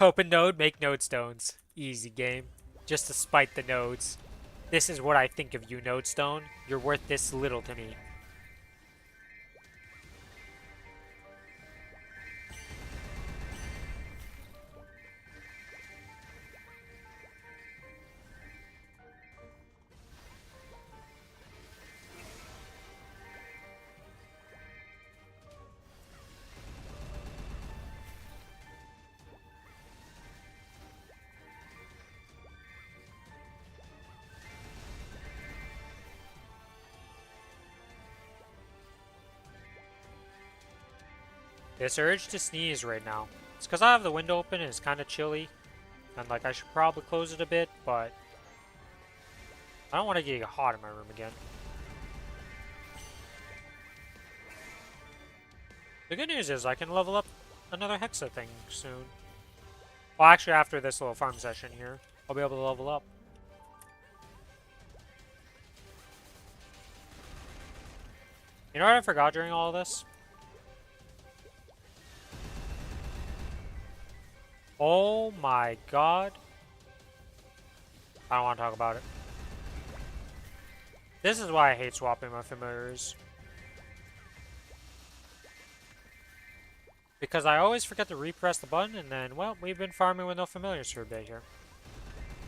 Open node, make node stones. Easy game. Just to spite the nodes. This is what I think of you, node stone. You're worth this little to me. This urge to sneeze right now. It's because I have the window open and it's kind of chilly. And like I should probably close it a bit, but I don't want to get hot in my room again. The good news is I can level up another Hexa thing soon. Well, actually after this little farm session here, I'll be able to level up. You know what I forgot during all of this? Oh my god. I don't want to talk about it. This is why I hate swapping my familiars. Because I always forget to repress the button and then, well, we've been farming with no familiars for a bit here.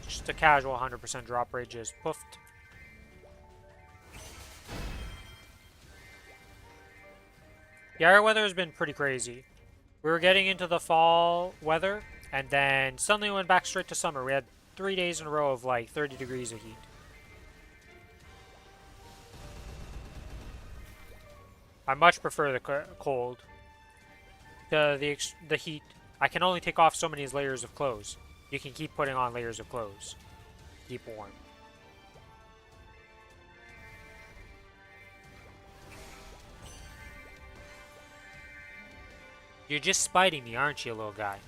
Just a casual 100% drop rate just poofed. The air weather has been pretty crazy. We were getting into the fall weather, and then suddenly went back straight to summer. We had 3 days in a row of like 30 degrees of heat. I much prefer the cold. The heat. I can only take off so many layers of clothes. You can keep putting on layers of clothes. Keep warm. You're just spiting me, aren't you, little guy?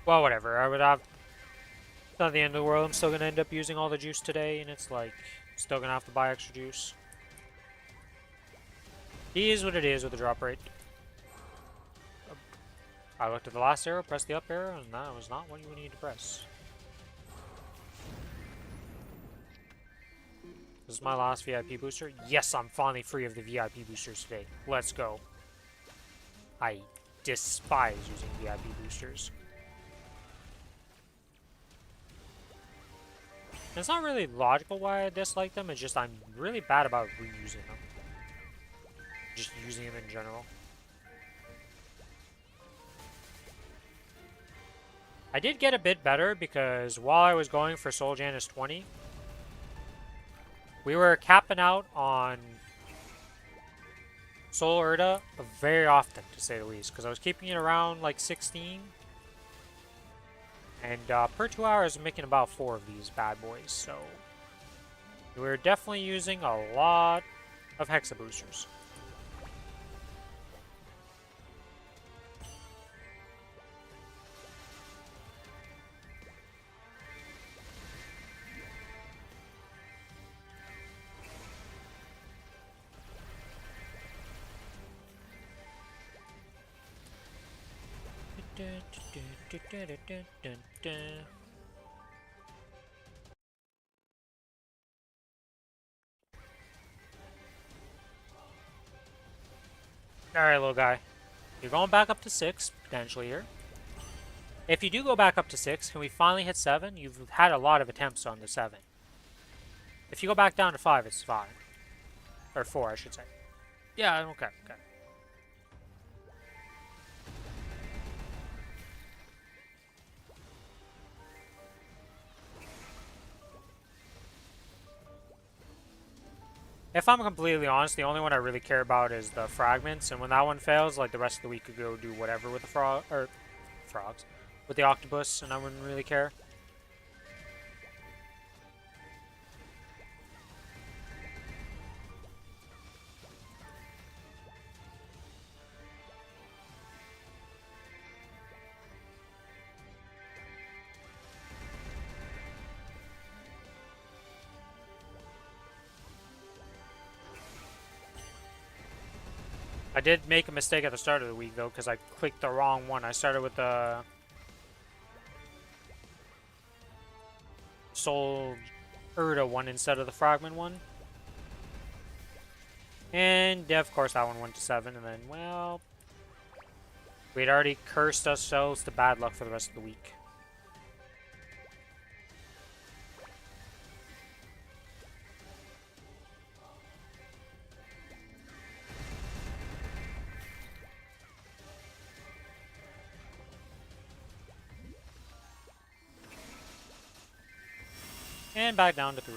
Well, whatever. I would have... It's not the end of the world. I'm still going to end up using all the juice today, and it's like... Still going to have to buy extra juice. It is what it is with the drop rate. I looked at the last arrow, pressed the up arrow, and that was not what you need to press. This is my last VIP booster. Yes, I'm finally free of the VIP boosters today. Let's go. Aye. despise using VIP boosters. It's not really logical why I dislike them, it's just I'm really bad about reusing them. Just using them in general. I did get a bit better because while I was going for Soul Janus 20, we were capping out on Soul Urda very often, to say the least, because I was keeping it around like 16. And per 2 hours, I'm making about 4 of these bad boys, so we were definitely using a lot of Hexa boosters. Alright, little guy. You're going back up to 6, potentially here. If you do go back up to 6, can we finally hit 7? You've had a lot of attempts on the 7. If you go back down to 5, it's 5. Or 4, I should say. Yeah, okay, okay. If I'm completely honest, the only one I really care about is the fragments, and when that one fails, like the rest of the week could go do whatever with the frogs, with the octopus, and I wouldn't really care. I did make a mistake at the start of the week, though, because I clicked the wrong one. I started with the Soul Urda one instead of the Frogman one. And, of course, that one went to 7, and then, well, we'd already cursed ourselves to bad luck for the rest of the week. And back down to 3.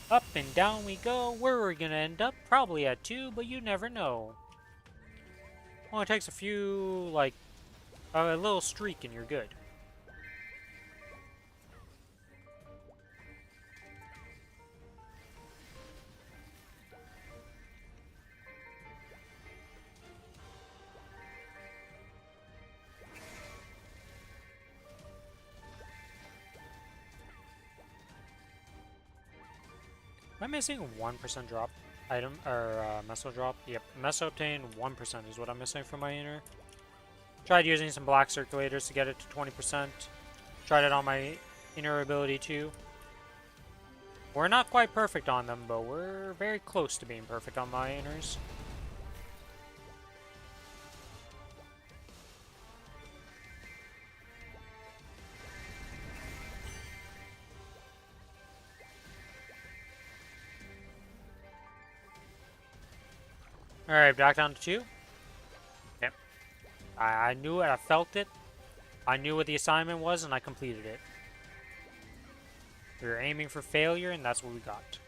Up and down we go. Where are we gonna end up? Probably at 2, but you never know. Only takes a few, like, a little streak and you're good. Am I missing 1% drop item, or meso drop? Yep, meso obtain 1% is what I'm missing from my inner. Tried using some black circulators to get it to 20%. Tried it on my inner ability too. We're not quite perfect on them, but we're very close to being perfect on my inners. Alright, back down to 2. Yep. I knew it, I felt it. I knew what the assignment was, and I completed it. We were aiming for failure, and that's what we got.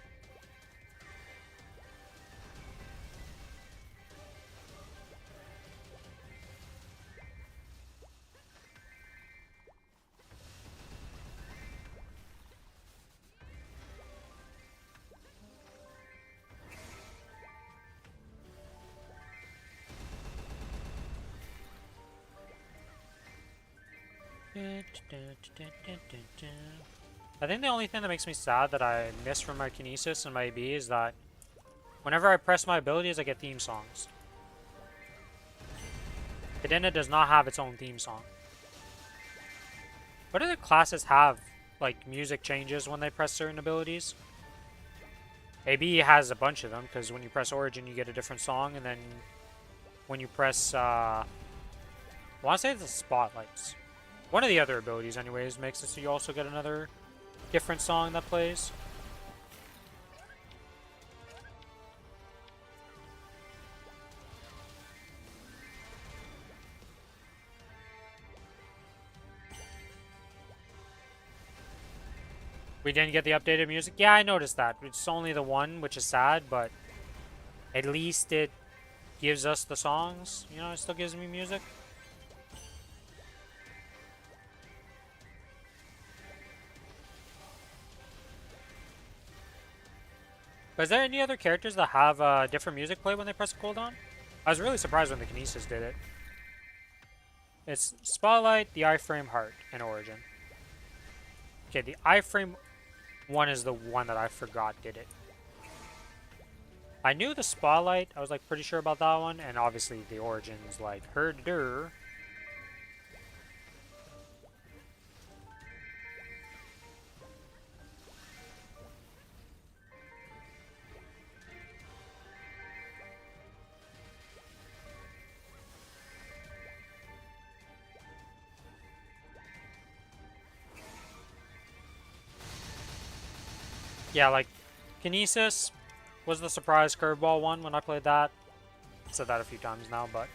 I think the only thing that makes me sad that I miss from my Kinesis and my AB is that whenever I press my abilities, I get theme songs. Cadena does not have its own theme song. What other classes have, like, music changes when they press certain abilities? AB has a bunch of them, because when you press Origin, you get a different song, and then when you press, I want to say the spotlights. One of the other abilities, anyways, makes it so you also get another different song that plays. We didn't get the updated music? Yeah, I noticed that. It's only the one, which is sad, but at least it gives us the songs. You know, it still gives me music. But is there any other characters that have different music play when they press a cooldown? I was really surprised when the Kinesis did it. It's Spotlight, the iframe, Heart, and Origin. Okay, the iframe one is the one that I forgot did it. I knew the Spotlight, I was like pretty sure about that one, and obviously the Origin's like herder. Yeah, like Kinesis was the surprise curveball one when I played that. I've said that a few times now, but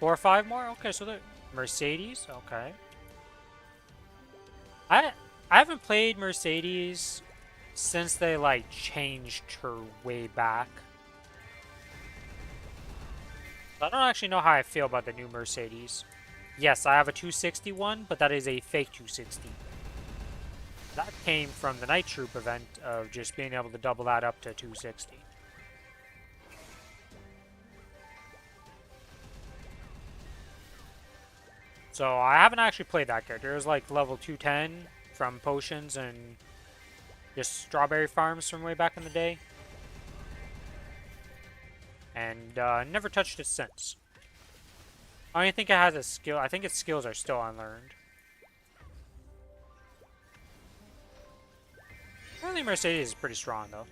4 or 5 more? Okay, so the Mercedes, okay. I haven't played Mercedes since they like changed her way back. I don't actually know how I feel about the new Mercedes. Yes, I have a 261, but that is a fake 260. That came from the Night Troop event of just being able to double that up to 260. So I haven't actually played that character. It was like level 210 from potions and just strawberry farms from way back in the day. And never touched it since. I don't think it has a skill. I think its skills are still unlearned. I think Mercedes is pretty strong, though.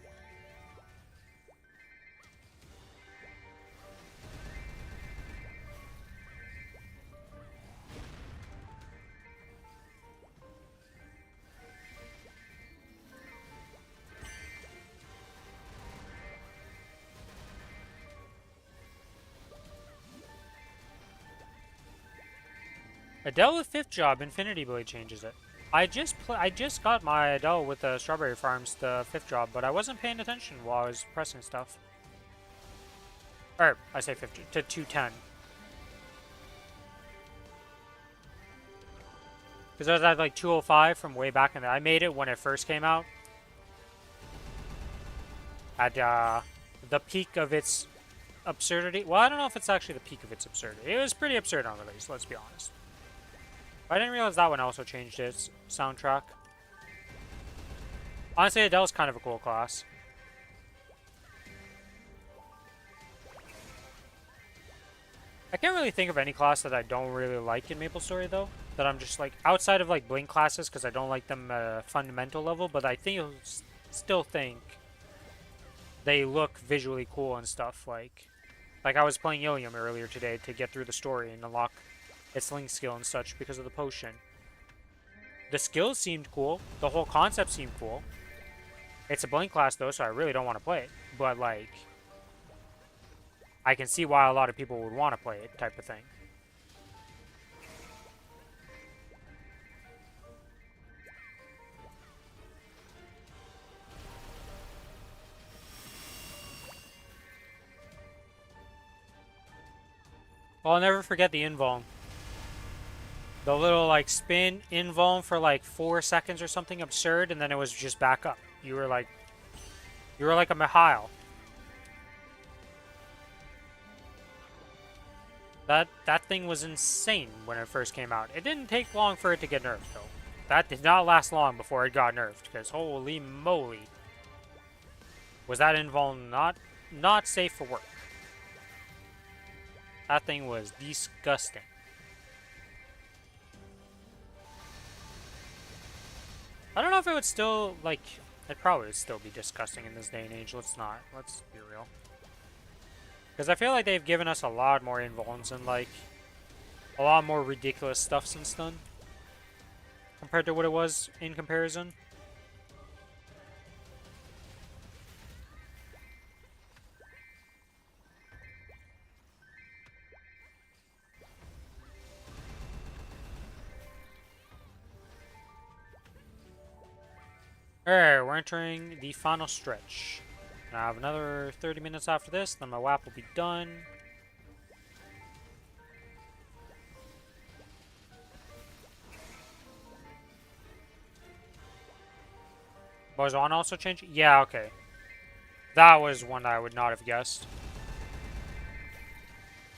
Adele with 5th job, Infinity Blade changes it. I just got my Adele with the Strawberry Farms, the 5th job, but I wasn't paying attention while I was pressing stuff. Or, I say 50, to 210. Because I was at like 205 from way back in the... I made it when it first came out. At the peak of its absurdity. Well, I don't know if it's actually the peak of its absurdity. It was pretty absurd on release, let's be honest. I didn't realize that one also changed its soundtrack. Honestly, Adele's kind of a cool class. I can't really think of any class that I don't really like in Maplestory, though. That I'm just like, outside of like Blink classes, because I don't like them at a fundamental level, but I think still think they look visually cool and stuff. Like I was playing Ilium earlier today to get through the story and unlock its link skill and such because of the potion. The skills seemed cool. The whole concept seemed cool. It's a Blink class though, so I really don't want to play it. But like, I can see why a lot of people would want to play it, type of thing. I'll never forget the invuln. The little like spin invuln for like 4 seconds or something absurd, and then it was just back up. You were like a Mihail. That thing was insane when it first came out. It didn't take long for it to get nerfed though. That did not last long before it got nerfed, because holy moly, was that invuln not safe for work. That thing was disgusting. I don't know if it would still, like, it probably would still be disgusting in this day and age. Let's be real. Because I feel like they've given us a lot more invulns and, like, a lot more ridiculous stuff since then. Compared to what it was in comparison. Alright, we're entering the final stretch. I have another 30 minutes after this, then my WAP will be done. Was on also change? Yeah, okay. That was one that I would not have guessed.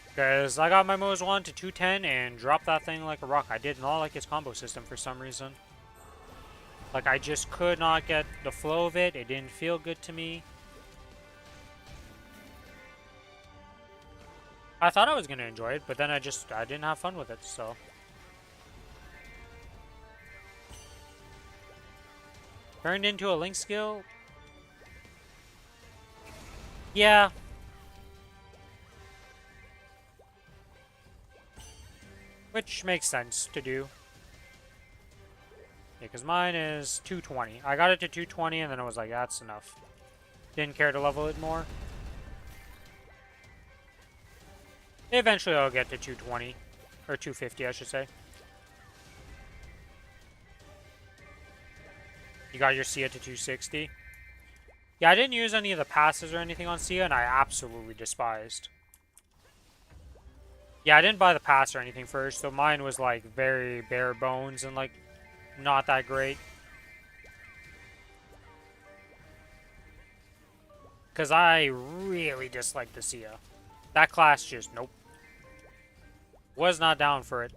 Because I got my Mo's 1 to 210 and dropped that thing like a rock. I did not like its combo system for some reason. Like, I just could not get the flow of it. It didn't feel good to me. I thought I was going to enjoy it, but then I didn't have fun with it, so. Turned into a Link skill? Yeah. Which makes sense to do. Yeah, because mine is 220. I got it to 220 and then I was like, that's enough. Didn't care to level it more. Eventually I'll get to 220. Or 250, I should say. You got your Sia to 260. Yeah, I didn't use any of the passes or anything on Sia, and I absolutely despised. Yeah, I didn't buy the pass or anything first, so mine was like very bare bones and like not that great. Because I really dislike the Sia. That class just, nope. Was not down for it.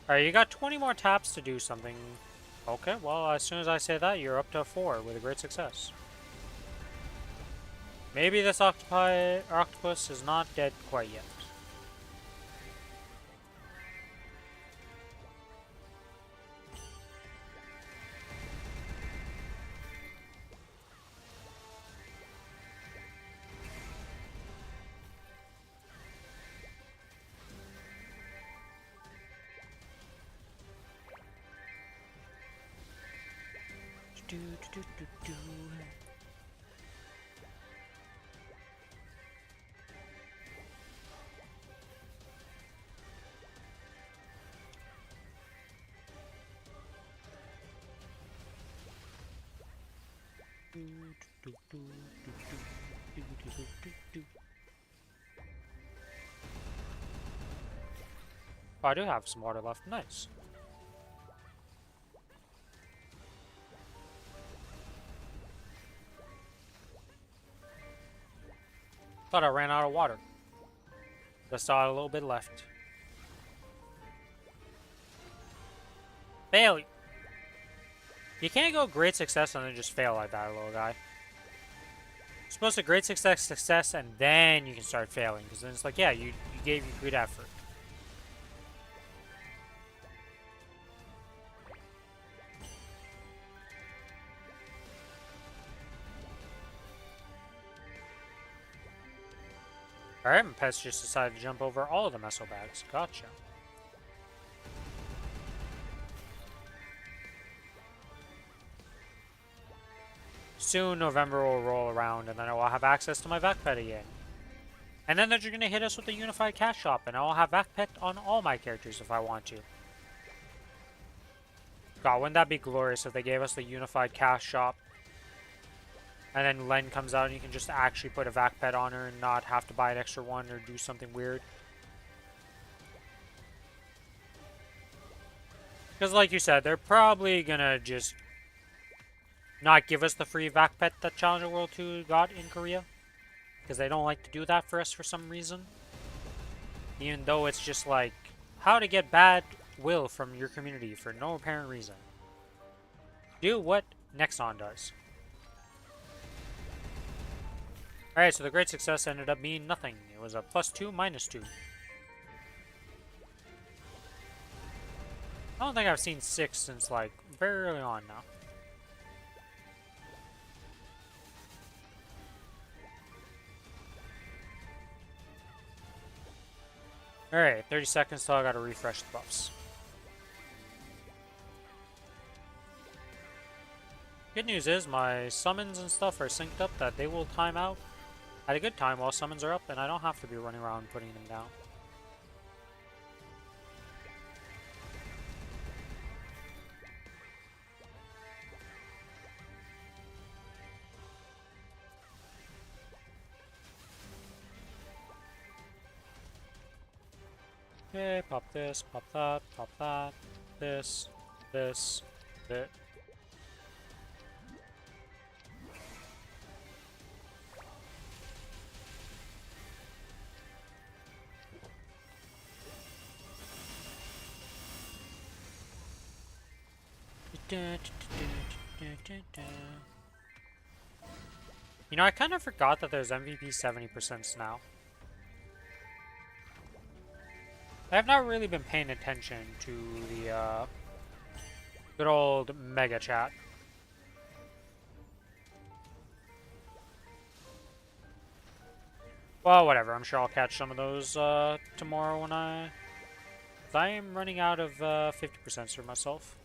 Alright, you got 20 more taps to do something. Okay, well, as soon as I say that, you're up to 4 with a great success. Maybe this octopus is not dead quite yet. Oh, I do have some water left. Nice. Thought I ran out of water. Just saw a little bit left. Fail! You can't go great success and then just fail like that, little guy. You're supposed to great success, and then you can start failing. Because then it's like, yeah, you gave your good effort. Alright, my pets just decided to jump over all of the meso bags. Gotcha. Soon November will roll around and then I will have access to my vac pet again. And then they're just going to hit us with a unified cash shop and I will have vac pet on all my characters if I want to. God, wouldn't that be glorious if they gave us the unified cash shop? And then Len comes out and you can just actually put a vac pet on her and not have to buy an extra one or do something weird. Because like you said, they're probably gonna just not give us the free vac pet that Challenger World 2 got in Korea. Because they don't like to do that for us for some reason. Even though it's just like, how to get bad will from your community for no apparent reason. Do what Nexon does. Alright, so the great success ended up being nothing. It was a +2, -2. I don't think I've seen 6 since, like, very early on now. Alright, 30 seconds till I gotta refresh the buffs. Good news is my summons and stuff are synced up that they will time out at a good time while summons are up, and I don't have to be running around putting them down. Okay, pop this, pop that, this, this. You know, I kind of forgot that there's MVP 70% now. I have not really been paying attention to the good old mega chat. Well, whatever. I'm sure I'll catch some of those tomorrow when I am running out of 50% for myself.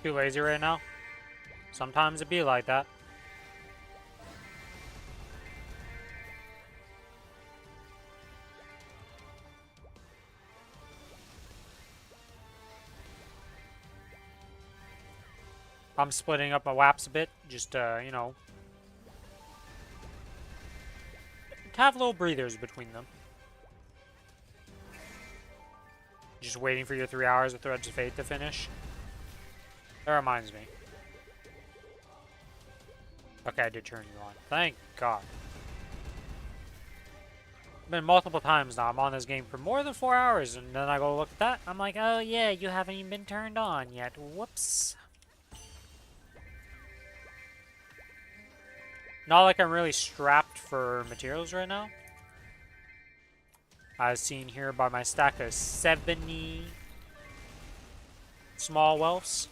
Too lazy right now. Sometimes it be like that. I'm splitting up my WAPs a bit, just, you know, to have little breathers between them. Just waiting for your 3 hours of Threads of Fate to finish. That reminds me. Okay, I did turn you on. Thank God. Been multiple times now. I'm on this game for more than 4 hours, and then I go look at that. I'm like, oh yeah, you haven't even been turned on yet. Whoops. Not like I'm really strapped for materials right now. As seen here by my stack of 70 small wealths.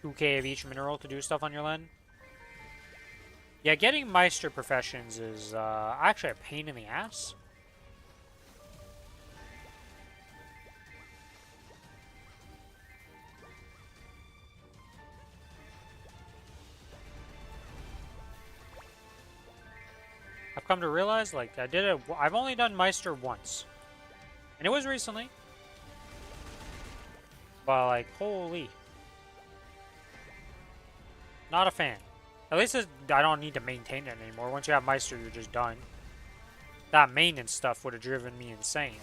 2k of each mineral to do stuff on your land. Yeah, getting Meister professions is actually a pain in the ass. I've come to realize, like, I've only done Meister once. And it was recently. But, like, holy. Not a fan. At least I don't need to maintain it anymore. Once you have Meister, you're just done. That maintenance stuff would have driven me insane.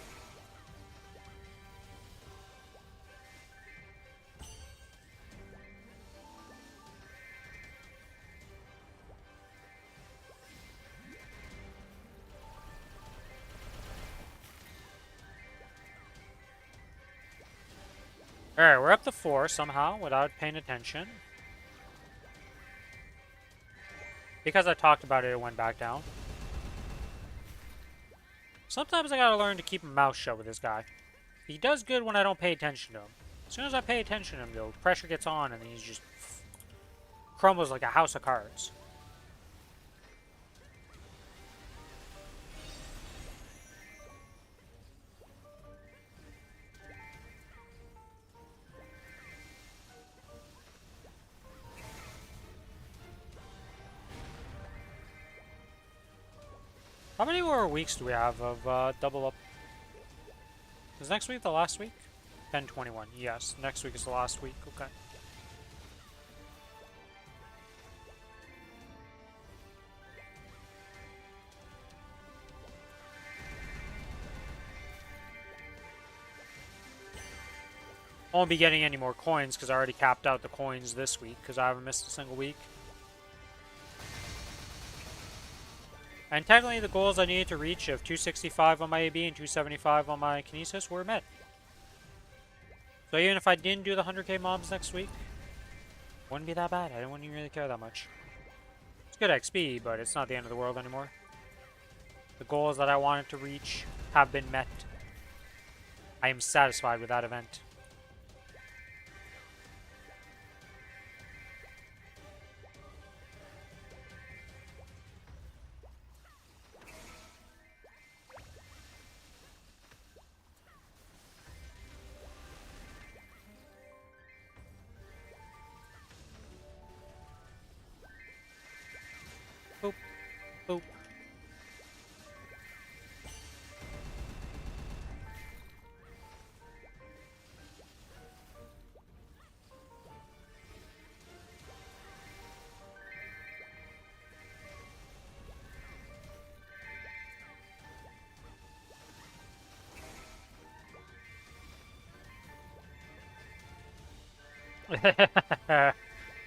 Alright, we're up to 4 somehow without paying attention. Because I talked about it, it went back down. Sometimes I gotta learn to keep my mouth shut with this guy. He does good when I don't pay attention to him. As soon as I pay attention to him, the pressure gets on and he's just crumbles like a house of cards. How many more weeks do we have of double up? Is next week the last week? 10/21. Yes, next week is the last week. Okay. I won't be getting any more coins because I already capped out the coins this week because I haven't missed a single week. And technically the goals I needed to reach of 265 on my AB and 275 on my Kinesis were met. So even if I didn't do the 100k mobs next week, wouldn't be that bad. I wouldn't even really care that much. It's good XP, but it's not the end of the world anymore. The goals that I wanted to reach have been met. I am satisfied with that event. Boop. Boop.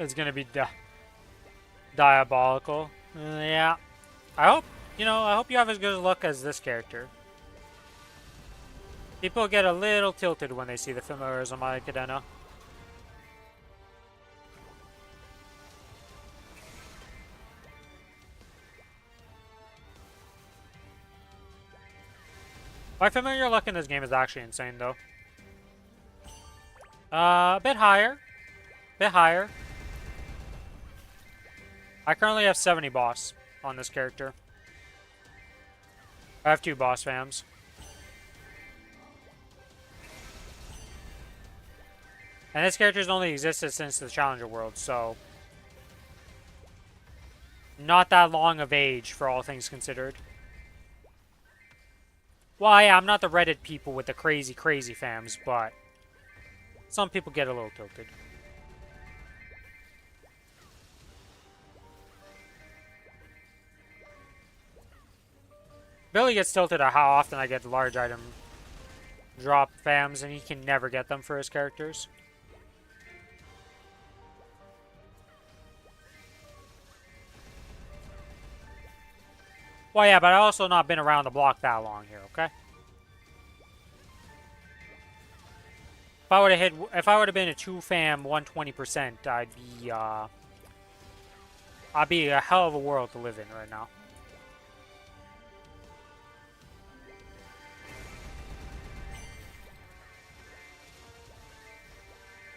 It's gonna be diabolical. Yeah. I hope, I hope you have as good a luck as this character. People get a little tilted when they see the familiars on my Cadena. My familiar luck in this game is actually insane, though. A bit higher. Bit higher. I currently have 70 boss on this character. I have 2 boss fams. And this character's only existed since the Challenger World, so... not that long of age, for all things considered. Well, yeah, I'm not the Reddit people with the crazy, crazy fams, but... some people get a little tilted. Billy gets tilted at how often I get large item drop fams, and he can never get them for his characters. Well, yeah, but I also not been around the block that long here, okay? If I would have been a 2 fam 120%, I'd be a hell of a world to live in right now.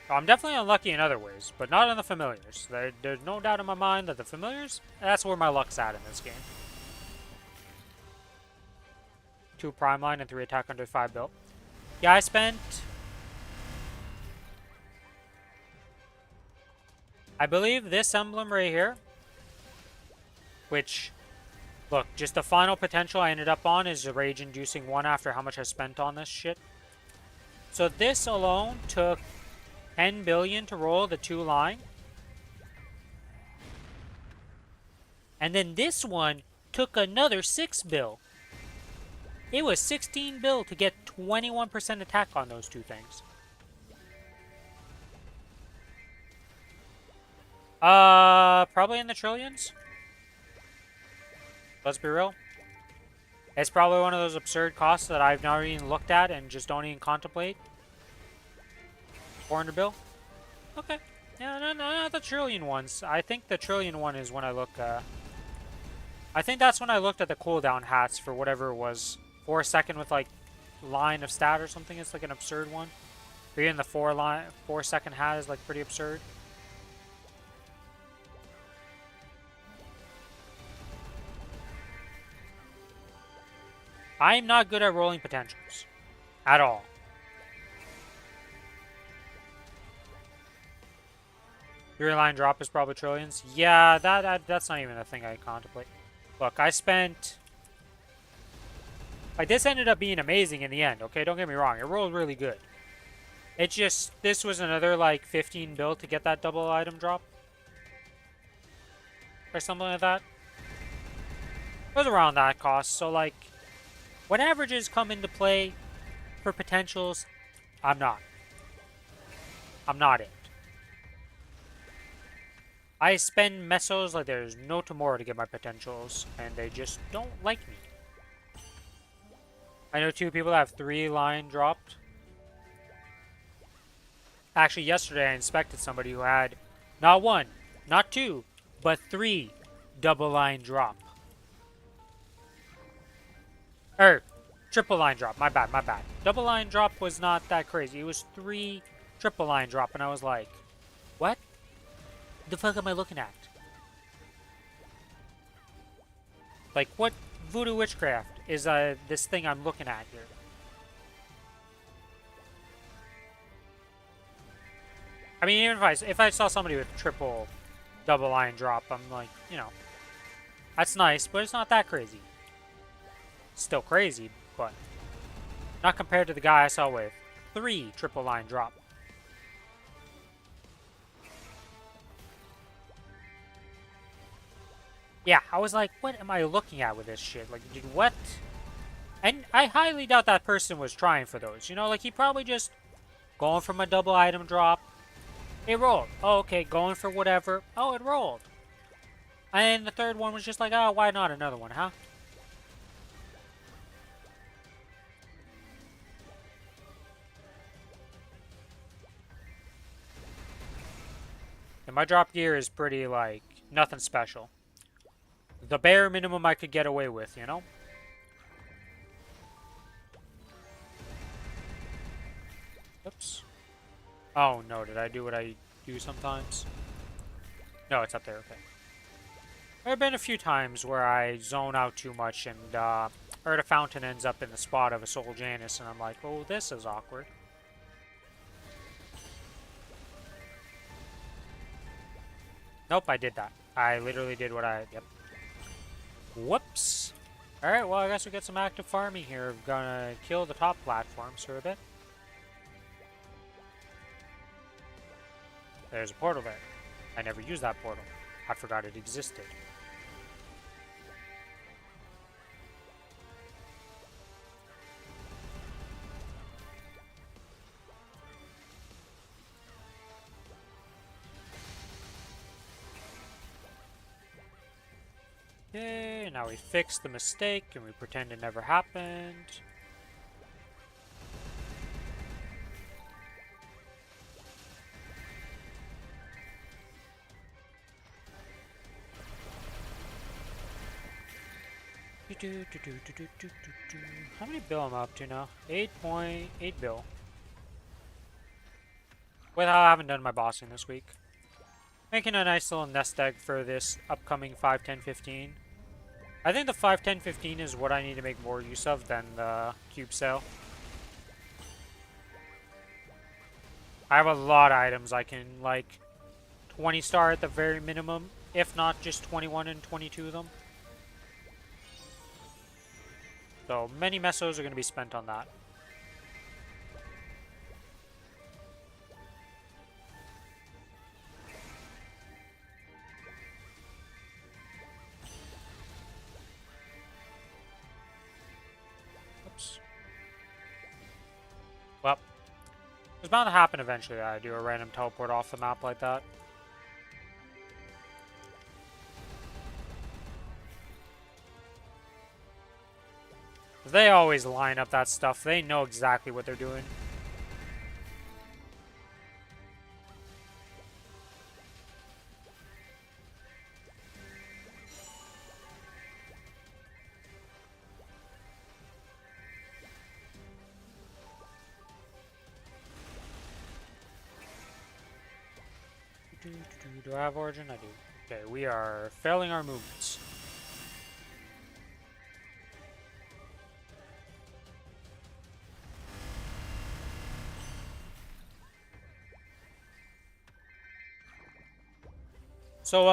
I'm definitely unlucky in other ways, but not in the familiars. There's no doubt in my mind that the familiars, that's where my luck's at in this game. 2 prime line and 3 attack under 5 built. Yeah, I spent... I believe this emblem right here, which, look, just the final potential I ended up on is a rage-inducing 1 after how much I spent on this shit. So this alone took 10 billion to roll the 2 line. And then this one took another 6 bill. It was 16 bill to get 21% attack on those 2 things. Probably in the trillions. Let's be real. It's probably one of those absurd costs that I've never even looked at and just don't even contemplate. 400 bill? Okay. Yeah, no, not the trillion ones. I think the trillion one is when I look, I think that's when I looked at the cooldown hats for whatever it was. 4 second with, like, line of stat or something. It's, like, an absurd one. Or even the 4 second hat is, like, pretty absurd. I am not good at rolling potentials. At all. Three line drop is probably trillions. Yeah, that's not even a thing I contemplate. Look, I spent... like, this ended up being amazing in the end, okay? Don't get me wrong. It rolled really good. It just... this was another, like, 15 bill to get that double item drop. Or something like that. It was around that cost, so, like... when averages come into play for potentials, I'm not. I'm not it. I spend mesos like there's no tomorrow to get my potentials, and they just don't like me. I know 2 people that have 3 line dropped. Actually, yesterday I inspected somebody who had not 1, not 2, but 3 double line drop. Triple line drop. My bad, my bad. Double line drop was not that crazy. It was 3 triple line drop, and I was like, what the fuck am I looking at? Like, what voodoo witchcraft is this thing I'm looking at here? I mean, even if I saw somebody with triple double line drop, I'm like, you know, that's nice, but it's not that crazy. Still crazy, but not compared to the guy I saw with 3 triple line drop. Yeah, I was like, what am I looking at with this shit? Like, dude, what? And I highly doubt that person was trying for those. You know, like, he probably just going from a double item drop. It rolled. Oh, okay, going for whatever. Oh, it rolled. And the third one was just like, oh, why not another one, huh? And my drop gear is pretty, like, nothing special. The bare minimum I could get away with, you know? Oops. Oh, no, did I do what I do sometimes? No, it's up there, okay. There have been a few times where I zone out too much and, or the fountain ends up in the spot of a Soul Janus, and I'm like, oh, this is awkward. Nope, I did that. I literally did what I... Yep. Whoops. Alright, well, I guess we get some active farming here. We're gonna kill the top platforms for a bit. There's a portal there. I never used that portal. I forgot it existed. Okay, now we fix the mistake and we pretend it never happened. How many bill am I up to now? 8.8 bill. With how I haven't done my bossing this week. Making a nice little nest egg for this upcoming 5, 10, 15. I think the 5, 10, 15 is what I need to make more use of than the cube sale. I have a lot of items I can, like, 20 star at the very minimum, if not just 21 and 22 of them. So many mesos are going to be spent on that. Oops. Well, it's bound to happen eventually that I do a random teleport off the map like that. They always line up that stuff. They know exactly what they're doing. Do I have origin? I do. Okay, we are failing our movements. So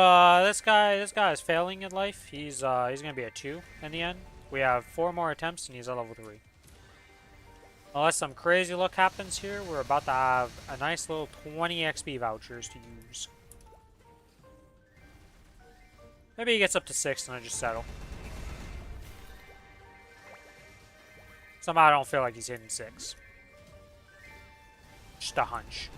this guy is failing in life. He's gonna be a 2 in the end. We have 4 more attempts and he's at level 3. Unless some crazy luck happens here, we're about to have a nice little 20 XP vouchers to use. Maybe he gets up to 6 and I just settle. Somehow I don't feel like he's hitting 6. Just a hunch.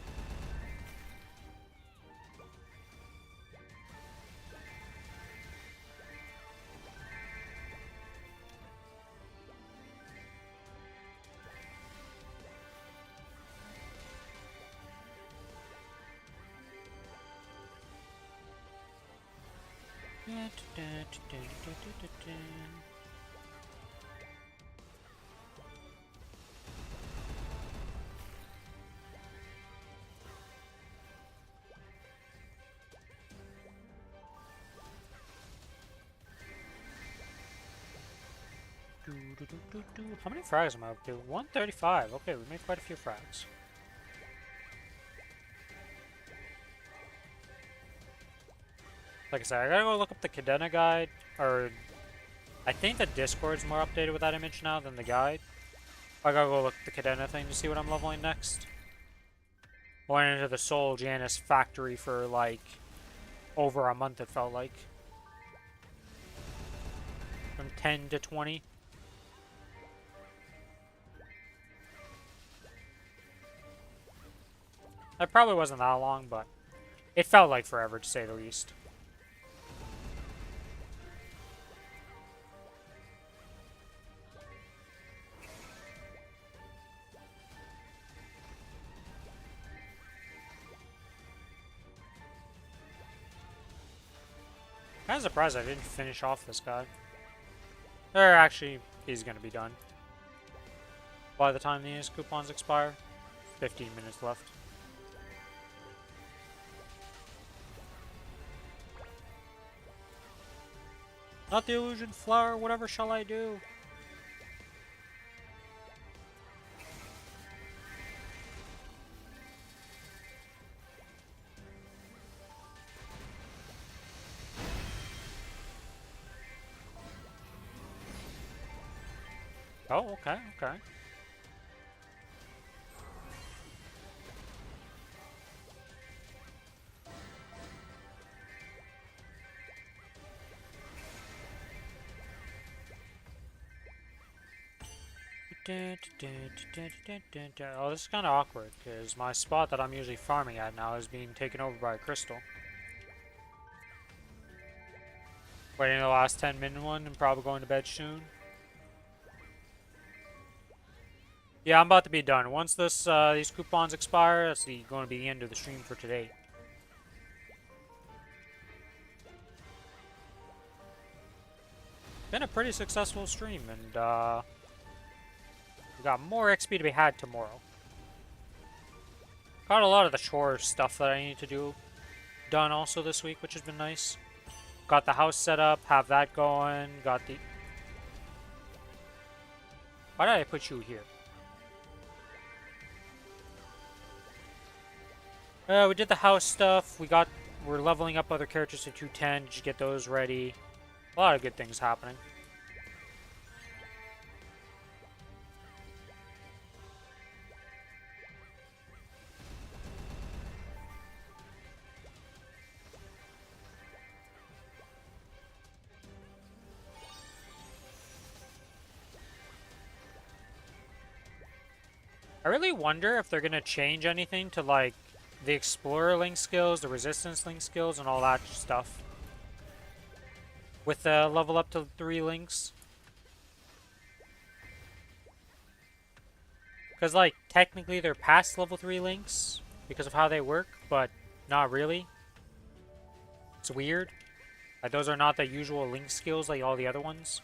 How many frags am I up to? 135. Okay, we made quite a few frags. Like I said, I gotta go look up the Cadena guide, or I think the Discord's more updated with that image now than the guide. I gotta go look at the Cadena thing to see what I'm leveling next. Went into the Soul Janus factory for like over a month, it felt like. From 10 to 20. That probably wasn't that long, but it felt like forever to say the least. Kind of surprised I didn't finish off this guy. Or actually, he's gonna be done by the time these coupons expire. 15 minutes left. Not the illusion flower, whatever shall I do? Oh, okay, okay. Oh, this is kind of awkward, because my spot that I'm usually farming at now is being taken over by a crystal. Waiting the last 10-minute one and probably going to bed soon. Yeah, I'm about to be done. Once this these coupons expire, that's going to be the end of the stream for today. Been a pretty successful stream, and we got more XP to be had tomorrow. Got a lot of the chore stuff that I need to do done also this week, which has been nice. Got the house set up, have that going, got the... Why did I put you here? We did the house stuff, we're leveling up other characters to 210, just get those ready. A lot of good things happening. I really wonder if they're gonna change anything to like the Explorer link skills, the Resistance link skills, and all that stuff. With the level up to 3 links. Because like technically they're past level 3 links because of how they work, but not really. It's weird. Like those are not the usual link skills like all the other ones.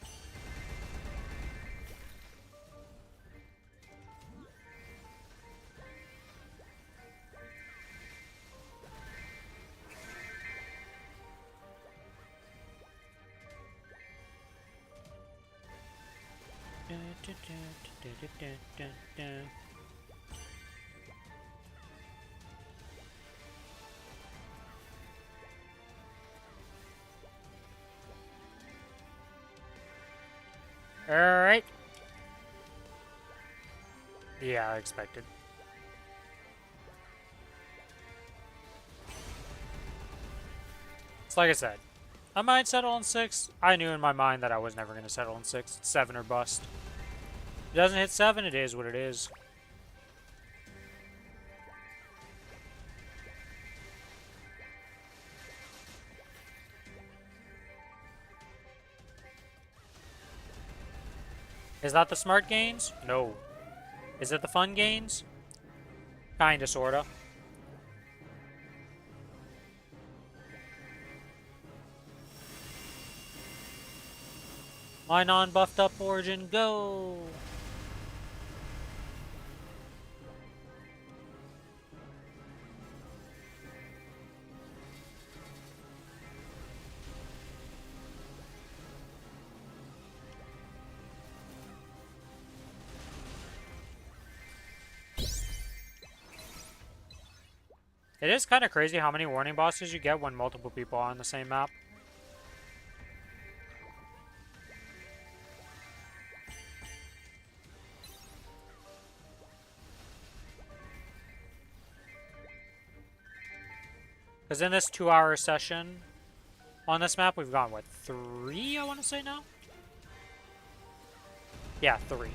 Alright. Yeah, I expected. It's like I said. I might settle on 6. I knew in my mind that I was never going to settle on 6. It's 7 or bust. If it doesn't hit 7, it is what it is. Is that the smart gains? No. Is it the fun gains? Kinda, sorta. My non-buffed up origin, go! It is kind of crazy how many warning bosses you get when multiple people are on the same map. Because in this 2-hour session on this map, we've gone, what, 3, I want to say now? Yeah, 3.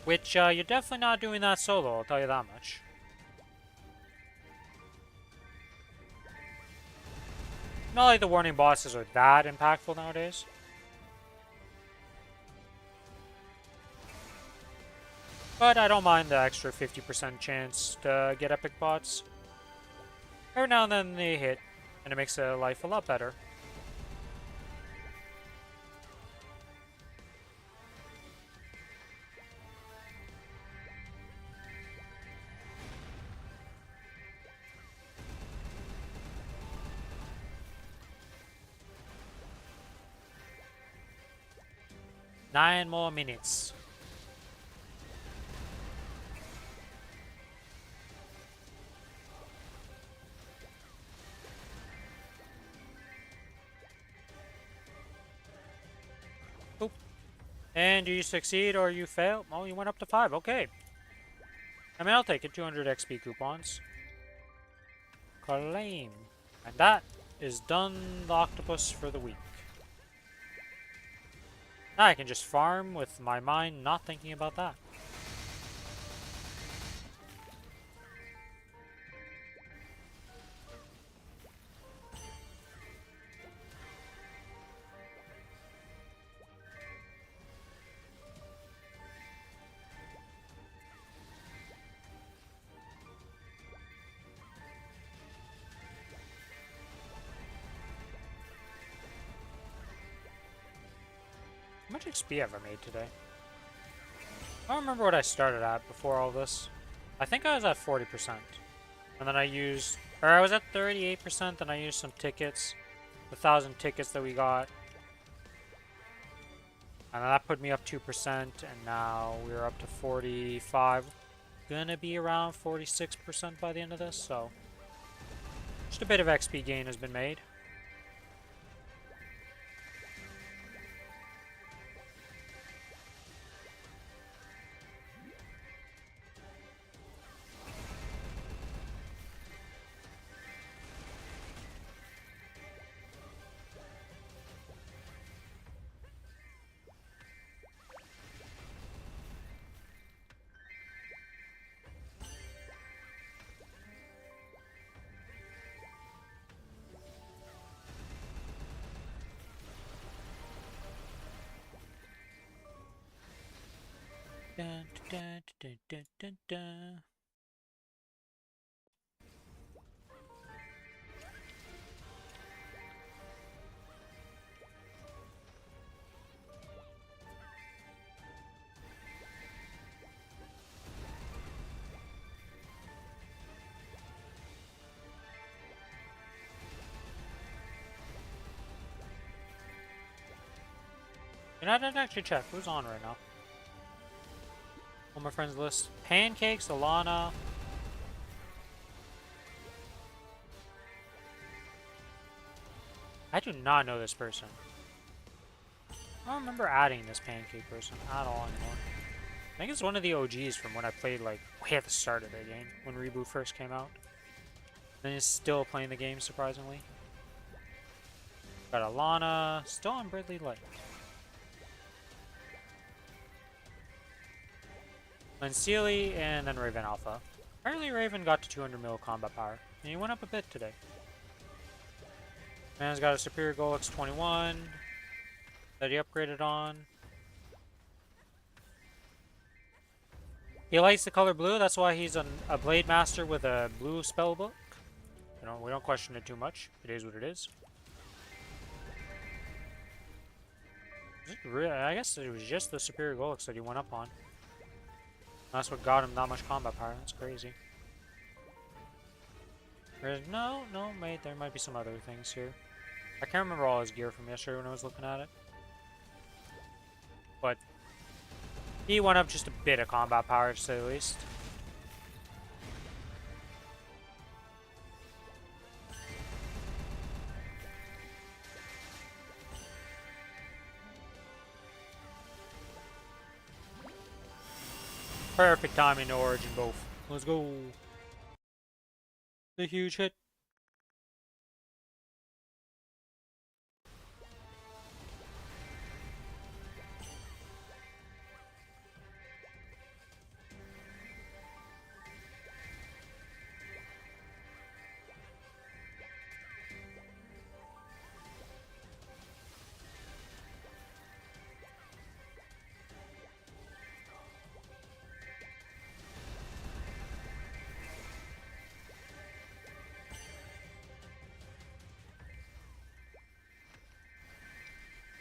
Which, you're definitely not doing that solo, I'll tell you that much. Not like the warning bosses are that impactful nowadays. But I don't mind the extra 50% chance to get epic bots. Every now and then they hit, and it makes life a lot better. Nine more minutes. Boop. And do you succeed or you fail? Oh, you went up to 5. Okay. I mean, I'll take it. 200 XP coupons. Claim. And that is done the octopus for the week. Now I can just farm with my mind not thinking about that. How much XP have I made today? I don't remember what I started at before all this. I think I was at 40%. And then I used... Or I was at 38%, and I used some tickets. The 1,000 tickets that we got. And that put me up 2%, and now we're up to 45. Gonna be around 46% by the end of this, so... Just a bit of XP gain has been made. Dun, dun, dun, dun, dun, dun. And I didn't actually check who's on right now. On my friends list. Pancakes, Alana. I do not know this person. I don't remember adding this pancake person at all anymore. I think it's one of the OGs from when I played like way at the start of the game, when Reboot first came out. And he's still playing the game, surprisingly. Got Alana, still on Bridley Light. Then Sealy, and then Raven Alpha. Apparently Raven got to 200 mil combat power, and he went up a bit today. Man's got a Superior Goal X21 that he upgraded on. He likes the color blue, that's why he's a Blade Master with a blue spell book. You know, we don't question it too much. It is what it is. I guess it was just the superior Golix that he went up on. That's what got him that much combat power. That's crazy. No, mate, there might be some other things here. I can't remember all his gear from yesterday when I was looking at it. But he went up just a bit of combat power, to say the least. Perfect timing to Origin both. Let's go. The huge hit.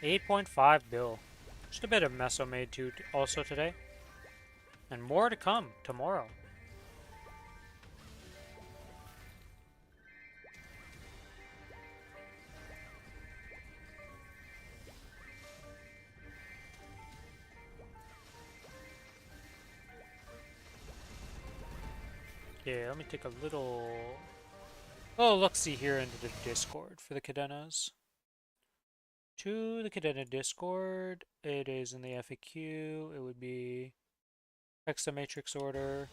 $8.5 bill. Just a bit of meso made too also today. And more to come tomorrow. Yeah, let me take a little look-see here into the Discord for the Cadenas. To the Cadena Discord, it is in the FAQ. It would be Hexamatrix order.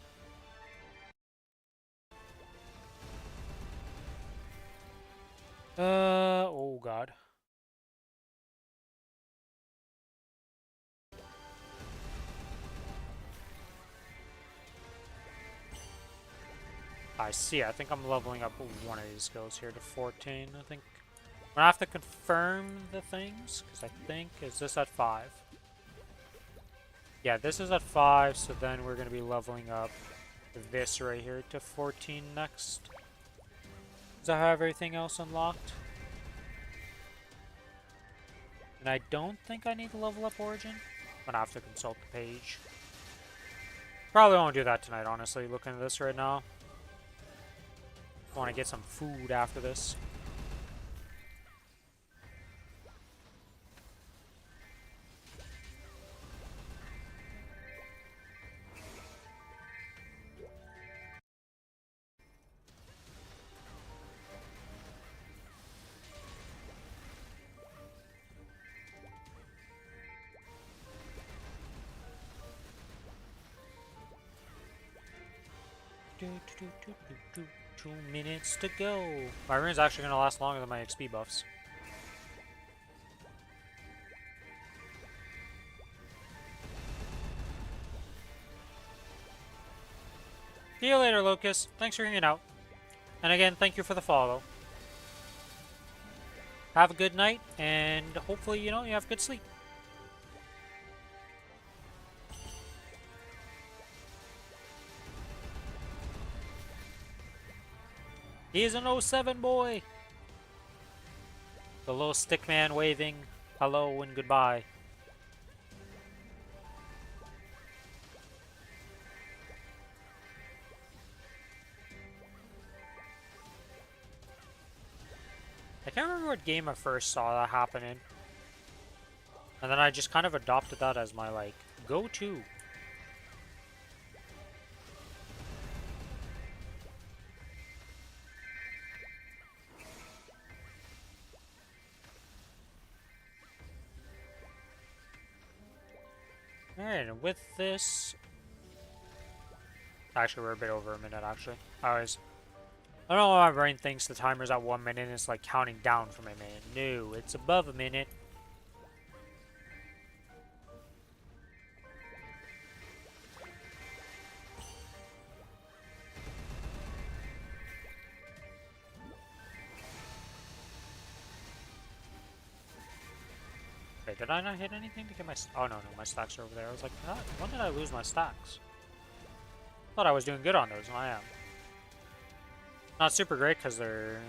Oh god. I see. I think I'm leveling up one of these skills here to 14, I think. I'm gonna have to confirm the things, because I think, is this at 5? Yeah, this is at 5, so then we're gonna be leveling up this right here to 14 next. Does I have everything else unlocked? And I don't think I need to level up Origin. I'm gonna have to consult the page. Probably won't do that tonight, honestly, looking at this right now. I want to get some food after this. Do. 2 minutes to go. My run's actually going to last longer than my XP buffs. See you later, Locust. Thanks for hanging out. And again, thank you for the follow. Have a good night, and hopefully, you have good sleep. He's an 07 boy! The little stick man waving hello and goodbye. I can't remember what game I first saw that happen in. And then I just kind of adopted that as my, like, go-to. Alright, and with this... Actually, we're a bit over a minute, actually. I don't know why my brain thinks the timer's at 1 minute and it's like counting down from a minute. No, it's above a minute. Wait, did I not hit anything to get my... Oh, no, my stacks are over there. I was like, when did I lose my stacks? Thought I was doing good on those, and I am. Not super great, because they're,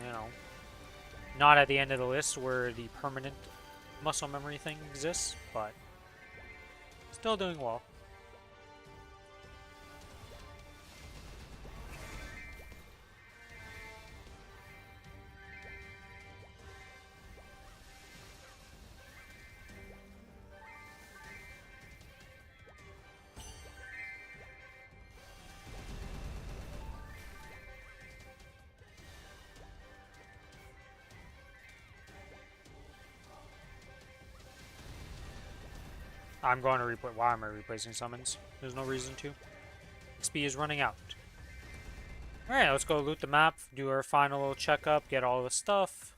not at the end of the list where the permanent muscle memory thing exists, but still doing well. I'm going to replay. Why am I replacing summons? There's no reason to. XP is running out. Alright, let's go loot the map, do our final little checkup, get all the stuff.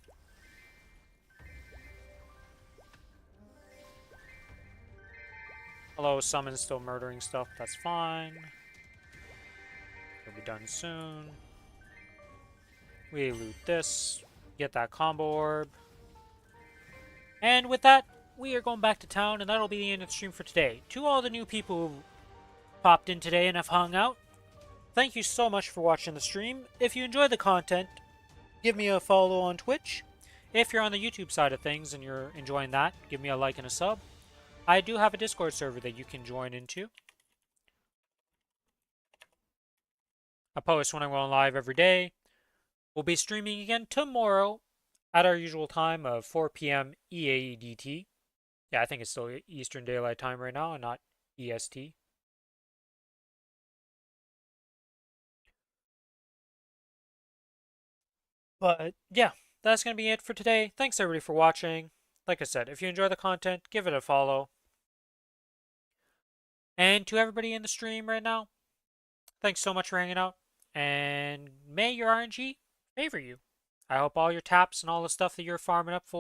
Hello, summons still murdering stuff, that's fine. It'll be done soon. We loot this, get that combo orb. And with that, we are going back to town, and that'll be the end of the stream for today. To all the new people who popped in today and have hung out, thank you so much for watching the stream. If you enjoyed the content, give me a follow on Twitch. If you're on the YouTube side of things and you're enjoying that, give me a like and a sub. I do have a Discord server that you can join into. I post when I'm going live every day. We'll be streaming again tomorrow at our usual time of 4 p.m. EADT. Yeah, I think it's still Eastern Daylight Time right now and not EST. But yeah, that's going to be it for today. Thanks everybody for watching. Like I said, if you enjoy the content, give it a follow. And to everybody in the stream right now, thanks so much for hanging out. And may your RNG favor you. I hope all your taps and all the stuff that you're farming up for